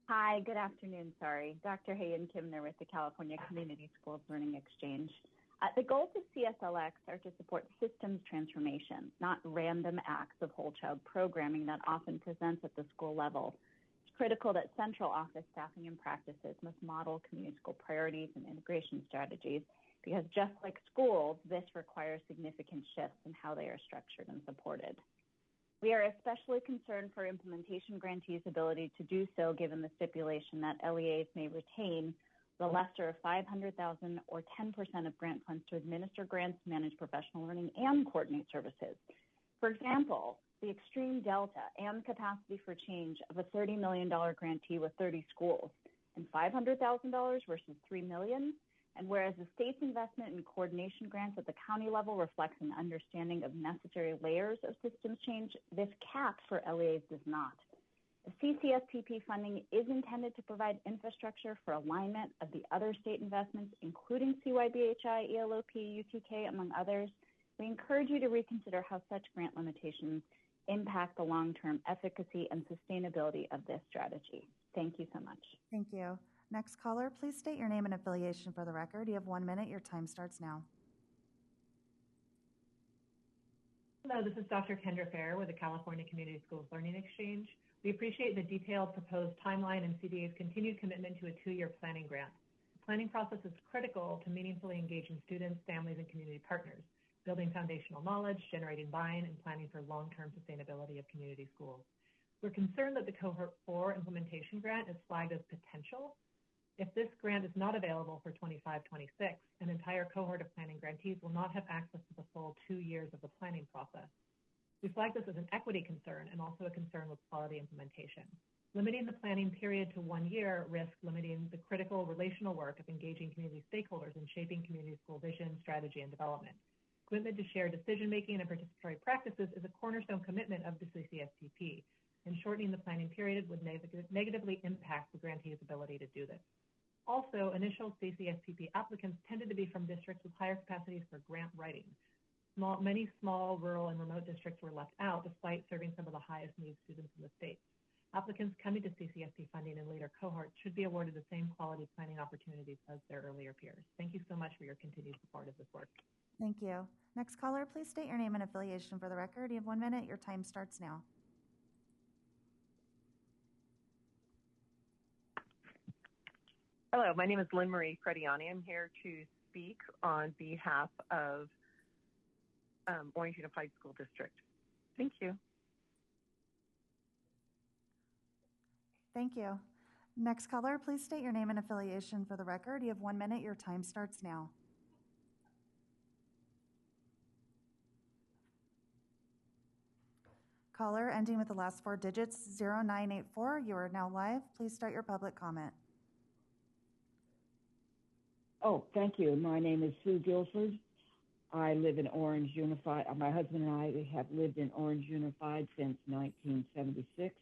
W: Hi, good afternoon. Sorry. Dr. Hayen Kim there with the California Community Schools Learning Exchange. The goals of CSLX are to support systems transformation, not random acts of whole child programming that often presents at the school level. It's critical that central office staffing and practices must model community school priorities and integration strategies, because just like schools, this requires significant shifts in how they are structured and supported. We are especially concerned for implementation grantees' ability to do so, given the stipulation that LEAs may retain the lesser of $500,000 or 10% of grant funds to administer grants, manage professional learning, and coordinate services. For example, the extreme delta and capacity for change of a $30 million grantee with 30 schools and $500,000 versus $3 million. And whereas the state's investment in coordination grants at the county level reflects an understanding of necessary layers of systems change, this cap for LEAs does not. The CCSPP funding is intended to provide infrastructure for alignment of the other state investments, including CYBHI, ELOP, UTK, among others. We encourage you to reconsider how such grant limitations impact the long-term efficacy and sustainability of this strategy. Thank you so much.
D: Thank you. Next caller, please state your name and affiliation for the record. You have 1 minute. Your time starts now.
U: Hello, this is Dr. Kendra Fair with the California Community Schools Learning Exchange. We appreciate the detailed proposed timeline and CDA's continued commitment to a 2-year planning grant. The planning process is critical to meaningfully engaging students, families, and community partners, building foundational knowledge, generating buy-in, and planning for long-term sustainability of community schools. We're concerned that the Cohort 4 implementation grant is flagged as potential. If this grant is not available for 25-26, an entire cohort of planning grantees will not have access to the full 2 years of the planning process. We flag this as an equity concern and also a concern with quality implementation. Limiting the planning period to 1 year risks limiting the critical relational work of engaging community stakeholders in shaping community school vision, strategy, and development. Commitment to shared decision-making and participatory practices is a cornerstone commitment of the CCSPP, and shortening the planning period would negatively impact the grantee's ability to do this. Also, initial CCSPP applicants tended to be from districts with higher capacities for grant writing. Many small, rural, and remote districts were left out despite serving some of the highest need students in the state. Applicants coming to CCSP funding in later cohorts should be awarded the same quality planning opportunities as their earlier peers. Thank you so much for your continued support of this work.
D: Thank you. Next caller, please state your name and affiliation for the record. You have 1 minute. Your time starts now.
E: Hello, my name is Lynn Marie Frediani. I'm here to speak on behalf of Orange Unified School District. Thank you.
D: Thank you. Next caller, please state your name and affiliation for the record. You have 1 minute. Your time starts now. Caller ending with the last 4 digits, 0984. You are now live. Please start your public comment.
G: Oh, thank you. My name is Sue Guilford. I live in Orange Unified. My husband and I have lived in Orange Unified since 1976.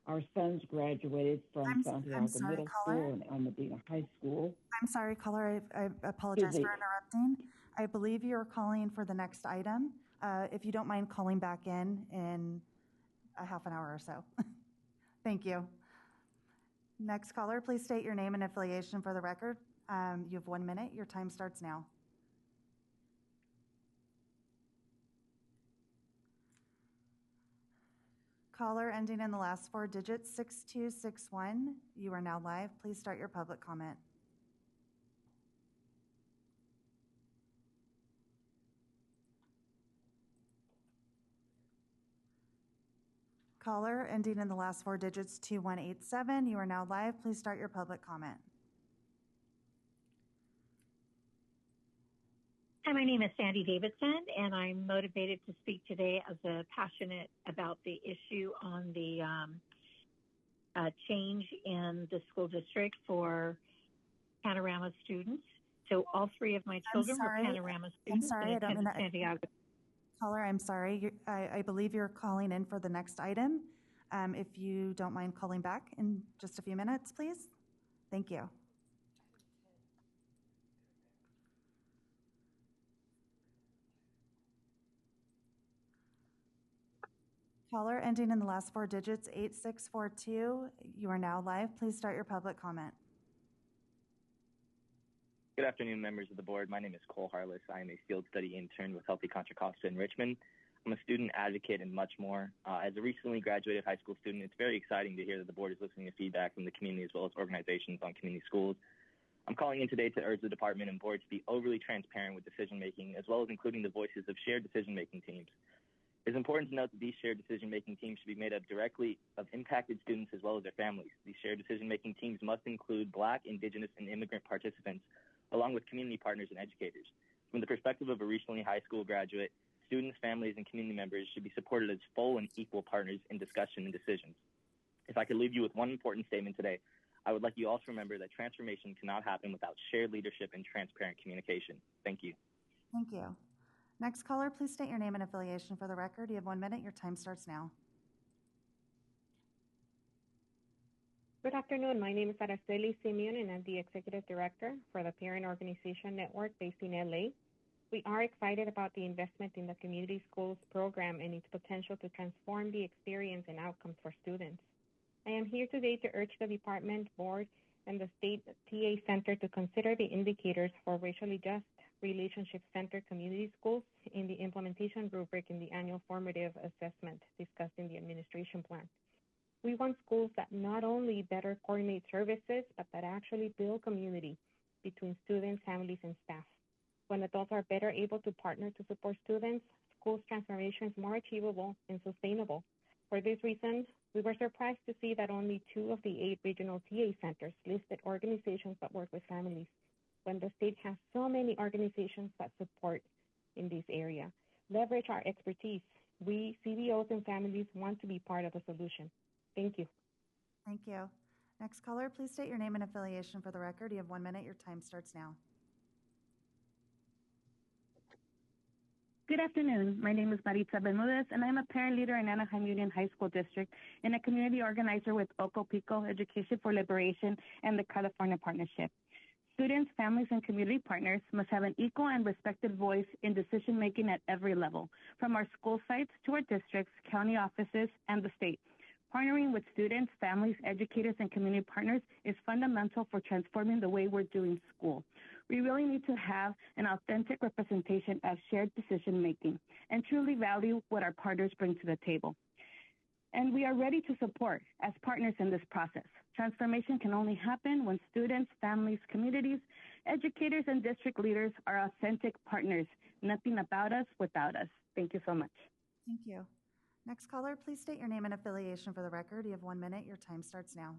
G: Our sons graduated from Santiago Middle School and El Medina High School.
D: I'm sorry, caller. I apologize for interrupting. I believe you're calling for the next item. If you don't mind calling back in a half an hour or so. Thank you. Next caller, please state your name and affiliation for the record. You have 1 minute. Your time starts now. Caller ending in the last 4 digits, 6261. You are now live. Please start your public comment. Caller ending in the last 4 digits, 2187. You are now live. Please start your public comment.
H: Hi, my name is Sandy Davidson, and I'm motivated to speak today as a passionate about the issue on the change in the school district for Panorama students. So all 3 of my children were Panorama students.
D: I'm sorry, I don't mean that. Caller, I'm sorry. I believe you're calling in for the next item. If you don't mind calling back in just a few minutes, please. Thank you. Caller ending in the last 4 digits, 8642. You are now live. Please start your public comment.
P: Good afternoon, members of the board. My name is Cole Harless. I am a field study intern with Healthy Contra Costa in Richmond. I'm a student advocate and much more. As a recently graduated high school student, it's very exciting to hear that the board is listening to feedback from the community as well as organizations on community schools. I'm calling in today to urge the department and board to be overly transparent with decision-making, as well as including the voices of shared decision-making teams. It's important to note that these shared decision-making teams should be made up directly of impacted students as well as their families. These shared decision-making teams must include Black, Indigenous, and immigrant participants, along with community partners and educators. From the perspective of a recently high school graduate, students, families, and community members should be supported as full and equal partners in discussion and decisions. If I could leave you with one important statement today, I would like you all to remember that transformation cannot happen without shared leadership and transparent communication. Thank you.
D: Thank you. Next caller, please state your name and affiliation for the record. You have 1 minute. Your time starts now.
Q: Good afternoon. My name is Araceli Simeon, and I'm the Executive Director for the Parent Organization Network based in LA. We are excited about the investment in the Community Schools program and its potential to transform the experience and outcomes for students. I am here today to urge the department, board, and the state TA Center to consider the indicators for racially just, relationship-centered community schools in the implementation rubric in the annual formative assessment discussed in the administration plan. We want schools that not only better coordinate services, but that actually build community between students, families, and staff. When adults are better able to partner to support students, schools transformation is more achievable and sustainable. For this reason, we were surprised to see that only 2 of the 8 regional TA centers listed organizations that work with families, when the state has so many organizations that support in this area. Leverage our expertise. We, CBOs and families, want to be part of the solution. Thank you.
D: Thank you. Next caller, please state your name and affiliation for the record. You have 1 minute. Your time starts now.
Y: Good afternoon. My name is Maritza Bermudez, and I'm a parent leader in Anaheim Union High School District and a community organizer with Oco Pico Education for Liberation and the California Partnership. Students, families, and community partners must have an equal and respected voice in decision-making at every level, from our school sites to our districts, county offices, and the state. Partnering with students, families, educators, and community partners is fundamental for transforming the way we're doing school. We really need to have an authentic representation of shared decision-making and truly value what our partners bring to the table. and we are ready to support as partners in this process. Transformation can only happen when students, families, communities, educators, and district leaders are authentic partners. Nothing about us without us. Thank you so much.
D: Thank you. Next caller, please state your name and affiliation for the record. You have 1 minute. Your time starts now.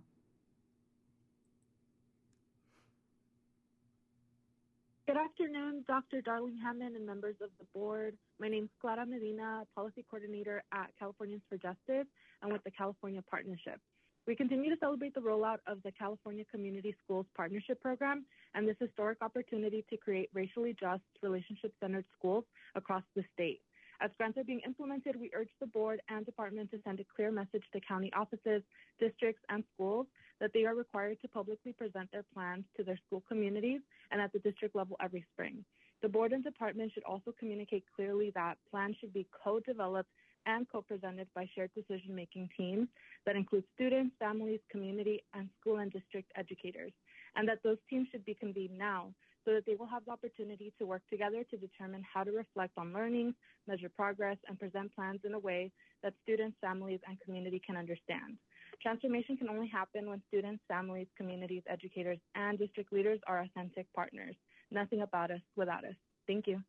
F: Good afternoon, Dr. Darling Hammond and members of the board. My name is Clara Medina, Policy Coordinator at Californians for Justice and with the California Partnership. We continue to celebrate the rollout of the California Community Schools Partnership Program and this historic opportunity to create racially just, relationship-centered schools across the state. As grants are being implemented, we urge the board and department to send a clear message to county offices, districts, and schools that they are required to publicly present their plans to their school communities and at the district level every spring. The board and department should also communicate clearly that plans should be co-developed and co-presented by shared decision-making teams that include students, families, community, and school and district educators, and that those teams should be convened now so that they will have the opportunity to work together to determine how to reflect on learning, measure progress, and present plans in a way that students, families, and community can understand. Transformation can only happen when students, families, communities, educators, and district leaders are authentic partners. Nothing about us without us. Thank you.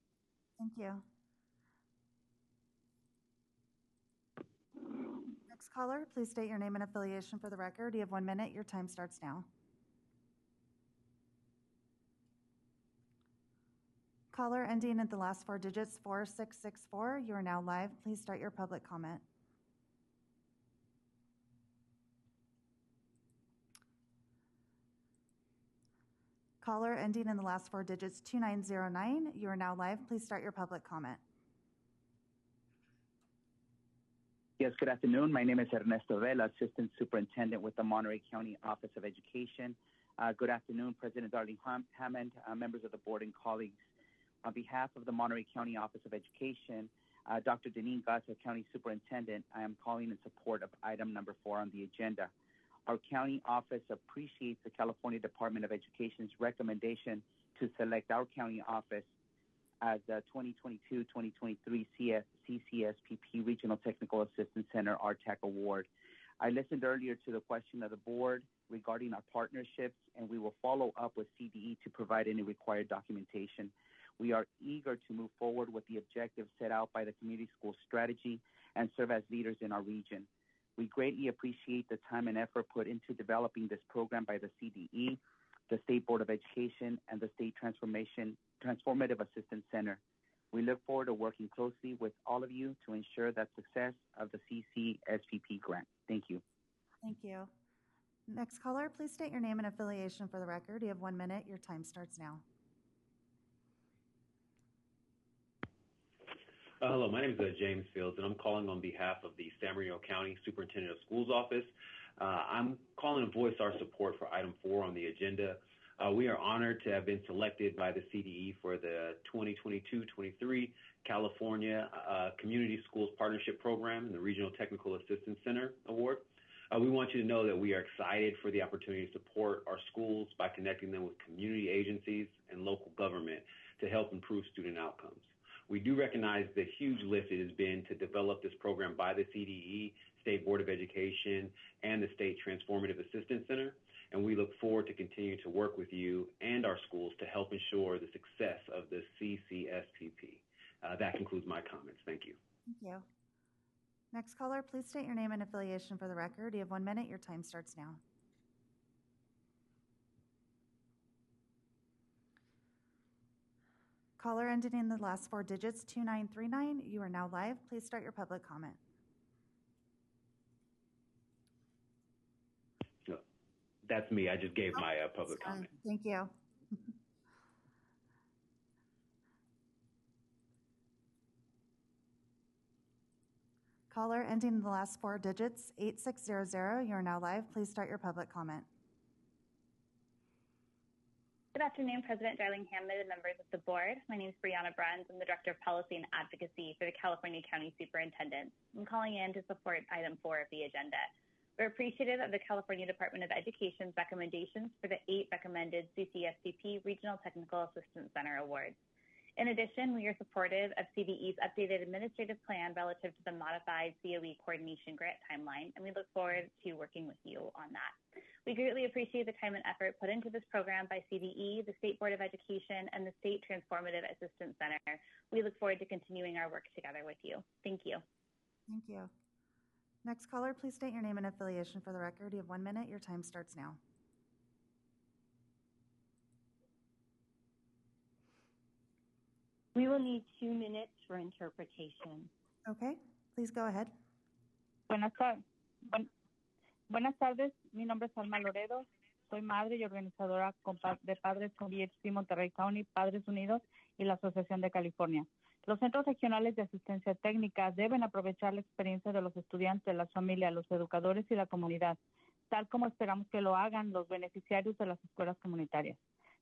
D: Thank you. Next caller, please state your name and affiliation for the record. You have 1 minute. Your time starts now. Caller ending at the last 4 digits, 4664. You are now live. Please start your public comment. Caller ending in the last 4 digits, 2909. You are now live. Please start your public comment.
L: Yes, good afternoon. My name is Ernesto Vela, Assistant Superintendent with the Monterey County Office of Education. Good afternoon, President Darling Hammond, members of the board and colleagues. On behalf of the Monterey County Office of Education, Dr. Deneen Gasa, County Superintendent, I am calling in support of item number 4 on the agenda. Our county office appreciates the California Department of Education's recommendation to select our county office as the 2022-2023 CCSPP Regional Technical Assistance Center RTAC Award. I listened earlier to the question of the board regarding our partnerships, and we will follow up with CDE to provide any required documentation. We are eager to move forward with the objectives set out by the community school strategy and serve as leaders in our region. We greatly appreciate the time and effort put into developing this program by the CDE, the State Board of Education, and the State Transformative Assistance Center. We look forward to working closely with all of you to ensure that success of the CCSPP grant. Thank you.
D: Thank you. Next caller, please state your name and affiliation for the record. You have 1 minute. Your time starts now.
S: Hello, my name is James Fields, and I'm calling on behalf of the San Bernardino County Superintendent of Schools Office. I'm calling to voice our support for item 4 on the agenda. We are honored to have been selected by the CDE for the 2022-23 California Community Schools Partnership Program and the Regional Technical Assistance Center Award. We want you to know that we are excited for the opportunity to support our schools by connecting them with community agencies and local government to help improve student outcomes. We do recognize the huge lift it has been to develop this program by the CDE, State Board of Education, and the State Transformative Assistance Center, and we look forward to continuing to work with you and our schools to help ensure the success of the CCSPP. That concludes my comments. Thank you.
D: Thank you. Next caller, please state your name and affiliation for the record. You have 1 minute. Your time starts now. Caller ending in the last 4 digits, 2939. You are now live. Please start your public comment.
S: That's me. I just gave my public comment.
D: Thank you. Caller ending in the last 4 digits, 8600. You are now live. Please start your public comment.
T: Good afternoon, President Darling Hammond and members of the board. My name is Brianna Bruns. I'm the Director of Policy and Advocacy for the California County Superintendent. I'm calling in to support item 4 of the agenda. We're appreciative of the California Department of Education's recommendations for the 8 recommended CCSPP Regional Technical Assistance Center Awards. In addition, we are supportive of CVE's updated administrative plan relative to the modified COE coordination grant timeline, and we look forward to working with you on that. We greatly appreciate the time and effort put into this program by CVE, the State Board of Education, and the State Transformative Assistance Center. We look forward to continuing our work together with you. Thank you.
D: Thank you. Next caller, please state your name and affiliation for the record. You have 1 minute. Your time starts now.
C: We will need 2 minutes for interpretation.
D: Okay, please go ahead.
I: Buenas tardes, mi nombre es Alma Loredo, soy madre y organizadora de Padres con VHC Monterrey County, Padres Unidos y la Asociación de California. Los centros regionales de asistencia técnica deben aprovechar la experiencia de los estudiantes, las familias, los educadores y la comunidad, tal como esperamos que lo hagan los beneficiarios de las escuelas comunitarias.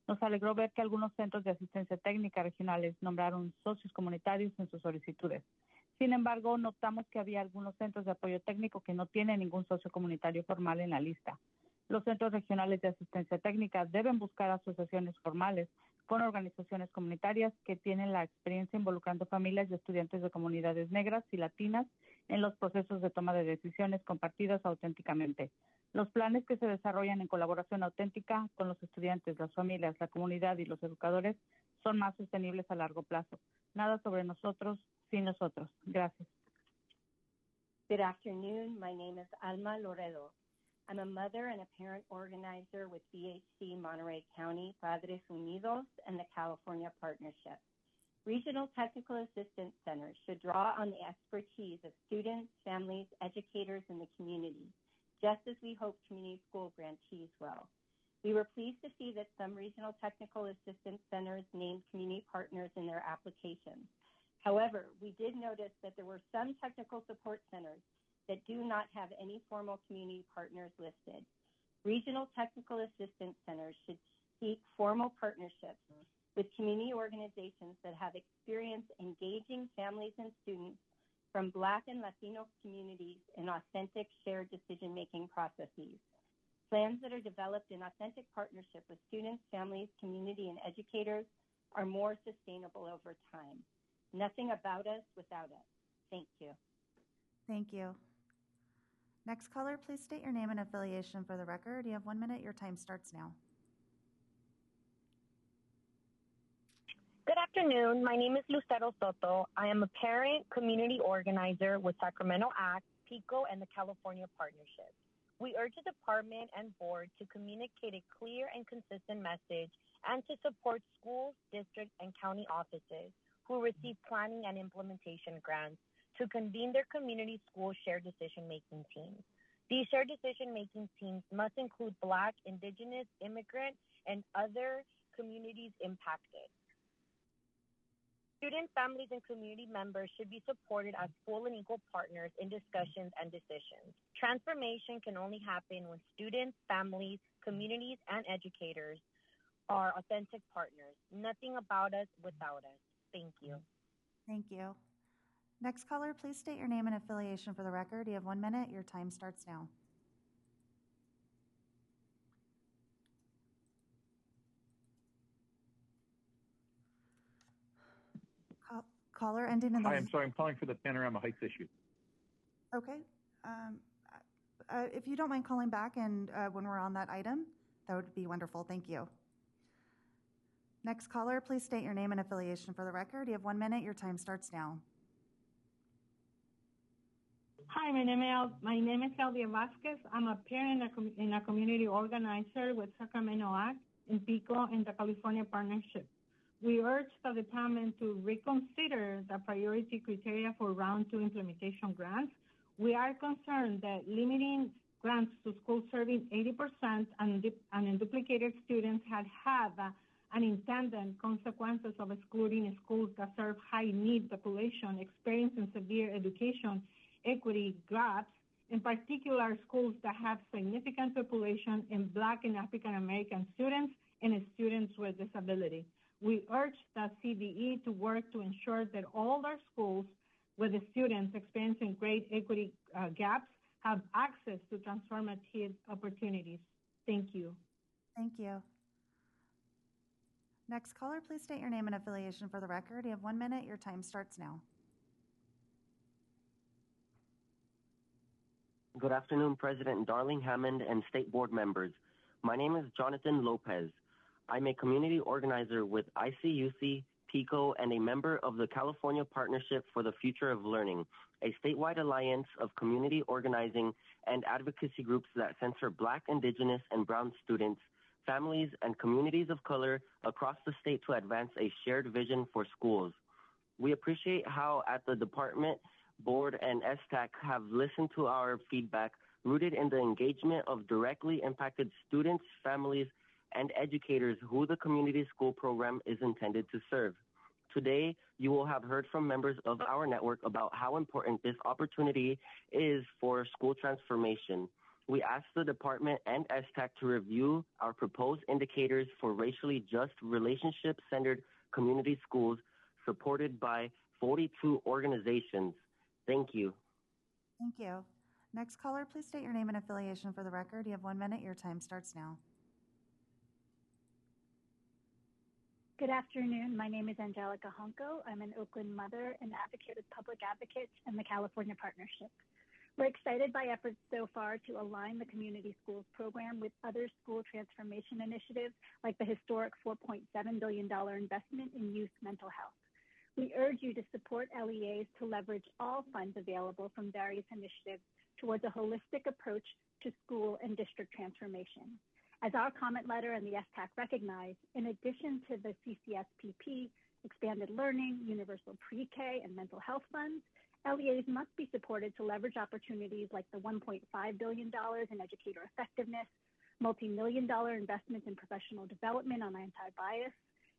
I: Nos alegró ver que algunos centros de asistencia técnica regionales nombraron socios comunitarios en sus solicitudes. Sin embargo, notamos que había algunos centros de apoyo técnico que no tienen ningún socio comunitario formal en la lista. Los centros regionales de asistencia técnica deben buscar asociaciones formales con organizaciones comunitarias que tienen la experiencia involucrando familias y estudiantes de comunidades negras y latinas en los procesos de toma de decisiones compartidas auténticamente. Los planes que se desarrollan en colaboración auténtica con los estudiantes, las familias, la comunidad y los educadores son más sostenibles a largo plazo. Nada sobre nosotros sin nosotros. Gracias.
C: Good afternoon. My name is Alma Loredo. I'm a mother and a parent organizer with VHC Monterey County, Padres Unidos, and the California Partnership. Regional Technical Assistance Centers should draw on the expertise of students, families, educators, and the community, just as we hope community school grantees will. We were pleased to see that some regional technical assistance centers named community partners in their applications. However, we did notice that there were some technical support centers that do not have any formal community partners listed. Regional technical assistance centers should seek formal partnerships with community organizations that have experience engaging families and students from Black and Latino communities in authentic shared decision-making processes. Plans that are developed in authentic partnership with students, families, community, and educators are more sustainable over time. Nothing about us without us. Thank you.
D: Thank you. Next caller, please state your name and affiliation for the record. You have 1 minute. Your time starts now.
Y: Good afternoon. My name is Lucero Soto. I am a parent community organizer with Sacramento ACT, PICO, and the California Partnership. We urge the department and board to communicate a clear and consistent message and to support schools, district, and county offices who receive planning and implementation grants to convene their community school shared decision-making teams. These shared decision-making teams must include Black, Indigenous, immigrant, and other communities impacted. Student families and community members should be supported as full and equal partners in discussions and decisions. Transformation can only happen when students, families, communities, and educators are authentic partners. Nothing about us without us. Thank you.
D: Thank you. Next caller, please state your name and affiliation for the record. You have 1 minute. Your time starts now. Caller ending in the...
N: Hi, I'm sorry. I'm calling for the Panorama Heights issue.
D: Okay. If you don't mind calling back and when we're on that item, that would be wonderful. Thank you. Next caller, please state your name and affiliation for the record. You have 1 minute. Your time starts now.
O: Hi, my name is Claudia Vasquez. I'm a parent and a community organizer with Sacramento ACT in PICO and the California Partnership. We urge the department to reconsider the priority criteria for Round 2 implementation grants. We are concerned that limiting grants to schools serving 80% and duplicated students had unintended consequences of excluding schools that serve high-need population experiencing severe education equity gaps, in particular schools that have significant population in Black and African American students and students with disability. We urge the CDE to work to ensure that all their schools with the students experiencing great equity gaps have access to transformative opportunities. Thank you.
D: Thank you. Next caller, please state your name and affiliation for the record. You have 1 minute. Your time starts now.
A: Good afternoon, President Darling Hammond and State Board members. My name is Jonathan Lopez. I'm a community organizer with ICUC, PICO, and a member of the California Partnership for the Future of Learning, a statewide alliance of community organizing and advocacy groups that center Black, Indigenous, and Brown students, families, and communities of color across the state to advance a shared vision for schools. We appreciate how at the department, board, and STAC have listened to our feedback rooted in the engagement of directly impacted students, families, and educators who the community school program is intended to serve. Today, you will have heard from members of our network about how important this opportunity is for school transformation. We asked the department and STAC to review our proposed indicators for racially just, relationship-centered community schools supported by 42 organizations. Thank you.
D: Thank you. Next caller, please state your name and affiliation for the record. You have 1 minute. Your time starts now.
J: Good afternoon. My name is Angelica Honko. I'm an Oakland mother and advocate with Public Advocates and the California Partnership. We're excited by efforts so far to align the community schools program with other school transformation initiatives like the historic $4.7 billion investment in youth mental health. We urge you to support LEAs to leverage all funds available from various initiatives towards a holistic approach to school and district transformation. As our comment letter and the STAC recognize, in addition to the CCSPP, expanded learning, universal pre-K, and mental health funds, LEAs must be supported to leverage opportunities like the $1.5 billion in educator effectiveness, multi-million-dollar investments in professional development on anti-bias,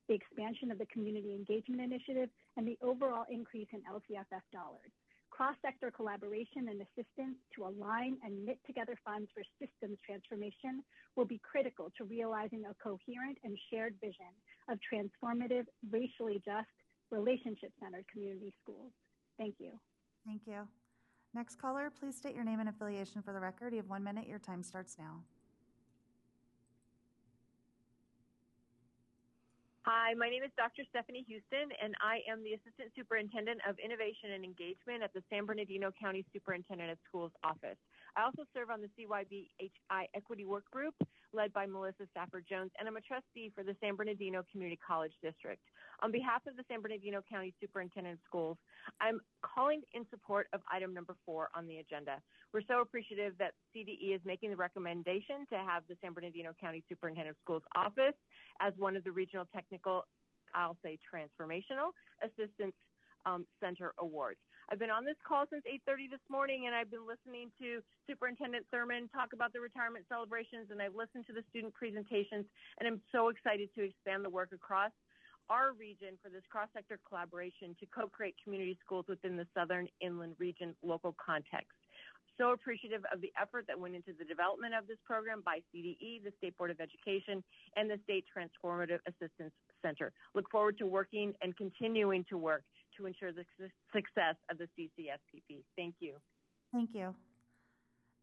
J: the expansion of the community engagement initiative, and the overall increase in LCFF dollars. Cross-sector collaboration and assistance to align and knit together funds for systems transformation will be critical to realizing a coherent and shared vision of transformative, racially just, relationship-centered community schools. Thank you.
D: Thank you. Next caller, please state your name and affiliation for the record. You have 1 minute. Your time starts now.
M: Hi, my name is Dr. Stephanie Houston, and I am the Assistant Superintendent of Innovation and Engagement at the San Bernardino County Superintendent of Schools Office. I also serve on the CYBHI Equity Work Group, led by Melissa Stafford-Jones, and I'm a trustee for the San Bernardino Community College District. On behalf of the San Bernardino County Superintendent of Schools, I'm calling in support of item number 4 on the agenda. We're so appreciative that CDE is making the recommendation to have the San Bernardino County Superintendent of Schools Office as one of the regional technical, I'll say transformational, assistance center awards. I've been on this call since 8:30 this morning, and I've been listening to Superintendent Thurman talk about the retirement celebrations, and I've listened to the student presentations, and I'm so excited to expand the work across our region for this cross-sector collaboration to co-create community schools within the Southern Inland Region local context. So appreciative of the effort that went into the development of this program by CDE, the State Board of Education, and the State Transformative Assistance Center. Look forward to working and continuing to work to ensure the success of the CCSPP. Thank you.
D: Thank you.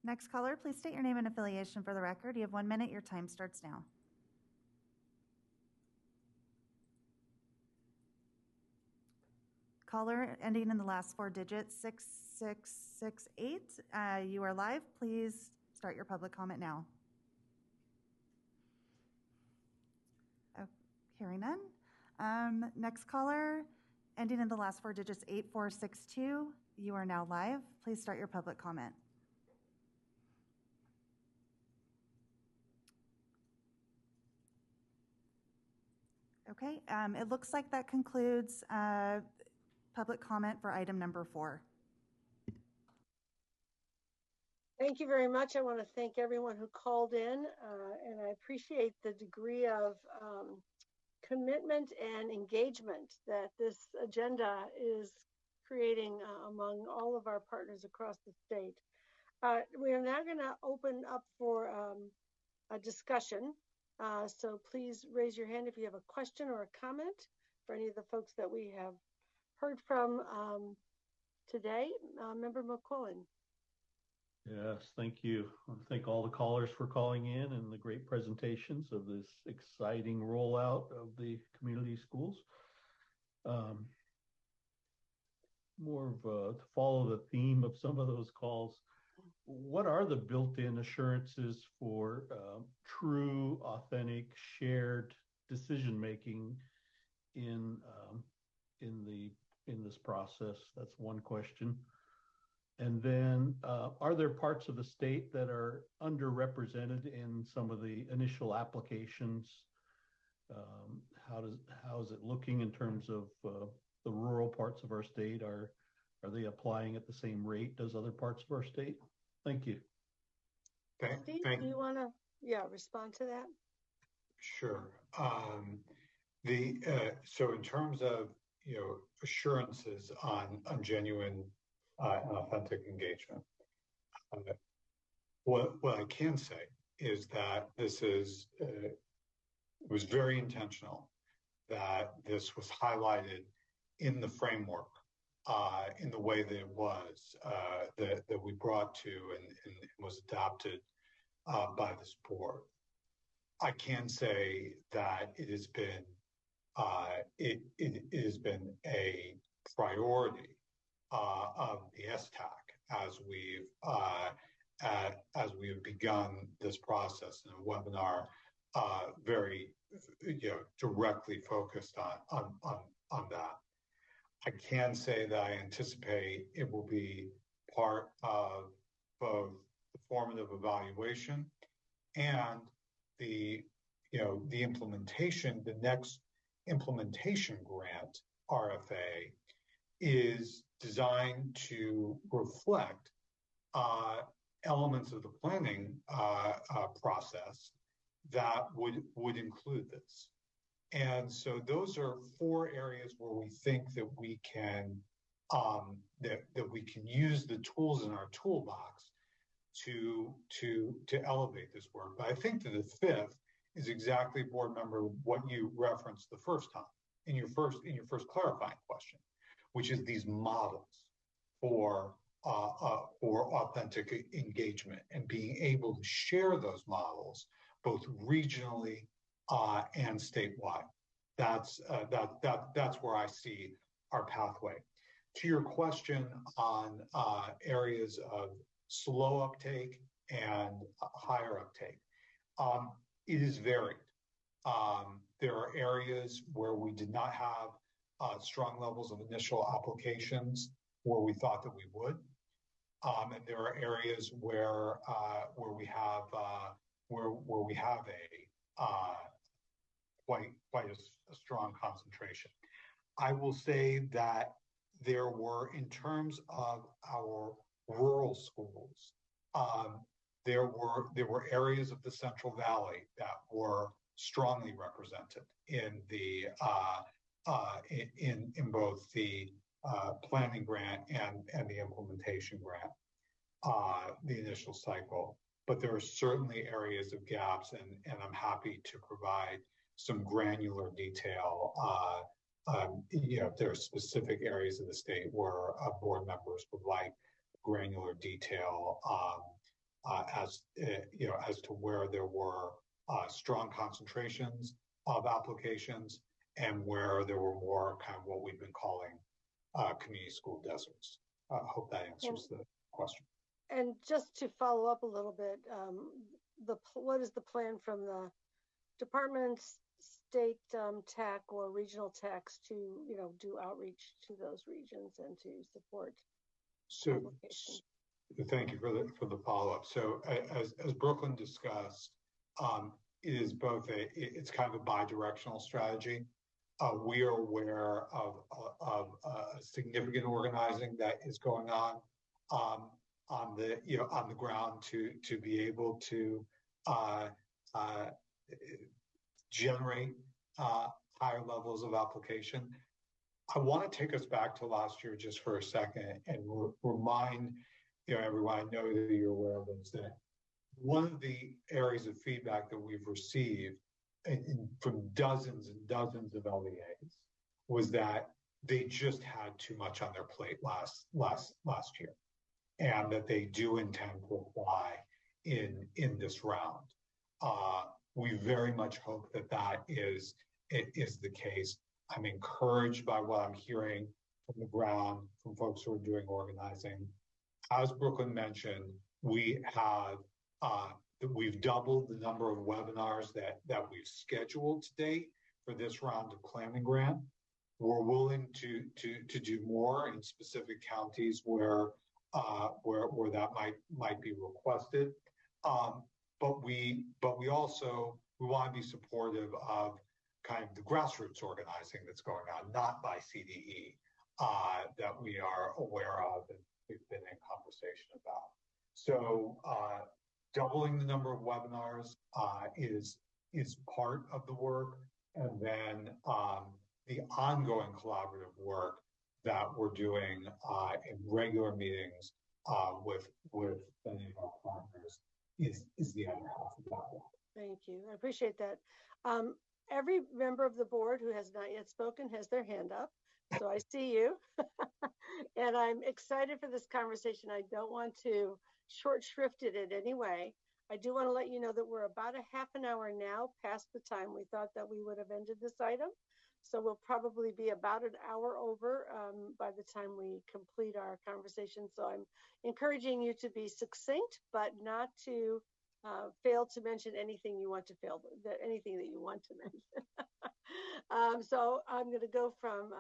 D: Next caller, please state your name and affiliation for the record. You have 1 minute. Your time starts now. Caller ending in the last 4 digits, 6668. You are live. Please start your public comment now. Oh, hearing none. Next caller ending in the last 4 digits, 8462. You are now live. Please start your public comment. Okay, it looks like that concludes public comment for item number 4.
R: Thank you very much. I want to thank everyone who called in, and I appreciate the degree of commitment and engagement that this agenda is creating among all of our partners across the state. We are now going to open up for a discussion. So please raise your hand if you have a question or a comment for any of the folks that we have heard from today. Member McQuillan.
N: Yes, thank you. I want to thank all the callers for calling in and the great presentations of this exciting rollout of the community schools. More of to follow the theme of some of those calls, what are the built-in assurances for true, authentic, shared decision-making in this process? That's one question. And then, are there parts of the state that are underrepresented in some of the initial applications? How is it looking in terms of the rural parts of our state? Are they applying at the same rate as other parts of our state? Thank you.
R: Steve, do you want to respond to that?
B: Sure. So in terms of assurances on genuine and authentic engagement, what I can say is that this is it was very intentional that this was highlighted in the framework in the way that it was that we brought to and was adopted by this board. I can say that it has been a priority of the STAC as we've begun this process in a webinar very directly focused on that. I can say that I anticipate it will be part of both the formative evaluation and the implementation. The next implementation grant, RFA, is designed to reflect elements of the planning process that would include this. And so those are 4 areas where we think that we can that we can use the tools in our toolbox to elevate this work. But I think that the 5th is exactly, board member, what you referenced the first time in your first clarifying question, which is these models for authentic engagement and being able to share those models both regionally and statewide. That's where I see our pathway. To your question on areas of slow uptake and higher uptake, it is varied. There are areas where we did not have strong levels of initial applications where we thought that we would, and there are areas where we have quite a strong concentration. I will say that there were, in terms of our rural schools, there were areas of the Central Valley that were strongly represented in the in both the planning grant and the implementation grant, the initial cycle. But there are certainly areas of gaps, and I'm happy to provide some granular detail. There are specific areas of the state where board members would like granular detail as to where there were strong concentrations of applications and where there were more kind of what we've been calling community school deserts. I hope that answers the question.
R: And just to follow up a little bit, what is the plan from the departments, state tech or regional techs to do outreach to those regions and to support?
B: So, thank you for the follow up. So, as Brooklyn discussed, it is both it's kind of a bi-directional strategy. We are aware of significant organizing that is going on the ground to be able to generate higher levels of application. I want to take us back to last year just for a second and remind everyone, I know that you're aware of this, that one of the areas of feedback that we've received from dozens and dozens of LEAs was that they just had too much on their plate last year. and that they do intend to apply in this round. We very much hope that that is the case. I'm encouraged by what I'm hearing from the ground, from folks who are doing organizing. As Brooklyn mentioned, we've doubled the number of webinars that we've scheduled to date for this round of planning grant. We're willing to do more in specific counties where that might be requested. But we also want to be supportive of kind of the grassroots organizing that's going on, not by CDE, that we are aware of and we've been in conversation about. So doubling the number of webinars is part of the work, and then the ongoing collaborative work that we're doing in regular meetings with many of our partners is the other half of that one.
R: Thank you. I appreciate that. Every member of the board who has not yet spoken has their hand up. So I see you. And I'm excited for this conversation. I don't want to short shrift it in any way. I do want to let you know that we're about a half an hour now past the time we thought that we would have ended this item. So we'll probably be about an hour over by the time we complete our conversation. So I'm encouraging you to be succinct, but not to fail to mention anything you want to anything that you want to mention. So I'm going to go from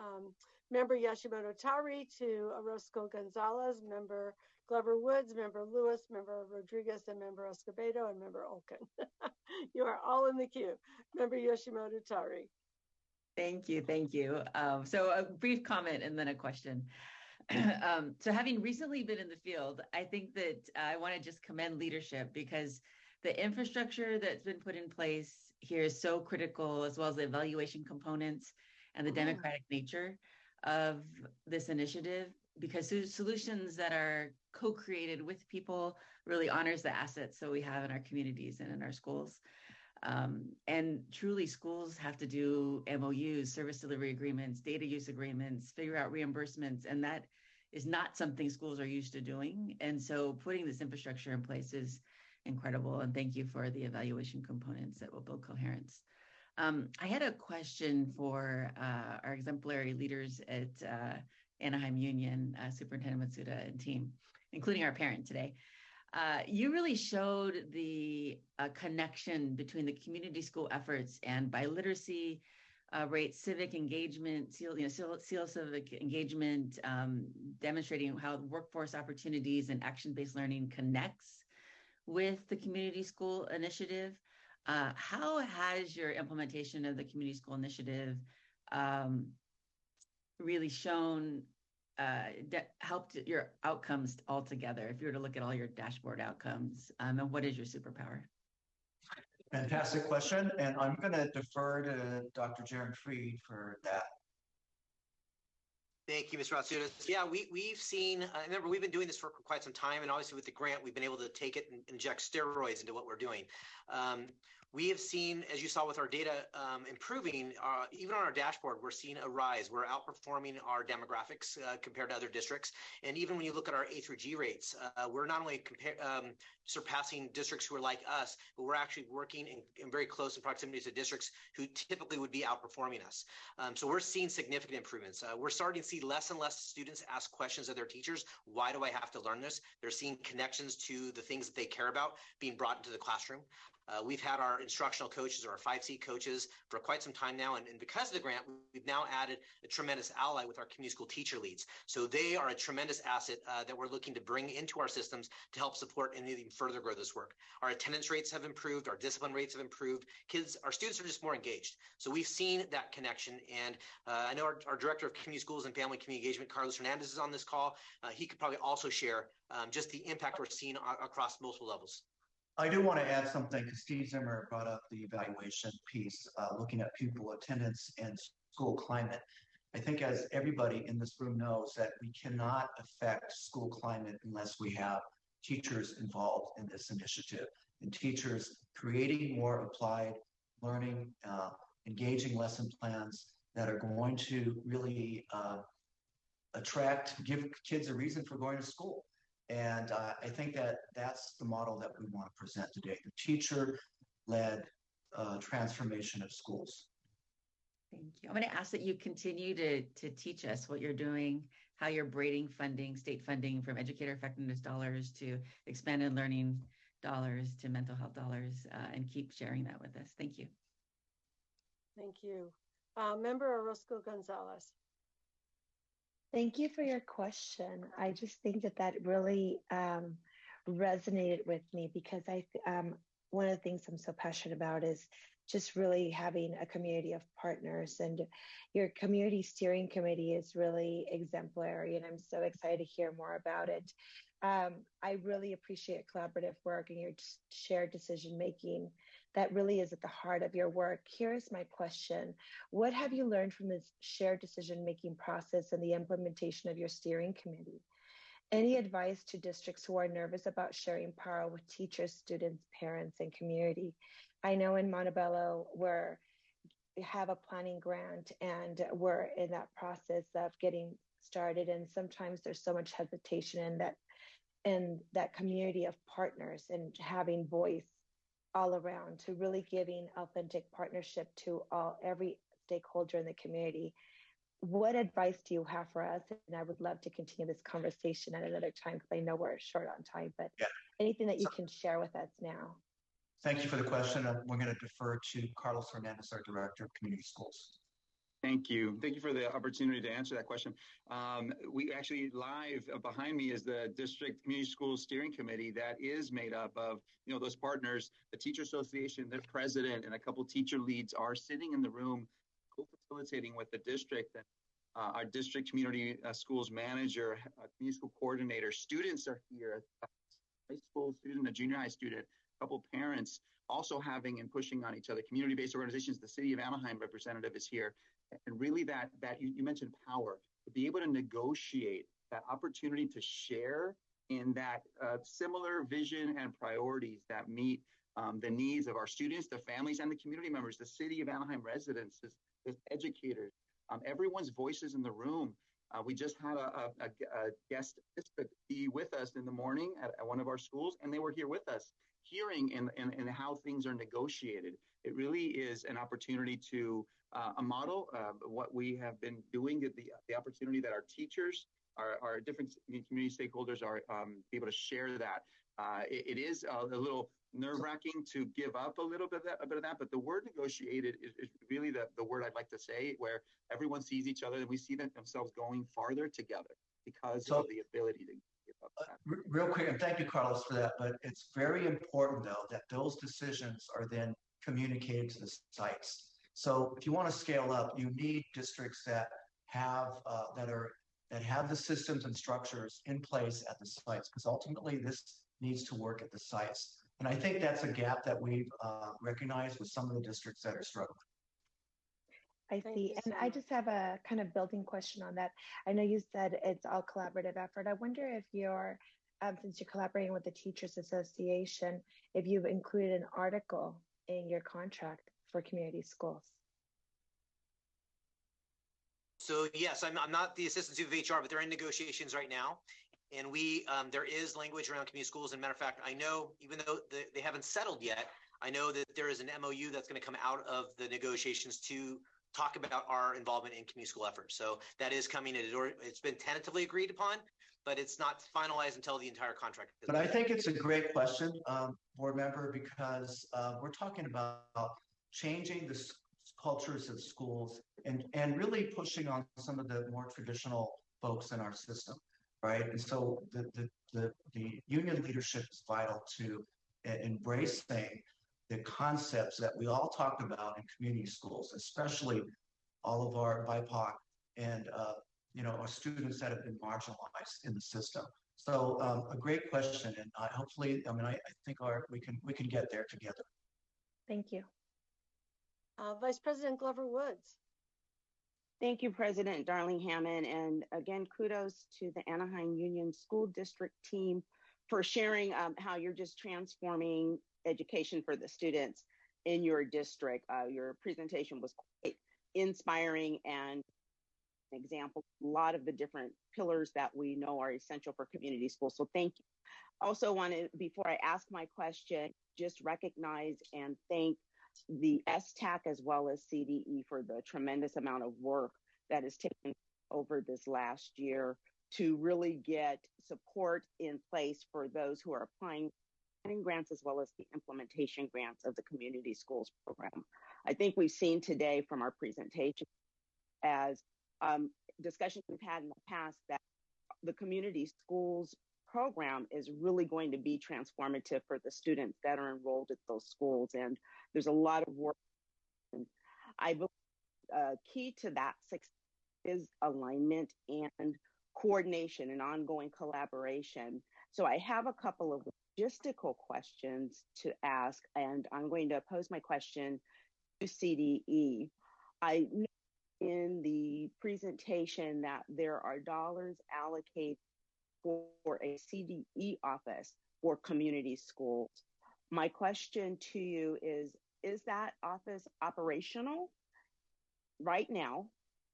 R: member Yashimoto Tauri to Orozco Gonzalez, member Glover Woods, member Lewis, member Rodriguez, and member Escobedo, and member Olken. You are all in the queue. Member Yoshimoto Tari.
K: Thank you. So a brief comment and then a question. So having recently been in the field, I think that I want to just commend leadership, because the infrastructure that's been put in place here is so critical, as well as the evaluation components and the democratic nature of this initiative, because solutions that are co-created with people really honors the assets that we have in our communities and in our schools. And truly, schools have to do MOUs, service delivery agreements, data use agreements, figure out reimbursements, and that is not something schools are used to doing. And so putting this infrastructure in place is incredible. And thank you for the evaluation components that will build coherence. I had a question for our exemplary leaders at Anaheim Union, Superintendent Matsuda and team, including our parent today. You really showed the connection between the community school efforts and biliteracy rates, civic engagement, SEAL civic engagement, demonstrating how workforce opportunities and action-based learning connects with the community school initiative. How has your implementation of the community school initiative really shown helped your outcomes altogether, if you were to look at all your dashboard outcomes, and what is your superpower?
U: Fantastic question, and I'm going to defer to Dr. Jaron Freed for that.
V: Thank you, Mr. Matsuda. Yeah, we've seen, remember, we've been doing this for quite some time, and obviously with the grant, we've been able to take it and inject steroids into what we're doing. We have seen, as you saw with our data improving, even on our dashboard, we're seeing a rise. We're outperforming our demographics compared to other districts. And even when you look at our A through G rates, we're not only surpassing districts who are like us, but we're actually working in very close proximity to districts who typically would be outperforming us. So we're seeing significant improvements. We're starting to see less and less students ask questions of their teachers. Why do I have to learn this? They're seeing connections to the things that they care about being brought into the classroom. We've had our instructional coaches, or our 5C coaches, for quite some time now. And because of the grant, we've now added a tremendous ally with our community school teacher leads. So they are a tremendous asset that we're looking to bring into our systems to help support and even further grow this work. Our attendance rates have improved. Our discipline rates have improved. Our students are just more engaged. So we've seen that connection. And I know our director of community schools and family community engagement, Carlos Hernandez, is on this call. He could probably also share just the impact we're seeing across multiple levels.
U: I do want to add something, because Steve Zimmer brought up the evaluation piece, looking at pupil attendance and school climate. I think, as everybody in this room knows, that we cannot affect school climate unless we have teachers involved in this initiative, and teachers creating more applied learning, engaging lesson plans that are going to really give kids a reason for going to school. And I think that that's the model that we want to present today, the teacher-led transformation of schools.
K: Thank you. I'm going to ask that you continue to teach us what you're doing, how you're braiding funding, state funding from educator effectiveness dollars to expanded learning dollars to mental health dollars, and keep sharing that with us. Thank you.
R: Thank you. Member Orozco Gonzalez.
E: Thank you for your question. I just think that really resonated with me because one of the things I'm so passionate about is just really having a community of partners, and your community steering committee is really exemplary, and I'm so excited to hear more about it. I really appreciate collaborative work and your shared decision making. That really is at the heart of your work. Here is my question. What have you learned from this shared decision making process and the implementation of your steering committee? Any advice to districts who are nervous about sharing power with teachers, students, parents, and community? I know in Montebello we have a planning grant and we're in that process of getting started, and sometimes there's so much hesitation in that community of partners and having voice all around to really giving authentic partnership to every stakeholder in the community. What advice do you have for us? And I would love to continue this conversation at another time because I know we're short on time, but anything that you can share with us now.
U: Thank you for the question. We're going to defer to Carlos Hernandez, our Director of Community Schools.
G: Thank you. Thank you for the opportunity to answer that question. We actually live behind me is the District Community Schools Steering Committee that is made up of, those partners. The Teacher Association, their president, and a couple teacher leads are sitting in the room co-facilitating with the district. And our district community schools manager, community school coordinator, students are here, a high school student, a junior high student, a couple parents also having and pushing on each other. Community-based organizations, the City of Anaheim representative is here. And really that you mentioned power, to be able to negotiate that opportunity to share in that similar vision and priorities that meet the needs of our students, the families, and the community members, the City of Anaheim residents, the educators, everyone's voices in the room. We just had a guest be with us in the morning at one of our schools, and they were here with us, hearing and how things are negotiated. It really is an opportunity to a model what we have been doing, the opportunity that our teachers, our different community stakeholders are able to share that. It is a little nerve-wracking to give up a little bit of that, but the word negotiated is really the word I'd like to say, where everyone sees each other and we see themselves going farther together because of the ability to give up that.
U: Real quick, and thank you, Carlos, for that, but it's very important, though, that those decisions are then communicated to the sites. So if you want to scale up, you need districts that have the systems and structures in place at the sites, because ultimately this needs to work at the sites. And I think that's a gap that we've recognized with some of the districts that are struggling.
E: I see. And I just have a kind of building question on that. I know you said it's all collaborative effort. I wonder if since you're collaborating with the Teachers Association, if you've included an article in your contract for community schools.
V: So yes, I'm not the assistant to HR, but they're in negotiations right now. And there is language around community schools. And matter of fact, I know, even though they haven't settled yet, I know that there is an MOU that's going to come out of the negotiations to talk about our involvement in community school efforts. So that is coming. It's been tentatively agreed upon, but it's not finalized until the entire contract.
U: But I think it's a great question, board member, because we're talking about changing the cultures of schools and really pushing on some of the more traditional folks in our system. Right. And so the union leadership is vital to embracing the concepts that we all talk about in community schools, especially all of our BIPOC and, our students that have been marginalized in the system. So a great question. And I think we can get there together.
E: Thank you.
R: Vice President Glover Woods.
H: Thank you, President Darling Hammond. And again, kudos to the Anaheim Union School District team for sharing how you're just transforming education for the students in your district. Your presentation was quite inspiring and an example, a lot of the different pillars that we know are essential for community schools. So thank you. Also want to, before I ask my question, just recognize and thank the STAC as well as CDE for the tremendous amount of work that has taken over this last year to really get support in place for those who are applying grants as well as the implementation grants of the community schools program. I think we've seen today from our presentation as discussions we've had in the past that the community schools program is really going to be transformative for the students that are enrolled at those schools. And there's a lot of work. And I believe key to that success is alignment and coordination and ongoing collaboration. So I have a couple of logistical questions to ask, and I'm going to pose my question to CDE. I know in the presentation that there are dollars allocated for a CDE office for community schools. My question to you is that office operational right now?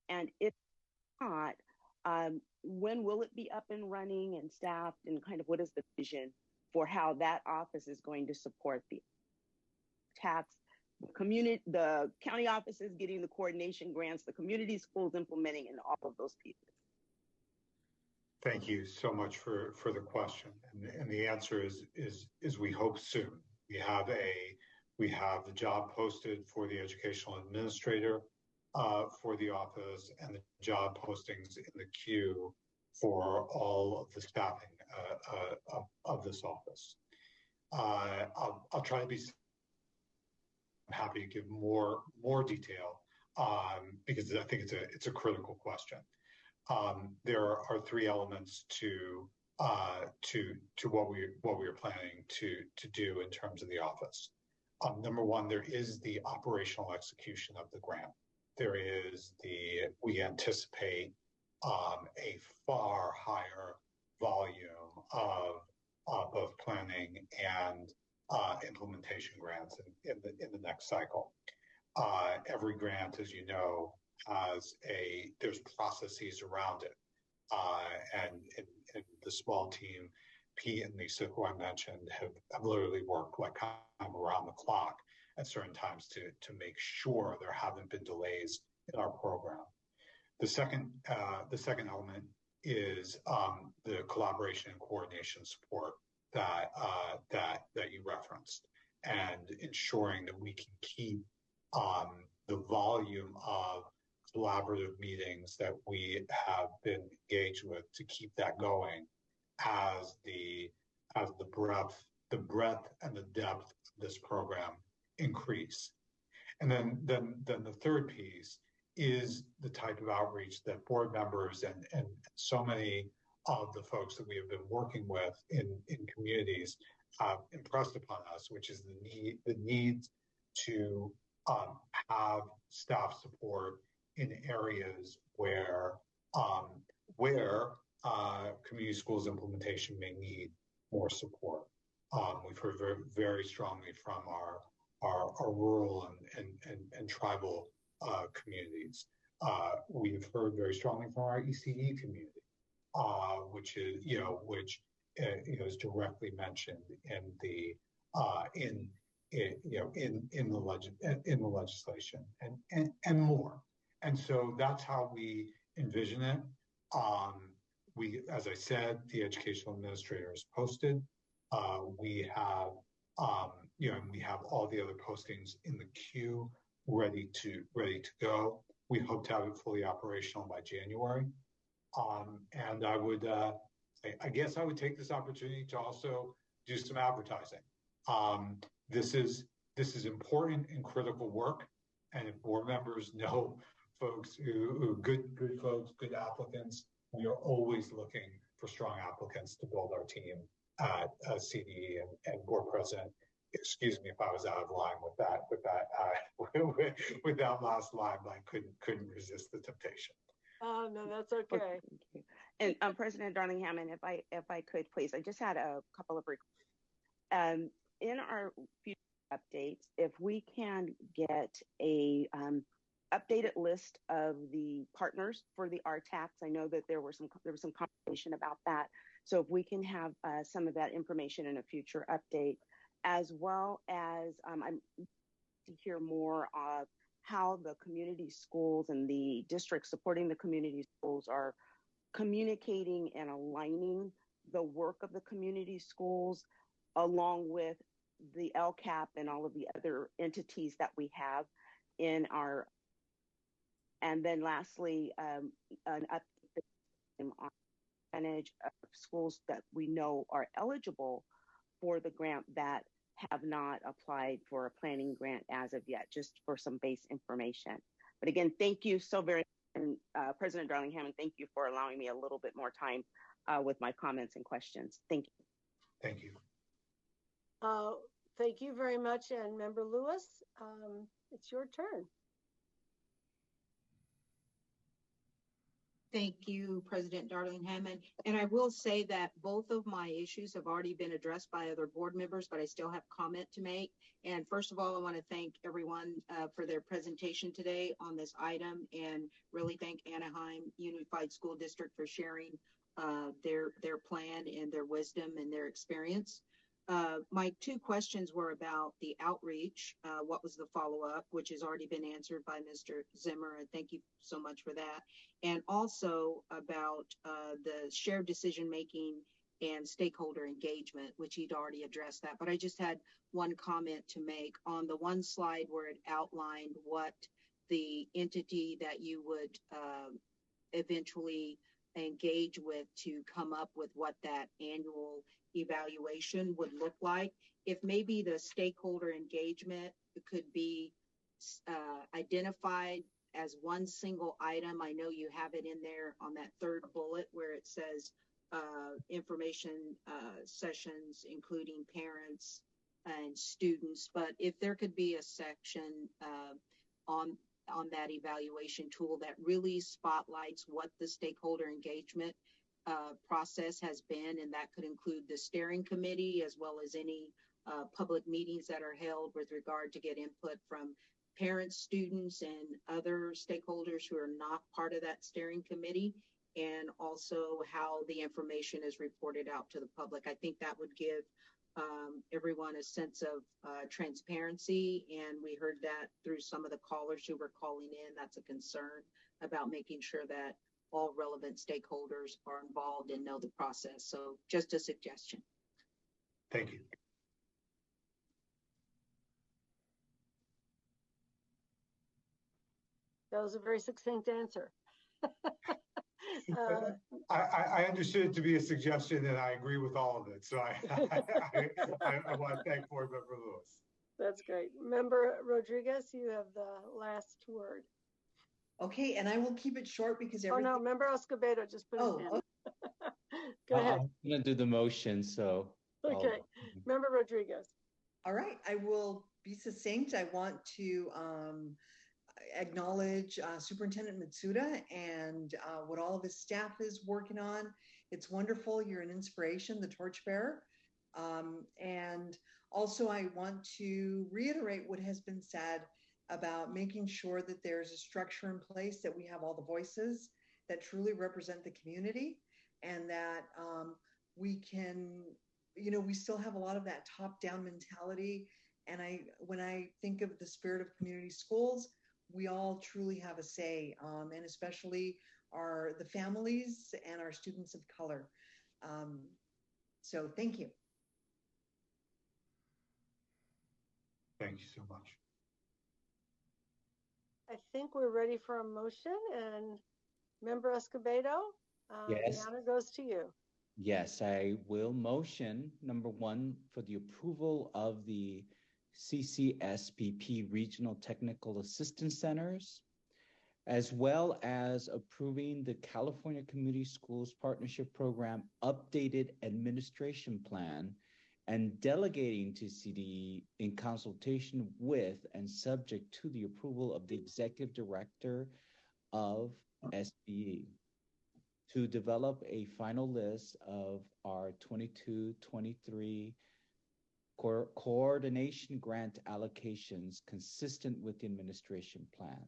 H: And if not, when will it be up and running and staffed, and kind of what is the vision for how that office is going to support the tax, the county offices getting the coordination grants, the community schools implementing, and all of those pieces?
B: Thank you so much for the question, and the answer is we hope soon. We have the job posted for the educational administrator for the office, and the job postings in the queue for all of the staffing of this office. I'll try to be happy to give more detail because I think it's a critical question. There are three elements to what we are planning to do in terms of the office. Number one, there is the operational execution of the grant. We anticipate a far higher volume of both planning and implementation grants in the next cycle. Every grant, as you know, there's processes around it, and the small team, Pete and Lisa, who I mentioned, have literally worked like around the clock at certain times to make sure there haven't been delays in our program. The second element is the collaboration and coordination support that you referenced, and ensuring that we can keep the volume of collaborative meetings that we have been engaged with, to keep that going as the breadth and the depth of this program increase. And then the third piece is the type of outreach that board members and so many of the folks that we have been working with in communities have impressed upon us, which is the need to have staff support in areas where community schools implementation may need more support. We've heard very, very strongly from our rural and tribal communities. We've heard very strongly from our ECE community, which is directly mentioned in the legislation, and more. And so that's how we envision it. As I said, the educational administrator is posted. We have all the other postings in the queue ready to go. We hope to have it fully operational by January. And I guess I would take this opportunity to also do some advertising. This is important and critical work. And if board members know folks who good folks, good applicants, we are always looking for strong applicants to build our team at CDE and board president. Excuse me if I was out of line with that last line, but I couldn't resist the temptation.
R: Oh no, that's okay.
H: And President Darling-Hammond, if I could please, I just had a couple of requests. In our future updates, if we can get a updated list of the partners for the RTACs. I know that there was some conversation about that. So if we can have some of that information in a future update, as well as I'm to hear more of how the community schools and the districts supporting the community schools are communicating and aligning the work of the community schools along with the LCAP and all of the other entities that we have in our. And then lastly, an update on percentage of schools that we know are eligible for the grant that have not applied for a planning grant as of yet, just for some base information. But again, thank you so very much. And President Darling-Hammond, thank you for allowing me a little bit more time with my comments and questions. Thank you.
B: Thank you.
R: Thank you very much. And Member Lewis, it's your turn.
F: Thank you, President Darling-Hammond. And I will say that both of my issues have already been addressed by other board members, but I still have comment to make. And first of all, I want to thank everyone for their presentation today on this item, and really thank Anaheim Unified School District for sharing their plan and their wisdom and their experience. My two questions were about the outreach, what was the follow-up, which has already been answered by Mr. Zimmer, and thank you so much for that. And also about the shared decision-making and stakeholder engagement, which he'd already addressed that. But I just had one comment to make. On the one slide where it outlined what the entity that you would eventually engage with to come up with what that annual evaluation would look like, if maybe the stakeholder engagement could be identified as one single item. I know you have it in there on that third bullet where it says information sessions including parents and students, but if there could be a section on that evaluation tool that really spotlights what the stakeholder engagement process has been, and that could include the steering committee as well as any public meetings that are held with regard to get input from parents, students, and other stakeholders who are not part of that steering committee, and also how the information is reported out to the public. I think that would give everyone a sense of transparency, and we heard that through some of the callers who were calling in. That's a concern about making sure that all relevant stakeholders are involved and know the process. So just a suggestion.
B: Thank you.
R: That was a very succinct answer.
B: I understood it to be a suggestion, and I agree with all of it. So I want to thank Board Member Lewis.
R: That's great. Member Rodriguez, you have the last word.
P: Okay, and I will keep it short because
R: everything... Oh no, Member Escobedo just put his hand.
P: Okay.
R: Go ahead.
Q: I'm going to do the motion, so.
R: Okay, Member Rodriguez.
P: All right, I will be succinct. I want to acknowledge Superintendent Matsuda and what all of his staff is working on. It's wonderful. You're an inspiration, the torchbearer. And also I want to reiterate what has been said about making sure that there's a structure in place, that we have all the voices that truly represent the community, and that we can, we still have a lot of that top-down mentality. And when I think of the spirit of community schools, we all truly have a say, and especially the families and our students of color. So thank you.
B: Thank you so much.
R: I think we're ready for a motion, and Member Escobedo,
Q: Yes.
R: the honor goes to you.
Q: Yes, I will motion number one for the approval of the CCSPP Regional Technical Assistance Centers, as well as approving the California Community Schools Partnership Program Updated Administration Plan and delegating to CDE in consultation with and subject to the approval of the Executive Director of SBE to develop a final list of our 22-23 coordination grant allocations consistent with the administration plan.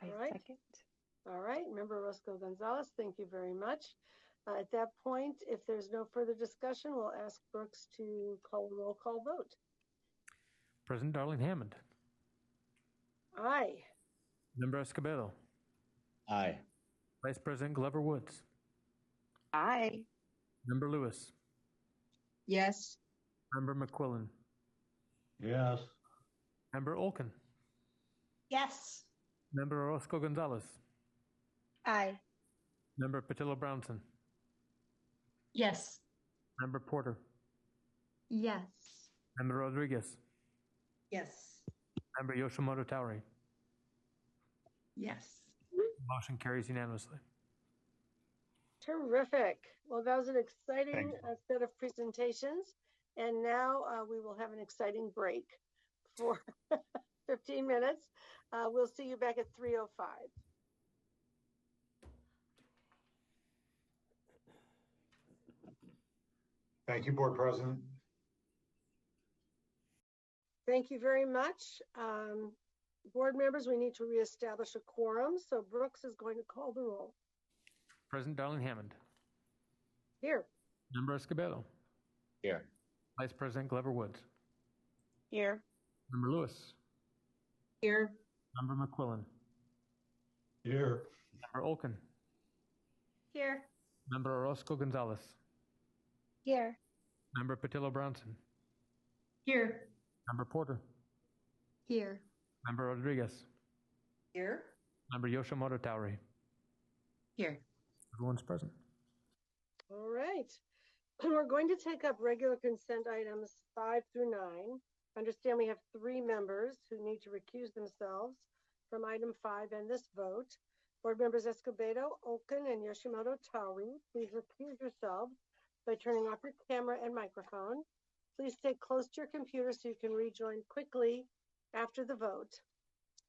R: All right. Second. All right. Member Orozco Gonzalez, thank you very much. At that point, if there's no further discussion, we'll ask Brooks to call a roll call vote.
L: President Darling Hammond.
R: Aye.
L: Member Escobedo.
Q: Aye.
L: Vice President Glover Woods.
H: Aye.
L: Member Lewis.
F: Yes.
L: Member McQuillan.
N: Yes.
L: Member Olkin.
S: Yes.
L: Member Orozco Gonzalez.
E: Aye.
L: Member Patillo Brownson.
S: Yes.
L: Member Porter.
S: Yes.
L: Member Rodriguez.
S: Yes.
L: Member Yoshimoto Tauri.
S: Yes.
L: Motion carries unanimously.
R: Terrific. Well, that was an exciting set of presentations. And now we will have an exciting break for 15 minutes. We'll see you back at 3:05.
B: Thank you, Board President.
R: Thank you very much. Board members, we need to reestablish a quorum. So Brooks is going to call the roll.
L: President Darling Hammond.
R: Here.
L: Member Escobedo.
Q: Here.
L: Vice President Glover Woods.
H: Here.
L: Member Lewis.
F: Here.
L: Member McQuillan.
N: Here.
L: Member Olkin.
S: Here.
L: Member Orozco Gonzalez.
E: Here.
L: Member Patillo Brownson.
S: Here.
L: Member Porter.
S: Here.
L: Member Rodriguez.
S: Here.
L: Member Yoshimoto Tauri.
S: Here.
L: Everyone's present.
R: All right. We're going to take up regular consent items 5 through 9. Understand we have 3 members who need to recuse themselves from item 5 and this vote. Board members Escobedo, Olkin, and Yoshimoto Tauri, please recuse yourselves by turning off your camera and microphone. Please stay close to your computer so you can rejoin quickly after the vote.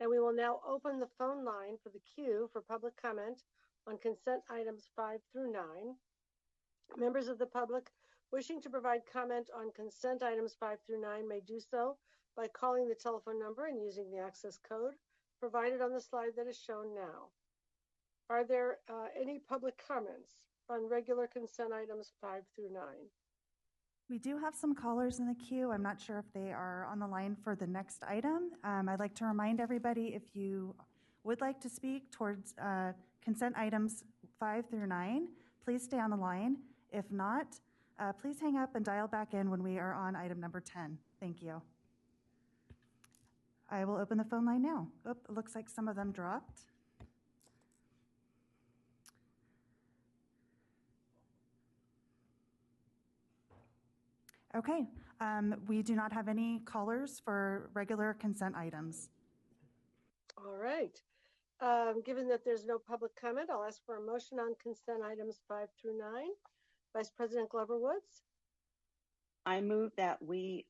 R: And we will now open the phone line for the queue for public comment on consent items 5 through 9. Members of the public wishing to provide comment on consent items 5 through 9 may do so by calling the telephone number and using the access code provided on the slide that is shown now. Are there any public comments on regular consent items 5 through 9?
D: We do have some callers in the queue. I'm not sure if they are on the line for the next item. I'd like to remind everybody, if you would like to speak towards consent items 5 through 9, please stay on the line. If not, please hang up and dial back in when we are on item number 10. Thank you. I will open the phone line now. Oh, it looks like some of them dropped. Okay, we do not have any callers for regular consent items.
R: All right. Given that there's no public comment, I'll ask for a motion on consent items 5 through 9. Vice President Glover Woods.
H: I move that we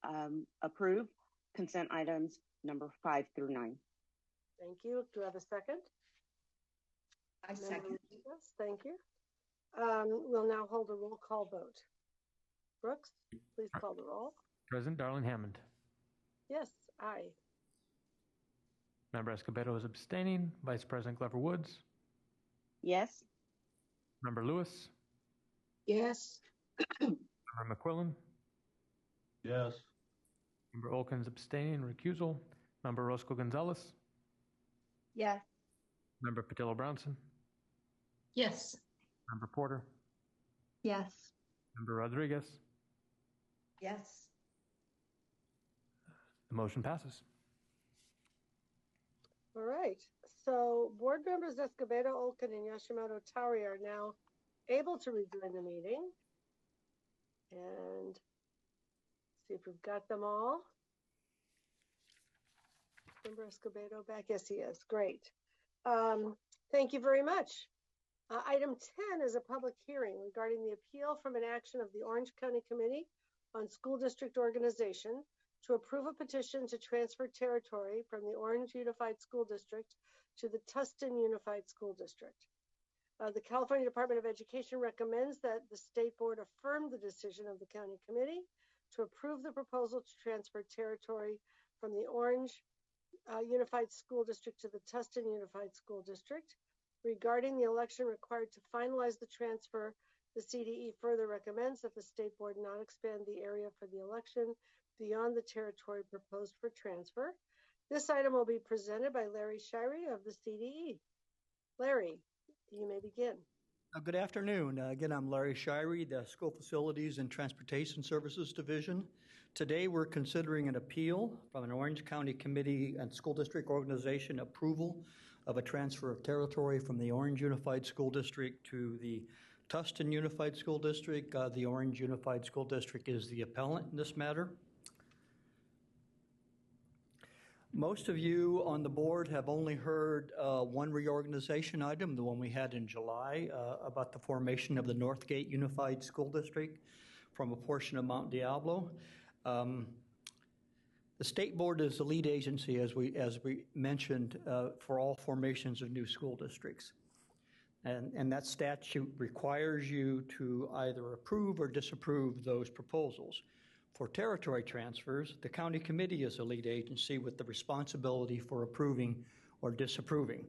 H: approve consent items number 5 through 9.
R: Thank you. Do I have a second?
S: I second.
R: Yes, thank you. We'll now hold a roll call vote. Brooks, please call the roll.
L: President Darling Hammond.
R: Yes, aye.
L: Member Escobedo is abstaining. Vice President Glover Woods.
H: Yes.
L: Member Lewis.
F: Yes.
L: Member McQuillan.
N: Yes.
L: Member Olkin's abstaining, recusal. Member Orozco Gonzalez.
E: Yes.
L: Member Patillo Brownson.
S: Yes.
L: Member Porter.
S: Yes.
L: Member Rodriguez.
S: Yes.
L: The motion passes.
R: All right. So board members Escobedo, Olkin, and Yoshimoto Tauri are now able to rejoin the meeting. And see if we've got them all. Member Escobedo back? Yes, he is. Great. Thank you very much. Item 10 is a public hearing regarding the appeal from an action of the Orange County Committee on School District Organization to approve a petition to transfer territory from the Orange Unified School District to the Tustin Unified School District. The California Department of Education recommends that the State Board affirm the decision of the County Committee to approve the proposal to transfer territory from the Orange Unified School District to the Tustin Unified School District. Regarding the election required to finalize the transfer, the CDE further recommends that the State Board not expand the area for the election beyond the territory proposed for transfer. This item will be presented by Larry Shirey of the CDE. Larry, you may begin.
C: Good afternoon. Again, I'm Larry Shirey, the School Facilities and Transportation Services Division. Today, we're considering an appeal from an Orange County Committee and School District Organization approval of a transfer of territory from the Orange Unified School District to the Tustin Unified School District. The Orange Unified School District is the appellant in this matter. Most of you on the board have only heard one reorganization item, the one we had in July, about the formation of the Northgate Unified School District from a portion of Mount Diablo. The State Board is the lead agency, as we mentioned, for all formations of new school districts. And that statute requires you to either approve or disapprove those proposals. For territory transfers, the county committee is a lead agency with the responsibility for approving or disapproving.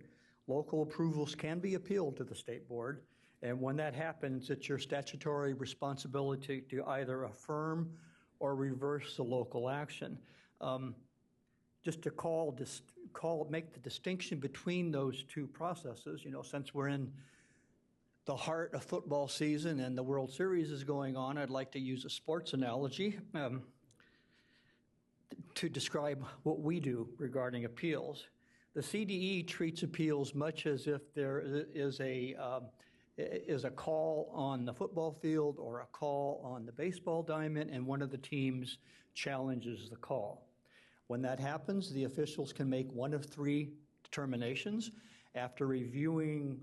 C: Local approvals can be appealed to the State Board, and when that happens, it's your statutory responsibility to either affirm or reverse the local action. Just to make the distinction between those two processes, since we're in the heart of football season and the World Series is going on, I'd like to use a sports analogy to describe what we do regarding appeals. The CDE treats appeals much as if there is a call on the football field or a call on the baseball diamond and one of the teams challenges the call. When that happens, the officials can make one of three determinations. After reviewing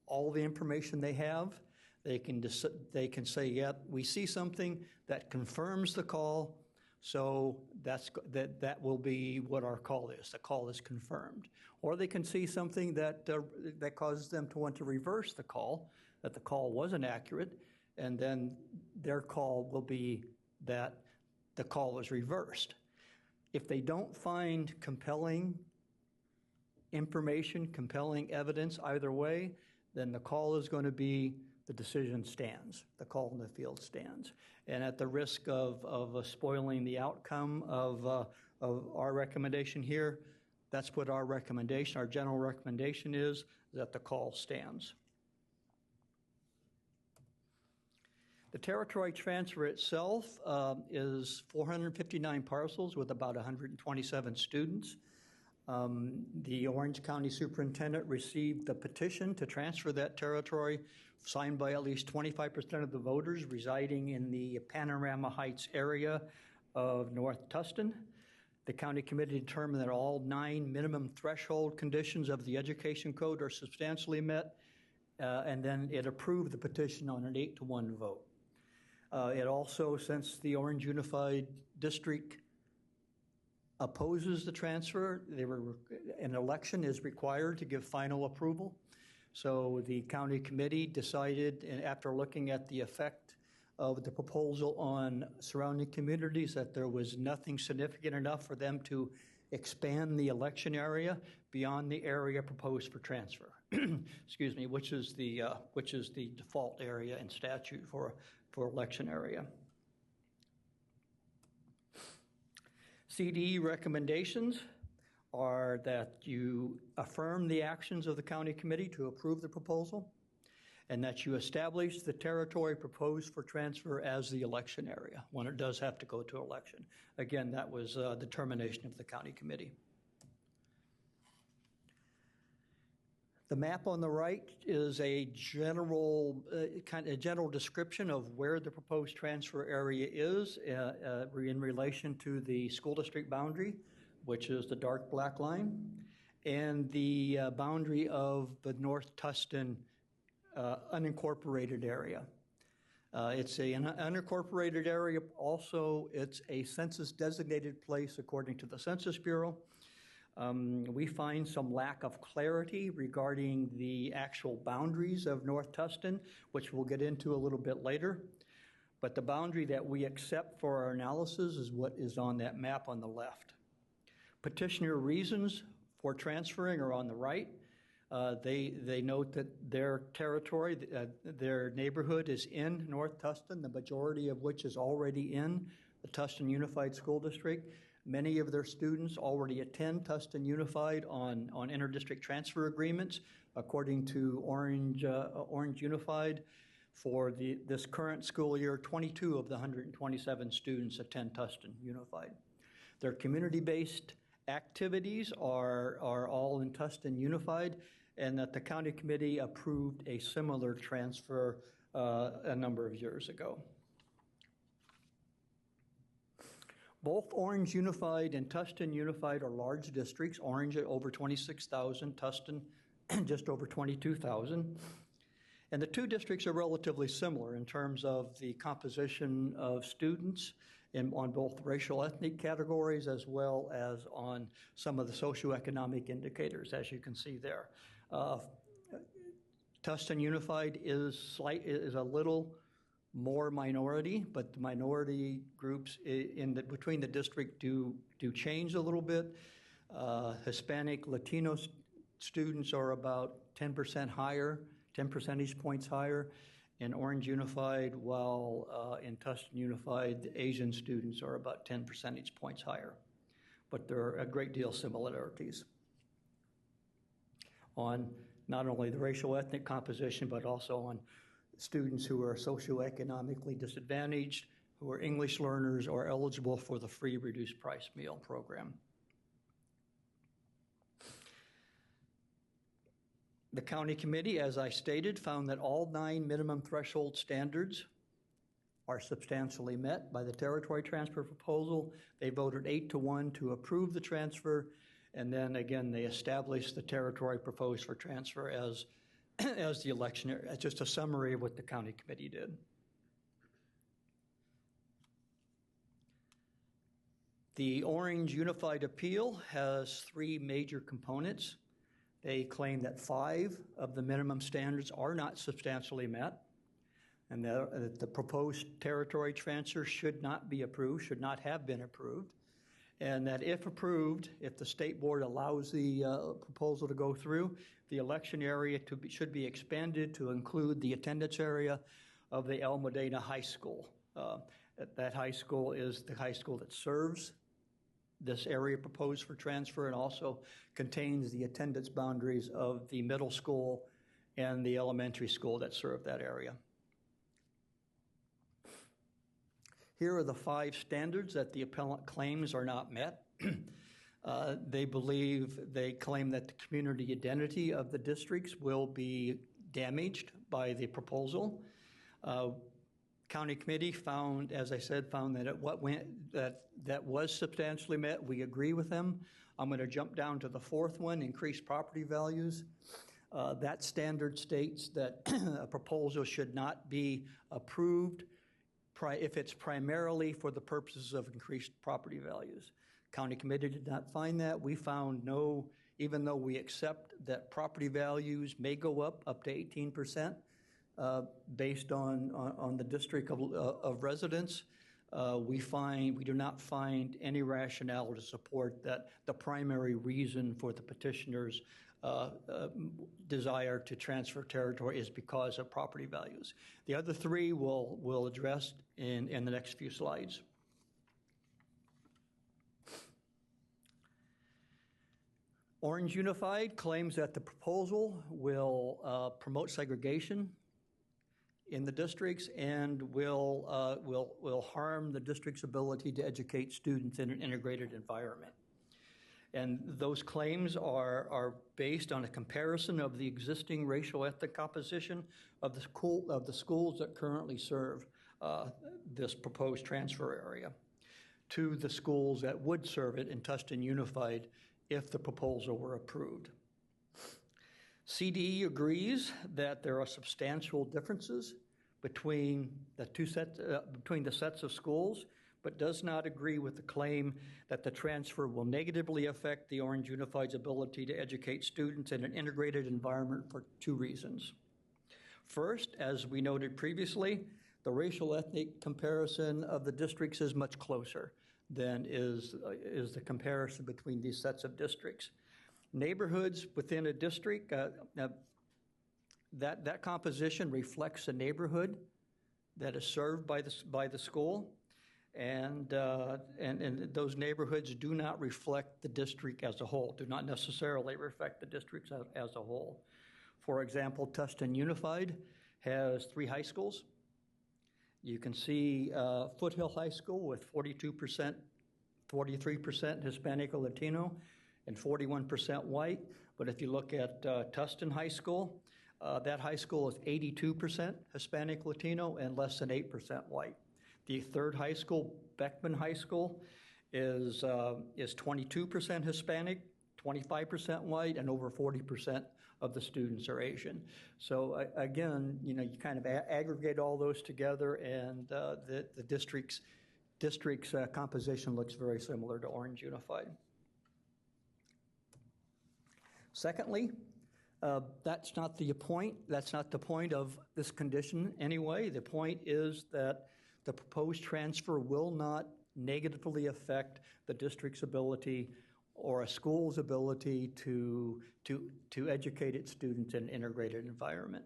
C: all the information they have, they can say, yeah, we see something that confirms the call, so that will be what our call is. The call is confirmed. Or they can see something that causes them to want to reverse the call, that the call wasn't accurate, and then their call will be that the call is reversed. If they don't find compelling information, compelling evidence either way, then the call is going to be the decision stands. The call in the field stands. And at the risk of spoiling the outcome of our recommendation here, that's what our general recommendation is, that the call stands. The territory transfer itself is 459 parcels with about 127 students. The Orange County Superintendent received the petition to transfer that territory signed by at least 25% of the voters residing in the Panorama Heights area of North Tustin. The county committee determined that all 9 minimum threshold conditions of the education code are substantially met, and then it approved the petition on an 8-to-1 vote. It also, since the Orange Unified District opposes the transfer, an election is required to give final approval. So the county committee decided, and after looking at the effect of the proposal on surrounding communities, that there was nothing significant enough for them to expand the election area beyond the area proposed for transfer. Excuse me, which is the default area in statute for election area. CDE recommendations are that you affirm the actions of the county committee to approve the proposal, and that you establish the territory proposed for transfer as the election area when it does have to go to election. Again, that was a determination of the county committee. The map on the right is a general description of where the proposed transfer area is in relation to the school district boundary, which is the dark black line, and the boundary of the North Tustin unincorporated area. It's an unincorporated area. Also, it's a census designated place according to the Census Bureau. We find some lack of clarity regarding the actual boundaries of North Tustin, which we'll get into a little bit later. But the boundary that we accept for our analysis is what is on that map on the left. Petitioner reasons for transferring are on the right. They note that their territory, their neighborhood is in North Tustin, the majority of which is already in the Tustin Unified School District. Many of their students already attend Tustin Unified on interdistrict transfer agreements, according to Orange Unified. For this current school year, 22 of the 127 students attend Tustin Unified. Their community-based activities are all in Tustin Unified, and that the county committee approved a similar transfer a number of years ago. Both Orange Unified and Tustin Unified are large districts. Orange at over 26,000, Tustin just over 22,000. And the two districts are relatively similar in terms of the composition of students on both racial ethnic categories as well as on some of the socioeconomic indicators, as you can see there. Tustin Unified is a little more minority, but the minority groups between the district do change a little bit. Hispanic, Latino students are about 10% higher, 10 percentage points higher in Orange Unified, while in Tustin Unified, the Asian students are about 10 percentage points higher. But there are a great deal of similarities on not only the racial ethnic composition, but also on students who are socioeconomically disadvantaged, who are English learners, or eligible for the free reduced price meal program. The county committee, as I stated, found that all 9 minimum threshold standards are substantially met by the territory transfer proposal. They voted 8-1 to approve the transfer, and then again, they established the territory proposed for transfer as the election area. Just a summary of what the county committee did. The Orange Unified Appeal has 3 major components. They claim that 5 of the minimum standards are not substantially met, and that the proposed territory transfer should not be approved, should not have been approved, and that if approved, if the state board allows the proposal to go through, the election area should be expanded to include the attendance area of the El Modena High School. That high school is the high school that serves this area proposed for transfer, and also contains the attendance boundaries of the middle school and the elementary school that serve that area. Here are the 5 standards that the appellant claims are not met. They claim that the community identity of the districts will be damaged by the proposal. County committee found, as I said, that that was substantially met. We agree with them. I'm going to jump down to the 4th one, increased property values. That standard states that a proposal should not be approved if it's primarily for the purposes of increased property values. County committee did not find that. We found no, even though we accept that property values may go up to 18%, based on the district of residence, we do not find any rationale to support that the primary reason for the petitioner's desire to transfer territory is because of property values. The other 3 we'll address in the next few slides. Orange Unified claims that the proposal will promote segregation in the districts and will harm the district's ability to educate students in an integrated environment. And those claims are based on a comparison of the existing racial ethnic composition of the schools that currently serve this proposed transfer area to the schools that would serve it in Tustin Unified if the proposal were approved. CDE agrees that there are substantial differences between the sets of schools, but does not agree with the claim that the transfer will negatively affect the Orange Unified's ability to educate students in an integrated environment for 2 reasons. First, as we noted previously, the racial ethnic comparison of the districts is much closer. then is the comparison between these sets of districts. Neighborhoods within a district, that composition reflects a neighborhood that is served by the school, and those neighborhoods do not reflect the district as a whole, do not necessarily reflect the districts as a whole. For example, Tustin Unified has 3 high schools. You can see Foothill High School with 42%, 43% Hispanic or Latino, and 41% white. But if you look at Tustin High School, that high school is 82% Hispanic Latino and less than 8% white. The third high school, Beckman High School, is 22% Hispanic, 25% white, and over 40% of the students are Asian. So again, you kind of aggregate all those together, and the district's composition looks very similar to Orange Unified. Secondly, that's not the point. That's not the point of this condition anyway. The point is that the proposed transfer will not negatively affect the district's ability or a school's ability to educate its students in an integrated environment.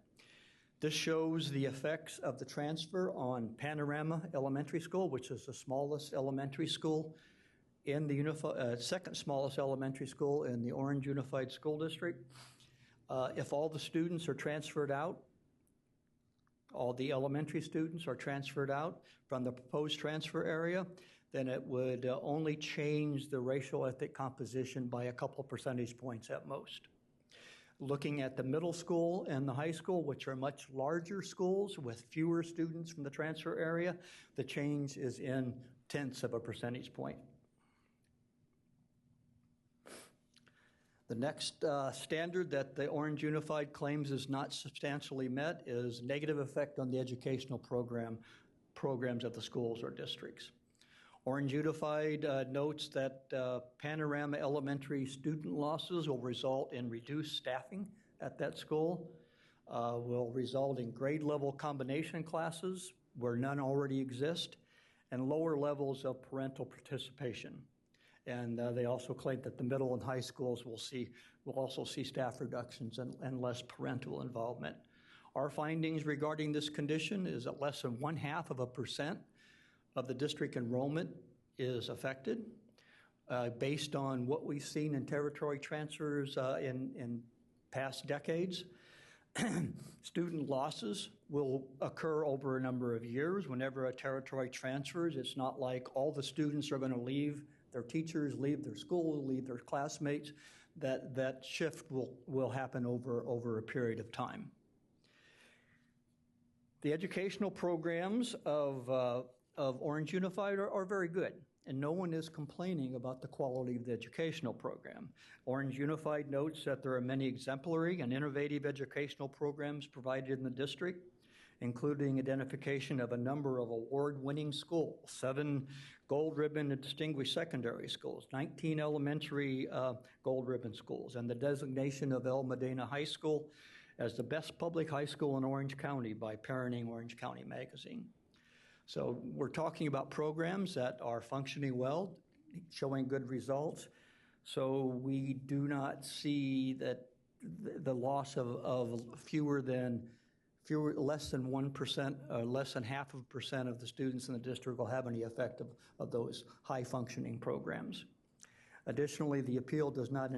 C: This shows the effects of the transfer on Panorama Elementary School, which is the smallest elementary school in the second smallest elementary school in the Orange Unified School District. If all the students are transferred out, all the elementary students are transferred out from the proposed transfer area, then it would only change the racial ethnic composition by a couple percentage points at most. Looking at the middle school and the high school, which are much larger schools with fewer students from the transfer area, the change is in tenths of a percentage point. The next standard that the Orange Unified claims is not substantially met is negative effect on the educational programs of the schools or districts. Orange Unified notes that Panorama Elementary student losses will result in reduced staffing at that school, will result in grade level combination classes where none already exist, and lower levels of parental participation. And they also claim that the middle and high schools will also see staff reductions and less parental involvement. Our findings regarding this condition is that less than 0.5% of the district enrollment is affected, based on what we've seen in territory transfers in past decades. Student losses will occur over a number of years. Whenever a territory transfers, it's not like all the students are going to leave their teachers, leave their school, leave their classmates. That shift will happen over a period of time. The educational programs of Orange Unified are very good, and no one is complaining about the quality of the educational program. Orange Unified notes that there are many exemplary and innovative educational programs provided in the district, including identification of a number of award-winning schools, 7 gold ribbon and distinguished secondary schools, 19 elementary gold ribbon schools, and the designation of El Medina High School as the best public high school in Orange County by Parenting Orange County Magazine. So we're talking about programs that are functioning well, showing good results. So we do not see that the loss of less than 1%, less than 0.5% of the students in the district will have any effect of those high functioning programs. Additionally, the appeal does not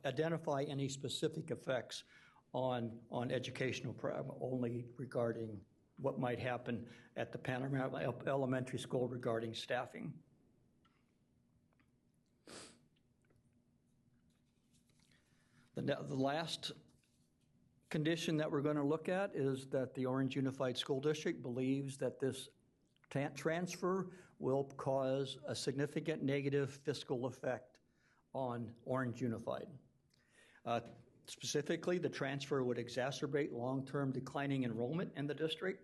C: identify any specific effects on educational program, only regarding what might happen at the Panorama Elementary School regarding staffing. The last condition that we're going to look at is that the Orange Unified School District believes that this transfer will cause a significant negative fiscal effect on Orange Unified. Specifically, the transfer would exacerbate long-term declining enrollment in the district.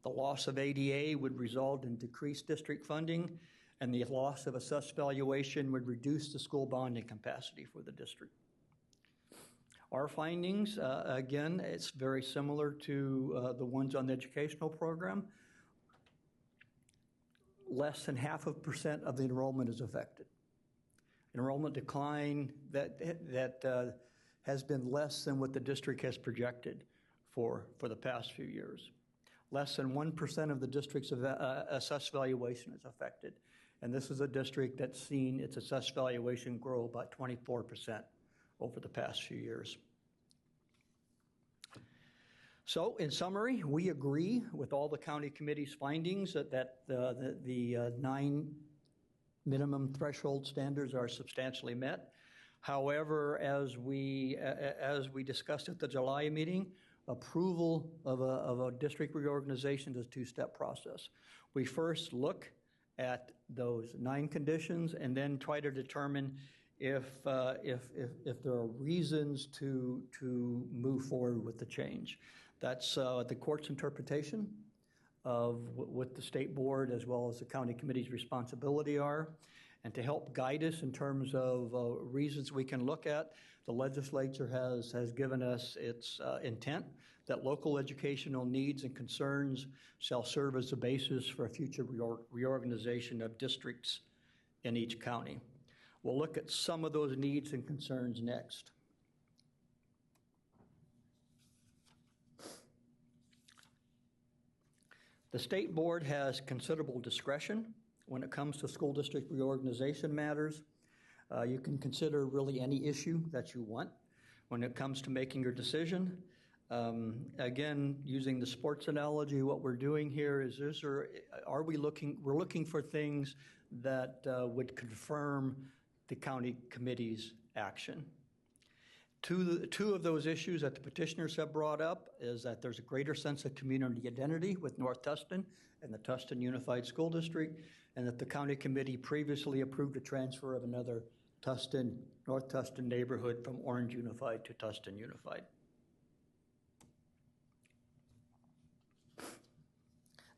C: The loss of ADA would result in decreased district funding, and the loss of assessed valuation would reduce the school bonding capacity for the district. Our findings, again, it's very similar to the ones on the educational program. less than 0.5% of the enrollment is affected. Enrollment decline that has been less than what the district has projected for the past few years. Less than 1% of the district's assessed valuation is affected. And this is a district that's seen its assessed valuation grow about 24% over the past few years. So, in summary, we agree with all the county committee's findings that the 9 minimum threshold standards are substantially met. However, as we discussed at the July meeting, approval of a district reorganization is a 2-step process. We first look at those 9 conditions and then try to determine if there are reasons to move forward with the change. That's the court's interpretation of what the state board as well as the county committee's responsibility are. And to help guide us in terms of reasons we can look at, the legislature has given us its intent that local educational needs and concerns shall serve as the basis for a future reorganization of districts in each county. We'll look at some of those needs and concerns next. The state board has considerable discretion when it comes to school district reorganization matters. You can consider really any issue that you want when it comes to making your decision. Again, using the sports analogy, what we're doing here is we're looking for things that would confirm the county committee's action. Two of those issues that the petitioners have brought up is that there's a greater sense of community identity with North Tustin and the Tustin Unified School District, and that the county committee previously approved a transfer of another North Tustin neighborhood from Orange Unified to Tustin Unified.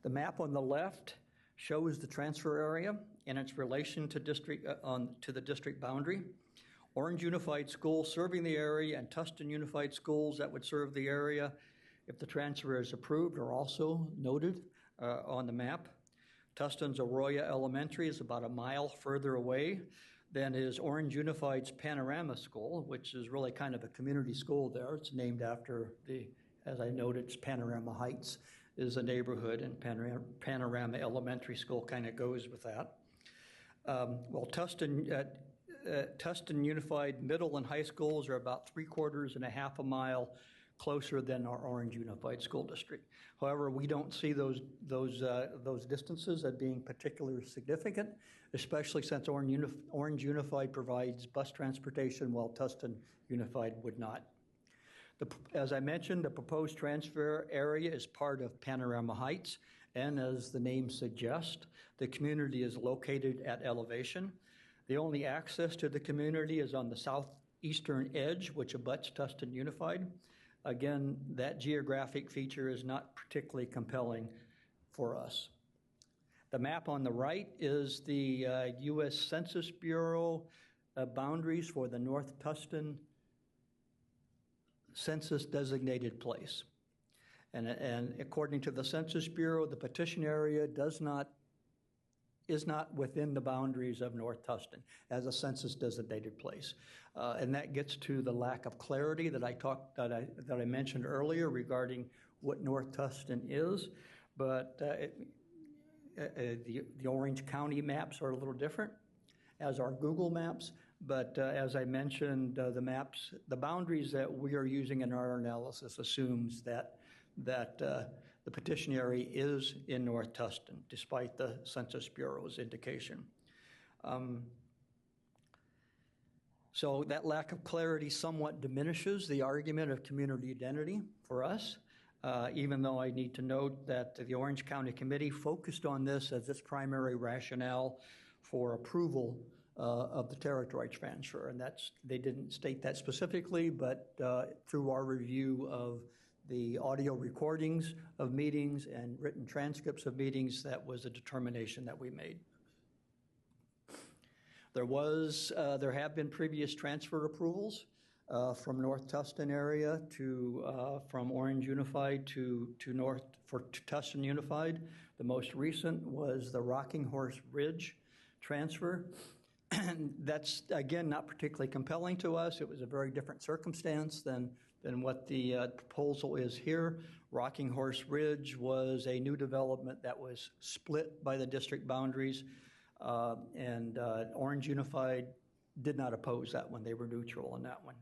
C: The map on the left shows the transfer area and its relation to the district boundary. Orange Unified Schools serving the area and Tustin Unified Schools that would serve the area if the transfer is approved are also noted on the map. Tustin's Arroyo Elementary is about a mile further away than is Orange Unified's Panorama School, which is really kind of a community school there. It's named after as I noted, it's Panorama Heights is a neighborhood, and Panorama Elementary School kind of goes with that. Tustin Unified Middle and High Schools are about 3/4 mile closer than our Orange Unified School District. However, we don't see those distances as being particularly significant, especially since Orange Unified provides bus transportation while Tustin Unified would not. As I mentioned, the proposed transfer area is part of Panorama Heights, and as the name suggests, the community is located at elevation. The only access to the community is on the southeastern edge, which abuts Tustin Unified. Again, that geographic feature is not particularly compelling for us. The map on the right is the U.S. Census Bureau boundaries for the North Tustin census designated place. And according to the Census Bureau, the petition area is not within the boundaries of North Tustin as a census designated place. And that gets to the lack of clarity that I mentioned earlier regarding what North Tustin is. But the Orange County maps are a little different, as are Google Maps. But as I mentioned, the boundaries that we are using in our analysis assumes that the petition area is in North Tustin, despite the Census Bureau's indication. So that lack of clarity somewhat diminishes the argument of community identity for us, even though I need to note that the Orange County Committee focused on this as its primary rationale for approval of the territory transfer. And they didn't state that specifically, but through our review of the audio recordings of meetings and written transcripts of meetings, that was a determination that we made. There have been previous transfer approvals from North Tustin area to from Orange Unified to Tustin Unified. The most recent was the Rocking Horse Ridge transfer. That's, again, not particularly compelling to us. It was a very different circumstance than what the proposal is here. Rocking Horse Ridge was a new development that was split by the district boundaries, and Orange Unified did not oppose that one. They were neutral on that one.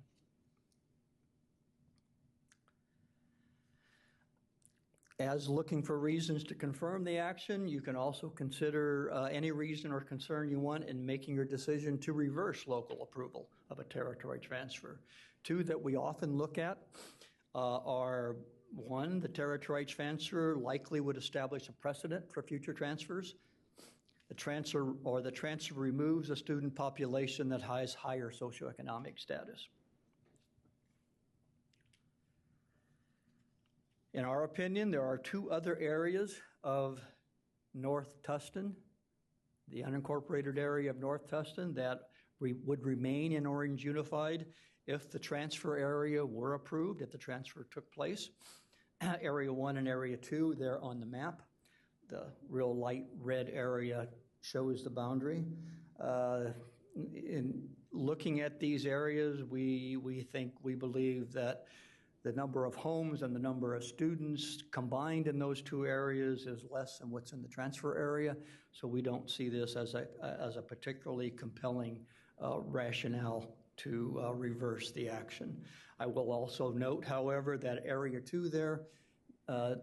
C: As looking for reasons to confirm the action, you can also consider any reason or concern you want in making your decision to reverse local approval of a territory transfer. Two that we often look at are, one, the territory transfer likely would establish a precedent for future transfers. The transfer removes a student population that has higher socioeconomic status. In our opinion, there are two other areas of North Tustin, the unincorporated area of North Tustin, that would remain in Orange Unified if the transfer area were approved, if the transfer took place. Area 1 and Area 2, they're on the map. The real light red area shows the boundary. In looking at these areas, we believe that the number of homes and the number of students combined in those two areas is less than what's in the transfer area. So we don't see this as a particularly compelling rationale to reverse the action. I will also note, however, that Area 2 there,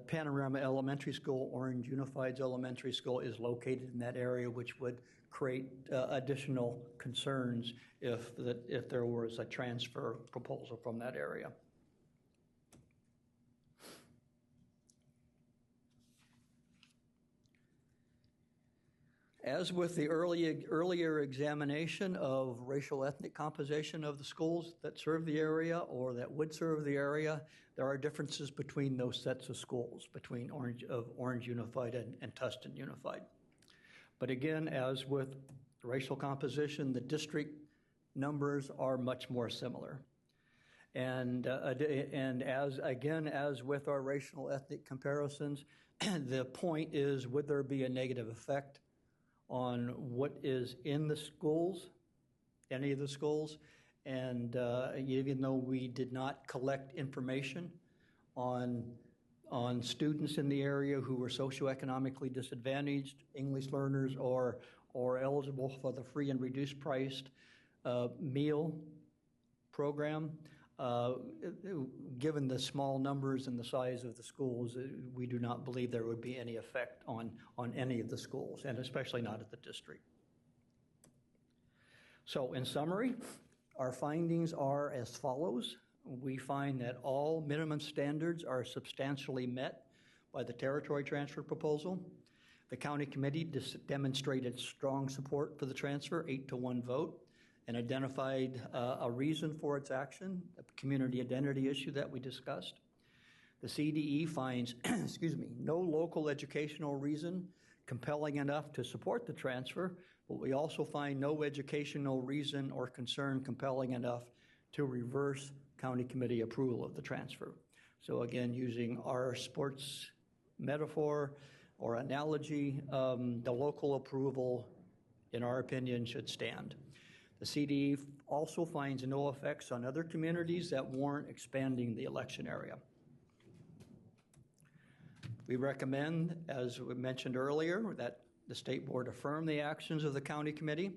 C: Panorama Elementary School, Orange Unified's elementary school, is located in that area, which would create additional concerns if there was a transfer proposal from that area. As with the earlier examination of racial ethnic composition of the schools that serve the area or that would serve the area, there are differences between those sets of schools, between Orange Unified and Tustin Unified. But again, as with racial composition, the district numbers are much more similar. And as with our racial ethnic comparisons, the point is, would there be a negative effect on what is in the schools, any of the schools? And even though we did not collect information on students in the area who were socioeconomically disadvantaged, English learners, or eligible for the free and reduced priced meal program, given the small numbers and the size of the schools, we do not believe there would be any effect on any of the schools, and especially not at the district. So in summary, our findings are as follows. We find that all minimum standards are substantially met by the territory transfer proposal. The county committee demonstrated strong support for the transfer, 8-1 vote, and identified a reason for its action, a community identity issue that we discussed. The CDE finds, no local educational reason compelling enough to support the transfer, but we also find no educational reason or concern compelling enough to reverse county committee approval of the transfer. So again, using our sports metaphor or analogy, the local approval, in our opinion, should stand. The CDE also finds no effects on other communities that warrant expanding the election area. We recommend, as we mentioned earlier, that the State Board affirm the actions of the County Committee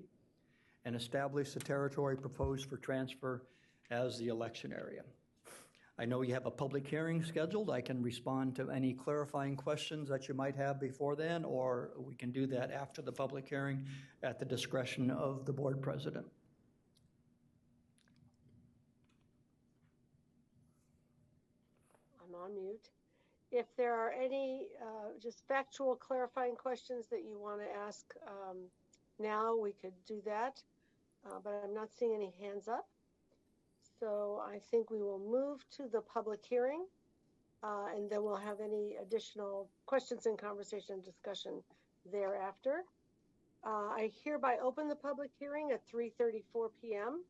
C: and establish the territory proposed for transfer as the election area. I know you have a public hearing scheduled. I can respond to any clarifying questions that you might have before then, or we can do that after the public hearing at the discretion of the board president.
R: I'm on mute. If there are any just factual clarifying questions that you want to ask now, we could do that, but I'm not seeing any hands up. So I think we will move to the public hearing, and then we'll have any additional questions and conversation and discussion thereafter. I hereby open the public hearing at 3:34 p.m.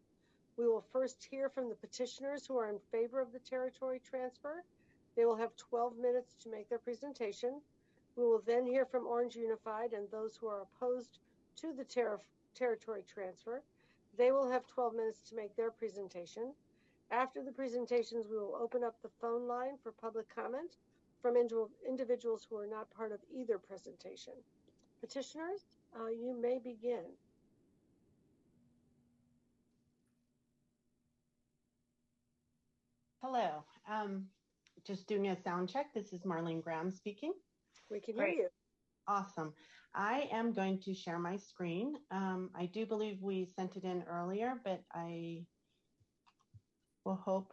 R: We will first hear from the petitioners who are in favor of the territory transfer. They will have 12 minutes to make their presentation. We will then hear from Orange Unified and those who are opposed to the territory transfer. They will have 12 minutes to make their presentation. After the presentations, we will open up the phone line for public comment from individuals who are not part of either presentation. Petitioners, you may begin.
I: Hello, just doing a sound check. This is Marlene Graham speaking.
R: We can hear you.
I: Awesome. I am going to share my screen. I do believe we sent it in earlier, but I will hope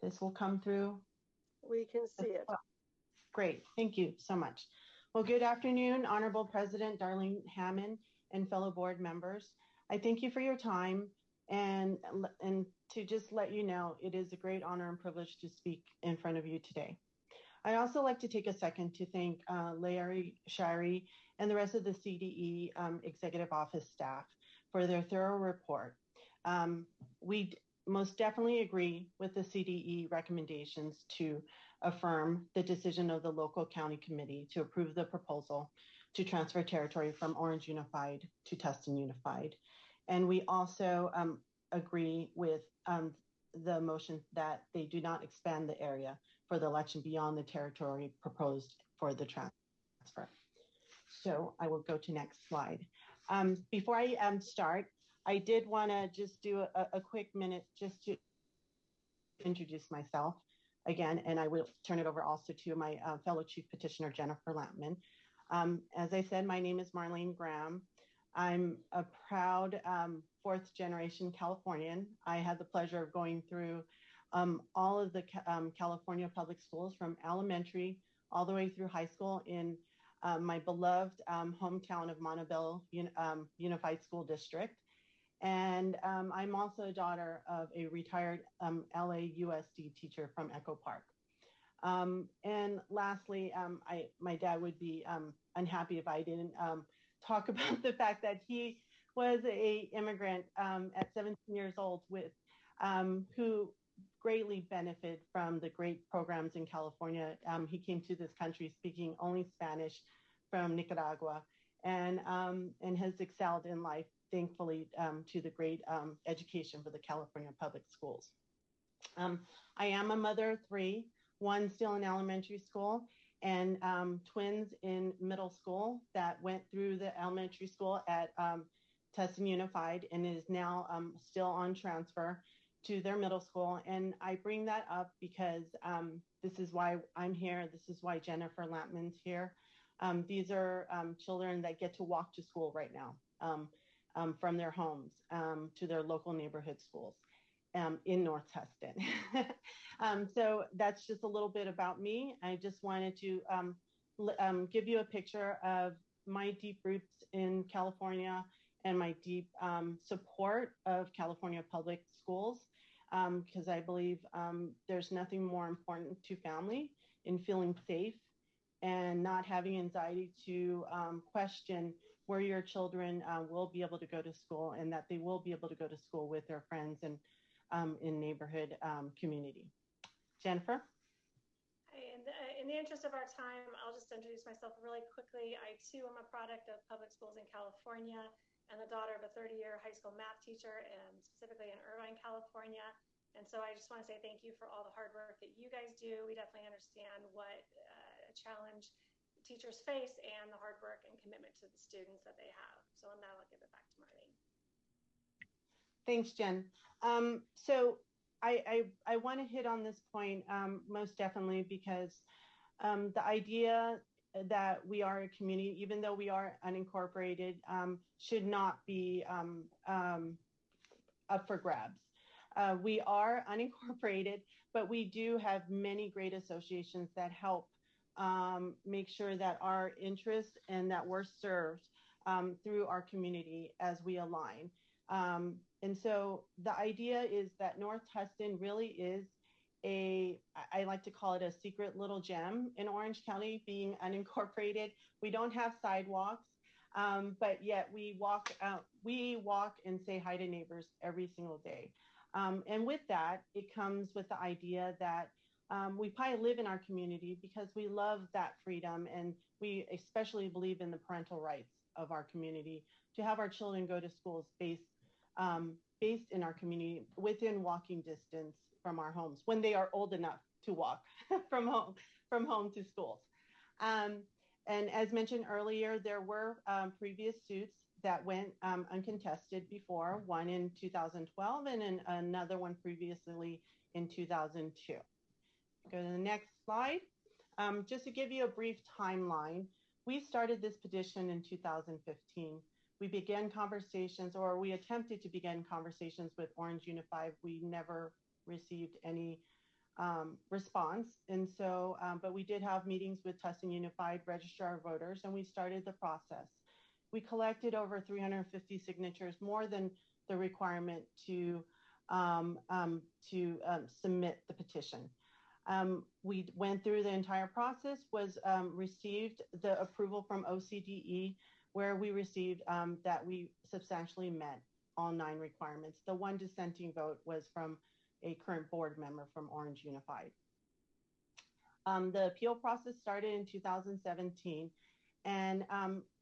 I: this will come through.
R: We can see it.
I: Great. Thank you so much. Well, good afternoon, Honorable President Darlene Hammond and fellow board members. I thank you for your time and to just let you know, it is a great honor and privilege to speak in front of you today. I also like to take a second to thank Larry Shirey and the rest of the CDE Executive Office staff for their thorough report. We most definitely agree with the CDE recommendations to affirm the decision of the local county committee to approve the proposal to transfer territory from Orange Unified to Tustin Unified. And we also agree with the motion that they do not expand the area for the election beyond the territory proposed for the transfer. So I will go to next slide. Before I start, I did want to just do a quick minute just to introduce myself again, and I will turn it over also to my fellow chief petitioner, Jennifer Lampman. As I said, my name is Marlene Graham. I'm a proud fourth generation Californian. I had the pleasure of going through all of the California public schools from elementary all the way through high school in my beloved hometown of Montebello Unified School District. And I'm also a daughter of a retired LAUSD teacher from Echo Park. And lastly, my dad would be unhappy if I didn't talk about the fact that he was an immigrant at 17 years old with who greatly benefited from the great programs in California. He came to this country speaking only Spanish from Nicaragua and has excelled in life, thankfully, to the great education for the California public schools. I am a mother of three, one still in elementary school and twins in middle school that went through the elementary school at Tustin Unified and is now still on transfer to their middle school. And I bring that up because this is why I'm here. This is why Jennifer Lampman's here. These are children that get to walk to school right now from their homes to their local neighborhood schools in North Tustin. So that's just a little bit about me. I just wanted to give you a picture of my deep roots in California and my deep support of California public schools, because I believe there's nothing more important to family in feeling safe and not having anxiety to question where your children will be able to go to school and that they will be able to go to school with their friends and in neighborhood community. Jennifer?
T: In the interest of our time, I'll just introduce myself really quickly. I too am a product of public schools in California and the daughter of a 30-year high school math teacher, and specifically in Irvine, California. And so I just want to say thank you for all the hard work that you guys do. We definitely understand what a challenge teachers face and the hard work and commitment to the students that they have. So on that, I'll give it back to Marlene.
I: Thanks, Jen. So I want to hit on this point most definitely because the idea that we are a community, even though we are unincorporated, should not be up for grabs. We are unincorporated, but we do have many great associations that help make sure that our interests and that we're served through our community as we align. And so the idea is that North Tustin really is I like to call it a secret little gem in Orange County, being unincorporated. We don't have sidewalks. but yet we walk and say hi to neighbors every single day. And with that, it comes with the idea that we probably live in our community because we love that freedom, and we especially believe in the parental rights of our community to have our children go to schools based in our community within walking distance from our homes when they are old enough to walk from home to schools. And as mentioned earlier, there were previous suits that went uncontested before, one in 2012 and another one previously in 2002. Go to the next slide. Just to give you a brief timeline, we started this petition in 2015. We began conversations, or we attempted to begin conversations with Orange Unified. We never received any response. And so, but we did have meetings with Tustin Unified, Registrar of Voters, and we started the process. We collected over 350 signatures, more than the requirement to submit the petition. We went through the entire process, received the approval from OCDE, where we received that we substantially met all 9 requirements. The one dissenting vote was from a current board member from Orange Unified. The appeal process started in 2017. And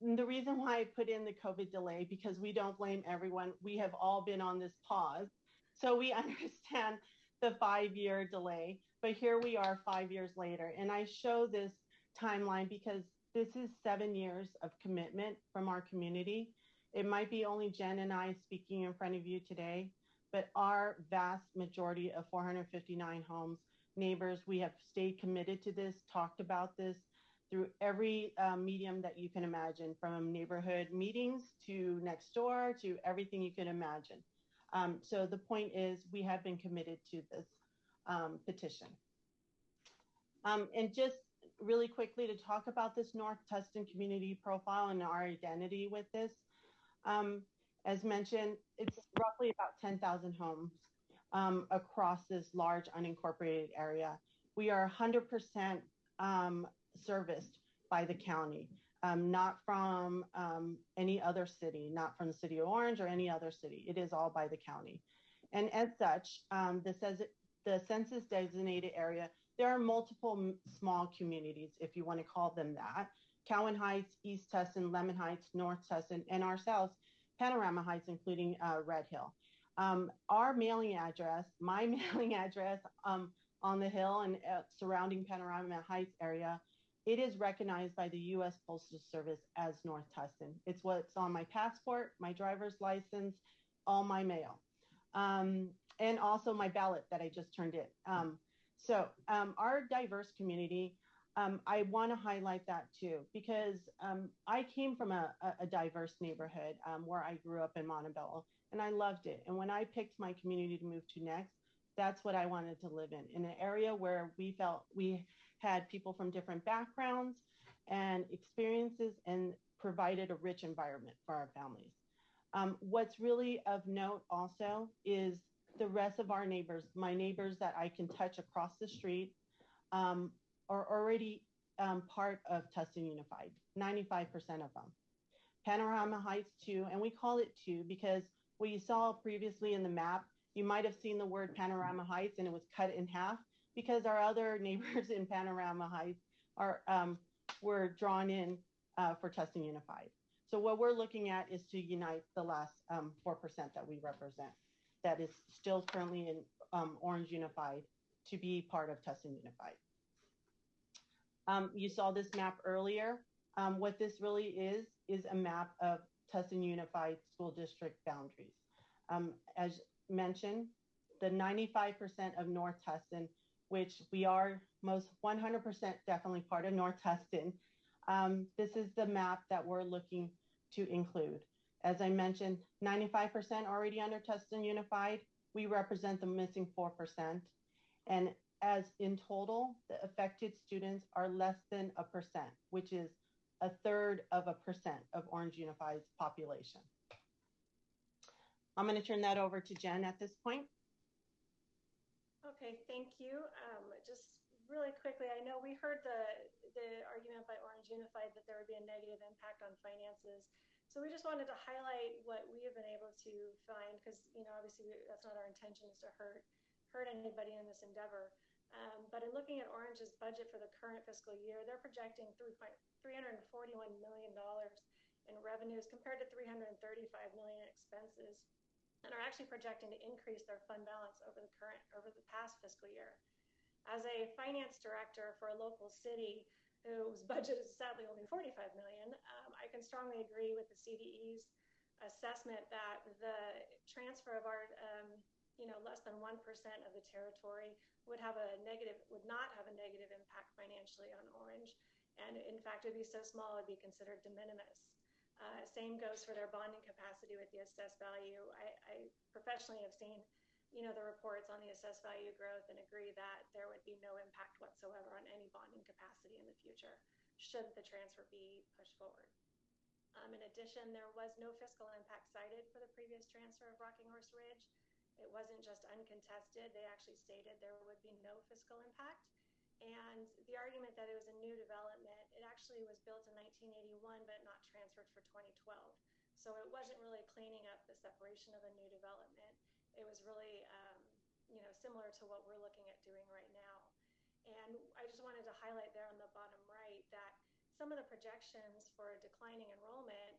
I: the reason why I put in the COVID delay, because we don't blame everyone. We have all been on this pause. So we understand the 5-year delay, but here we are 5 years later. And I show this timeline because this is 7 years of commitment from our community. It might be only Jen and I speaking in front of you today, but our vast majority of 459 homes, neighbors, we have stayed committed to this, talked about this through every medium that you can imagine, from neighborhood meetings to next door to everything you can imagine. So the point is, we have been committed to this petition. And just really quickly to talk about this North Tustin community profile and our identity with this. As mentioned, it's roughly about 10,000 homes across this large unincorporated area. We are 100% serviced by the county, not from any other city, not from the city of Orange or any other city. It is all by the county. And as such, the census designated area, there are multiple small communities, if you want to call them that. Cowan Heights, East Tustin, Lemon Heights, North Tustin, and ourselves, Panorama Heights, including Red Hill. Our mailing address, my mailing address on the hill and surrounding Panorama Heights area, it is recognized by the U.S. Postal Service as North Tustin. It's what's on my passport, my driver's license, all my mail, and also my ballot that I just turned in. So our diverse community, I want to highlight that too, because I came from a diverse neighborhood where I grew up in Montebello, and I loved it. And when I picked my community to move to next, that's what I wanted to live in an area where we felt we had people from different backgrounds and experiences, and provided a rich environment for our families. What's really of note also is the rest of our neighbors, my neighbors that I can touch across the street, are already part of Tustin Unified, 95% of them. Panorama Heights too, and we call it too because what you saw previously in the map, you might have seen the word Panorama Heights and it was cut in half because our other neighbors in Panorama Heights were drawn in for Tustin Unified. So what we're looking at is to unite the last 4% that we represent, that is still currently in Orange Unified, to be part of Tustin Unified. You saw this map earlier. What this really is a map of Tustin Unified School District boundaries. As mentioned, the 95% of North Tustin, which we are most 100% definitely part of North Tustin. This is the map that we're looking to include. As I mentioned, 95% already under Tustin Unified. We represent the missing 4%. And as in total, the affected students are less than 1%, which is 1/3 of a percent of Orange Unified's population. I'm going to turn that over to Jen at this point.
R: Okay, thank you. Just really quickly, I know we heard the argument by Orange Unified that there would be a negative impact on finances. So we just wanted to highlight what we have been able to find, because obviously that's not our intention, is to hurt anybody in this endeavor. But in looking at Orange's budget for the current fiscal year, they're projecting $341 million in revenues compared to $335 million in expenses, and are actually projecting to increase their fund balance over the past fiscal year. As a finance director for a local city whose budget is sadly only $45 million, I can strongly agree with the CDE's assessment that the transfer of our, less than 1% of the territory would not have a negative impact financially on Orange, and in fact, it would be so small it would be considered de minimis. Same goes for their bonding capacity with the assessed value. I professionally have seen the reports on the assessed value growth and agree that there would be no impact whatsoever on any bonding capacity in the future should the transfer be pushed forward. In addition, there was no fiscal impact cited for the previous transfer of Rocking Horse Ridge. It wasn't just uncontested. They actually stated there would be no fiscal impact. And the argument that it was a new development, it actually was built in 1981, but not transferred for 2012. So it wasn't really cleaning up the separation of a new development. It was really, similar to what we're looking at doing right now. And I just wanted to highlight there on the bottom right that some of the projections for declining enrollment,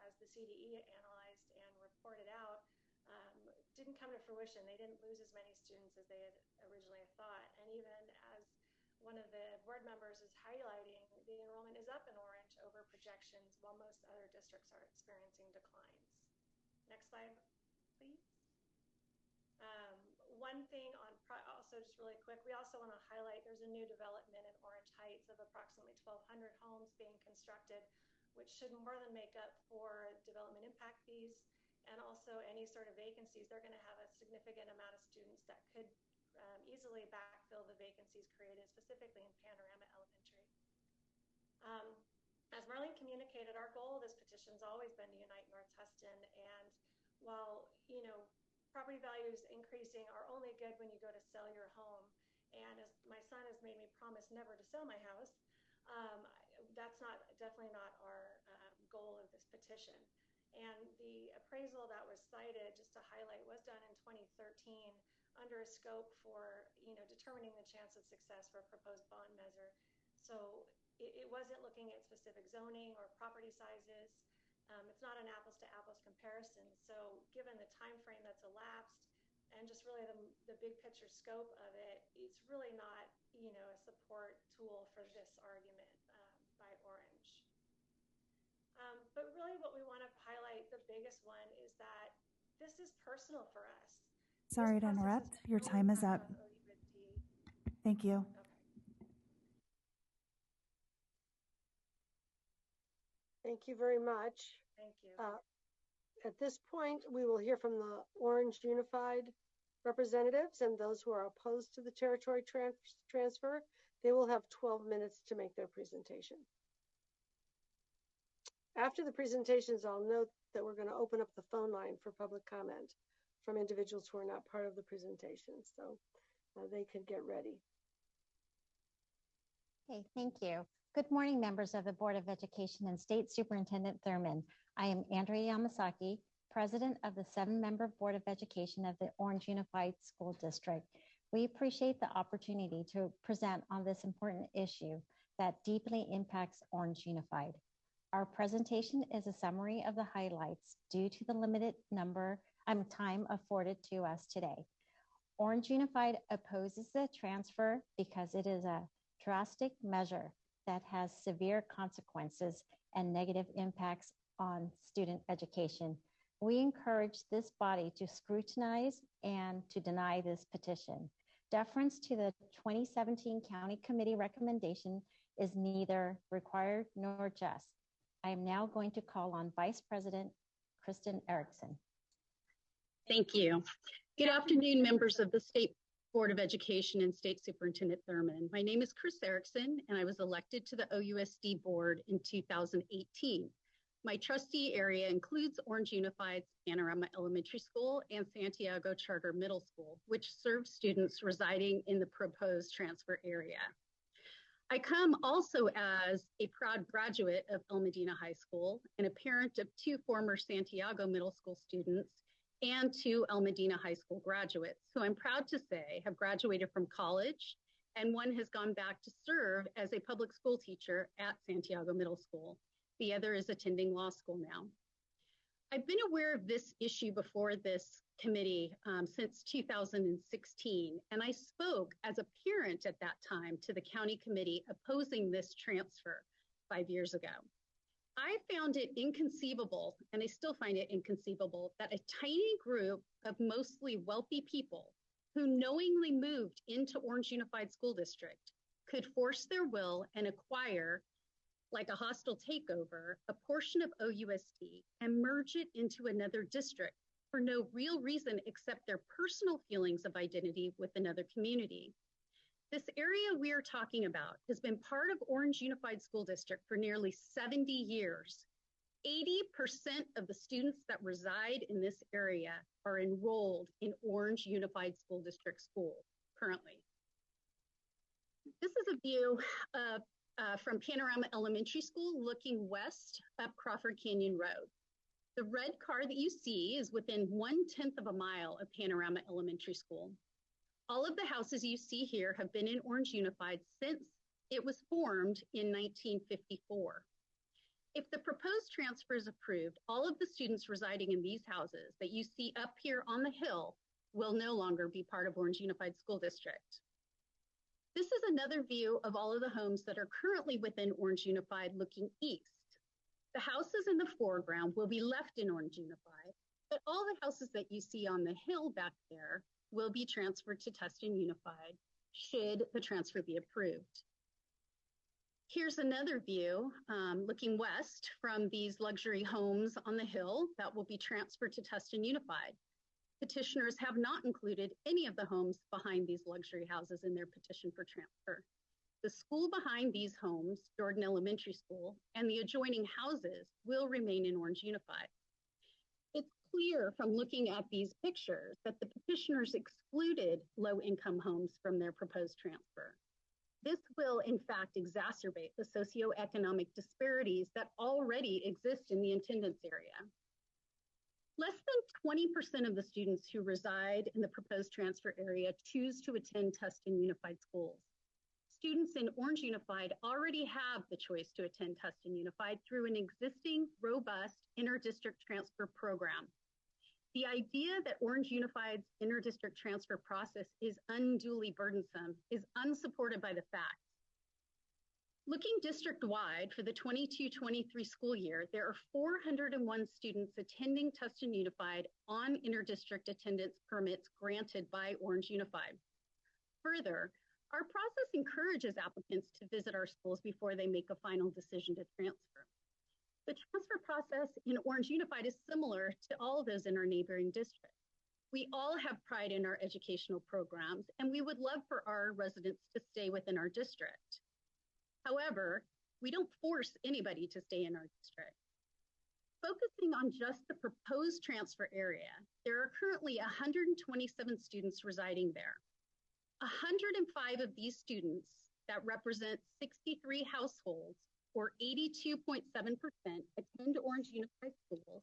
R: as the CDE analyzed and reported out, didn't come to fruition. They didn't lose as many students as they had originally thought. And even as one of the board members is highlighting, the enrollment is up in Orange over projections, while most other districts are experiencing declines. Next slide, please. One thing also just really quick, we also want to highlight there's a new development in Orange Heights of approximately 1,200 homes being constructed, which should more than make up for development impact fees and also any sort of vacancies. They're going to have a significant amount of students that could easily backfill the vacancies created specifically in Panorama Elementary. As Marlene communicated, our goal of this petition has always been to unite North Tustin, and while property values increasing are only good when you go to sell your home, and as my son has made me promise never to sell my house, that's definitely not our goal of this petition. And the appraisal that was cited, just to highlight, was done in 2013 under a scope for determining the chance of success for a proposed bond measure. So it wasn't looking at specific zoning or property sizes. It's not an apples to apples comparison. So given the time frame that's elapsed and just really the big picture scope of it, it's really not a support tool for this argument by Orange. But really what we want to highlight, the biggest one, is that this is personal for us.
D: Sorry to interrupt. Your time is up. Thank you.
R: Thank you very much.
F: Thank you.
R: At this point, we will hear from the Orange Unified representatives, and those who are opposed to the territory transfer. They will have 12 minutes to make their presentation. After the presentations, I'll note that we're going to open up the phone line for public comment from individuals who are not part of the presentation, so they could get ready.
A: Okay, thank you. Good morning, members of the Board of Education and State Superintendent Thurman. I am Andrea Yamasaki, President of the 7-member Board of Education of the Orange Unified School District. We appreciate the opportunity to present on this important issue that deeply impacts Orange Unified. Our presentation is a summary of the highlights due to the limited time afforded to us today. Orange Unified opposes the transfer because it is a drastic measure that has severe consequences and negative impacts on student education. We encourage this body to scrutinize and to deny this petition. Deference to the 2017 County Committee recommendation is neither required nor just. I am now going to call on Vice President Kristen Erickson.
O: Thank you. Good afternoon, members of the State Board of Education and State Superintendent Thurman. My name is Chris Erickson, and I was elected to the OUSD board in 2018. My trustee area includes Orange Unified's Panorama Elementary School and Santiago Charter Middle School, which serve students residing in the proposed transfer area. I come also as a proud graduate of El Medina High School and a parent of 2 former Santiago Middle School students and 2 El Medina High School graduates, who I'm proud to say have graduated from college, and one has gone back to serve as a public school teacher at Santiago Middle School. The other is attending law school now. I've been aware of this issue before this committee since 2016, and I spoke as a parent at that time to the county committee opposing this transfer 5 years ago. I found it inconceivable, and I still find it inconceivable, that a tiny group of mostly wealthy people who knowingly moved into Orange Unified School District could force their will and acquire, like a hostile takeover, a portion of OUSD and merge it into another district for no real reason except their personal feelings of identity with another community. This area we are talking about has been part of Orange Unified School District for nearly 70 years. 80% of the students that reside in this area are enrolled in Orange Unified School District school currently. This is a view from Panorama Elementary School looking west up Crawford Canyon Road. The red car that you see is within 1/10 of a mile of Panorama Elementary School. All of the houses you see here have been in Orange Unified since it was formed in 1954. If the proposed transfer is approved, all of the students residing in these houses that you see up here on the hill will no longer be part of Orange Unified School District. This is another view of all of the homes that are currently within Orange Unified looking east. The houses in the foreground will be left in Orange Unified, but all the houses that you see on the hill back there will be transferred to Tustin Unified should the transfer be approved. Here's another view looking west from these luxury homes on the hill that will be transferred to Tustin Unified. Petitioners have not included any of the homes behind these luxury houses in their petition for transfer. The school behind these homes, Jordan Elementary School, and the adjoining houses will remain in Orange Unified. It's clear from looking at these pictures that the petitioners excluded low-income homes from their proposed transfer. This will, in fact, exacerbate the socioeconomic disparities that already exist in the attendance area. Less than 20% of the students who reside in the proposed transfer area choose to attend Tustin Unified Schools. Students in Orange Unified already have the choice to attend Tustin Unified through an existing robust inter-district transfer program. The idea that Orange Unified's inter-district transfer process is unduly burdensome is unsupported by the facts. Looking district-wide for the 22-23 school year, there are 401 students attending Tustin Unified on inter-district attendance permits granted by Orange Unified. Further, our process encourages applicants to visit our schools before they make a final decision to transfer. The transfer process in Orange Unified is similar to all those in our neighboring districts. We all have pride in our educational programs, and we would love for our residents to stay within our district. However, we don't force anybody to stay in our district. Focusing on just the proposed transfer area, there are currently 127 students residing there. 105 of these students that represent 63 households, or 82.7%, attend Orange Unified Schools,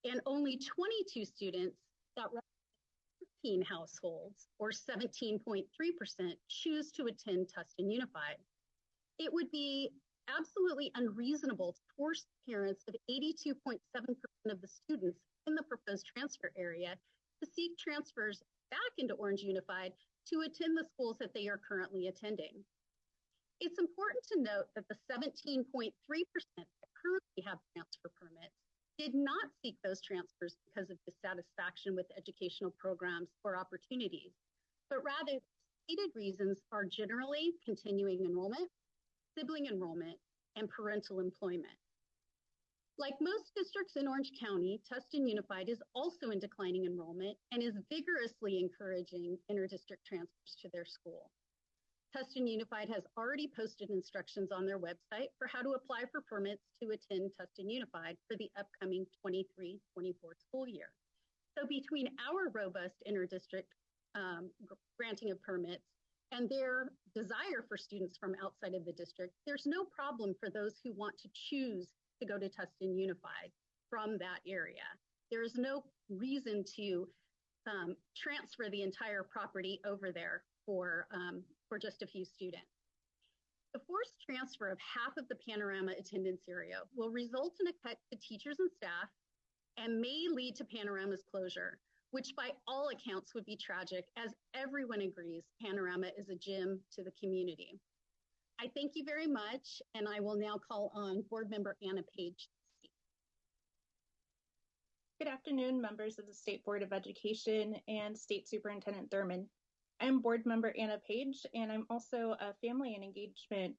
O: and only 22 students that represent 15 households, or 17.3%, choose to attend Tustin Unified. It would be absolutely unreasonable to force parents of 82.7% of the students in the proposed transfer area to seek transfers back into Orange Unified to attend the schools that they are currently attending. It's important to note that the 17.3% that currently have transfer permits did not seek those transfers because of dissatisfaction with educational programs or opportunities, but rather stated reasons are generally continuing enrollment, sibling enrollment, and parental employment. Like most districts in Orange County, Tustin Unified is also in declining enrollment and is vigorously encouraging inter-district transfers to their school. Tustin Unified has already posted instructions on their website for how to apply for permits to attend Tustin Unified for the upcoming 23-24 school year. So between our robust inter-district granting of permits and their desire for students from outside of the district, there's no problem for those who want to choose to go to Tustin Unified from that area. There is no reason to transfer the entire property over there for just a few students. The forced transfer of half of the Panorama attendance area will result in a cut to teachers and staff and may lead to Panorama's closure, which by all accounts would be tragic, as everyone agrees Panorama is a gem to the community. I thank you very much, and I will now call on Board Member Anna Page.
J: Good afternoon, members of the State Board of Education and State Superintendent Thurman. I'm Board Member Anna Page, and I'm also a family and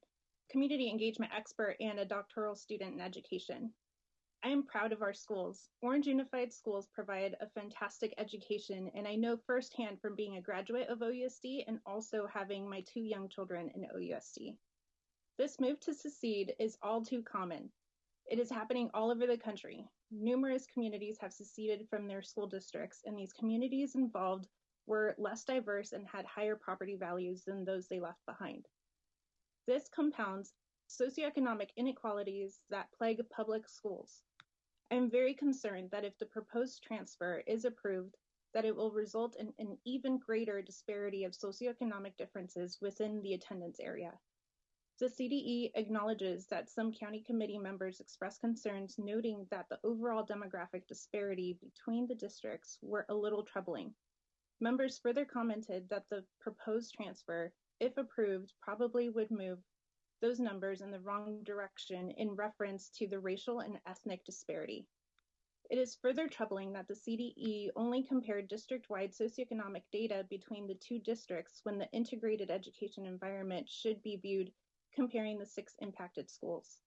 J: community engagement expert and a doctoral student in education. I am proud of our schools. Orange Unified Schools provide a fantastic education, and I know firsthand from being a graduate of OUSD and also having my 2 young children in OUSD. This move to secede is all too common. It is happening all over the country. Numerous communities have seceded from their school districts, and these communities involved were less diverse and had higher property values than those they left behind. This compounds socioeconomic inequalities that plague public schools. I am very concerned that if the proposed transfer is approved, that it will result in an even greater disparity of socioeconomic differences within the attendance area. The CDE acknowledges that some county committee members expressed concerns, noting that the overall demographic disparity between the districts were a little troubling. Members further commented that the proposed transfer, if approved, probably would move those numbers in the wrong direction in reference to the racial and ethnic disparity. It is further troubling that the CDE only compared district-wide socioeconomic data between the 2 districts when the integrated education environment should be viewed comparing the 6 impacted schools.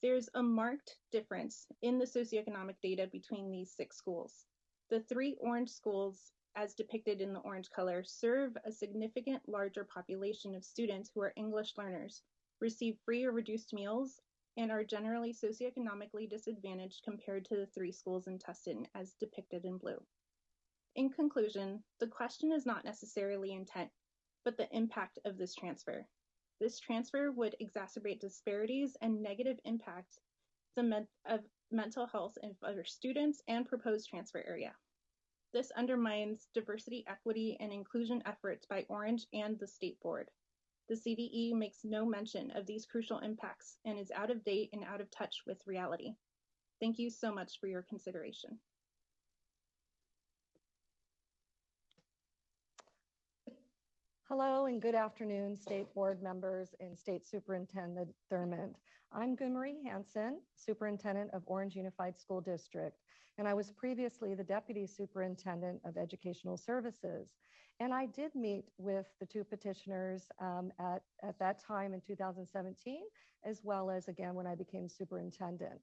J: There's a marked difference in the socioeconomic data between these 6 schools. The 3 orange schools, as depicted in the orange color, serve a significant larger population of students who are English learners, receive free or reduced meals, and are generally socioeconomically disadvantaged compared to the 3 schools in Tustin, as depicted in blue. In conclusion, the question is not necessarily intent, but the impact of this transfer. This transfer would exacerbate disparities and negative impact of mental health in other students and proposed transfer area. This undermines diversity, equity, and inclusion efforts by Orange and the State Board. The CDE makes no mention of these crucial impacts and is out of date and out of touch with reality. Thank you so much for your consideration.
M: Hello and good afternoon, State Board members and State Superintendent Thurmond. I'm Gunmarie Hansen, Superintendent of Orange Unified School District, and I was previously the Deputy Superintendent of Educational Services. And I did meet with the 2 petitioners at that time in 2017, as well as again when I became superintendent.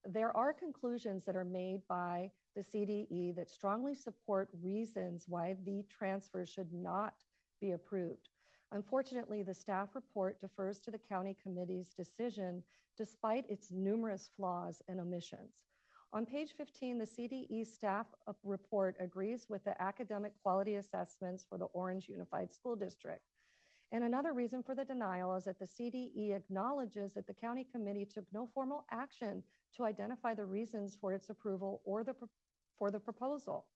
M: There are conclusions that are made by the CDE that strongly support reasons why the transfer should not be approved. Unfortunately, the staff report defers to the county committee's decision despite its numerous flaws and omissions. On page 15, the CDE staff report agrees with the academic quality assessments for the Orange Unified School District. And another reason for the denial is that the CDE acknowledges that the county committee took no formal action to identify the reasons for its approval or for the proposal.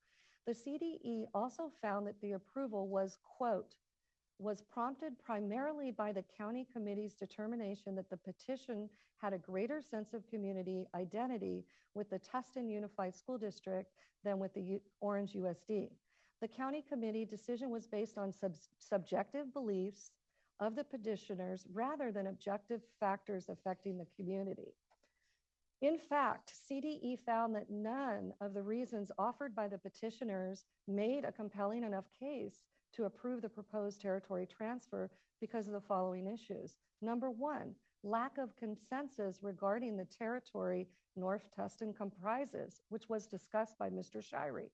M: The CDE also found that the approval was, quote, was prompted primarily by the county committee's determination that the petition had a greater sense of community identity with the Tustin Unified School District than with the Orange USD. The county committee decision was based on subjective beliefs of the petitioners rather than objective factors affecting the community. In fact, CDE found that none of the reasons offered by the petitioners made a compelling enough case to approve the proposed territory transfer because of the following issues. Number 1, lack of consensus regarding the territory North Tustin comprises, which was discussed by Mr. Shirey.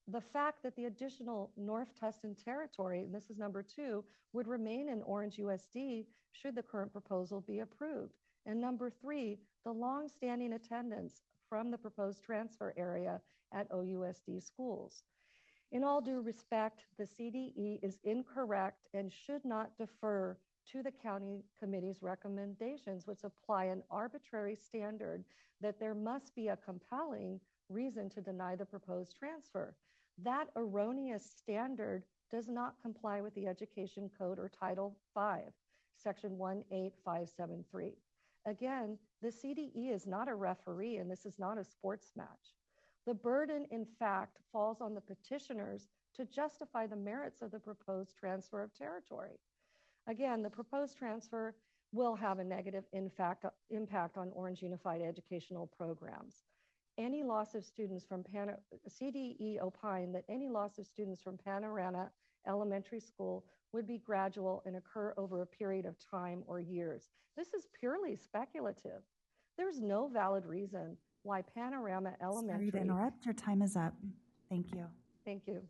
M: The fact that the additional North Tustin territory, and this is number 2, would remain in Orange USD should the current proposal be approved. And number 3, the long-standing attendance from the proposed transfer area at OUSD schools. In all due respect, the CDE is incorrect and should not defer to the county committee's recommendations, which apply an arbitrary standard that there must be a compelling reason to deny the proposed transfer. That erroneous standard does not comply with the Education Code or Title V, Section 18573. Again, the CDE is not a referee, and this is not a sports match. The burden, in fact, falls on the petitioners to justify the merits of the proposed transfer of territory. Again, the proposed transfer will have a negative impact on Orange Unified educational programs. Any loss of students from CDE opined that any loss of students from Panorama Elementary School would be gradual and occur over a period of time or years. This is purely speculative. There's no valid reason why Panorama Elementary...
D: Sorry to interrupt, your time is up. Thank you.
M: Thank you.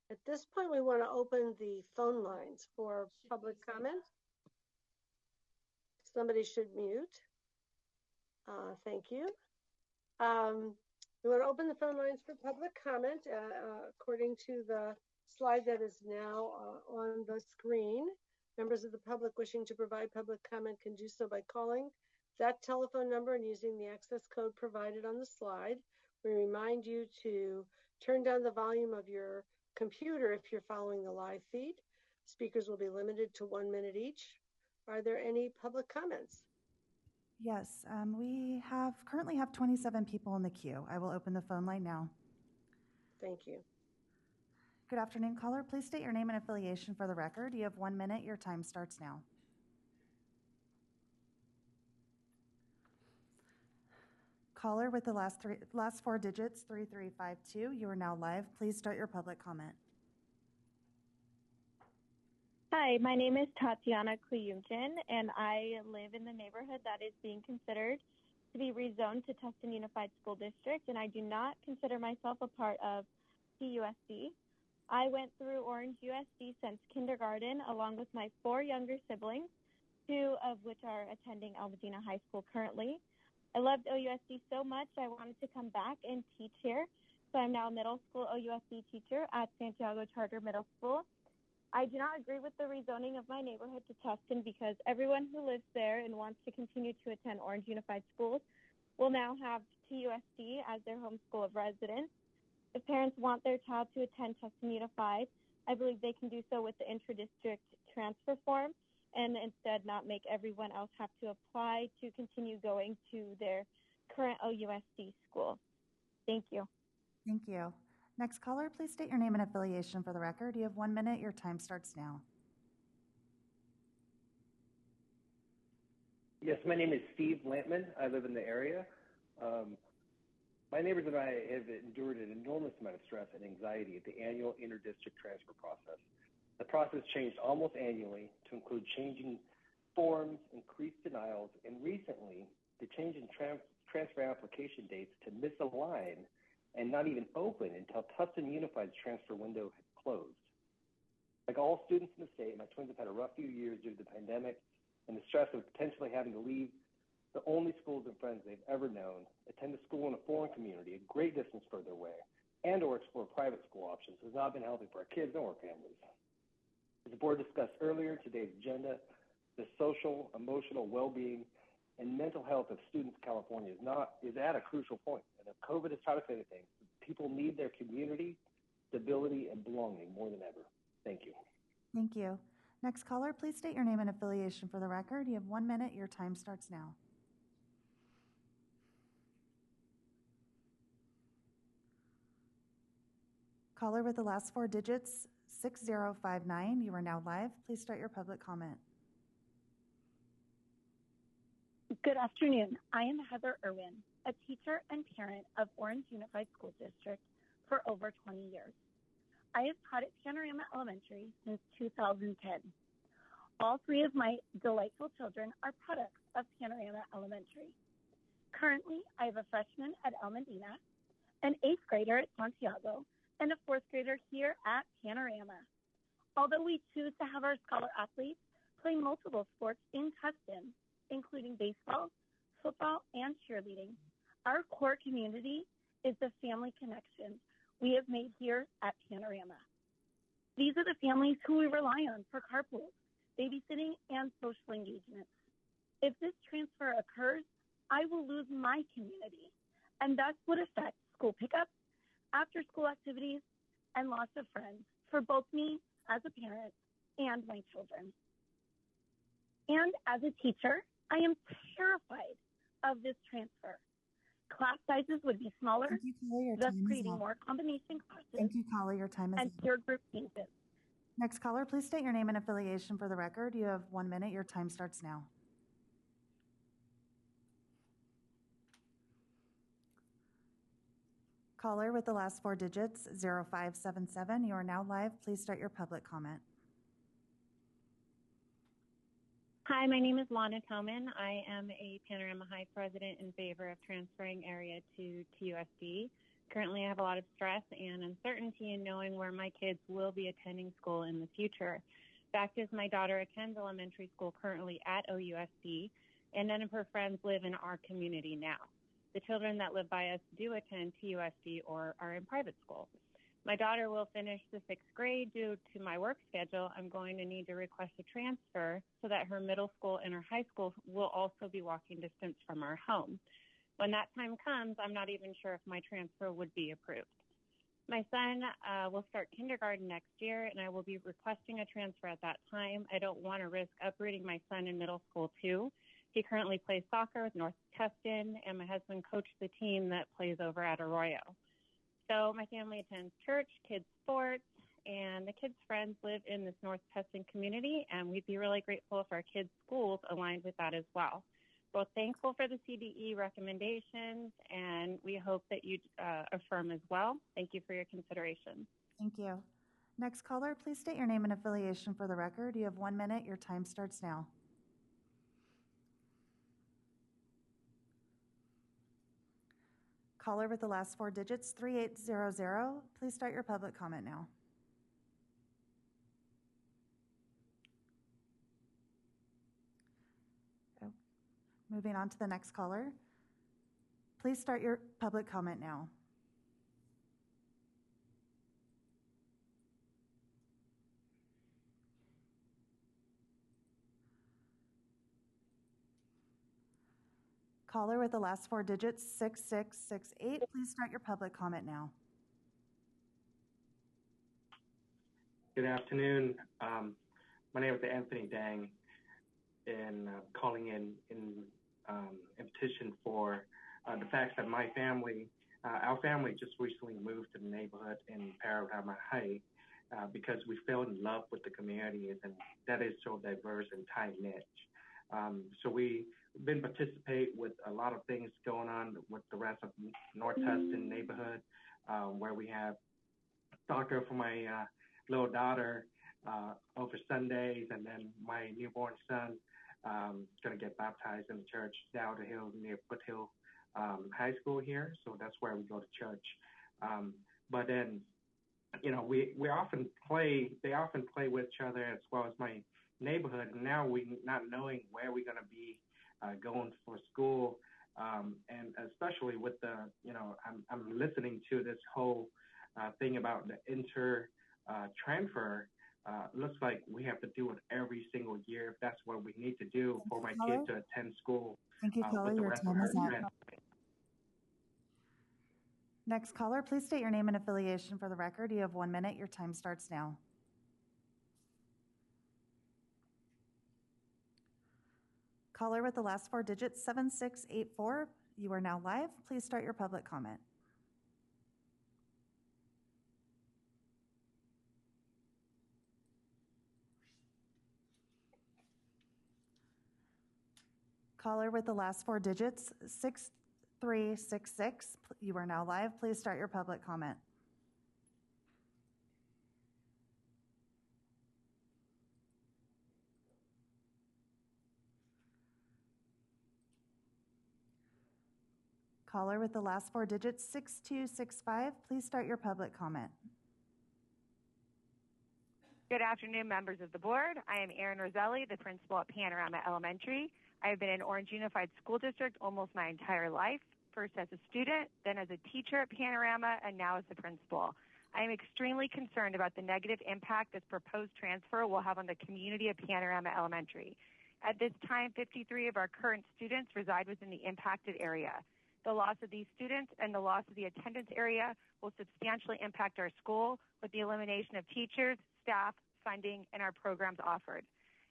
R: At this point, we want to open the phone lines for public comment. Somebody should mute. Thank you. We want to open the phone lines for public comment according to the slide that is now on the screen. Members of the public wishing to provide public comment can do so by calling that telephone number and using the access code provided on the slide. We remind you to turn down the volume of your computer if you're following the live feed. Speakers will be limited to 1 minute each. Are there any public comments?
D: Yes, we currently have 27 people in the queue. I will open the phone line now.
R: Thank you.
D: Good afternoon, caller. Please state your name and affiliation for the record. You have 1 minute. Your time starts now. Caller with the last four digits, 3352. You are now live. Please start your public comment.
G: Hi, my name is Tatiana Kuyumjin, and I live in the neighborhood that is being considered to be rezoned to Tustin Unified School District, and I do not consider myself a part of TUSD. I went through Orange USD since kindergarten, along with my 4 younger siblings, 2 of which are attending Almadena High School currently. I loved OUSD so much, I wanted to come back and teach here. So I'm now a middle school OUSD teacher at Santiago Charter Middle School. I do not agree with the rezoning of my neighborhood to Tustin because everyone who lives there and wants to continue to attend Orange Unified Schools will now have TUSD as their home school of residence. If parents want their child to attend Tustin Unified, I believe they can do so with the intra-district transfer form and instead not make everyone else have to apply to continue going to their current OUSD school. Thank you.
D: Thank you. Next caller, please state your name and affiliation for the record. You have 1 minute. Your time starts now.
K: Yes, my name is Steve Lampman. I live in the area. My neighbors and I have endured an enormous amount of stress and anxiety at the annual inter-district transfer process. The process changed almost annually to include changing forms, increased denials, and recently the change in transfer application dates to misalign and not even open until Tustin Unified's transfer window had closed. Like all students in the state, my twins have had a rough few years due to the pandemic and the stress of potentially having to leave the only schools and friends they've ever known, attend a school in a foreign community a great distance further away, and or explore private school options has not been healthy for our kids or our families. As the board discussed earlier in today's agenda, the social, emotional well-being, and mental health of students in California is at a crucial point. And if COVID has taught us anything, people need their community, stability, and belonging more than ever. Thank you.
D: Thank you. Next caller, please state your name and affiliation for the record. You have 1 minute. Your time starts now. Caller with the last four digits, 6059. You are now live. Please start your public comment.
G: Good afternoon. I am Heather Irwin, a teacher and parent of Orange Unified School District for over 20 years. I have taught at Panorama Elementary since 2010. All 3 of my delightful children are products of Panorama Elementary. Currently, I have a freshman at Almadena, an 8th grader at Santiago, and a 4th grader here at Panorama. Although we choose to have our scholar athletes play multiple sports in Tustin, including baseball, football, and cheerleading. Our core community is the family connections we have made here at Panorama. These are the families who we rely on for carpools, babysitting, and social engagements. If this transfer occurs, I will lose my community, and that's what affects school pickup, after-school activities, and loss of friends for both me as a parent and my children. And as a teacher, I am terrified of this transfer. Class sizes would be smaller, thus creating more combination classes.
D: Thank you, caller. Your time is
G: and
D: up.
G: peer group changes.
D: Next caller, please state your name and affiliation for the record. You have 1 minute. Your time starts now. Caller with the last 4 digits, 0577. You are now live. Please start your public comment.
U: Hi, my name is Lana Toman. I am a Panorama High president in favor of transferring area to TUSD. Currently, I have a lot of stress and uncertainty in knowing where my kids will be attending school in the future. Fact is, my daughter attends elementary school currently at OUSD, and none of her friends live in our community now. The children that live by us do attend TUSD or are in private school. My daughter will finish the 6th grade. Due to my work schedule, I'm going to need to request a transfer so that her middle school and her high school will also be walking distance from our home. When that time comes, I'm not even sure if my transfer would be approved. My son will start kindergarten next year, and I will be requesting a transfer at that time. I don't want to risk uprooting my son in middle school, too. He currently plays soccer with North Tustin, and my husband coached the team that plays over at Arroyo. So my family attends church, kids' sports, and the kids' friends live in this North Tustin community, and we'd be really grateful if our kids' schools aligned with that as well. We're thankful for the CDE recommendations, and we hope that you affirm as well. Thank you for your consideration.
D: Thank you. Next caller, please state your name and affiliation for the record. You have 1 minute. Your time starts now. Caller with the last 4 digits, 3800. Please start your public comment now. Oh. Moving on to the next caller. Please start your public comment now. Caller with the last 4 digits, 6668. Please start your public comment now.
V: Good afternoon. My name is Anthony Dang, and calling in petition for the fact that my family, our family just recently moved to the neighborhood in Panorama High because we fell in love with the community, and that is so diverse and tight-knit. So we've been participate with a lot of things going on with the rest of North Tustin neighborhood, where we have soccer for my little daughter over Sundays, and then my newborn son going to get baptized in the church down the hill near Foothill High School here. So that's where we go to church. But then, you know, they often play with each other as well as my neighborhood. And now we not knowing where we're going to be going for school. And especially with the, you know, I'm listening to this whole thing about the transfer. Looks like we have to do it every single year if that's what we need to do for my kid to attend school.
D: Thank you, caller.
V: With the
D: Your
V: rest
D: time
V: of
D: is
V: her
D: up. Next caller, please state your name and affiliation for the record. You have 1 minute. Your time starts now. Caller with the last 4 digits, 7684. You are now live. Please start your public comment. Caller with the last 4 digits, 6366. You are now live. Please start your public comment. Caller with the last 4 digits, 6265. Please start your public comment.
W: Good afternoon, members of the board. I am Erin Roselli, the principal at Panorama Elementary.
B: I have been in Orange Unified School District almost my entire life, first as a student, then as a teacher at Panorama, and now as the principal. I am extremely concerned about the negative impact this proposed transfer will have on the community of Panorama Elementary. At this time, 53 of our current students reside within the impacted area. The loss of these students and the loss of the attendance area will substantially impact our school with the elimination of teachers, staff, funding, and our programs offered.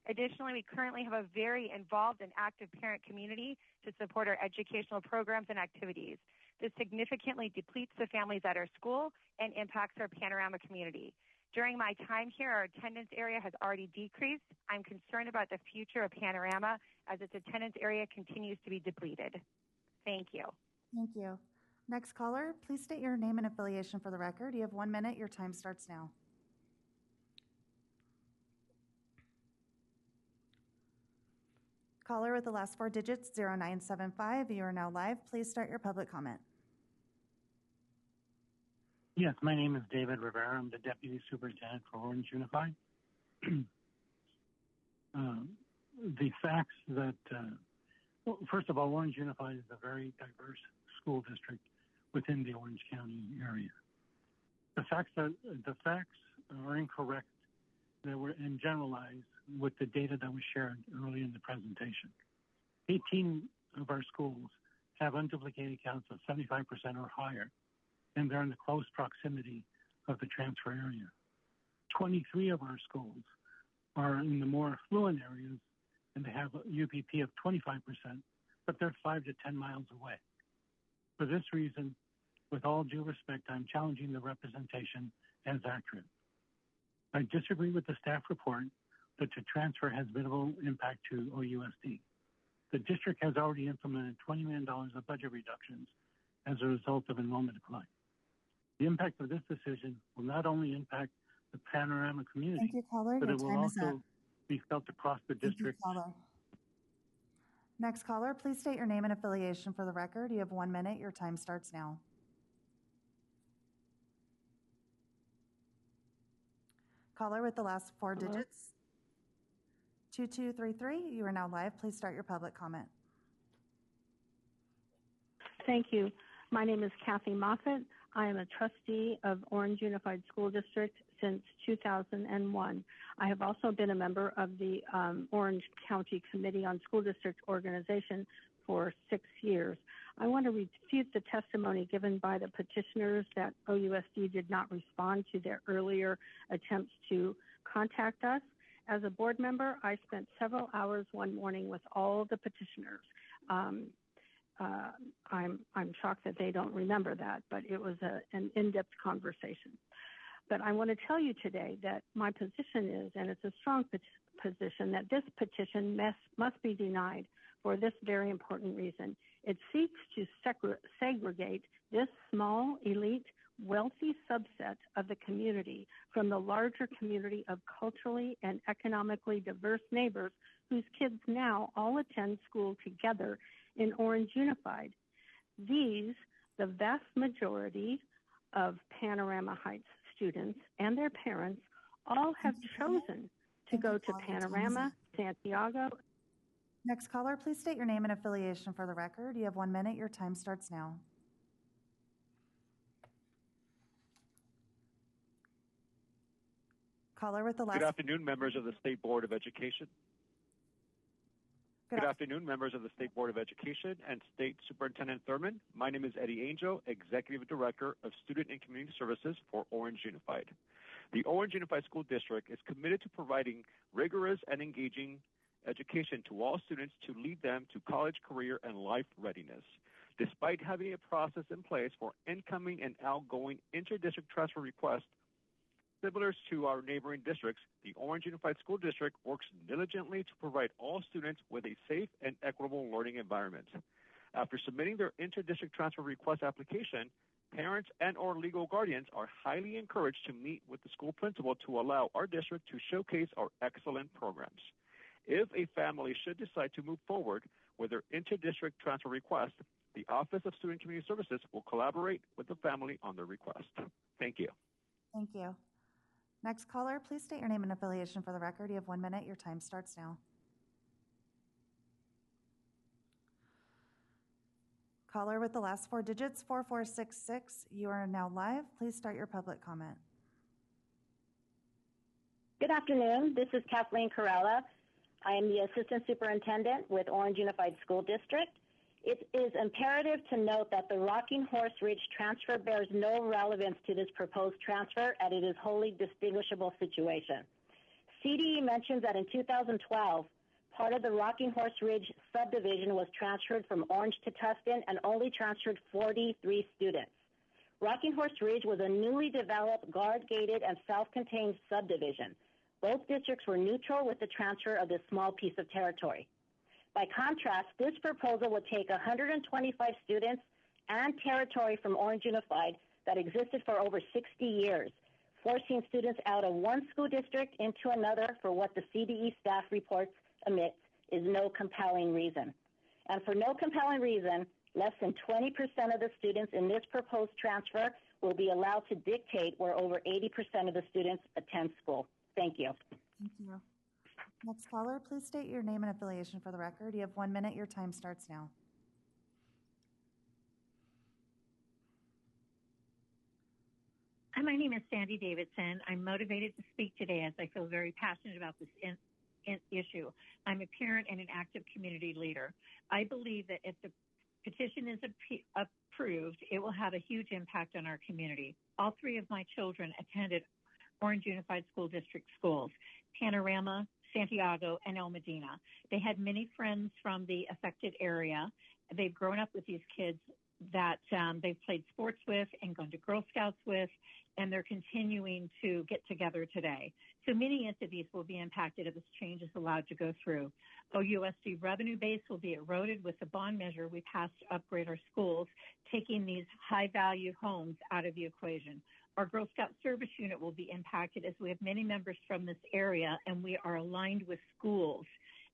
B: Additionally, we currently have a very involved and active parent community to support our educational programs and activities. This significantly depletes the families at our school and impacts our Panorama community. During my time here, our attendance area has already decreased. I'm concerned about the future of Panorama as its attendance area continues to be depleted. Thank you.
D: Thank you. Next caller, please state your name and affiliation for the record. You have 1 minute. Your time starts now. Caller with the last 4 digits, 0975. You are now live. Please start your public comment.
P: Yes, my name is David Rivera. I'm the Deputy Superintendent for Orange Unified. The facts that, well, first of all, Orange Unified is a very diverse school district within the Orange County area. The facts are incorrect that were and generalized with the data that was shared early in the presentation. 18 of our schools have unduplicated counts of 75% or higher, and they're in the close proximity of the transfer area. 23 of our schools are in the more affluent areas, and they have a UPP of 25%, but they're 5 to 10 miles away. For this reason, with all due respect, I'm challenging the representation as accurate. I disagree with the staff report that the transfer has minimal impact to OUSD. The district has already implemented $20 million of budget reductions as a result of enrollment decline. The impact of this decision will not only impact the Panorama community,
D: Thank you, caller.
P: but
D: Your
P: it will
D: time is up.
P: also be felt across the district.
D: Thank you, caller. Next caller, please state your name and affiliation for the record. You have 1 minute. Your time starts now. Caller with the last 4 digits, 2233. You are now live. Please start your public comment.
W: Thank you. My name is Kathy Moffitt. I am a trustee of Orange Unified School District since 2001. I have also been a member of the Orange County Committee on School District Organization for 6 years. I want to refute the testimony given by the petitioners that OUSD did not respond to their earlier attempts to contact us. As a board member, I spent several hours one morning with all the petitioners. I'm shocked that they don't remember that, but it was an in-depth conversation. But I want to tell you today that my position is, and it's a strong position, that this petition must be denied for this very important reason. It seeks to segregate this small, elite, wealthy subset of the community from the larger community of culturally and economically diverse neighbors whose kids now all attend school together in Orange Unified. These, the vast majority of Panorama Heights students and their parents, all have chosen to go to Panorama, Santiago.
D: Next caller, please state your name and affiliation for the record. You have 1 minute. Your time starts now. Caller with the last.
X: Good afternoon, members of the State Board of Education. Good afternoon, members of the State Board of Education and State Superintendent Thurman. My name is Eddie Angel, Executive Director of Student and Community Services for Orange Unified. The Orange Unified School District is committed to providing rigorous and engaging education to all students to lead them to college, career, and life readiness. Despite having a process in place for incoming and outgoing inter-district transfer requests, similar to our neighboring districts, the Orange Unified School District works diligently to provide all students with a safe and equitable learning environment. After submitting their inter-district transfer request application, parents and/or legal guardians are highly encouraged to meet with the school principal to allow our district to showcase our excellent programs. If a family should decide to move forward with their inter-district transfer request, the Office of Student Community Services will collaborate with the family on their request. Thank you.
D: Thank you. Next caller, please state your name and affiliation for the record. You have 1 minute. Your time starts now. Caller with the last four digits, 4466. You are now live. Please start your public comment.
E: Good afternoon. This is Kathleen Corella. I am the Assistant Superintendent with Orange Unified School District. It is imperative to note that the Rocking Horse Ridge transfer bears no relevance to this proposed transfer, and it is wholly distinguishable situation. CDE mentions that in 2012, part of the Rocking Horse Ridge subdivision was transferred from Orange to Tustin and only transferred 43 students. Rocking Horse Ridge was a newly developed, guard-gated, and self-contained subdivision. Both districts were neutral with the transfer of this small piece of territory. By contrast, this proposal would take 125 students and territory from Orange Unified that existed for over 60 years, forcing students out of one school district into another for what the CDE staff reports admits is no compelling reason. And for no compelling reason, less than 20% of the students in this proposed transfer will be allowed to dictate where over 80% of the students attend school. Thank you.
D: Thank you. Next caller, please state your name and affiliation for the record. You have 1 minute. Your time starts now.
H: Hi, my name is Sandy Davidson. I'm motivated to speak today as I feel very passionate about this issue. I'm a parent and an active community leader. I believe that if the petition is approved, it will have a huge impact on our community. All three of my children attended Orange Unified School District schools, Panorama, Santiago, and El Medina. They had many friends from the affected area. They've grown up with these kids that they've played sports with and gone to Girl Scouts with, and they're continuing to get together today. So many entities will be impacted if this change is allowed to go through. OUSD revenue base will be eroded with the bond measure we passed to upgrade our schools, taking these high-value homes out of the equation. Our Girl Scout service unit will be impacted as we have many members from this area and we are aligned with schools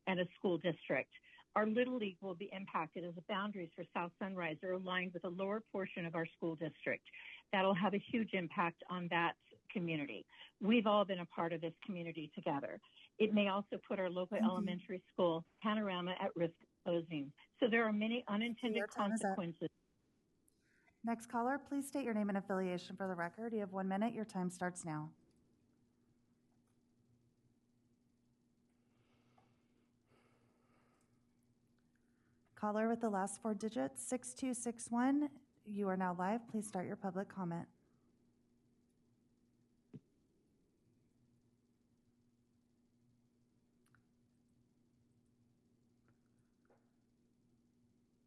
H: and a school district. Our Little League will be impacted as the boundaries for South Sunrise are aligned with a lower portion of our school district. That'll have a huge impact on that community. We've all been a part of this community together. It may also put our local elementary school, Panorama, at risk of closing. So there are many unintended consequences.
D: Next caller, please state your name and affiliation for the record. You have 1 minute. Your time starts now. Caller with the last four digits, 6261. You are now live. Please start your public comment.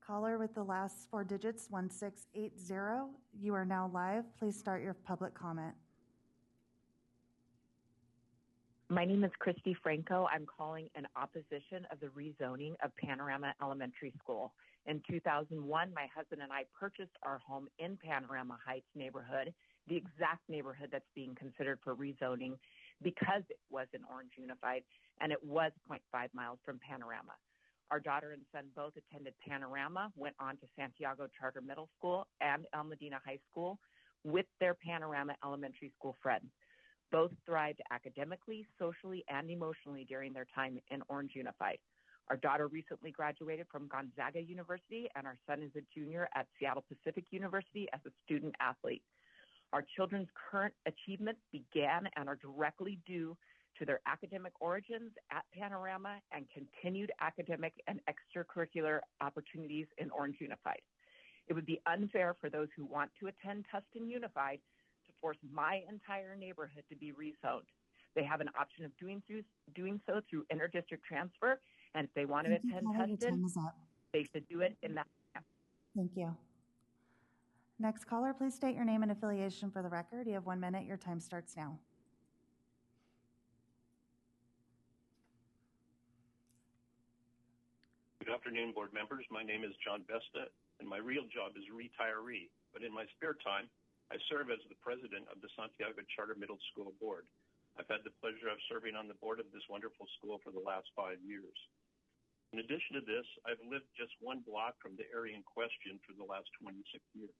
D: Caller with the last four digits, 1680. You are now live. Please start your public comment.
N: My name is Christy Franco. I'm calling in opposition of the rezoning of Panorama Elementary School. In 2001, my husband and I purchased our home in Panorama Heights neighborhood, the exact neighborhood that's being considered for rezoning because it was in Orange Unified and it was 0.5 miles from Panorama. Our daughter and son both attended Panorama, went on to Santiago Charter Middle School and El Medina High School with their Panorama Elementary School friends. Both thrived academically, socially, and emotionally during their time in Orange Unified. Our daughter recently graduated from Gonzaga University, and our son is a junior at Seattle Pacific University as a student athlete. Our children's current achievements began and are directly due to their academic origins at Panorama and continued academic and extracurricular opportunities in Orange Unified. It would be unfair for those who want to attend Tustin Unified to force my entire neighborhood to be rezoned. They have an option of doing so through interdistrict transfer, and if they want to attend Tustin, they should do it in that.
D: Thank you. Next caller, please state your name and affiliation for the record. You have 1 minute. Your time starts now.
Q: Good afternoon, board members. My name is John Besta, and my real job is retiree. But in my spare time, I serve as the president of the Santiago Charter Middle School Board. I've had the pleasure of serving on the board of this wonderful school for the last 5 years. In addition to this, I've lived just one block from the area in question for the last 26 years.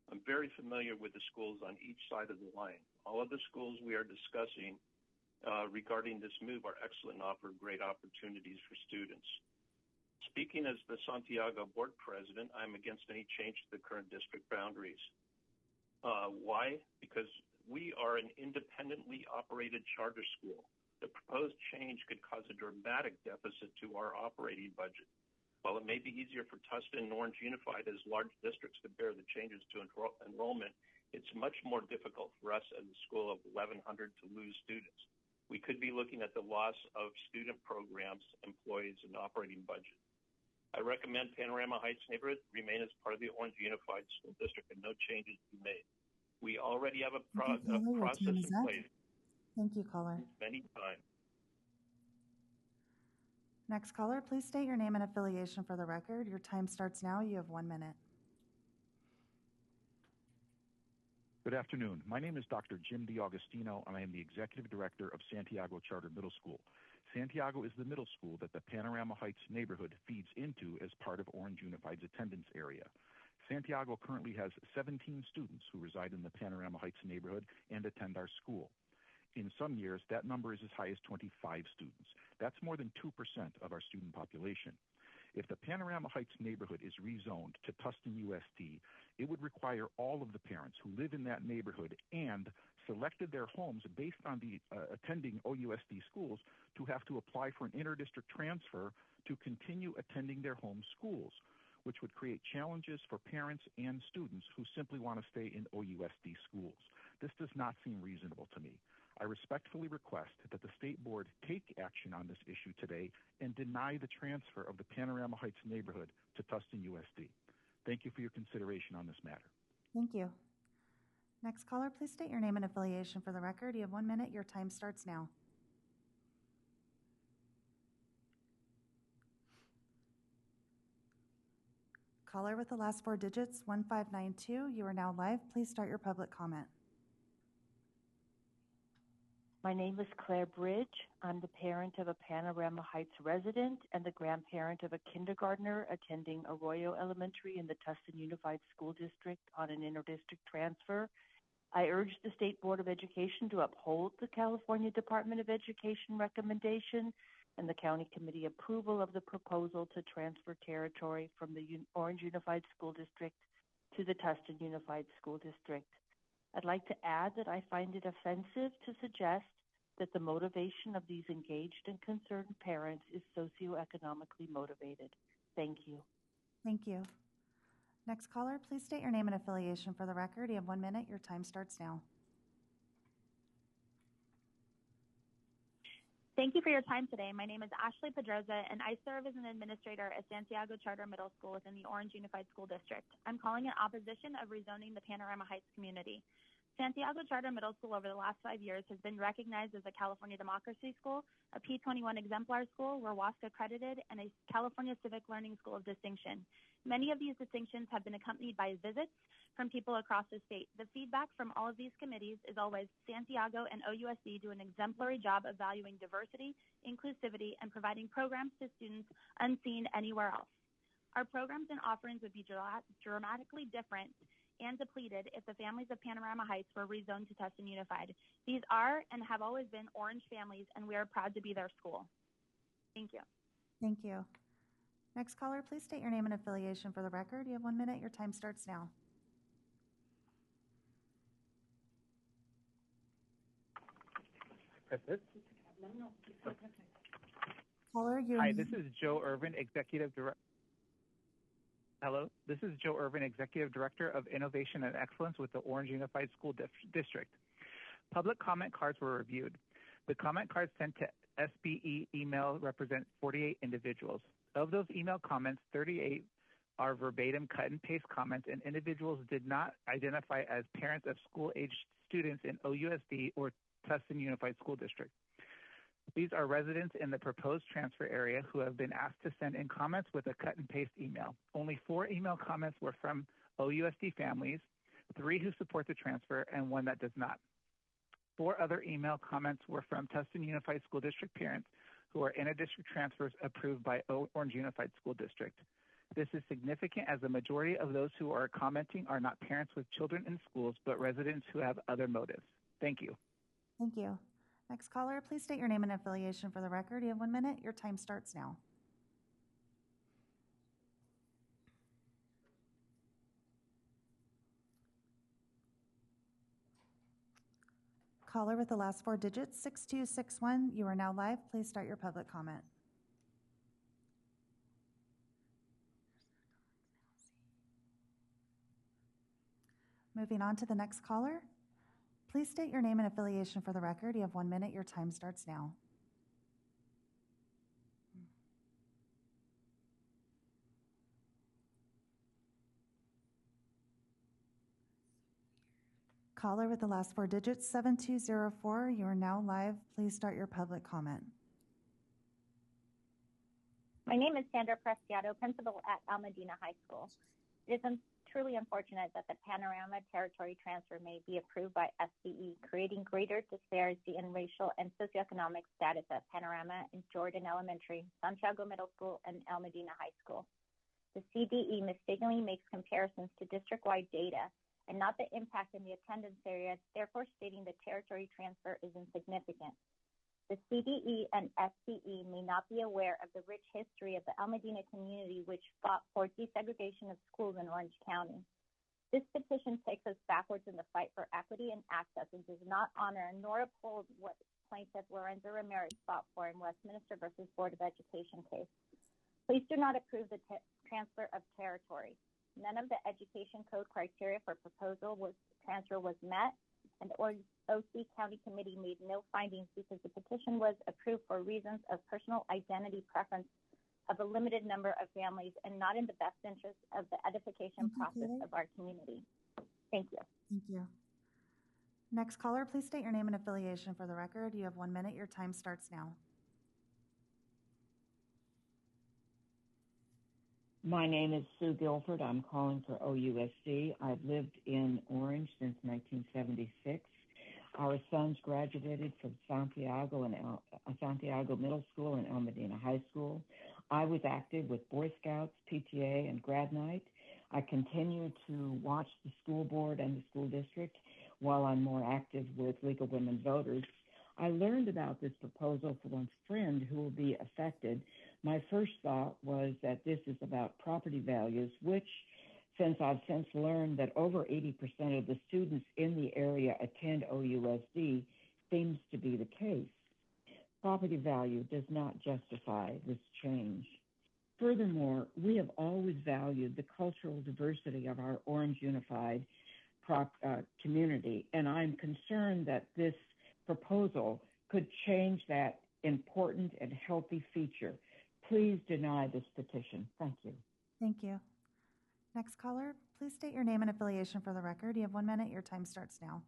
Q: I'm very familiar with the schools on each side of the line. All of the schools we are discussing regarding this move are excellent and offer great opportunities for students. Speaking as the Santiago Board President, I'm against any change to the current district boundaries. Why? Because we are an independently operated charter school. The proposed change could cause a dramatic deficit to our operating budget. While it may be easier for Tustin and Orange Unified as large districts to bear the changes to enrollment, it's much more difficult for us as a school of 1,100 to lose students. We could be looking at the loss of student programs, employees, and operating budget. I recommend Panorama Heights neighborhood remain as part of the Orange Unified School District and no changes be made. We already have a process in place.
D: Thank you, caller.
Q: Many times.
D: Next caller, please state your name and affiliation for the record. Your time starts now. You have 1 minute.
C: Good afternoon. My name is Dr. Jim DiAugustino, and I am the Executive Director of Santiago Charter Middle School. Santiago is the middle school that the Panorama Heights neighborhood feeds into as part of Orange Unified's attendance area. Santiago currently has 17 students who reside in the Panorama Heights neighborhood and attend our school. In some years, that number is as high as 25 students. That's more than 2% of our student population. If the Panorama Heights neighborhood is rezoned to Tustin USD, it would require all of the parents who live in that neighborhood and selected their homes based on the attending OUSD schools to have to apply for an interdistrict transfer to continue attending their home schools, which would create challenges for parents and students who simply want to stay in OUSD schools. This does not seem reasonable to me. I respectfully request that the State Board take action on this issue today and deny the transfer of the Panorama Heights neighborhood to Tustin USD. Thank you for your consideration on this matter.
D: Thank you. Next caller, please state your name and affiliation for the record. You have 1 minute. Your time starts now. Caller with the last 4 digits, 1592. You are now live. Please start your public comment.
L: My name is Claire Bridge. I'm the parent of a Panorama Heights resident and the grandparent of a kindergartner attending Arroyo Elementary in the Tustin Unified School District on an interdistrict transfer. I urge the State Board of Education to uphold the California Department of Education recommendation and the County Committee approval of the proposal to transfer territory from the Orange Unified School District to the Tustin Unified School District. I'd like to add that I find it offensive to suggest that the motivation of these engaged and concerned parents is socioeconomically motivated. Thank you.
D: Thank you. Next caller, please state your name and affiliation for the record. You have 1 minute. Your time starts now.
S: Thank you for your time today. My name is Ashley Pedroza, and I serve as an administrator at Santiago Charter Middle School within the Orange Unified School District. I'm calling in opposition of rezoning the Panorama Heights community. Santiago Charter Middle School over the last 5 years has been recognized as a California Democracy School, a P21 exemplar school, where WASC accredited, and a California Civic Learning School of Distinction. Many of these distinctions have been accompanied by visits from people across the state. The feedback from all of these committees is always Santiago and OUSD do an exemplary job of valuing diversity, inclusivity, and providing programs to students unseen anywhere else. Our programs and offerings would be dramatically different and depleted if the families of Panorama Heights were rezoned to Tustin Unified. These are and have always been Orange families, and we are proud to be their school. Thank you.
D: Thank you. Next caller, please state your name and affiliation for the record. You have 1 minute. Your time starts now. Caller,
T: Hi, this is Joe Irvin, Executive Director. Hello, this is Joe Irvin, Executive Director of Innovation and Excellence with the Orange Unified School District. Public comment cards were reviewed. The comment cards sent to SBE email represent 48 individuals. Of those email comments, 38 are verbatim cut and paste comments, and individuals did not identify as parents of school-aged students in OUSD or Tustin Unified School District. These are residents in the proposed transfer area who have been asked to send in comments with a cut and paste email. Only 4 email comments were from OUSD families, 3 who support the transfer, and 1 that does not. 4 other email comments were from Tustin Unified School District parents who are inter-district transfers approved by Orange Unified School District. This is significant as the majority of those who are commenting are not parents with children in schools, but residents who have other motives. Thank you.
D: Thank you. Next caller, please state your name and affiliation for the record. You have 1 minute. Your time starts now. Caller with the last four digits, 6261. You are now live. Please start your public comment. Moving on to the next caller. Please state your name and affiliation for the record. You have 1 minute. Your time starts now. Caller with the last four digits, 7204. You are now live. Please start your public comment.
A: My name is Sandra Preciado, principal at Almadena High School. It is truly unfortunate that the Panorama territory transfer may be approved by SCE, creating greater disparity in racial and socioeconomic status at Panorama and Jordan Elementary, Santiago Middle School, and Almadena High School. The CDE mistakenly makes comparisons to district-wide data and not the impact in the attendance area, therefore stating the territory transfer is insignificant. The CDE and SCE may not be aware of the rich history of the Almadena community, which fought for desegregation of schools in Orange County. This petition takes us backwards in the fight for equity and access and does not honor nor uphold what plaintiff Lorenzo Ramirez fought for in Westminster versus Board of Education case. Please do not approve the transfer of territory. None of the education code criteria for transfer was met, and the OC County Committee made no findings because the petition was approved for reasons of personal identity preference of a limited number of families and not in the best interest of the edification process of our community. Thank you.
D: Thank you. Next caller, please state your name and affiliation for the record. You have 1 minute. Your time starts now.
F: My name is Sue Guilford. I'm calling for OUSD. I've lived in Orange since 1976. Our sons graduated from Santiago Middle School and Almadena High School. I was active with Boy Scouts, PTA, and grad night. I continue to watch the school board and the school district while I'm more active with League of Women Voters. I learned about this proposal from a friend who will be affected. My first thought was that this is about property values, which, since I've since learned that over 80% of the students in the area attend OUSD, seems to be the case. Property value does not justify this change. Furthermore, we have always valued the cultural diversity of our Orange Unified community, and I'm concerned that this proposal could change that important and healthy feature. Please deny this petition. Thank you.
D: Thank you. Next caller, please state your name and affiliation for the record. You have 1 minute. Your time starts now.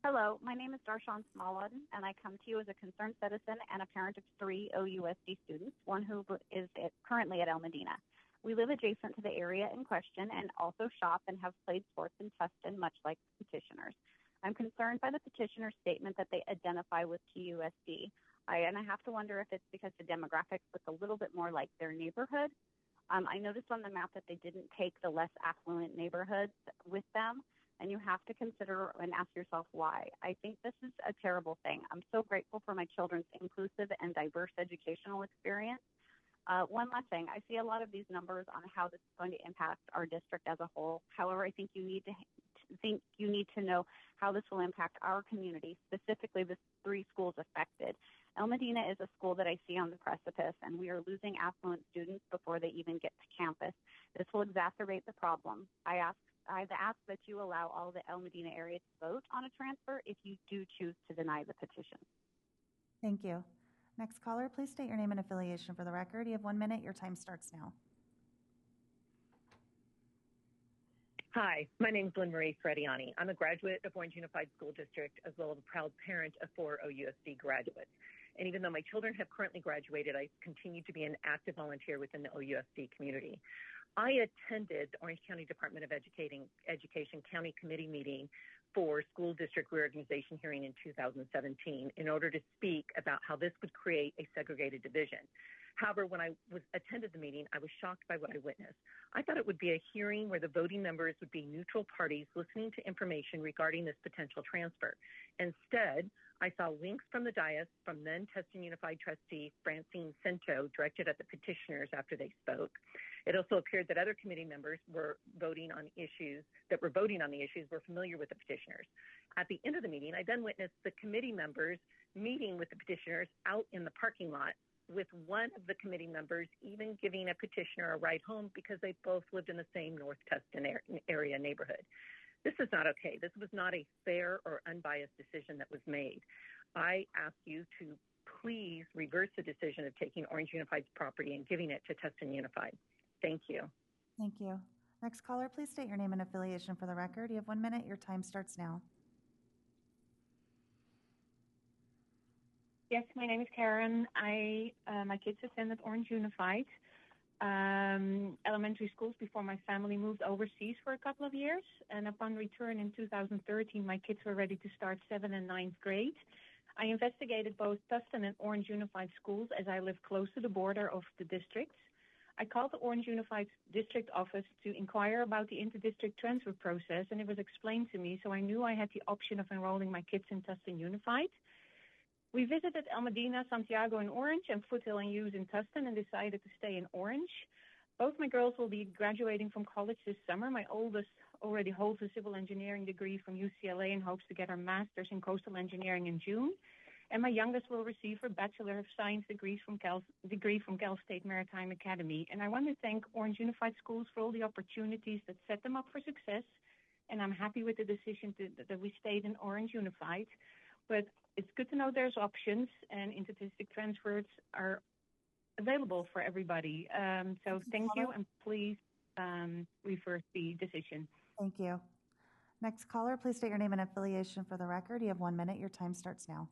I: Hello, my name is Darshan Smallwood, and I come to you as a concerned citizen and a parent of 3 OUSD students, one who is currently at Almadena. We live adjacent to the area in question and also shop and have played sports in Tustin, much like the petitioners. I'm concerned by the petitioner's statement that they identify with TUSD. And I have to wonder if it's because the demographics look a little bit more like their neighborhood. I noticed on the map that they didn't take the less affluent neighborhoods with them, and you have to consider and ask yourself why. I think this is a terrible thing. I'm so grateful for my children's inclusive and diverse educational experience. One last thing, I see a lot of these numbers on how this is going to impact our district as a whole. However, I think you need to know how this will impact our community, specifically the 3 schools affected. Almadena is a school that I see on the precipice, and we are losing affluent students before they even get to campus. This will exacerbate the problem. I've asked that you allow all the Almadena area to vote on a transfer if you do choose to deny the petition.
D: Thank you. Next caller, please state your name and affiliation for the record. You have 1 minute. Your time starts now.
O: Hi, my name is Lynn Marie Frediani. I'm a graduate of Orange Unified School District as well as a proud parent of 4 OUSD graduates. And even though my children have currently graduated, I continue to be an active volunteer within the OUSD community. I attended the Orange County Department of Education County Committee meeting for school district reorganization hearing in 2017 in order to speak about how this would create a segregated division. However, when I attended the meeting, I was shocked by what I witnessed. I thought it would be a hearing where the voting members would be neutral parties listening to information regarding this potential transfer. Instead, I saw winks from the dais from then Tustin Unified trustee Francine Cento directed at the petitioners after they spoke. It also appeared that other committee members were voting on the issues were familiar with the petitioners. At the end of the meeting, I then witnessed the committee members meeting with the petitioners out in the parking lot, with one of the committee members even giving a petitioner a ride home because they both lived in the same North Tustin area neighborhood. This is not okay. This was not a fair or unbiased decision that was made. I ask you to please reverse the decision of taking Orange Unified's property and giving it to Tustin Unified. Thank you.
D: Thank you. Next caller, please state your name and affiliation for the record. You have 1 minute. Your time starts now.
J: Yes, my name is Karen. My kids attended Orange Unified elementary schools before my family moved overseas for a couple of years. And upon return in 2013, my kids were ready to start 7th and 9th grade. I investigated both Tustin and Orange Unified schools as I live close to the border of the districts. I called the Orange Unified district office to inquire about the inter-district transfer process, and it was explained to me, so I knew I had the option of enrolling my kids in Tustin Unified. We visited El Medina, Santiago, and Orange, and Foothill and Hughes in Tustin, and decided to stay in Orange. Both my girls will be graduating from college this summer. My oldest already holds a civil engineering degree from UCLA and hopes to get her master's in coastal engineering in June. And my youngest will receive her Bachelor of Science degree from Cal State Maritime Academy. And I want to thank Orange Unified Schools for all the opportunities that set them up for success. And I'm happy with the decision that we stayed in Orange Unified. But it's good to know there's options, and inter-district transfers are available for everybody. So thank you, and please reverse the decision.
D: Thank you. Next caller, please state your name and affiliation for the record. You have 1 minute. Your time starts now.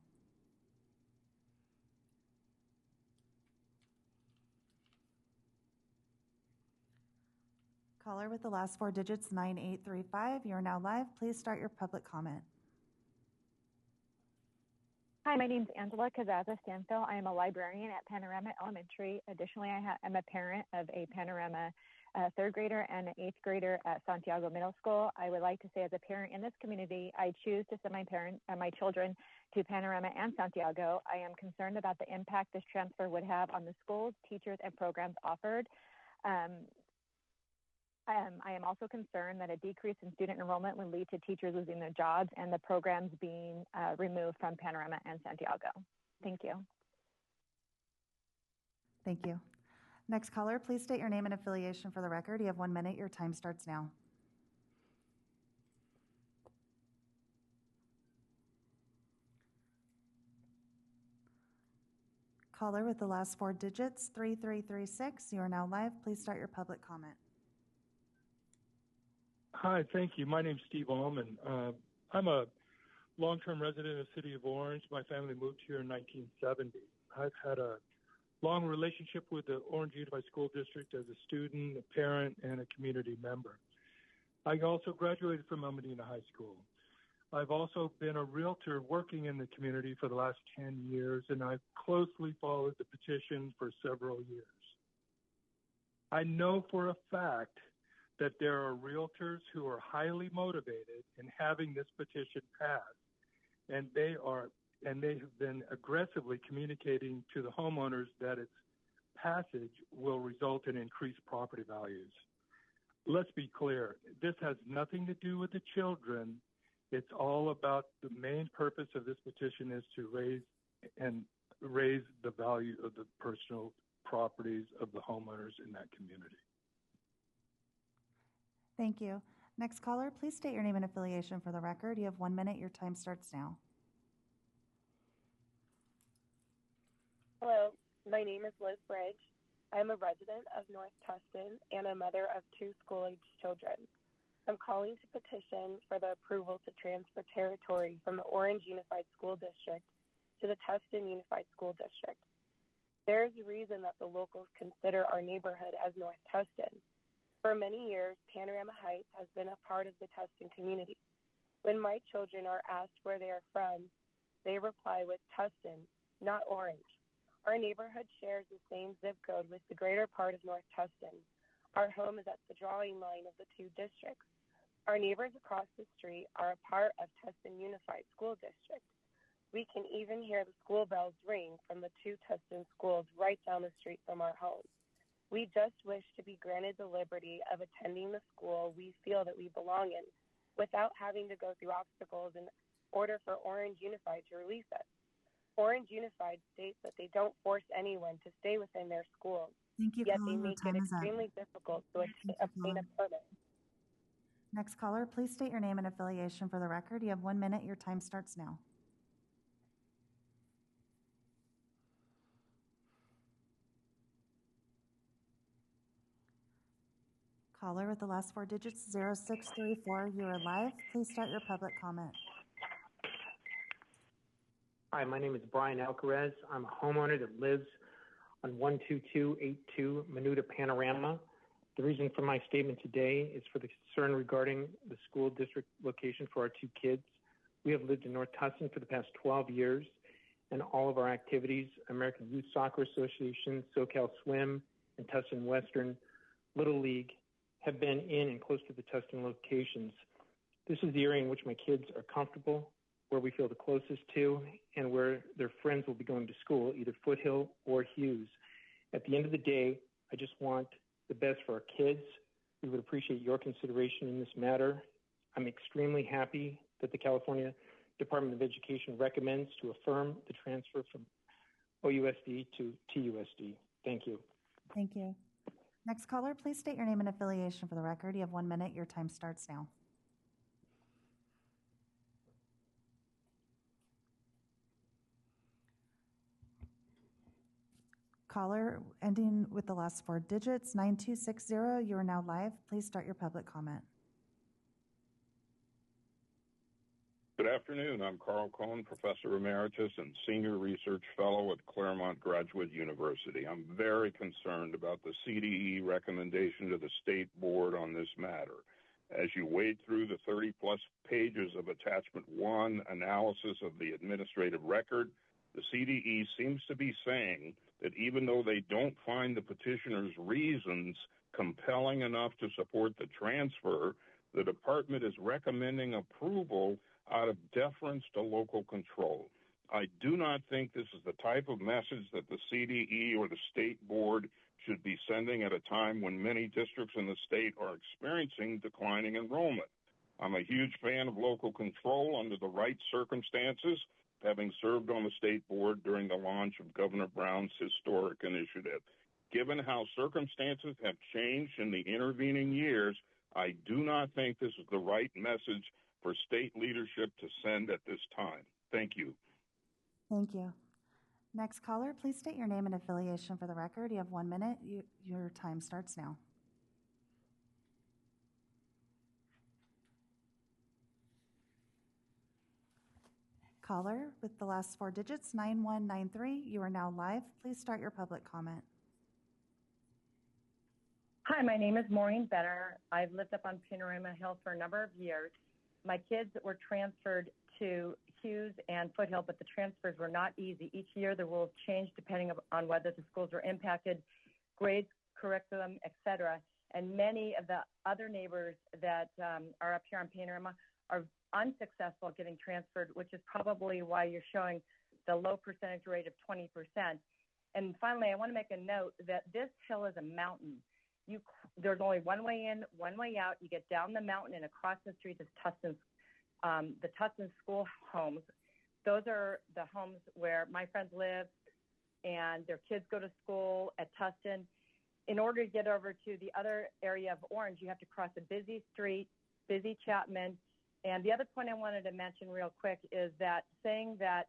D: Caller with the last 4 digits, 9835. You are now live. Please start your public comment.
K: Hi, my name is Angela Cazaza-Stanfill. I am a librarian at Panorama Elementary. Additionally, I'm a parent of a Panorama 3rd grader and an 8th grader at Santiago Middle School. I would like to say, as a parent in this community, I choose to send my children to Panorama and Santiago. I am concerned about the impact this transfer would have on the schools, teachers, and programs offered. I am also concerned that a decrease in student enrollment would lead to teachers losing their jobs and the programs being removed from Panorama and Santiago. Thank you.
D: Thank you. Next caller, please state your name and affiliation for the record. You have 1 minute. Your time starts now. Caller with the last 4 digits, 3336. You are now live. Please start your public comment.
M: Hi, thank you. My name's Steve Allman. I'm a long-term resident of the city of Orange. My family moved here in 1970. I've had a long relationship with the Orange Unified School District as a student, a parent, and a community member. I also graduated from El Medina High School. I've also been a realtor working in the community for the last 10 years, and I've closely followed the petition for several years. I know for a fact that there are realtors who are highly motivated in having this petition passed, and they have been aggressively communicating to the homeowners that its passage will result in increased property values. Let's be clear, this has nothing to do with the children. It's all about the main purpose of this petition is to raise the value of the personal properties of the homeowners in that community.
D: Thank you. Next caller, please state your name and affiliation for the record. You have 1 minute. Your time starts now.
R: Hello, my name is Liz Bridge. I'm a resident of North Tustin and a mother of 2 school-aged children. I'm calling to petition for the approval to transfer territory from the Orange Unified School District to the Tustin Unified School District. There is a reason that the locals consider our neighborhood as North Tustin. For many years, Panorama Heights has been a part of the Tustin community. When my children are asked where they are from, they reply with Tustin, not Orange. Our neighborhood shares the same zip code with the greater part of North Tustin. Our home is at the drawing line of the 2 districts. Our neighbors across the street are a part of Tustin Unified School District. We can even hear the school bells ring from the 2 Tustin schools right down the street from our home. We just wish to be granted the liberty of attending the school we feel that we belong in without having to go through obstacles in order for Orange Unified to release us. Orange Unified states that they don't force anyone to stay within their schools,
D: Thank you,
R: yet
D: caller.
R: they make it extremely difficult to obtain a permit.
D: Next caller, please state your name and affiliation for the record. You have 1 minute. Your time starts now. Caller with the last 4 digits, 0634. You are live. Please start your public comment.
B: Hi, my name is Brian Alcarez. I'm a homeowner that lives on 12282 Menuda Panorama. The reason for my statement today is for the concern regarding the school district location for our 2 kids. We have lived in North Tustin for the past 12 years, and all of our activities, American Youth Soccer Association, SoCal Swim, and Tustin Western Little League, have been in and close to the Tustin locations. This is the area in which my kids are comfortable, where we feel the closest to, and where their friends will be going to school, either Foothill or Hughes. At the end of the day, I just want the best for our kids. We would appreciate your consideration in this matter. I'm extremely happy that the California Department of Education recommends to affirm the transfer from OUSD to TUSD. Thank you.
D: Thank you. Next caller, please state your name and affiliation for the record. You have 1 minute. Your time starts now. Caller ending with the last 4 digits, 9260. You are now live. Please start your public comment.
G: Good afternoon. I'm Carl Cohn, Professor Emeritus and Senior Research Fellow at Claremont Graduate University. I'm very concerned about the CDE recommendation to the State Board on this matter. As you wade through the 30-plus pages of Attachment 1 analysis of the administrative record, the CDE seems to be saying that even though they don't find the petitioner's reasons compelling enough to support the transfer, the department is recommending approval out of deference to local control. I do not think this is the type of message that the CDE or the State Board should be sending at a time when many districts in the state are experiencing declining enrollment. I'm a huge fan of local control under the right circumstances, having served on the State Board during the launch of Governor Brown's historic initiative. Given how circumstances have changed in the intervening years, I do not think this is the right message for state leadership to send at this time. Thank you.
D: Thank you. Next caller, please state your name and affiliation for the record. You have 1 minute. Your time starts now. Caller with the last 4 digits, 9193. You are now live. Please start your public comment.
U: Hi, my name is Maureen Benner. I've lived up on Panorama Hill for a number of years. My kids were transferred to Hughes and Foothill, but the transfers were not easy. Each year the rules changed depending on whether the schools were impacted, grades, curriculum, etc. And many of the other neighbors that are up here on Panorama are unsuccessful getting transferred, which is probably why you're showing the low percentage rate of 20%. And finally, I want to make a note that this hill is a mountain. There's only one way in, one way out. You get down the mountain and across the street is Tustin's, the Tustin school homes. Those are the homes where my friends live and their kids go to school at Tustin. In order to get over to the other area of Orange, you have to cross a busy street, busy Chapman. And the other point I wanted to mention real quick is that saying that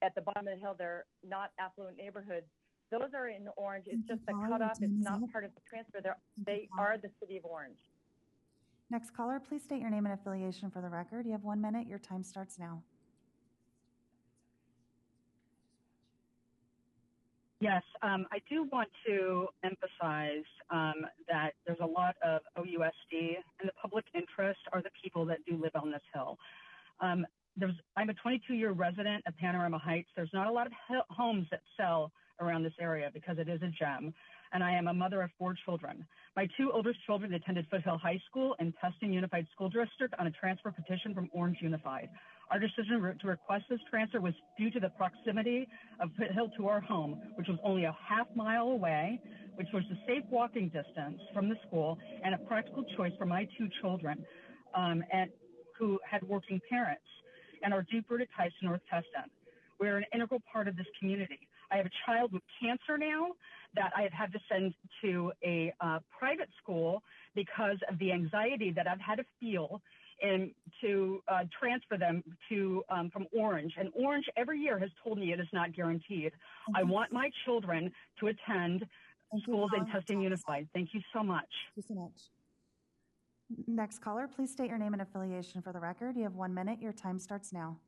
U: at the bottom of the hill, they're not affluent neighborhoods. Those are in Orange. It's just the cutoff. It's not part of the transfer. They are the city of Orange.
D: Next caller, please state your name and affiliation for the record. You have 1 minute. Your time starts now.
V: Yes, I do want to emphasize that there's a lot of OUSD, and the public interest are the people that do live on this hill. I'm a 22-year resident of Panorama Heights. There's not a lot of homes that sell around this area because it is a gem, and I am a mother of 4 children. My 2 oldest children attended Foothill High School and Tustin Unified School District on a transfer petition from Orange Unified. Our decision to request this transfer was due to the proximity of Foothill to our home, which was only a half-mile away, which was a safe walking distance from the school and a practical choice for my two children and who had working parents and our deep-rooted ties to North Tustin. We're an integral part of this community. I have a child with cancer now that I have had to send to a private school because of the anxiety that I've had to feel and to transfer them to from Orange. And Orange every year has told me it is not guaranteed. I want my children to attend schools in Tustin Unified. Thank you so much.
D: Thank you so much. Next caller, please state your name and affiliation for the record. You have 1 minute. Your time starts now.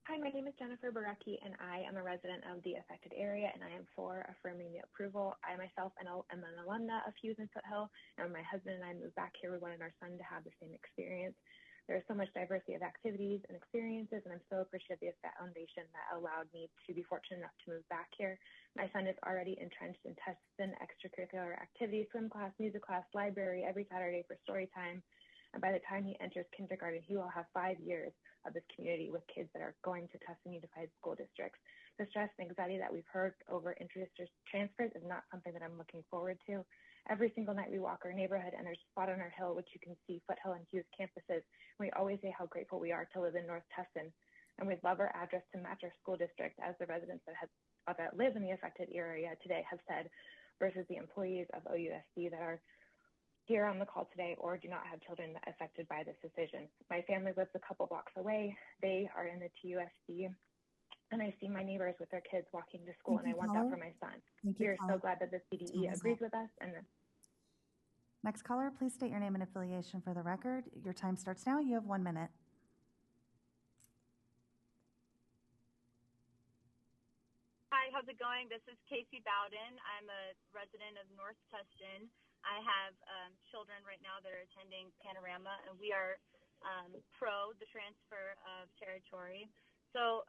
E: Hi, my name is Jennifer Barecki, and I am a resident of the affected area, and I am for affirming the approval. I myself am an alumna of Hughes and Foothill, and when my husband and I moved back here, we wanted our son to have the same experience. There's so much diversity of activities and experiences, and I'm so appreciative of that foundation that allowed me to be fortunate enough to move back here. My son is already entrenched in Tustin extracurricular activities, swim class, music class, library, every Saturday for story time. And by the time he enters kindergarten, he will have 5 years of this community with kids that are going to Tustin Unified School Districts. The stress and anxiety that we've heard over interdistrict transfers is not something that I'm looking forward to. Every single night we walk our neighborhood, and there's a spot on our hill which you can see Foothill and Hughes campuses. We always say how grateful we are to live in North Tustin, and we'd love our address to match our school district, as the residents that live in the affected area today have said, versus the employees of OUSD that are here on the call today or do not have children affected by this decision. My family lives a couple blocks away. They are in the TUSD, and I see my neighbors with their kids walking to school, and I want that for my son. We are so glad that the CDE agrees with us. And
D: Next caller, please state your name and affiliation for the record. Your time starts now. You have 1 minute.
P: Hi, how's it going? This is Casey Bowden. I'm a resident of North Tustin. I have children right now that are attending Panorama, and we are pro the transfer of territory. So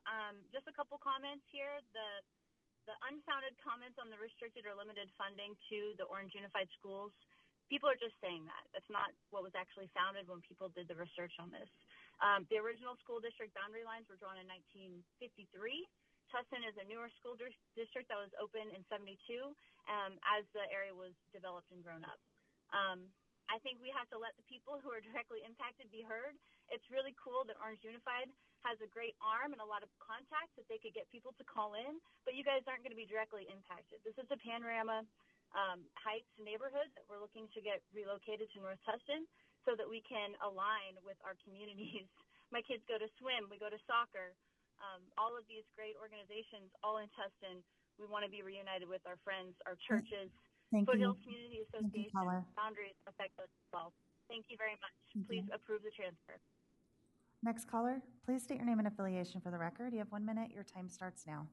P: just a couple comments here. The unfounded comments on the restricted or limited funding to the Orange Unified Schools, people are just saying that. That's not what was actually founded when people did the research on this. The original school district boundary lines were drawn in 1953. Tustin is a newer school district that was opened in 72 as the area was developed and grown up. I think we have to let the people who are directly impacted be heard. It's really cool that Orange Unified has a great arm and a lot of contacts that they could get people to call in, but you guys aren't going to be directly impacted. This is the Panorama Heights neighborhood that we're looking to get relocated to North Tustin so that we can align with our communities. My kids go to swim, we go to soccer. All of these great organizations, all in Tustin, we want to be reunited with our friends, our churches, Foothill Community Association, boundaries affect us as well. Thank you very much. Please approve the transfer.
D: Next caller, please state your name and affiliation for the record. You have 1 minute. Your time starts now.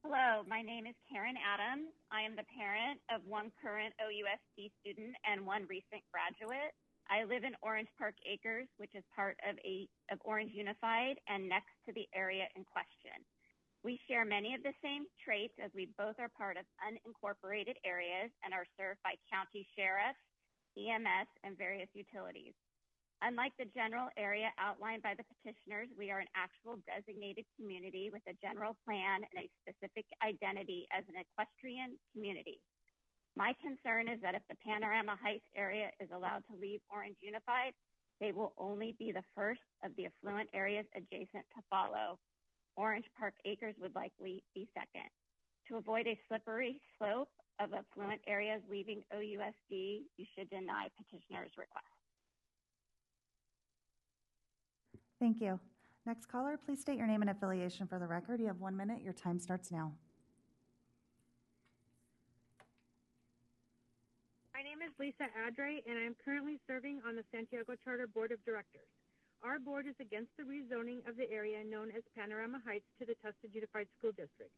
W: Hello, my name is Karen Adams. I am the parent of one current OUSD student and one recent graduate. I live in Orange Park Acres, which is part of Orange Unified and next to the area in question. We share many of the same traits as we both are part of unincorporated areas and are served by county sheriffs, EMS, and various utilities. Unlike the general area outlined by the petitioners, we are an actual designated community with a general plan and a specific identity as an equestrian community. My concern is that if the Panorama Heights area is allowed to leave Orange Unified, they will only be the first of the affluent areas adjacent to follow. Orange Park Acres would likely be second. To avoid a slippery slope of affluent areas leaving OUSD, you should deny petitioner's request.
D: Thank you. Next caller, please state your name and affiliation for the record. You have 1 minute. Your time starts now.
X: My name is Lisa Adre, and I am currently serving on the Santiago Charter Board of Directors. Our board is against the rezoning of the area known as Panorama Heights to the Tustin Unified School District.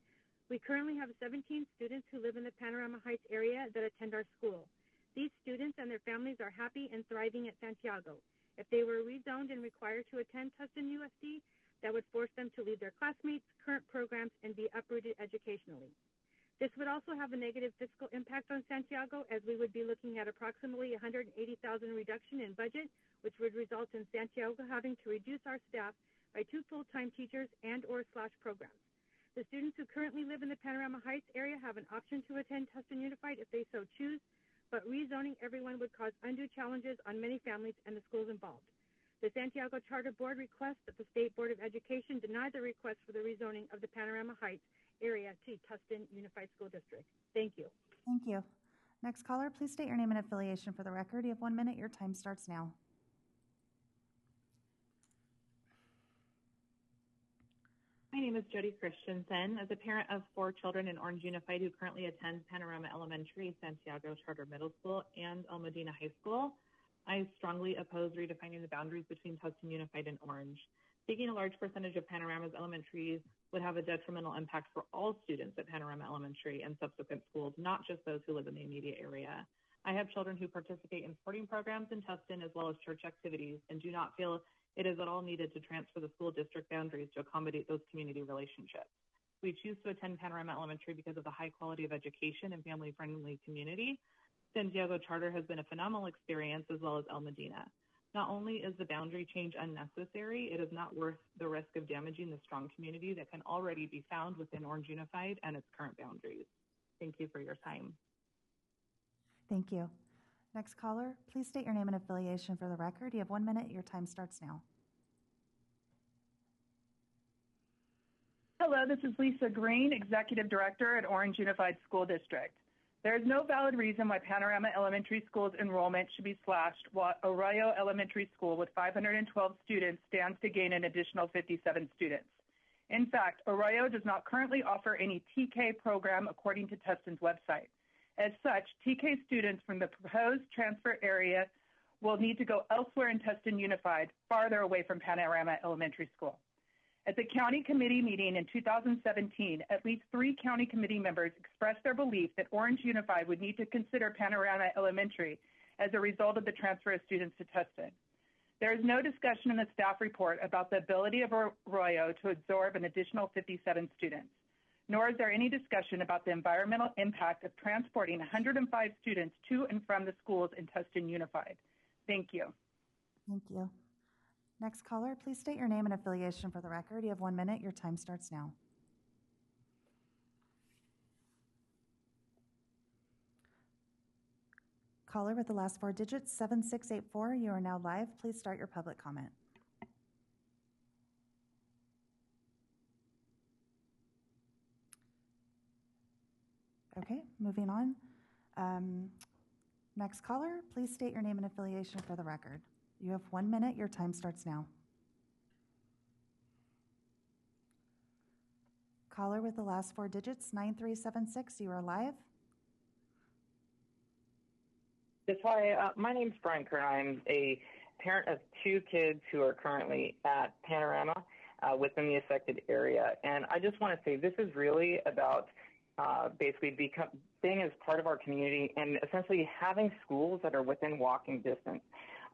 X: We currently have 17 students who live in the Panorama Heights area that attend our school. These students and their families are happy and thriving at Santiago. If they were rezoned and required to attend Tustin USD, that would force them to leave their classmates, current programs, and be uprooted educationally. This would also have a negative fiscal impact on Santiago, as we would be looking at approximately $180,000 reduction in budget, which would result in Santiago having to reduce our staff by 2 full-time teachers and/or slash programs. The students who currently live in the Panorama Heights area have an option to attend Tustin Unified if they so choose, but rezoning everyone would cause undue challenges on many families and the schools involved. The Santiago Charter Board requests that the State Board of Education deny the request for the rezoning of the Panorama Heights area to Tustin Unified School District. Thank you.
D: Thank you. Next caller, please state your name and affiliation for the record. You have 1 minute. Your time starts now.
C: My name is Jody Christensen. As a parent of 4 children in Orange Unified who currently attend Panorama Elementary, Santiago Charter Middle School, and El Medina High School, I strongly oppose redefining the boundaries between Tustin Unified and Orange. Taking a large percentage of Panorama's elementaries would have a detrimental impact for all students at Panorama Elementary and subsequent schools, not just those who live in the immediate area. I have children who participate in sporting programs in Tustin as well as church activities and do not feel it is at all needed to transfer the school district boundaries to accommodate those community relationships. We choose to attend Panorama Elementary because of the high quality of education and family-friendly community. Santiago Charter has been a phenomenal experience, as well as El Medina. Not only is the boundary change unnecessary, it is not worth the risk of damaging the strong community that can already be found within Orange Unified and its current boundaries. Thank you for your time.
D: Thank you. Next caller, please state your name and affiliation for the record. You have 1 minute. Your time starts now.
H: Hello, this is Lisa Green, Executive Director at Orange Unified School District. There is no valid reason why Panorama Elementary School's enrollment should be slashed, while Arroyo Elementary School with 512 students stands to gain an additional 57 students. In fact, Arroyo does not currently offer any TK program according to Tustin's website. As such, TK students from the proposed transfer area will need to go elsewhere in Tustin Unified, farther away from Panorama Elementary School. At the county committee meeting in 2017, at least 3 county committee members expressed their belief that Orange Unified would need to consider Panorama Elementary as a result of the transfer of students to Tustin. There is no discussion in the staff report about the ability of Arroyo to absorb an additional 57 students, nor is there any discussion about the environmental impact of transporting 105 students to and from the schools in Tustin Unified. Thank you.
D: Thank you. Next caller, please state your name and affiliation for the record. You have 1 minute. Your time starts now. Caller with the last 4 digits, 7684. You are now live. Please start your public comment. Okay, moving on. Next caller, please state your name and affiliation for the record. You have 1 minute. Your time starts now. Caller with the last 4 digits, 9376. You are live.
N: Yes, hi. My name is Brian Kern. I'm a parent of 2 kids who are currently at Panorama within the affected area. And I just want to say this is really about basically being as part of our community and essentially having schools that are within walking distance.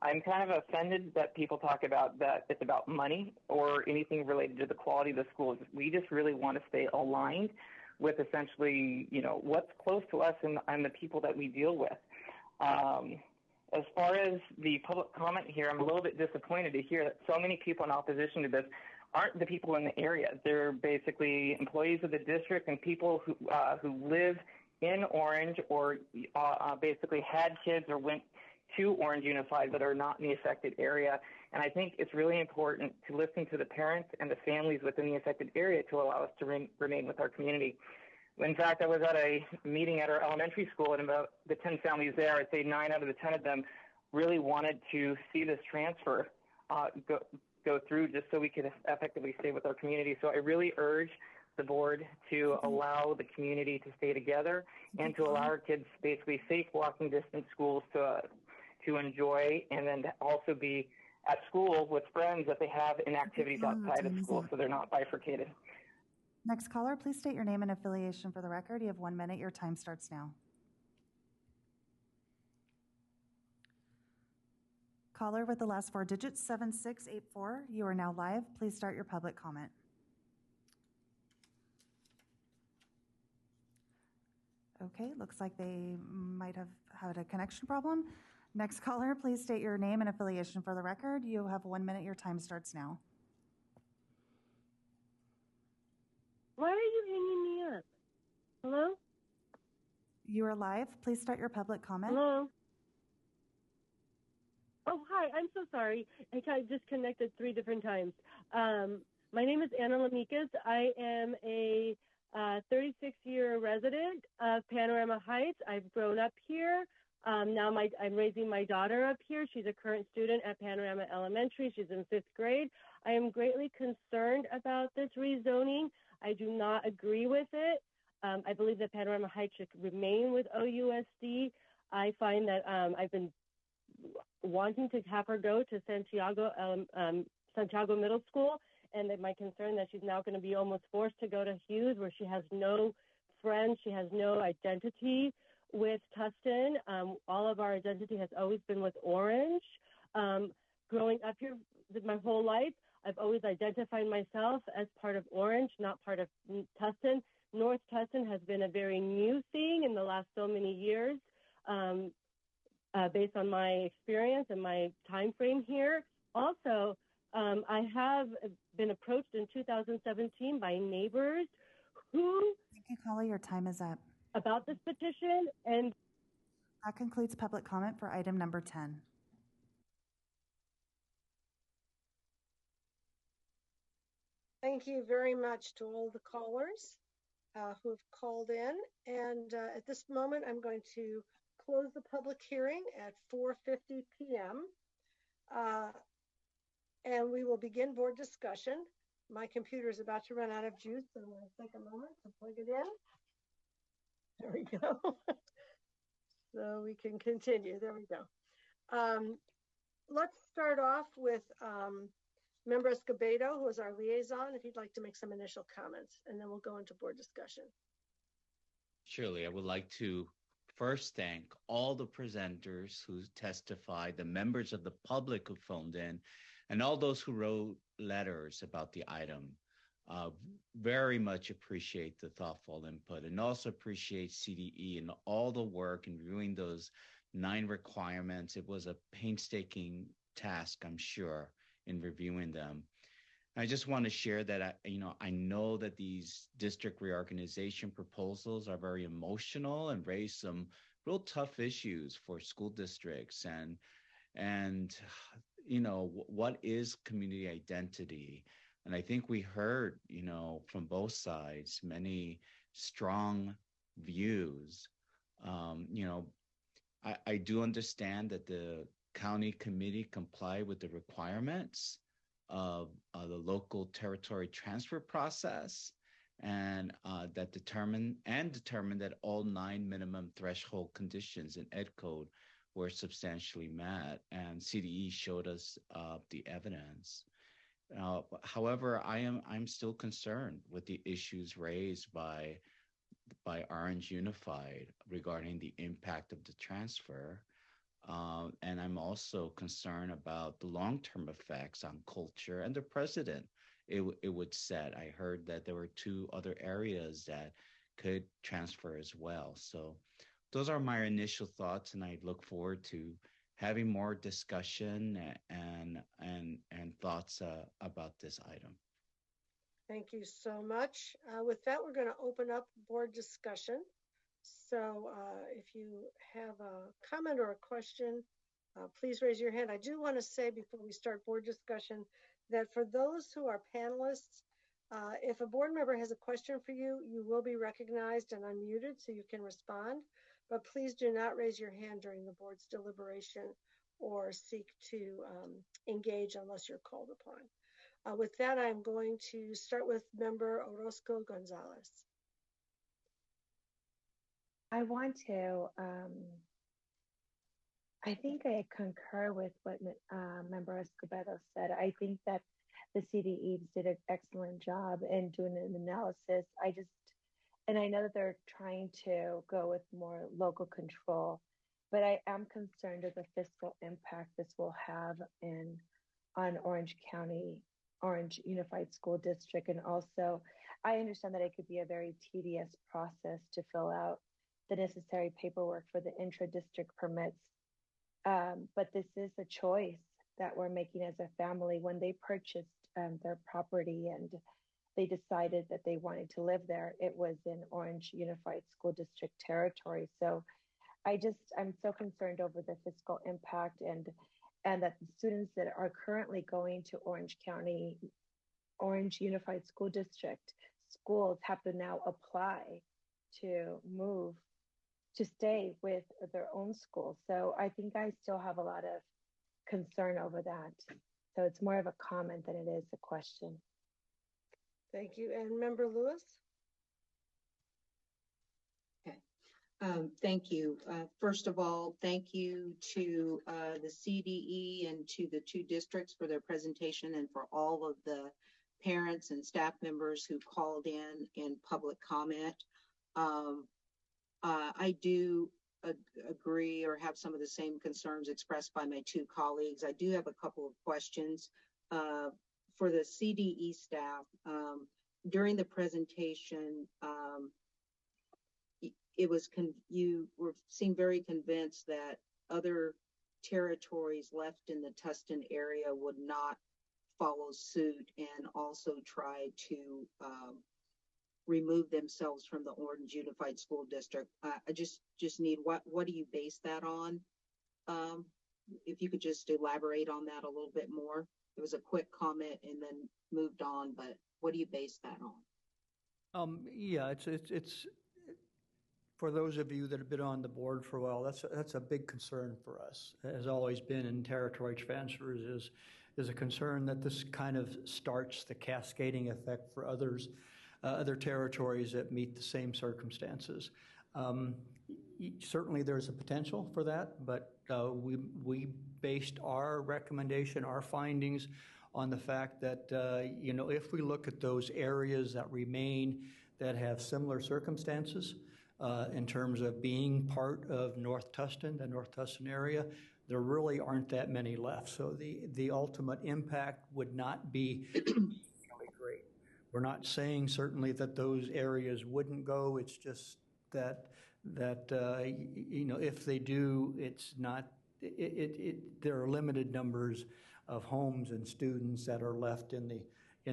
N: I'm kind of offended that people talk about that it's about money or anything related to the quality of the schools. We just really want to stay aligned with essentially, what's close to us and the people that we deal with. As far as the public comment here, I'm a little bit disappointed to hear that so many people in opposition to this aren't the people in the area. They're basically employees of the district and people who live in Orange or basically had kids or went to Orange Unified that are not in the affected area. And I think it's really important to listen to the parents and the families within the affected area to allow us to remain with our community. In fact, I was at a meeting at our elementary school, and about the 10 families there, I'd say 9 out of the 10 of them really wanted to see this transfer go through just so we could effectively stay with our community. So I really urge the board to allow the community to stay together and to allow our kids basically safe walking distance schools to enjoy, and then to also be at school with friends that they have in activities outside of school so they're not bifurcated.
D: Next caller, please state your name and affiliation for the record. You have 1 minute. Your time starts now. Caller with the last 4 digits, 7684. You are now live. Please start your public comment. Okay, looks like they might have had a connection problem. Next caller, please state your name and affiliation for the record. You have 1 minute. Your time starts now.
L: Why are you hanging me up? Hello?
D: You are live. Please start your public comment.
L: Hello? Oh, hi. I'm so sorry. I got disconnected 3 different times. My name is Anna Lamikas. I am a 36-year resident of Panorama Heights. I've grown up here. Now I'm raising my daughter up here. She's a current student at Panorama Elementary. She's in 5th grade. I am greatly concerned about this rezoning. I do not agree with it. I believe that Panorama Heights should remain with OUSD. I find that I've been wanting to have her go to Santiago Middle School, and that my concern that she's now going to be almost forced to go to Hughes, where she has no friends, she has no identity with Tustin. All of our identity has always been with Orange. Growing up here my whole life, I've always identified myself as part of Orange, not part of Tustin. North Tustin has been a very new thing in the last so many years. Based on my experience and my time frame here. Also, I have been approached in 2017 by neighbors who...
D: Thank you, caller. Your time is up.
L: About this petition, and...
D: That concludes public comment for item number 10.
Q: Thank you very much to all the callers who have called in. And at this moment, I'm going to close the public hearing at 4:50 p.m. And we will begin board discussion. My computer is about to run out of juice, so I'm going to take a moment to plug it in. There we go. So we can continue. There we go. Let's start off with Member Escobedo, who is our liaison, if you'd like to make some initial comments, and then we'll go into board discussion.
S: Surely, I would like to first thank all the presenters who testified, the members of the public who phoned in, and all those who wrote letters about the item. Very much appreciate the thoughtful input, and also appreciate CDE and all the work in reviewing those 9 requirements. It was a painstaking task, I'm sure, in reviewing them. I just want to share that I know that these district reorganization proposals are very emotional and raise some real tough issues for school districts, and what is community identity. And I think we heard from both sides many strong views. I do understand that the county committee comply with the requirements of the local territory transfer process, and that determined that all 9 minimum threshold conditions in Ed Code were substantially met, and CDE showed us the evidence. However, I'm still concerned with the issues raised by Orange Unified regarding the impact of the transfer. And I'm also concerned about the long-term effects on culture and the precedent it would set. I heard that there were 2 other areas that could transfer as well. So those are my initial thoughts, and I look forward to having more discussion and thoughts about this item.
Q: Thank you so much. With that, we're going to open up board discussion. So if you have a comment or a question, please raise your hand. I do want to say before we start board discussion that for those who are panelists, if a board member has a question for you, you will be recognized and unmuted so you can respond. But please do not raise your hand during the board's deliberation or seek to engage unless you're called upon. With that, I'm going to start with Member Orozco Gonzalez.
E: I want to, I think I concur with what Member Escobedo said. I think that the CDE did an excellent job in doing an analysis. And I know that they're trying to go with more local control, but I am concerned of the fiscal impact this will have on Orange County, Orange Unified School District. And also, I understand that it could be a very tedious process to fill out
A: the necessary paperwork for the intra-district permits. But this is a choice that we're making as a family. When they purchased their property and they decided that they wanted to live there, it was in Orange Unified School District territory. So I'm so concerned over the fiscal impact and that the students that are currently going to Orange Unified School District schools have to now apply to move to stay with their own school. So I think I still have a lot of concern over that. So it's more of a comment than it is a question.
Q: Thank you. And Member Lewis?
F: Thank you. First of all, thank you to the CDE and to the two districts for their presentation and for all of the parents and staff members who called in public comment. I do agree or have some of the same concerns expressed by my two colleagues. I do have a couple of questions for the CDE staff. During the presentation, you seemed very convinced that other territories left in the Tustin area would not follow suit and also try to remove themselves from the Orange Unified School District. I just need, what do you base that on? If you could just elaborate on that a little bit more. It was a quick comment and then moved on, but what do you base that on?
I: Yeah, it's for those of you that have been on the board for a while, that's a big concern for us. It has always been in territory transfers is a concern that this kind of starts the cascading effect for other territories that meet the same circumstances. Certainly there's a potential for that, but we based our recommendation, our findings on the fact that, if we look at those areas that remain that have similar circumstances, in terms of being part of North Tustin, the North Tustin area, there really aren't that many left. So the ultimate impact would not be really great. We're not saying certainly that those areas wouldn't go. It's just that if they do, it's not. There are limited numbers of homes and students that are left in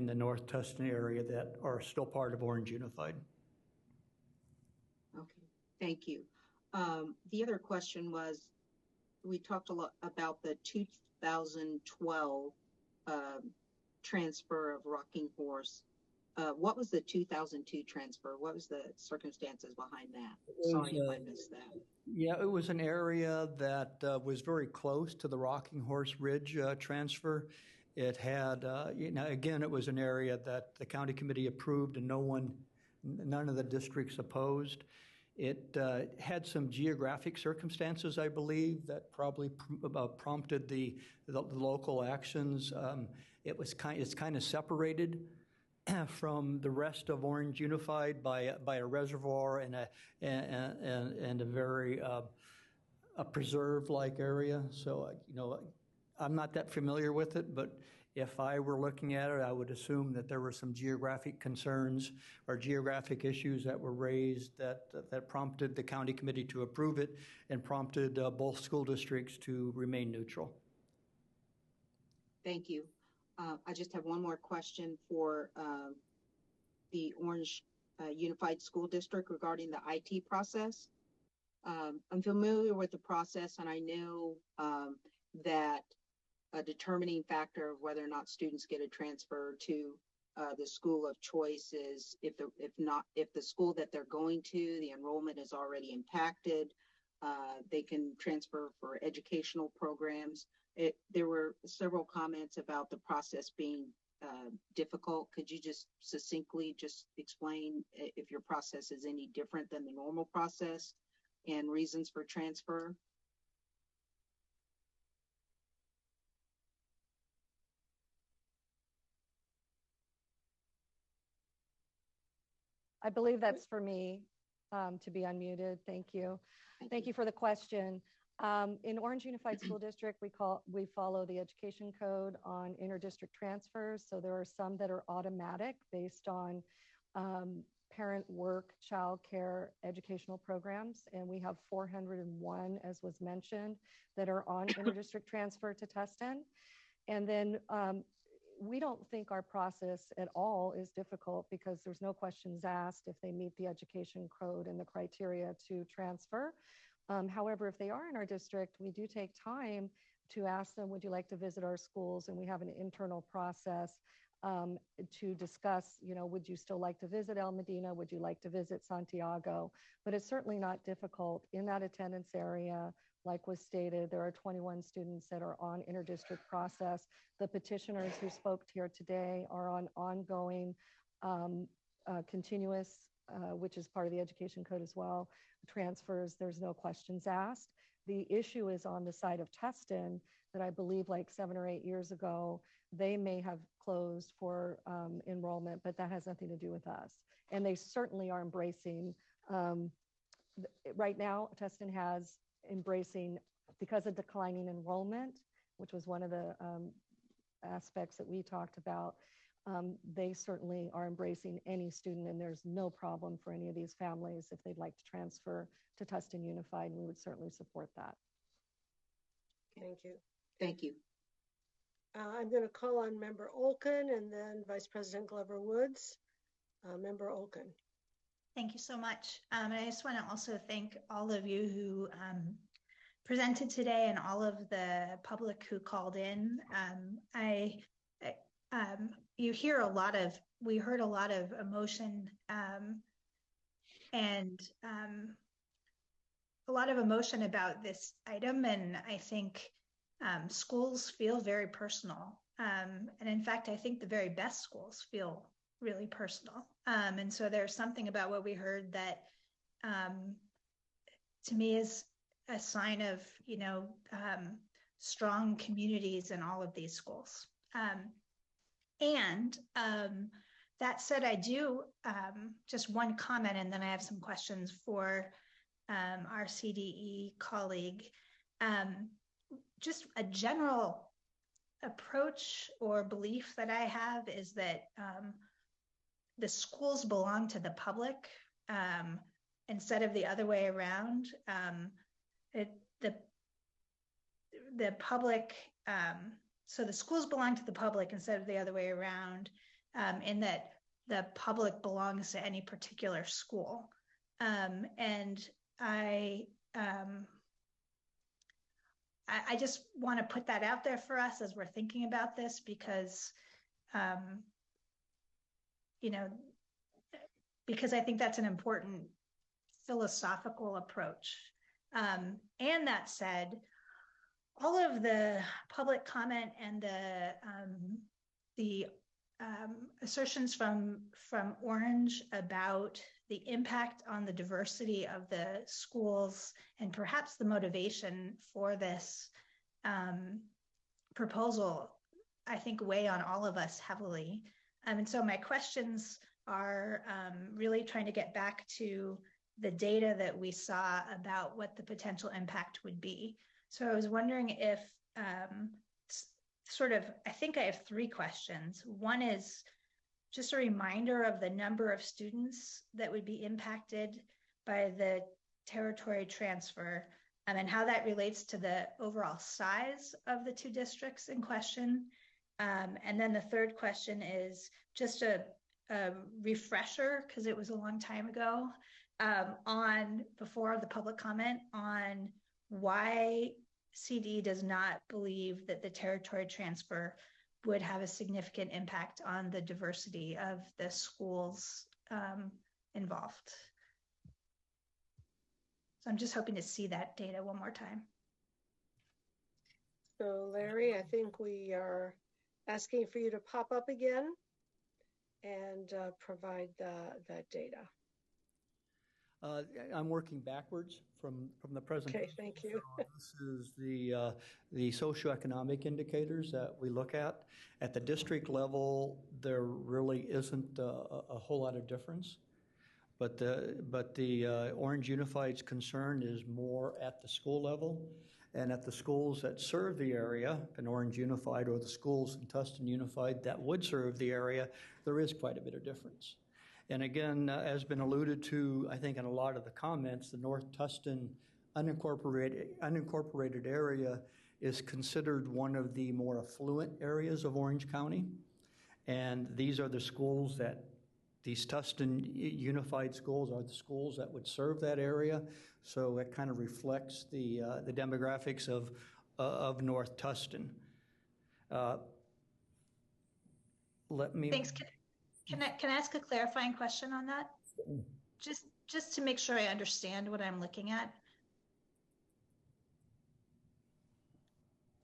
I: the North Tustin area that are still part of Orange Unified.
F: Thank you. The other question was, we talked a lot about the 2012 transfer of Rocking Horse. What was the 2002 transfer? What was the circumstances behind that? Sorry if I missed that.
I: Yeah, it was an area that was very close to the Rocking Horse Ridge transfer. It had, again, it was an area that the county committee approved and none of the districts opposed. It had some geographic circumstances, I believe, that probably prompted the local actions. It's kind of separated from the rest of Orange Unified by a reservoir and a very a preserve-like area. So I'm not that familiar with it, but if I were looking at it, I would assume that there were some geographic concerns or geographic issues that were raised that prompted the county committee to approve it and prompted both school districts to remain neutral.
F: Thank you. I just have one more question for the Orange Unified School District regarding the IT process. I'm familiar with the process, and I know that a determining factor of whether or not students get a transfer to the school of choice is if the school that they're going to, the enrollment is already impacted, they can transfer for educational programs. There were several comments about the process being difficult. Could you just succinctly just explain if your process is any different than the normal process and reasons for transfer?
T: I believe that's for me to be unmuted. Thank you. Thank you for the question. In Orange Unified School District, we follow the education code on inter-district transfers. So there are some that are automatic based on parent work, child care, educational programs, and we have 401, as was mentioned, that are on interdistrict transfer to Tustin. And then we don't think our process at all is difficult because there's no questions asked if they meet the education code and the criteria to transfer. However, if they are in our district, we do take time to ask them, would you like to visit our schools? And we have an internal process to discuss, would you still like to visit El Medina? Would you like to visit Santiago? But it's certainly not difficult in that attendance area. Like was stated, there are 21 students that are on interdistrict process. The petitioners who spoke here today are on ongoing continuous, which is part of the education code as well, transfers. There's no questions asked. The issue is on the side of Tustin that I believe like 7 or 8 years ago, they may have closed for enrollment, but that has nothing to do with us. And they certainly are embracing, right now, Tustin has embracing, because of declining enrollment, which was one of the aspects that we talked about, they certainly are embracing any student, and there's no problem for any of these families if they'd like to transfer to Tustin Unified, and we would certainly support that.
Q: Thank you.
F: Thank you.
Q: I'm going to call on Member Olken and then Vice President Glover Woods. Member Olken.
J: Thank you so much. And I just want to also thank all of you who presented today and all of the public who called in. We heard a lot of emotion and a lot of emotion about this item. And I think schools feel very personal. And in fact, I think the very best schools feel really personal. And so there's something about what we heard that to me is a sign of, strong communities in all of these schools. And that said, I do just one comment, and then I have some questions for our CDE colleague. Just a general approach or belief that I have is that the schools belong to the public instead of the other way around. The public, so the schools belong to the public instead of the other way around, in that the public belongs to any particular school. And I just want to put that out there for us as we're thinking about this, because because I think that's an important philosophical approach. And that said, all of the public comment and the assertions from Orange about the impact on the diversity of the schools and perhaps the motivation for this proposal, I think weigh on all of us heavily. And so my questions are really trying to get back to the data that we saw about what the potential impact would be. So I was wondering if I think I have 3 questions. One is just a reminder of the number of students that would be impacted by the territory transfer, and how that relates to the overall size of the 2 districts in question. And then the third question is just a refresher, because it was a long time ago, before the public comment, on why CD does not believe that the territory transfer would have a significant impact on the diversity of the schools involved. So I'm just hoping to see that data one more time.
Q: So Larry, I think we are asking for you to pop up again and provide that data.
I: I'm working backwards from the presentation.
Q: Okay, thank you.
I: This is the socioeconomic indicators that we look at. At the district level, there really isn't a whole lot of difference. But the Orange Unified's concern is more at the school level, and at the schools that serve the area, in Orange Unified, or the schools in Tustin Unified that would serve the area, there is quite a bit of difference. And again, as been alluded to, I think in a lot of the comments, the North Tustin unincorporated area is considered one of the more affluent areas of Orange County. And these are the schools these Tustin Unified Schools are the schools that would serve that area. So it kind of reflects the demographics of North Tustin.
J: Thanks. Can I ask a clarifying question on that? Just to make sure I understand what I'm looking at.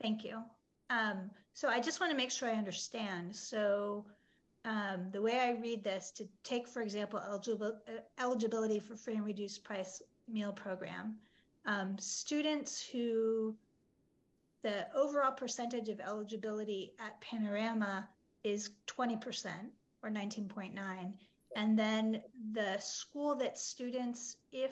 J: Thank you. So I just want to make sure I understand. So the way I read this, to take, for example, eligibility for free and reduced price meal program, students who the overall percentage of eligibility at Panorama is 20% or 19.9. And then the school that students, if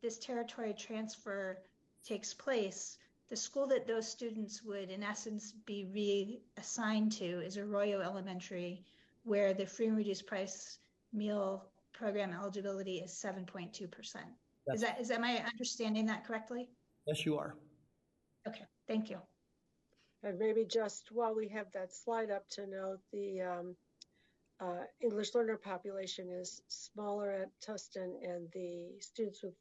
J: this territory transfer takes place, the school that those students would in essence be reassigned to is Arroyo Elementary, where the free and reduced price meal program eligibility is 7.2%. Is that my understanding that correctly?
I: Yes, you are.
J: Okay, thank you.
Q: And maybe just while we have that slide up to note, the English learner population is smaller at Tustin, and the students with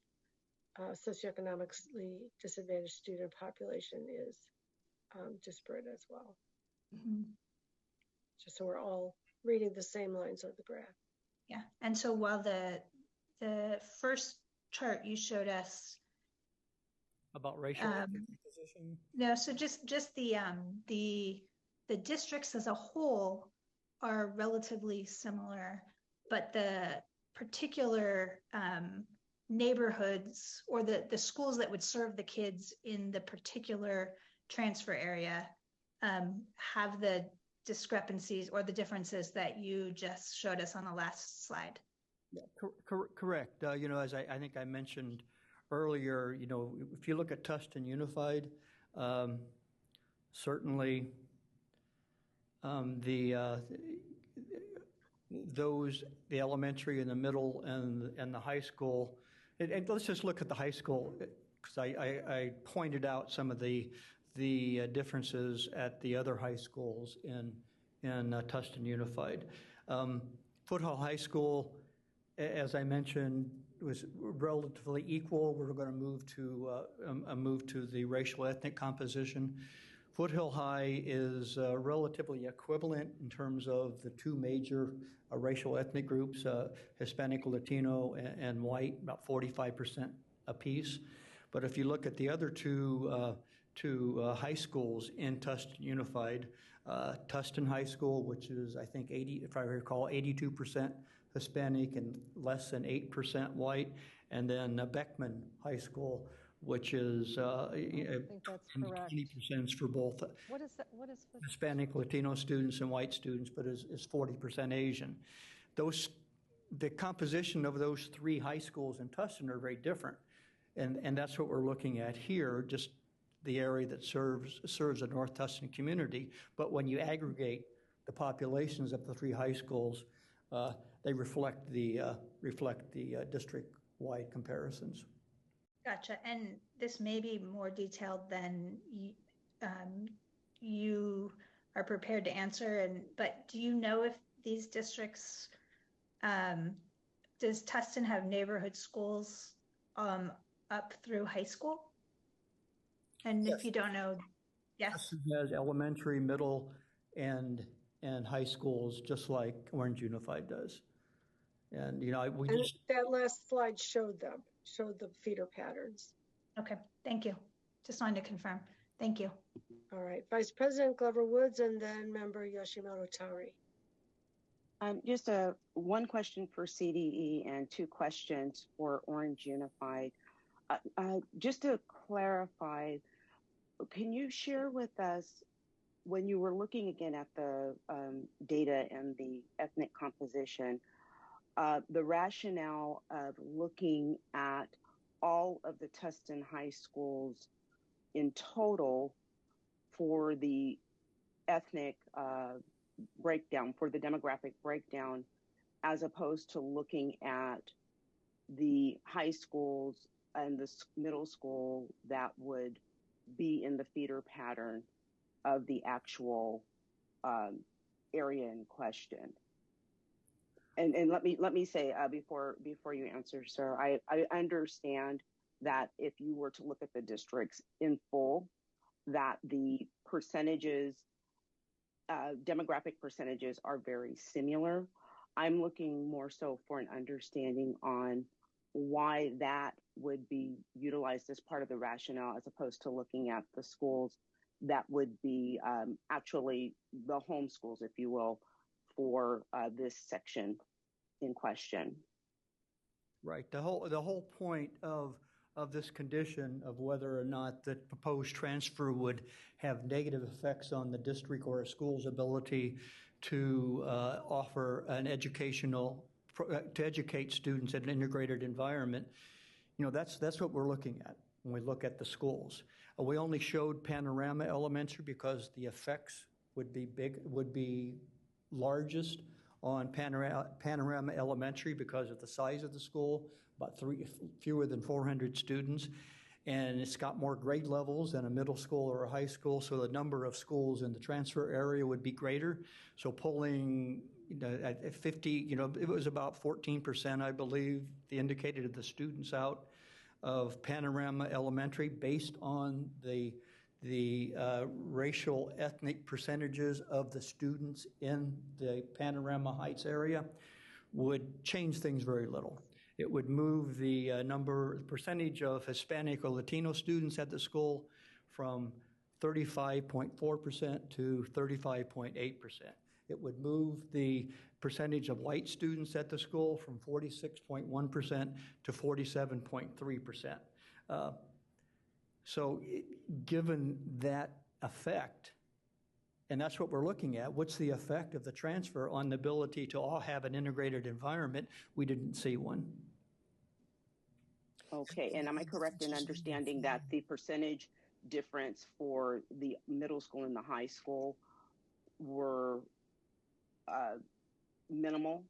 Q: socioeconomically disadvantaged student population is disparate as well.
J: Mm-hmm.
Q: Just so we're all reading the same lines of the graph.
J: Yeah, and so while the first chart you showed us
I: about racial position.
J: No, so just the districts as a whole are relatively similar, but the particular neighborhoods or the schools that would serve the kids in the particular transfer area have the discrepancies or the differences that you just showed us on the last slide.
I: Yeah, correct. As I think I mentioned earlier, if you look at Tustin Unified, certainly the elementary and the middle and the high school, and let's just look at the high school, because I pointed out some of the differences at the other high schools in Tustin Unified. Foothill High School, as I mentioned, was relatively equal. We're going to move to the racial ethnic composition. Foothill High is relatively equivalent in terms of the two major racial ethnic groups, Hispanic, Latino, and white, about 45% apiece. But if you look at the other two high schools in Tustin Unified, Tustin High School, which is, I think, 82% Hispanic and less than 8% white, and then Beckman High School, which is
T: I think that's correct.
I: 20% for both
T: What is
I: Hispanic, Latino students and white students, but is 40% Asian. The composition of those three high schools in Tustin are very different, and that's what we're looking at here, just the area that serves the North Tustin community. But when you aggregate the populations of the three high schools, they reflect the district-wide comparisons.
J: Gotcha. And this may be more detailed than you are prepared to answer. But do you know if these districts, does Tustin have neighborhood schools up through high school? And
I: Yes.
J: If you don't know, yes.
I: Tustin has elementary, middle, and high schools, just like Orange Unified does. And
Q: that last slide showed the feeder patterns.
J: Okay, thank you. Just wanted to confirm. Thank you.
Q: All right, Vice President Glover Woods, and then Member Yoshimoto Tari.
K: Just one question for CDE and two questions for Orange Unified. Just to clarify, can you share with us, when you were looking again at the data and the ethnic composition, the rationale of looking at all of the Tustin high schools in total for the ethnic breakdown, for the demographic breakdown, as opposed to looking at the high schools and the middle school that would be in the feeder pattern of the actual area in question. And let me say before you answer, sir, I understand that if you were to look at the districts in full, that the percentages, demographic percentages are very similar. I'm looking more so for an understanding on why that would be utilized as part of the rationale, as opposed to looking at the schools that would be actually the home schools, if you will, for this section in question.
I: Right. The whole point of this condition of whether or not the proposed transfer would have negative effects on the district or a school's ability to offer an to educate students in an integrated environment, that's what we're looking at when we look at the schools. We only showed Panorama Elementary because the effects would be largest on Panorama Elementary because of the size of the school, about fewer than 400 students, and it's got more grade levels than a middle school or a high school, so the number of schools in the transfer area would be greater. So pulling at 50, it was about 14%, I believe, the indicated of the students out of Panorama Elementary based on the racial ethnic percentages of the students in the Panorama Heights area would change things very little. It would move the percentage of Hispanic or Latino students at the school from 35.4% to 35.8%. It would move the percentage of white students at the school from 46.1% to 47.3%. So given that effect, and that's what we're looking at, what's the effect of the transfer on the ability to all have an integrated environment? We didn't see one.
K: Okay, and am I correct in understanding that the percentage difference for the middle school and the high school were minimal?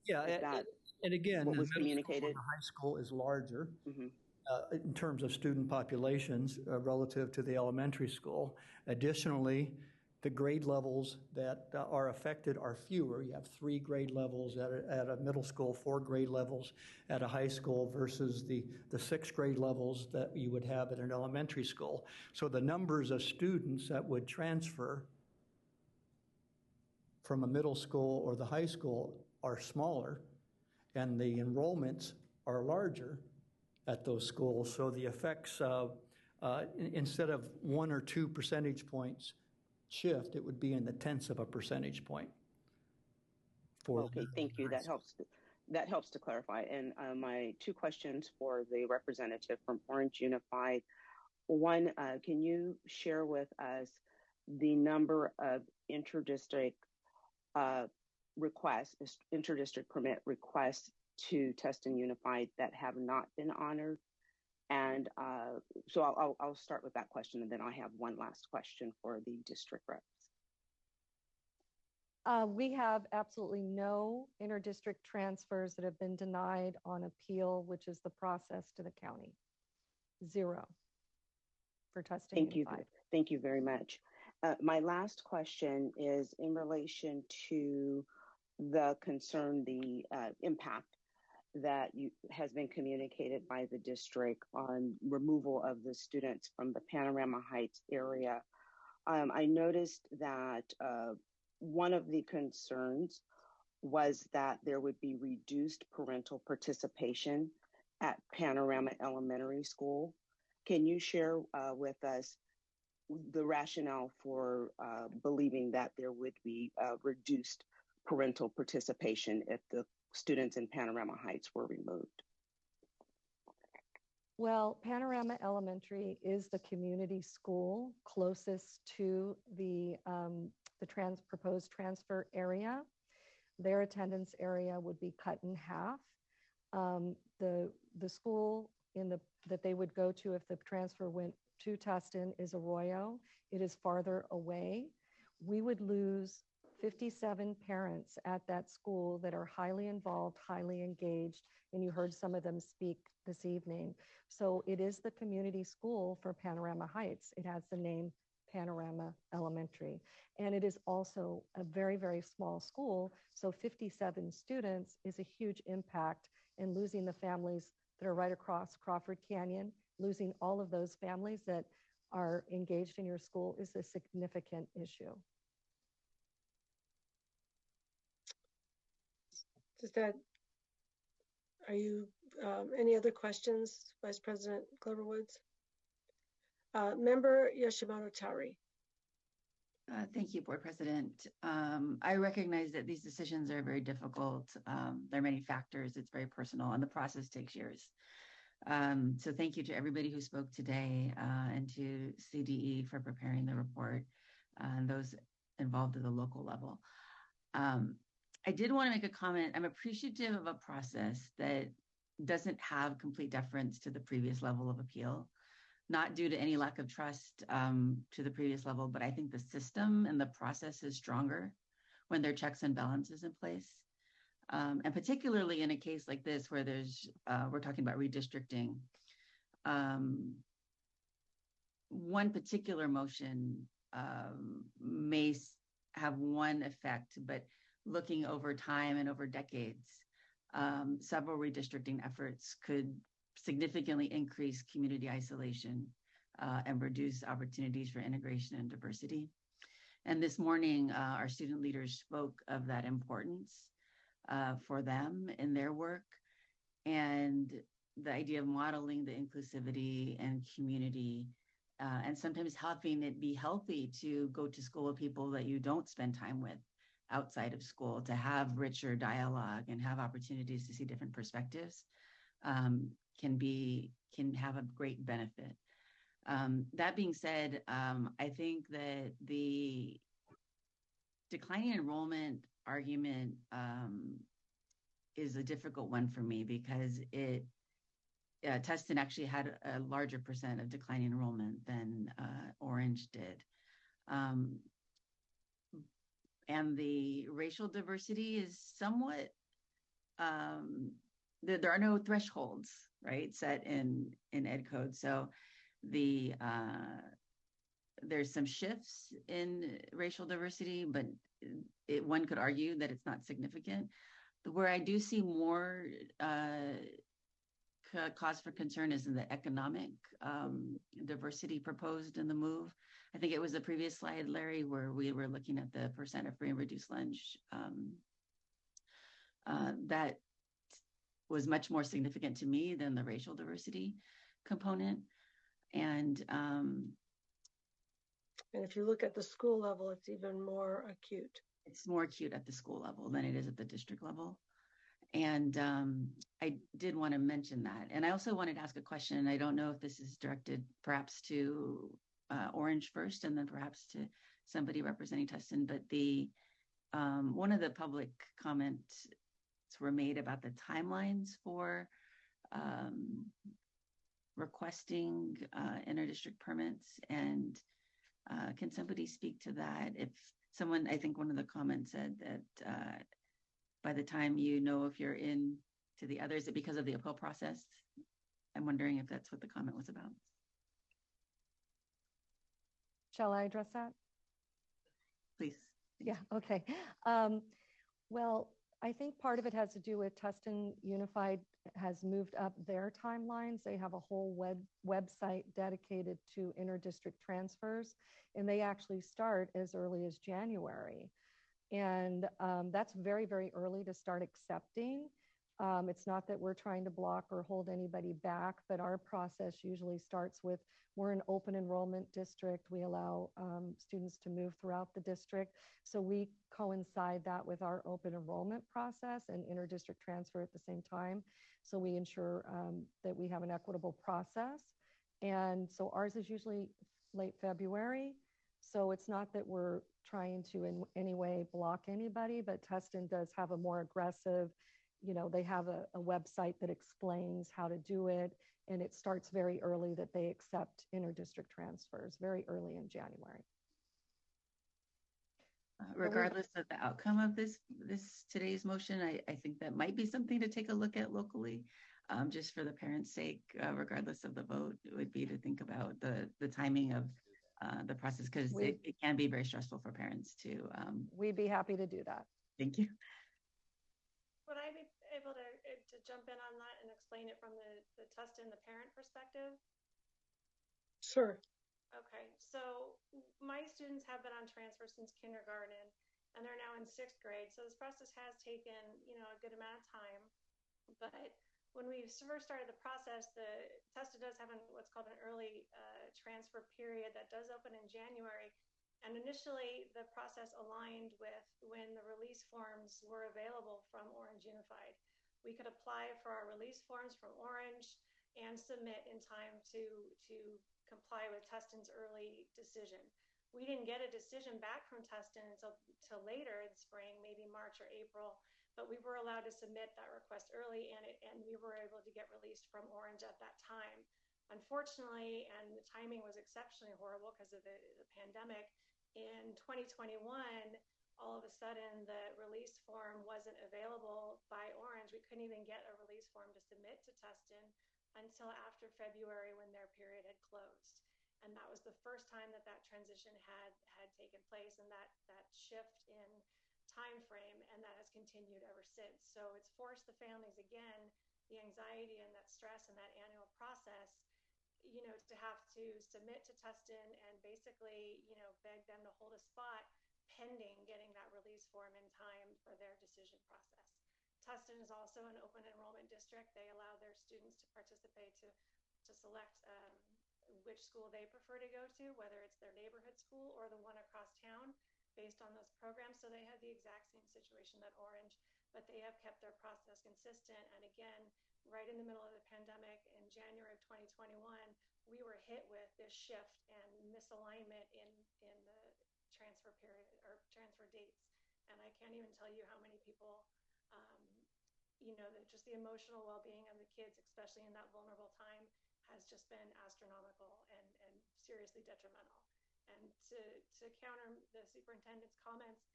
I: Yeah, and again,
K: what was communicated?
I: The high school is larger in terms of student populations relative to the elementary school. Additionally, the grade levels that are affected are fewer. You have 3 grade levels at a middle school, 4 grade levels at a high school versus the 6 grade levels that you would have at an elementary school. So the numbers of students that would transfer from a middle school or the high school are smaller, and the enrollments are larger at those schools. So the effects of, instead of 1 or 2 percentage points shift, it would be in the tenths of a percentage point.
K: Okay, thank you. That helps to clarify. And my 2 questions for the representative from Orange Unified. One, can you share with us the number of interdistrict interdistrict permit requests to Tustin Unified that have not been honored? And so I'll start with that question, and then I have one last question for the district reps.
T: We have absolutely no interdistrict transfers that have been denied on appeal, which is the process to the county. 0 for Tustin Unified.
K: Thank you very much. My last question is in relation to the concern, the impact that has been communicated by the district on removal of the students from the Panorama Heights area. I noticed that one of the concerns was that there would be reduced parental participation at Panorama Elementary School. Can you share with us the rationale for believing that there would be reduced parental participation if the students in Panorama Heights were removed?
T: Well, Panorama Elementary is the community school closest to the proposed transfer area. Their attendance area would be cut in half. The school that they would go to if the transfer went to Tustin is Arroyo. It is farther away. We would lose 57 parents at that school that are highly involved, highly engaged, and you heard some of them speak this evening. So it is the community school for Panorama Heights. It has the name Panorama Elementary. And it is also a very, very small school. So 57 students is a huge impact, and losing the families that are right across Crawford Canyon, losing all of those families that are engaged in your school is a significant issue.
Q: Does that, are you, any other questions, Vice President Glover Woods? Member Yoshimoto Tari.
B: Thank you, Board President. I recognize that these decisions are very difficult. There are many factors. It's very personal, and the process takes years. So thank you to everybody who spoke today, and to CDE for preparing the report, and those involved at the local level. I did want to make a comment. I'm appreciative of a process that doesn't have complete deference to the previous level of appeal, not due to any lack of trust to the previous level, but I think the system and the process is stronger when there are checks and balances in place. And particularly in a case like this where there's, we're talking about redistricting. One particular motion may have one effect, but looking over time and over decades, several redistricting efforts could significantly increase community isolation and reduce opportunities for integration and diversity. And this morning, our student leaders spoke of that importance for them in their work, and the idea of modeling the inclusivity and community, and sometimes helping it be healthy to go to school with people that you don't spend time with outside of school, to have richer dialogue and have opportunities to see different perspectives, can have a great benefit. That being said, I think that the declining enrollment argument is a difficult one for me because Tustin actually had a larger percent of declining enrollment than Orange did. And the racial diversity is somewhat, there are no thresholds, right, set in ed code. So there's some shifts in racial diversity, but one could argue that it's not significant. Where I do see more cause for concern is in the economic diversity proposed in the move. I think it was the previous slide, Larry, where we were looking at the percent of free and reduced lunch. That was much more significant to me than the racial diversity component. And
Q: if you look at the school level, it's even more acute.
B: It's more acute at the school level than it is at the district level. And I did want to mention that. And I also wanted to ask a question. I don't know if this is directed perhaps to Orange first and then perhaps to somebody representing Tustin, but one of the public comments were made about the timelines for requesting interdistrict permits. And can somebody speak to that? If someone, I think one of the comments said that by the time you know if you're in to the other, is it because of the appeal process? I'm wondering if that's what the comment was about.
T: Shall I address that?
B: Please.
T: Yeah, okay. Well, I think part of it has to do with Tustin Unified has moved up their timelines. They have a whole website dedicated to interdistrict transfers, and they actually start as early as January. And that's very, very early to start accepting. It's not that we're trying to block or hold anybody back, but our process usually starts with, we're an open enrollment district. We allow students to move throughout the district. So we coincide that with our open enrollment process and interdistrict transfer at the same time. So we ensure that we have an equitable process. And so ours is usually late February. So it's not that we're trying to in any way block anybody, but Tustin does have a more aggressive, they have a website that explains how to do it. And it starts very early that they accept interdistrict transfers, very early in January.
B: Regardless of the outcome of today's motion, I think that might be something to take a look at locally, just for the parents' sake. Regardless of the vote, it would be to think about the timing of the process, because it can be very stressful for parents to.
T: We'd be happy to do that.
B: Thank you.
G: Would I be able to jump in on that and explain it from the Tustin, the parent perspective?
Q: Sure.
G: Okay, so my students have been on transfer since kindergarten, and they're now in 6th grade. So this process has taken, a good amount of time. But when we first started the process, the Tustin does have what's called an early transfer period that does open in January. And initially, the process aligned with when the release forms were available from Orange Unified. We could apply for our release forms from Orange and submit in time to comply with Tustin's early decision. We didn't get a decision back from Tustin until later in spring, maybe March or April, but we were allowed to submit that request early, and we were able to get released from Orange at that time. Unfortunately, and the timing was exceptionally horrible because of the pandemic, in 2021, all of a sudden the release form wasn't available by Orange. We couldn't even get a release form to submit to Tustin until after February, when their period had closed. And that was the first time that transition had taken place, and that shift in time frame, and that has continued ever since. So it's forced the families, again, the anxiety and that stress and that annual process, to have to submit to Tustin and basically, beg them to hold a spot pending getting that release form in time for their decision process. Tustin is also an open enrollment district. They allow their students to participate to select which school they prefer to go to, whether it's their neighborhood school or the one across town, based on those programs. So they have the exact same situation that Orange, but they have kept their process consistent. And again, right in the middle of the pandemic in January of 2021, we were hit with this shift and misalignment in the transfer period or transfer dates. And I can't even tell you how many people, just the emotional well-being of the kids, especially in that vulnerable time, has just been astronomical and seriously detrimental. And to counter the superintendent's comments,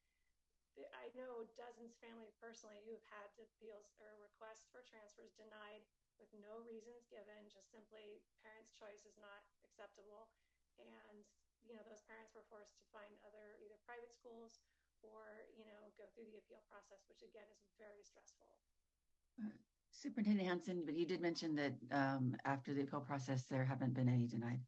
G: I know dozens of families personally who've had appeals or requests for transfers denied with no reasons given, just simply parents' choice is not acceptable. And, those parents were forced to find either private schools or, go through the appeal process, which again is very stressful.
B: Superintendent Hansen, but you did mention that after the appeal process, there haven't been any denied.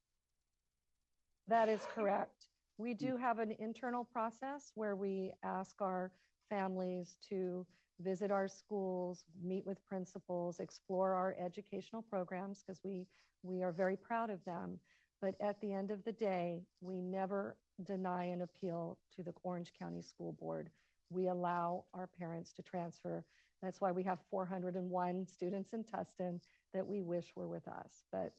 T: That is correct. We do have an internal process where we ask our families to visit our schools, meet with principals, explore our educational programs, because we are very proud of them. But at the end of the day, we never deny an appeal to the Orange County School Board. We allow our parents to transfer. That's why we have 401 students in Tustin that we wish were with us. But,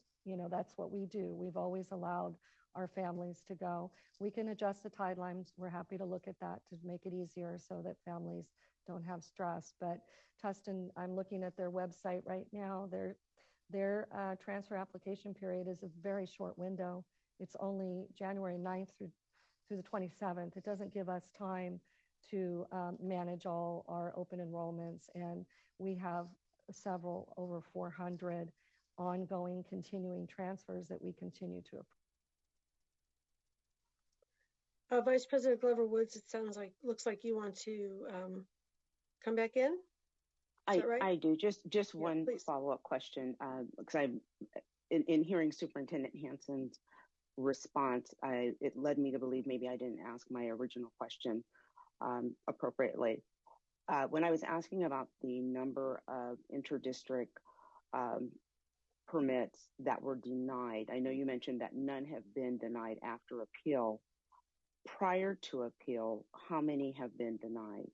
T: that's what we do. We've always allowed our families to go. We can adjust the timelines. We're happy to look at that to make it easier so that families don't have stress. But Tustin, I'm looking at their website right now. Their transfer application period is a very short window. It's only January 9th through the 27th. It doesn't give us time to manage all our open enrollments. And we have several, over 400 ongoing continuing transfers that we continue to approve.
Q: Vice President Glover Woods, it looks like you want to come back in. Is that right?
K: I do. Just one follow-up question, because I'm in hearing Superintendent Hansen's response, it led me to believe maybe I didn't ask my original question appropriately. When I was asking about the number of interdistrict permits that were denied, I know you mentioned that none have been denied after appeal. Prior to appeal, how many have been denied?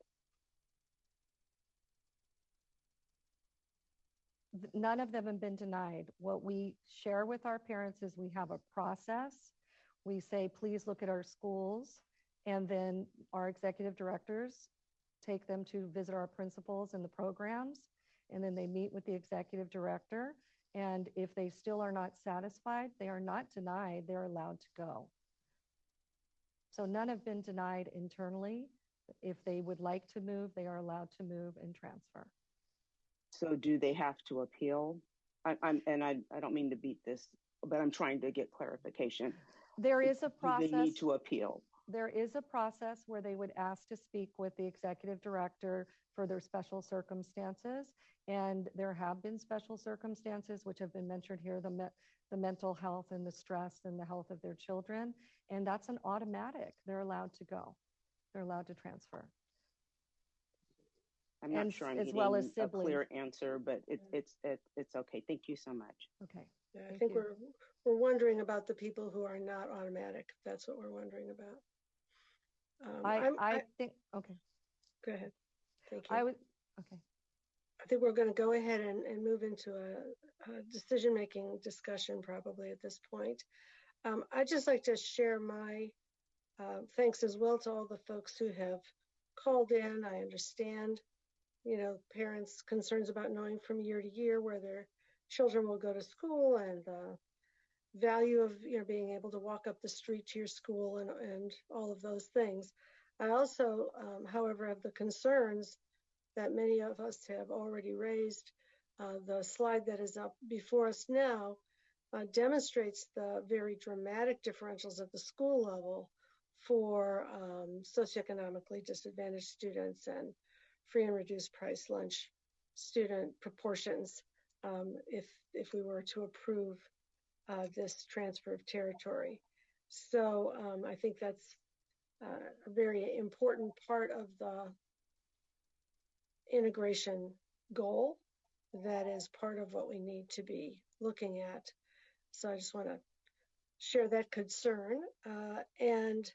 T: None of them have been denied. What we share with our parents is we have a process. We say, please look at our schools. And then our executive directors take them to visit our principals and the programs. And then they meet with the executive director. And if they still are not satisfied, they are not denied. They're allowed to go. So none have been denied internally. If they would like to move, they are allowed to move and transfer.
K: So do they have to appeal? I don't mean to beat this, but I'm trying to get clarification.
T: There is a process.
K: Do they need to appeal?
T: There is a process where they would ask to speak with the executive director for their special circumstances. And there have been special circumstances, which have been mentioned here, the mental health and the stress and the health of their children. And that's an automatic. They're allowed to go. They're allowed to transfer.
K: I'm not sure I'm getting a clear answer, but it's okay. Thank you so much.
T: Okay.
Q: Yeah, I think we're wondering about the people who are not automatic. That's what we're wondering about.
T: I think, okay.
Q: Go ahead. Thank you.
T: Okay.
Q: I think we're going to go ahead and move into a decision-making discussion probably at this point. I'd just like to share my thanks as well to all the folks who have called in. I understand, parents' concerns about knowing from year to year where their children will go to school and the value of being able to walk up the street to your school and all of those things. I also, however, have the concerns that many of us have already raised. The slide that is up before us now demonstrates the very dramatic differentials at the school level for socioeconomically disadvantaged students and free and reduced price lunch student proportions if we were to approve this transfer of territory. So I think that's a very important part of the integration goal that is part of what we need to be looking at. So I just want to share that concern. And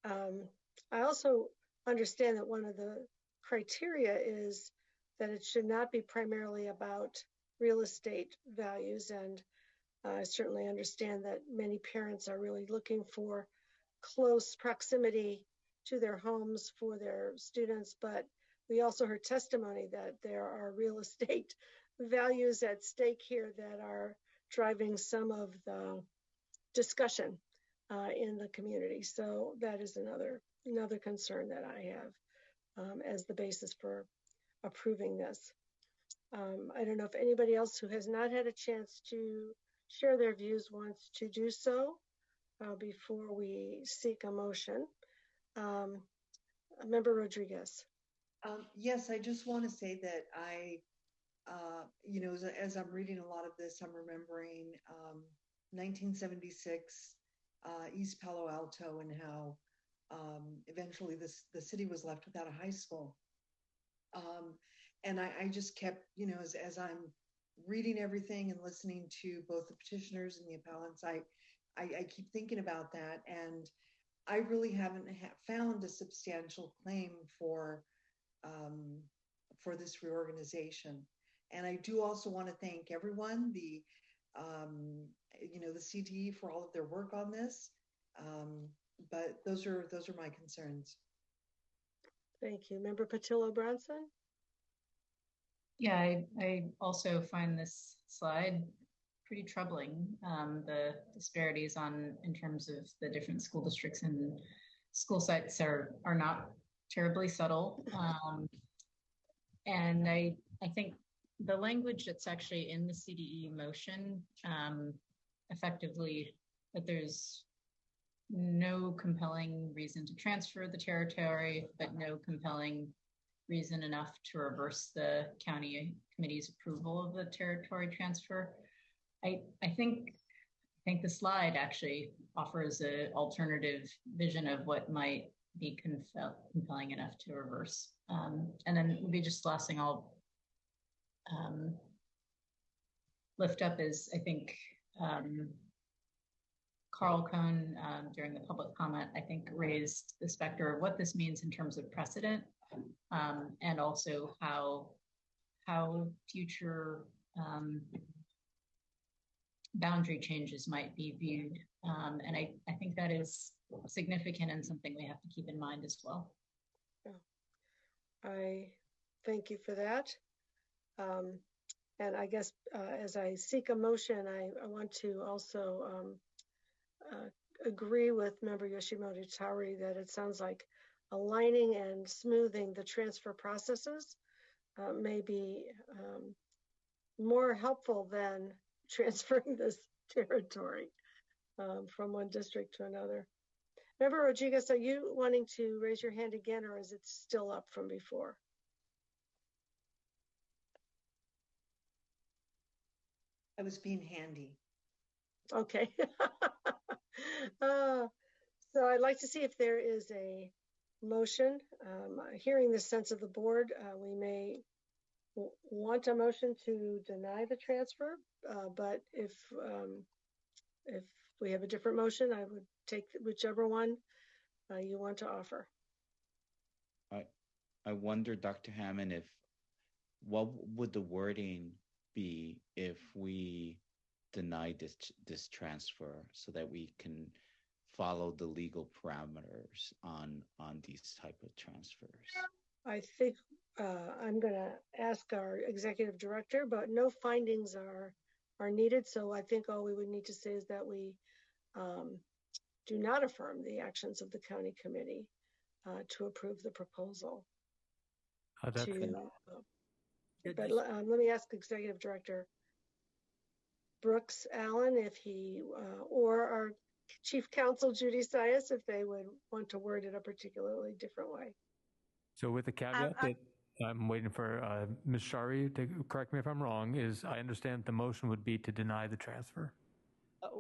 Q: I also understand that one of the criteria is that it should not be primarily about real estate values. And I certainly understand that many parents are really looking for close proximity to their homes for their students, but we also heard testimony that there are real estate values at stake here that are driving some of the discussion in the community. So that is another concern that I have as the basis for approving this. I don't know if anybody else who has not had a chance to share their views wants to do so before we seek a motion. Member Rodriguez.
M: Yes, I just want to say that as I'm reading a lot of this, I'm remembering 1976, East Palo Alto, and how eventually the city was left without a high school. And I just kept, as I'm reading everything and listening to both the petitioners and the appellants, I keep thinking about that. And I really haven't found a substantial claim for this reorganization. And I do also want to thank everyone, the CTE for all of their work on this. But those are my concerns.
Q: Thank you. Member Patillo Bronson?
O: Yeah, I also find this slide pretty troubling. The disparities in terms of the different school districts and school sites are not terribly subtle. And I think the language that's actually in the CDE motion, effectively, that there's no compelling reason to transfer the territory, but no compelling reason enough to reverse the county committee's approval of the territory transfer. I think the slide actually offers an alternative vision of what might be compelling enough to reverse. And then maybe just last thing I'll lift up is, I think, Carl Cohn, during the public comment, I think raised the specter of what this means in terms of precedent, and also how future boundary changes might be viewed. And I think that is significant and something we have to keep in mind as well.
Q: I thank you for that. And I guess as I seek a motion, I want to also agree with Member Yoshimoto Tari that it sounds like aligning and smoothing the transfer processes may be more helpful than transferring this territory from one district to another. Member Rodriguez, are you wanting to raise your hand again, or is it still up from before?
M: I was being handy.
Q: Okay. So I'd like to see if there is a motion. Hearing the sense of the board, we may want a motion to deny the transfer, but if we have a different motion, I would take whichever one you want to offer.
S: I wonder, Dr. Hammond, what would the wording be if we deny this transfer so that we can follow the legal parameters on these type of transfers?
Q: I think I'm going to ask our executive director, but no findings are needed. So I think all we would need to say is that we do not affirm the actions of the county committee to approve the proposal. But let me ask Executive Director Brooks Allen if he, or our Chief Counsel Judy Sias, if they would want to word it a particularly different way.
P: So with the caveat that I'm waiting for Ms. Shari to correct me if I'm wrong, is I understand the motion would be to deny the transfer.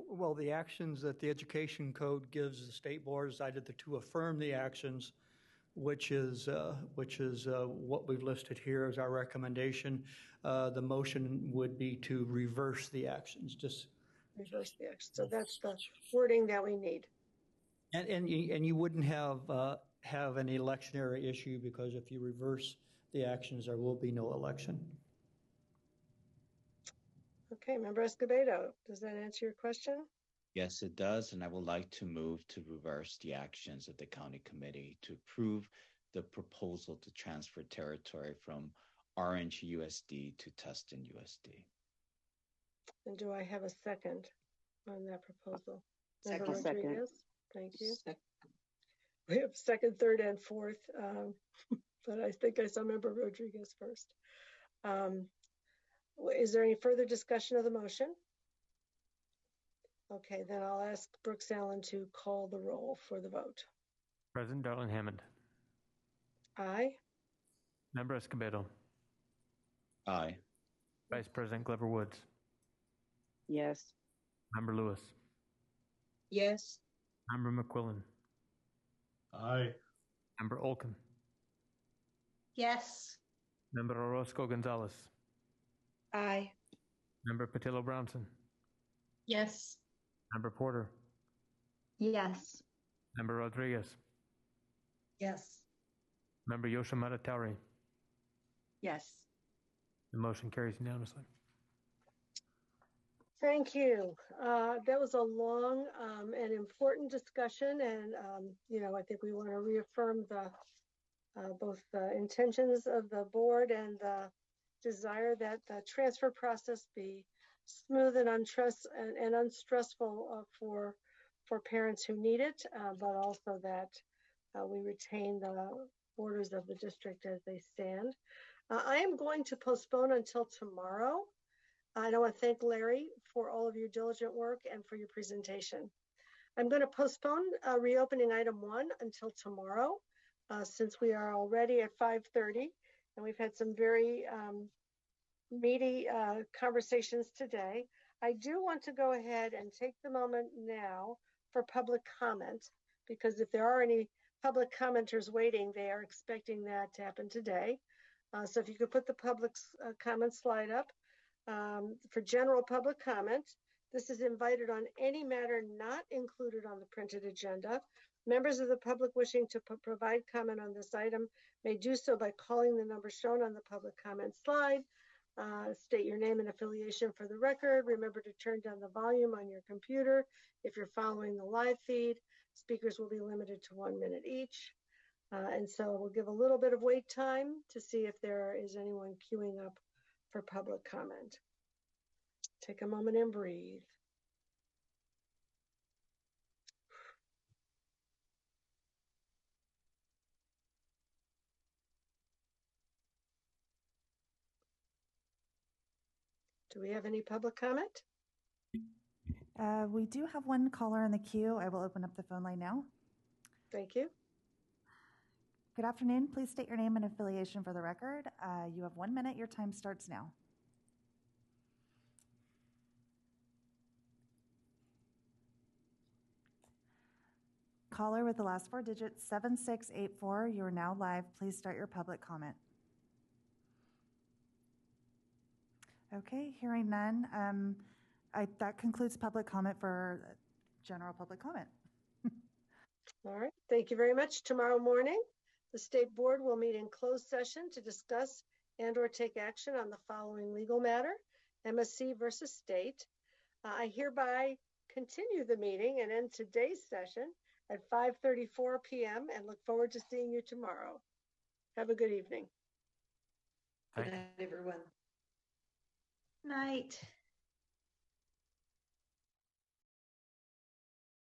I: Well, the actions that the Education Code gives the state board is either to affirm the actions, which is what we've listed here as our recommendation. The motion would be to reverse the actions, just
Q: reverse the actions. So that's the wording that we need.
I: And you wouldn't have an electionary issue, because if you reverse the actions, there will be no election.
Q: Okay, Member Escobedo, does that answer your question?
S: Yes, it does. And I would like to move to reverse the actions of the county committee to approve the proposal to transfer territory from Orange USD to Tustin USD.
Q: And do I have a second on that proposal?
K: Second.
Q: Member Rodriguez? Thank you. We have second, third, and fourth, but I think I saw Member Rodriguez first. Is there any further discussion of the motion? Okay, then I'll ask Brooks Allen to call the roll for the vote.
P: President Darlene Hammond.
Q: Aye.
P: Member Escobedo.
S: Aye.
P: Vice President Glover Woods.
K: Yes.
P: Member Lewis.
F: Yes.
P: Member McQuillan.
R: Aye.
P: Member Olkin.
J: Yes.
P: Member Orozco Gonzalez.
Q: Aye.
P: Member Patillo Brownson.
O: Yes.
P: Member Porter.
U: Yes.
P: Member Rodriguez.
M: Yes.
P: Member Yoshimura Tauri.
B: Yes.
P: The motion carries unanimously.
Q: Thank you. That was a long and important discussion, and I think we want to reaffirm both the intentions of the board and the desire that the transfer process be smooth and unstressful for parents who need it, but also that we retain the borders of the district as they stand. I am going to postpone until tomorrow. I want to thank Larry for all of your diligent work and for your presentation. I'm going to postpone reopening item 1 until tomorrow, since we are already at 5:30 and we've had some very meaty conversations today. I do want to go ahead and take the moment now for public comment, because if there are any public commenters waiting, they are expecting that to happen today. So if you could put the public comment slide up. For general public comment, this is invited on any matter not included on the printed agenda. Members of the public wishing to provide comment on this item may do so by calling the number shown on the public comment slide. State your name and affiliation for the record. Remember to turn down the volume on your computer. If you're following the live feed, speakers will be limited to 1 minute each. And so we'll give a little bit of wait time to see if there is anyone queuing up for public comment. Take a moment and breathe. Do we have any public comment?
D: We do have one caller in the queue. I will open up the phone line now.
Q: Thank you.
D: Good afternoon. Please state your name and affiliation for the record. You have 1 minute. Your time starts now. Caller with the last four digits, 7684. You are now live. Please start your public comment. Okay, hearing none. That concludes public comment for general public comment.
Q: All right, thank you very much. Tomorrow morning, the State Board will meet in closed session to discuss and/or take action on the following legal matter, MSC versus State. I hereby continue the meeting and end today's session at 5:34 p.m. and look forward to seeing you tomorrow. Have a good evening.
M: Good night, everyone.
J: Night.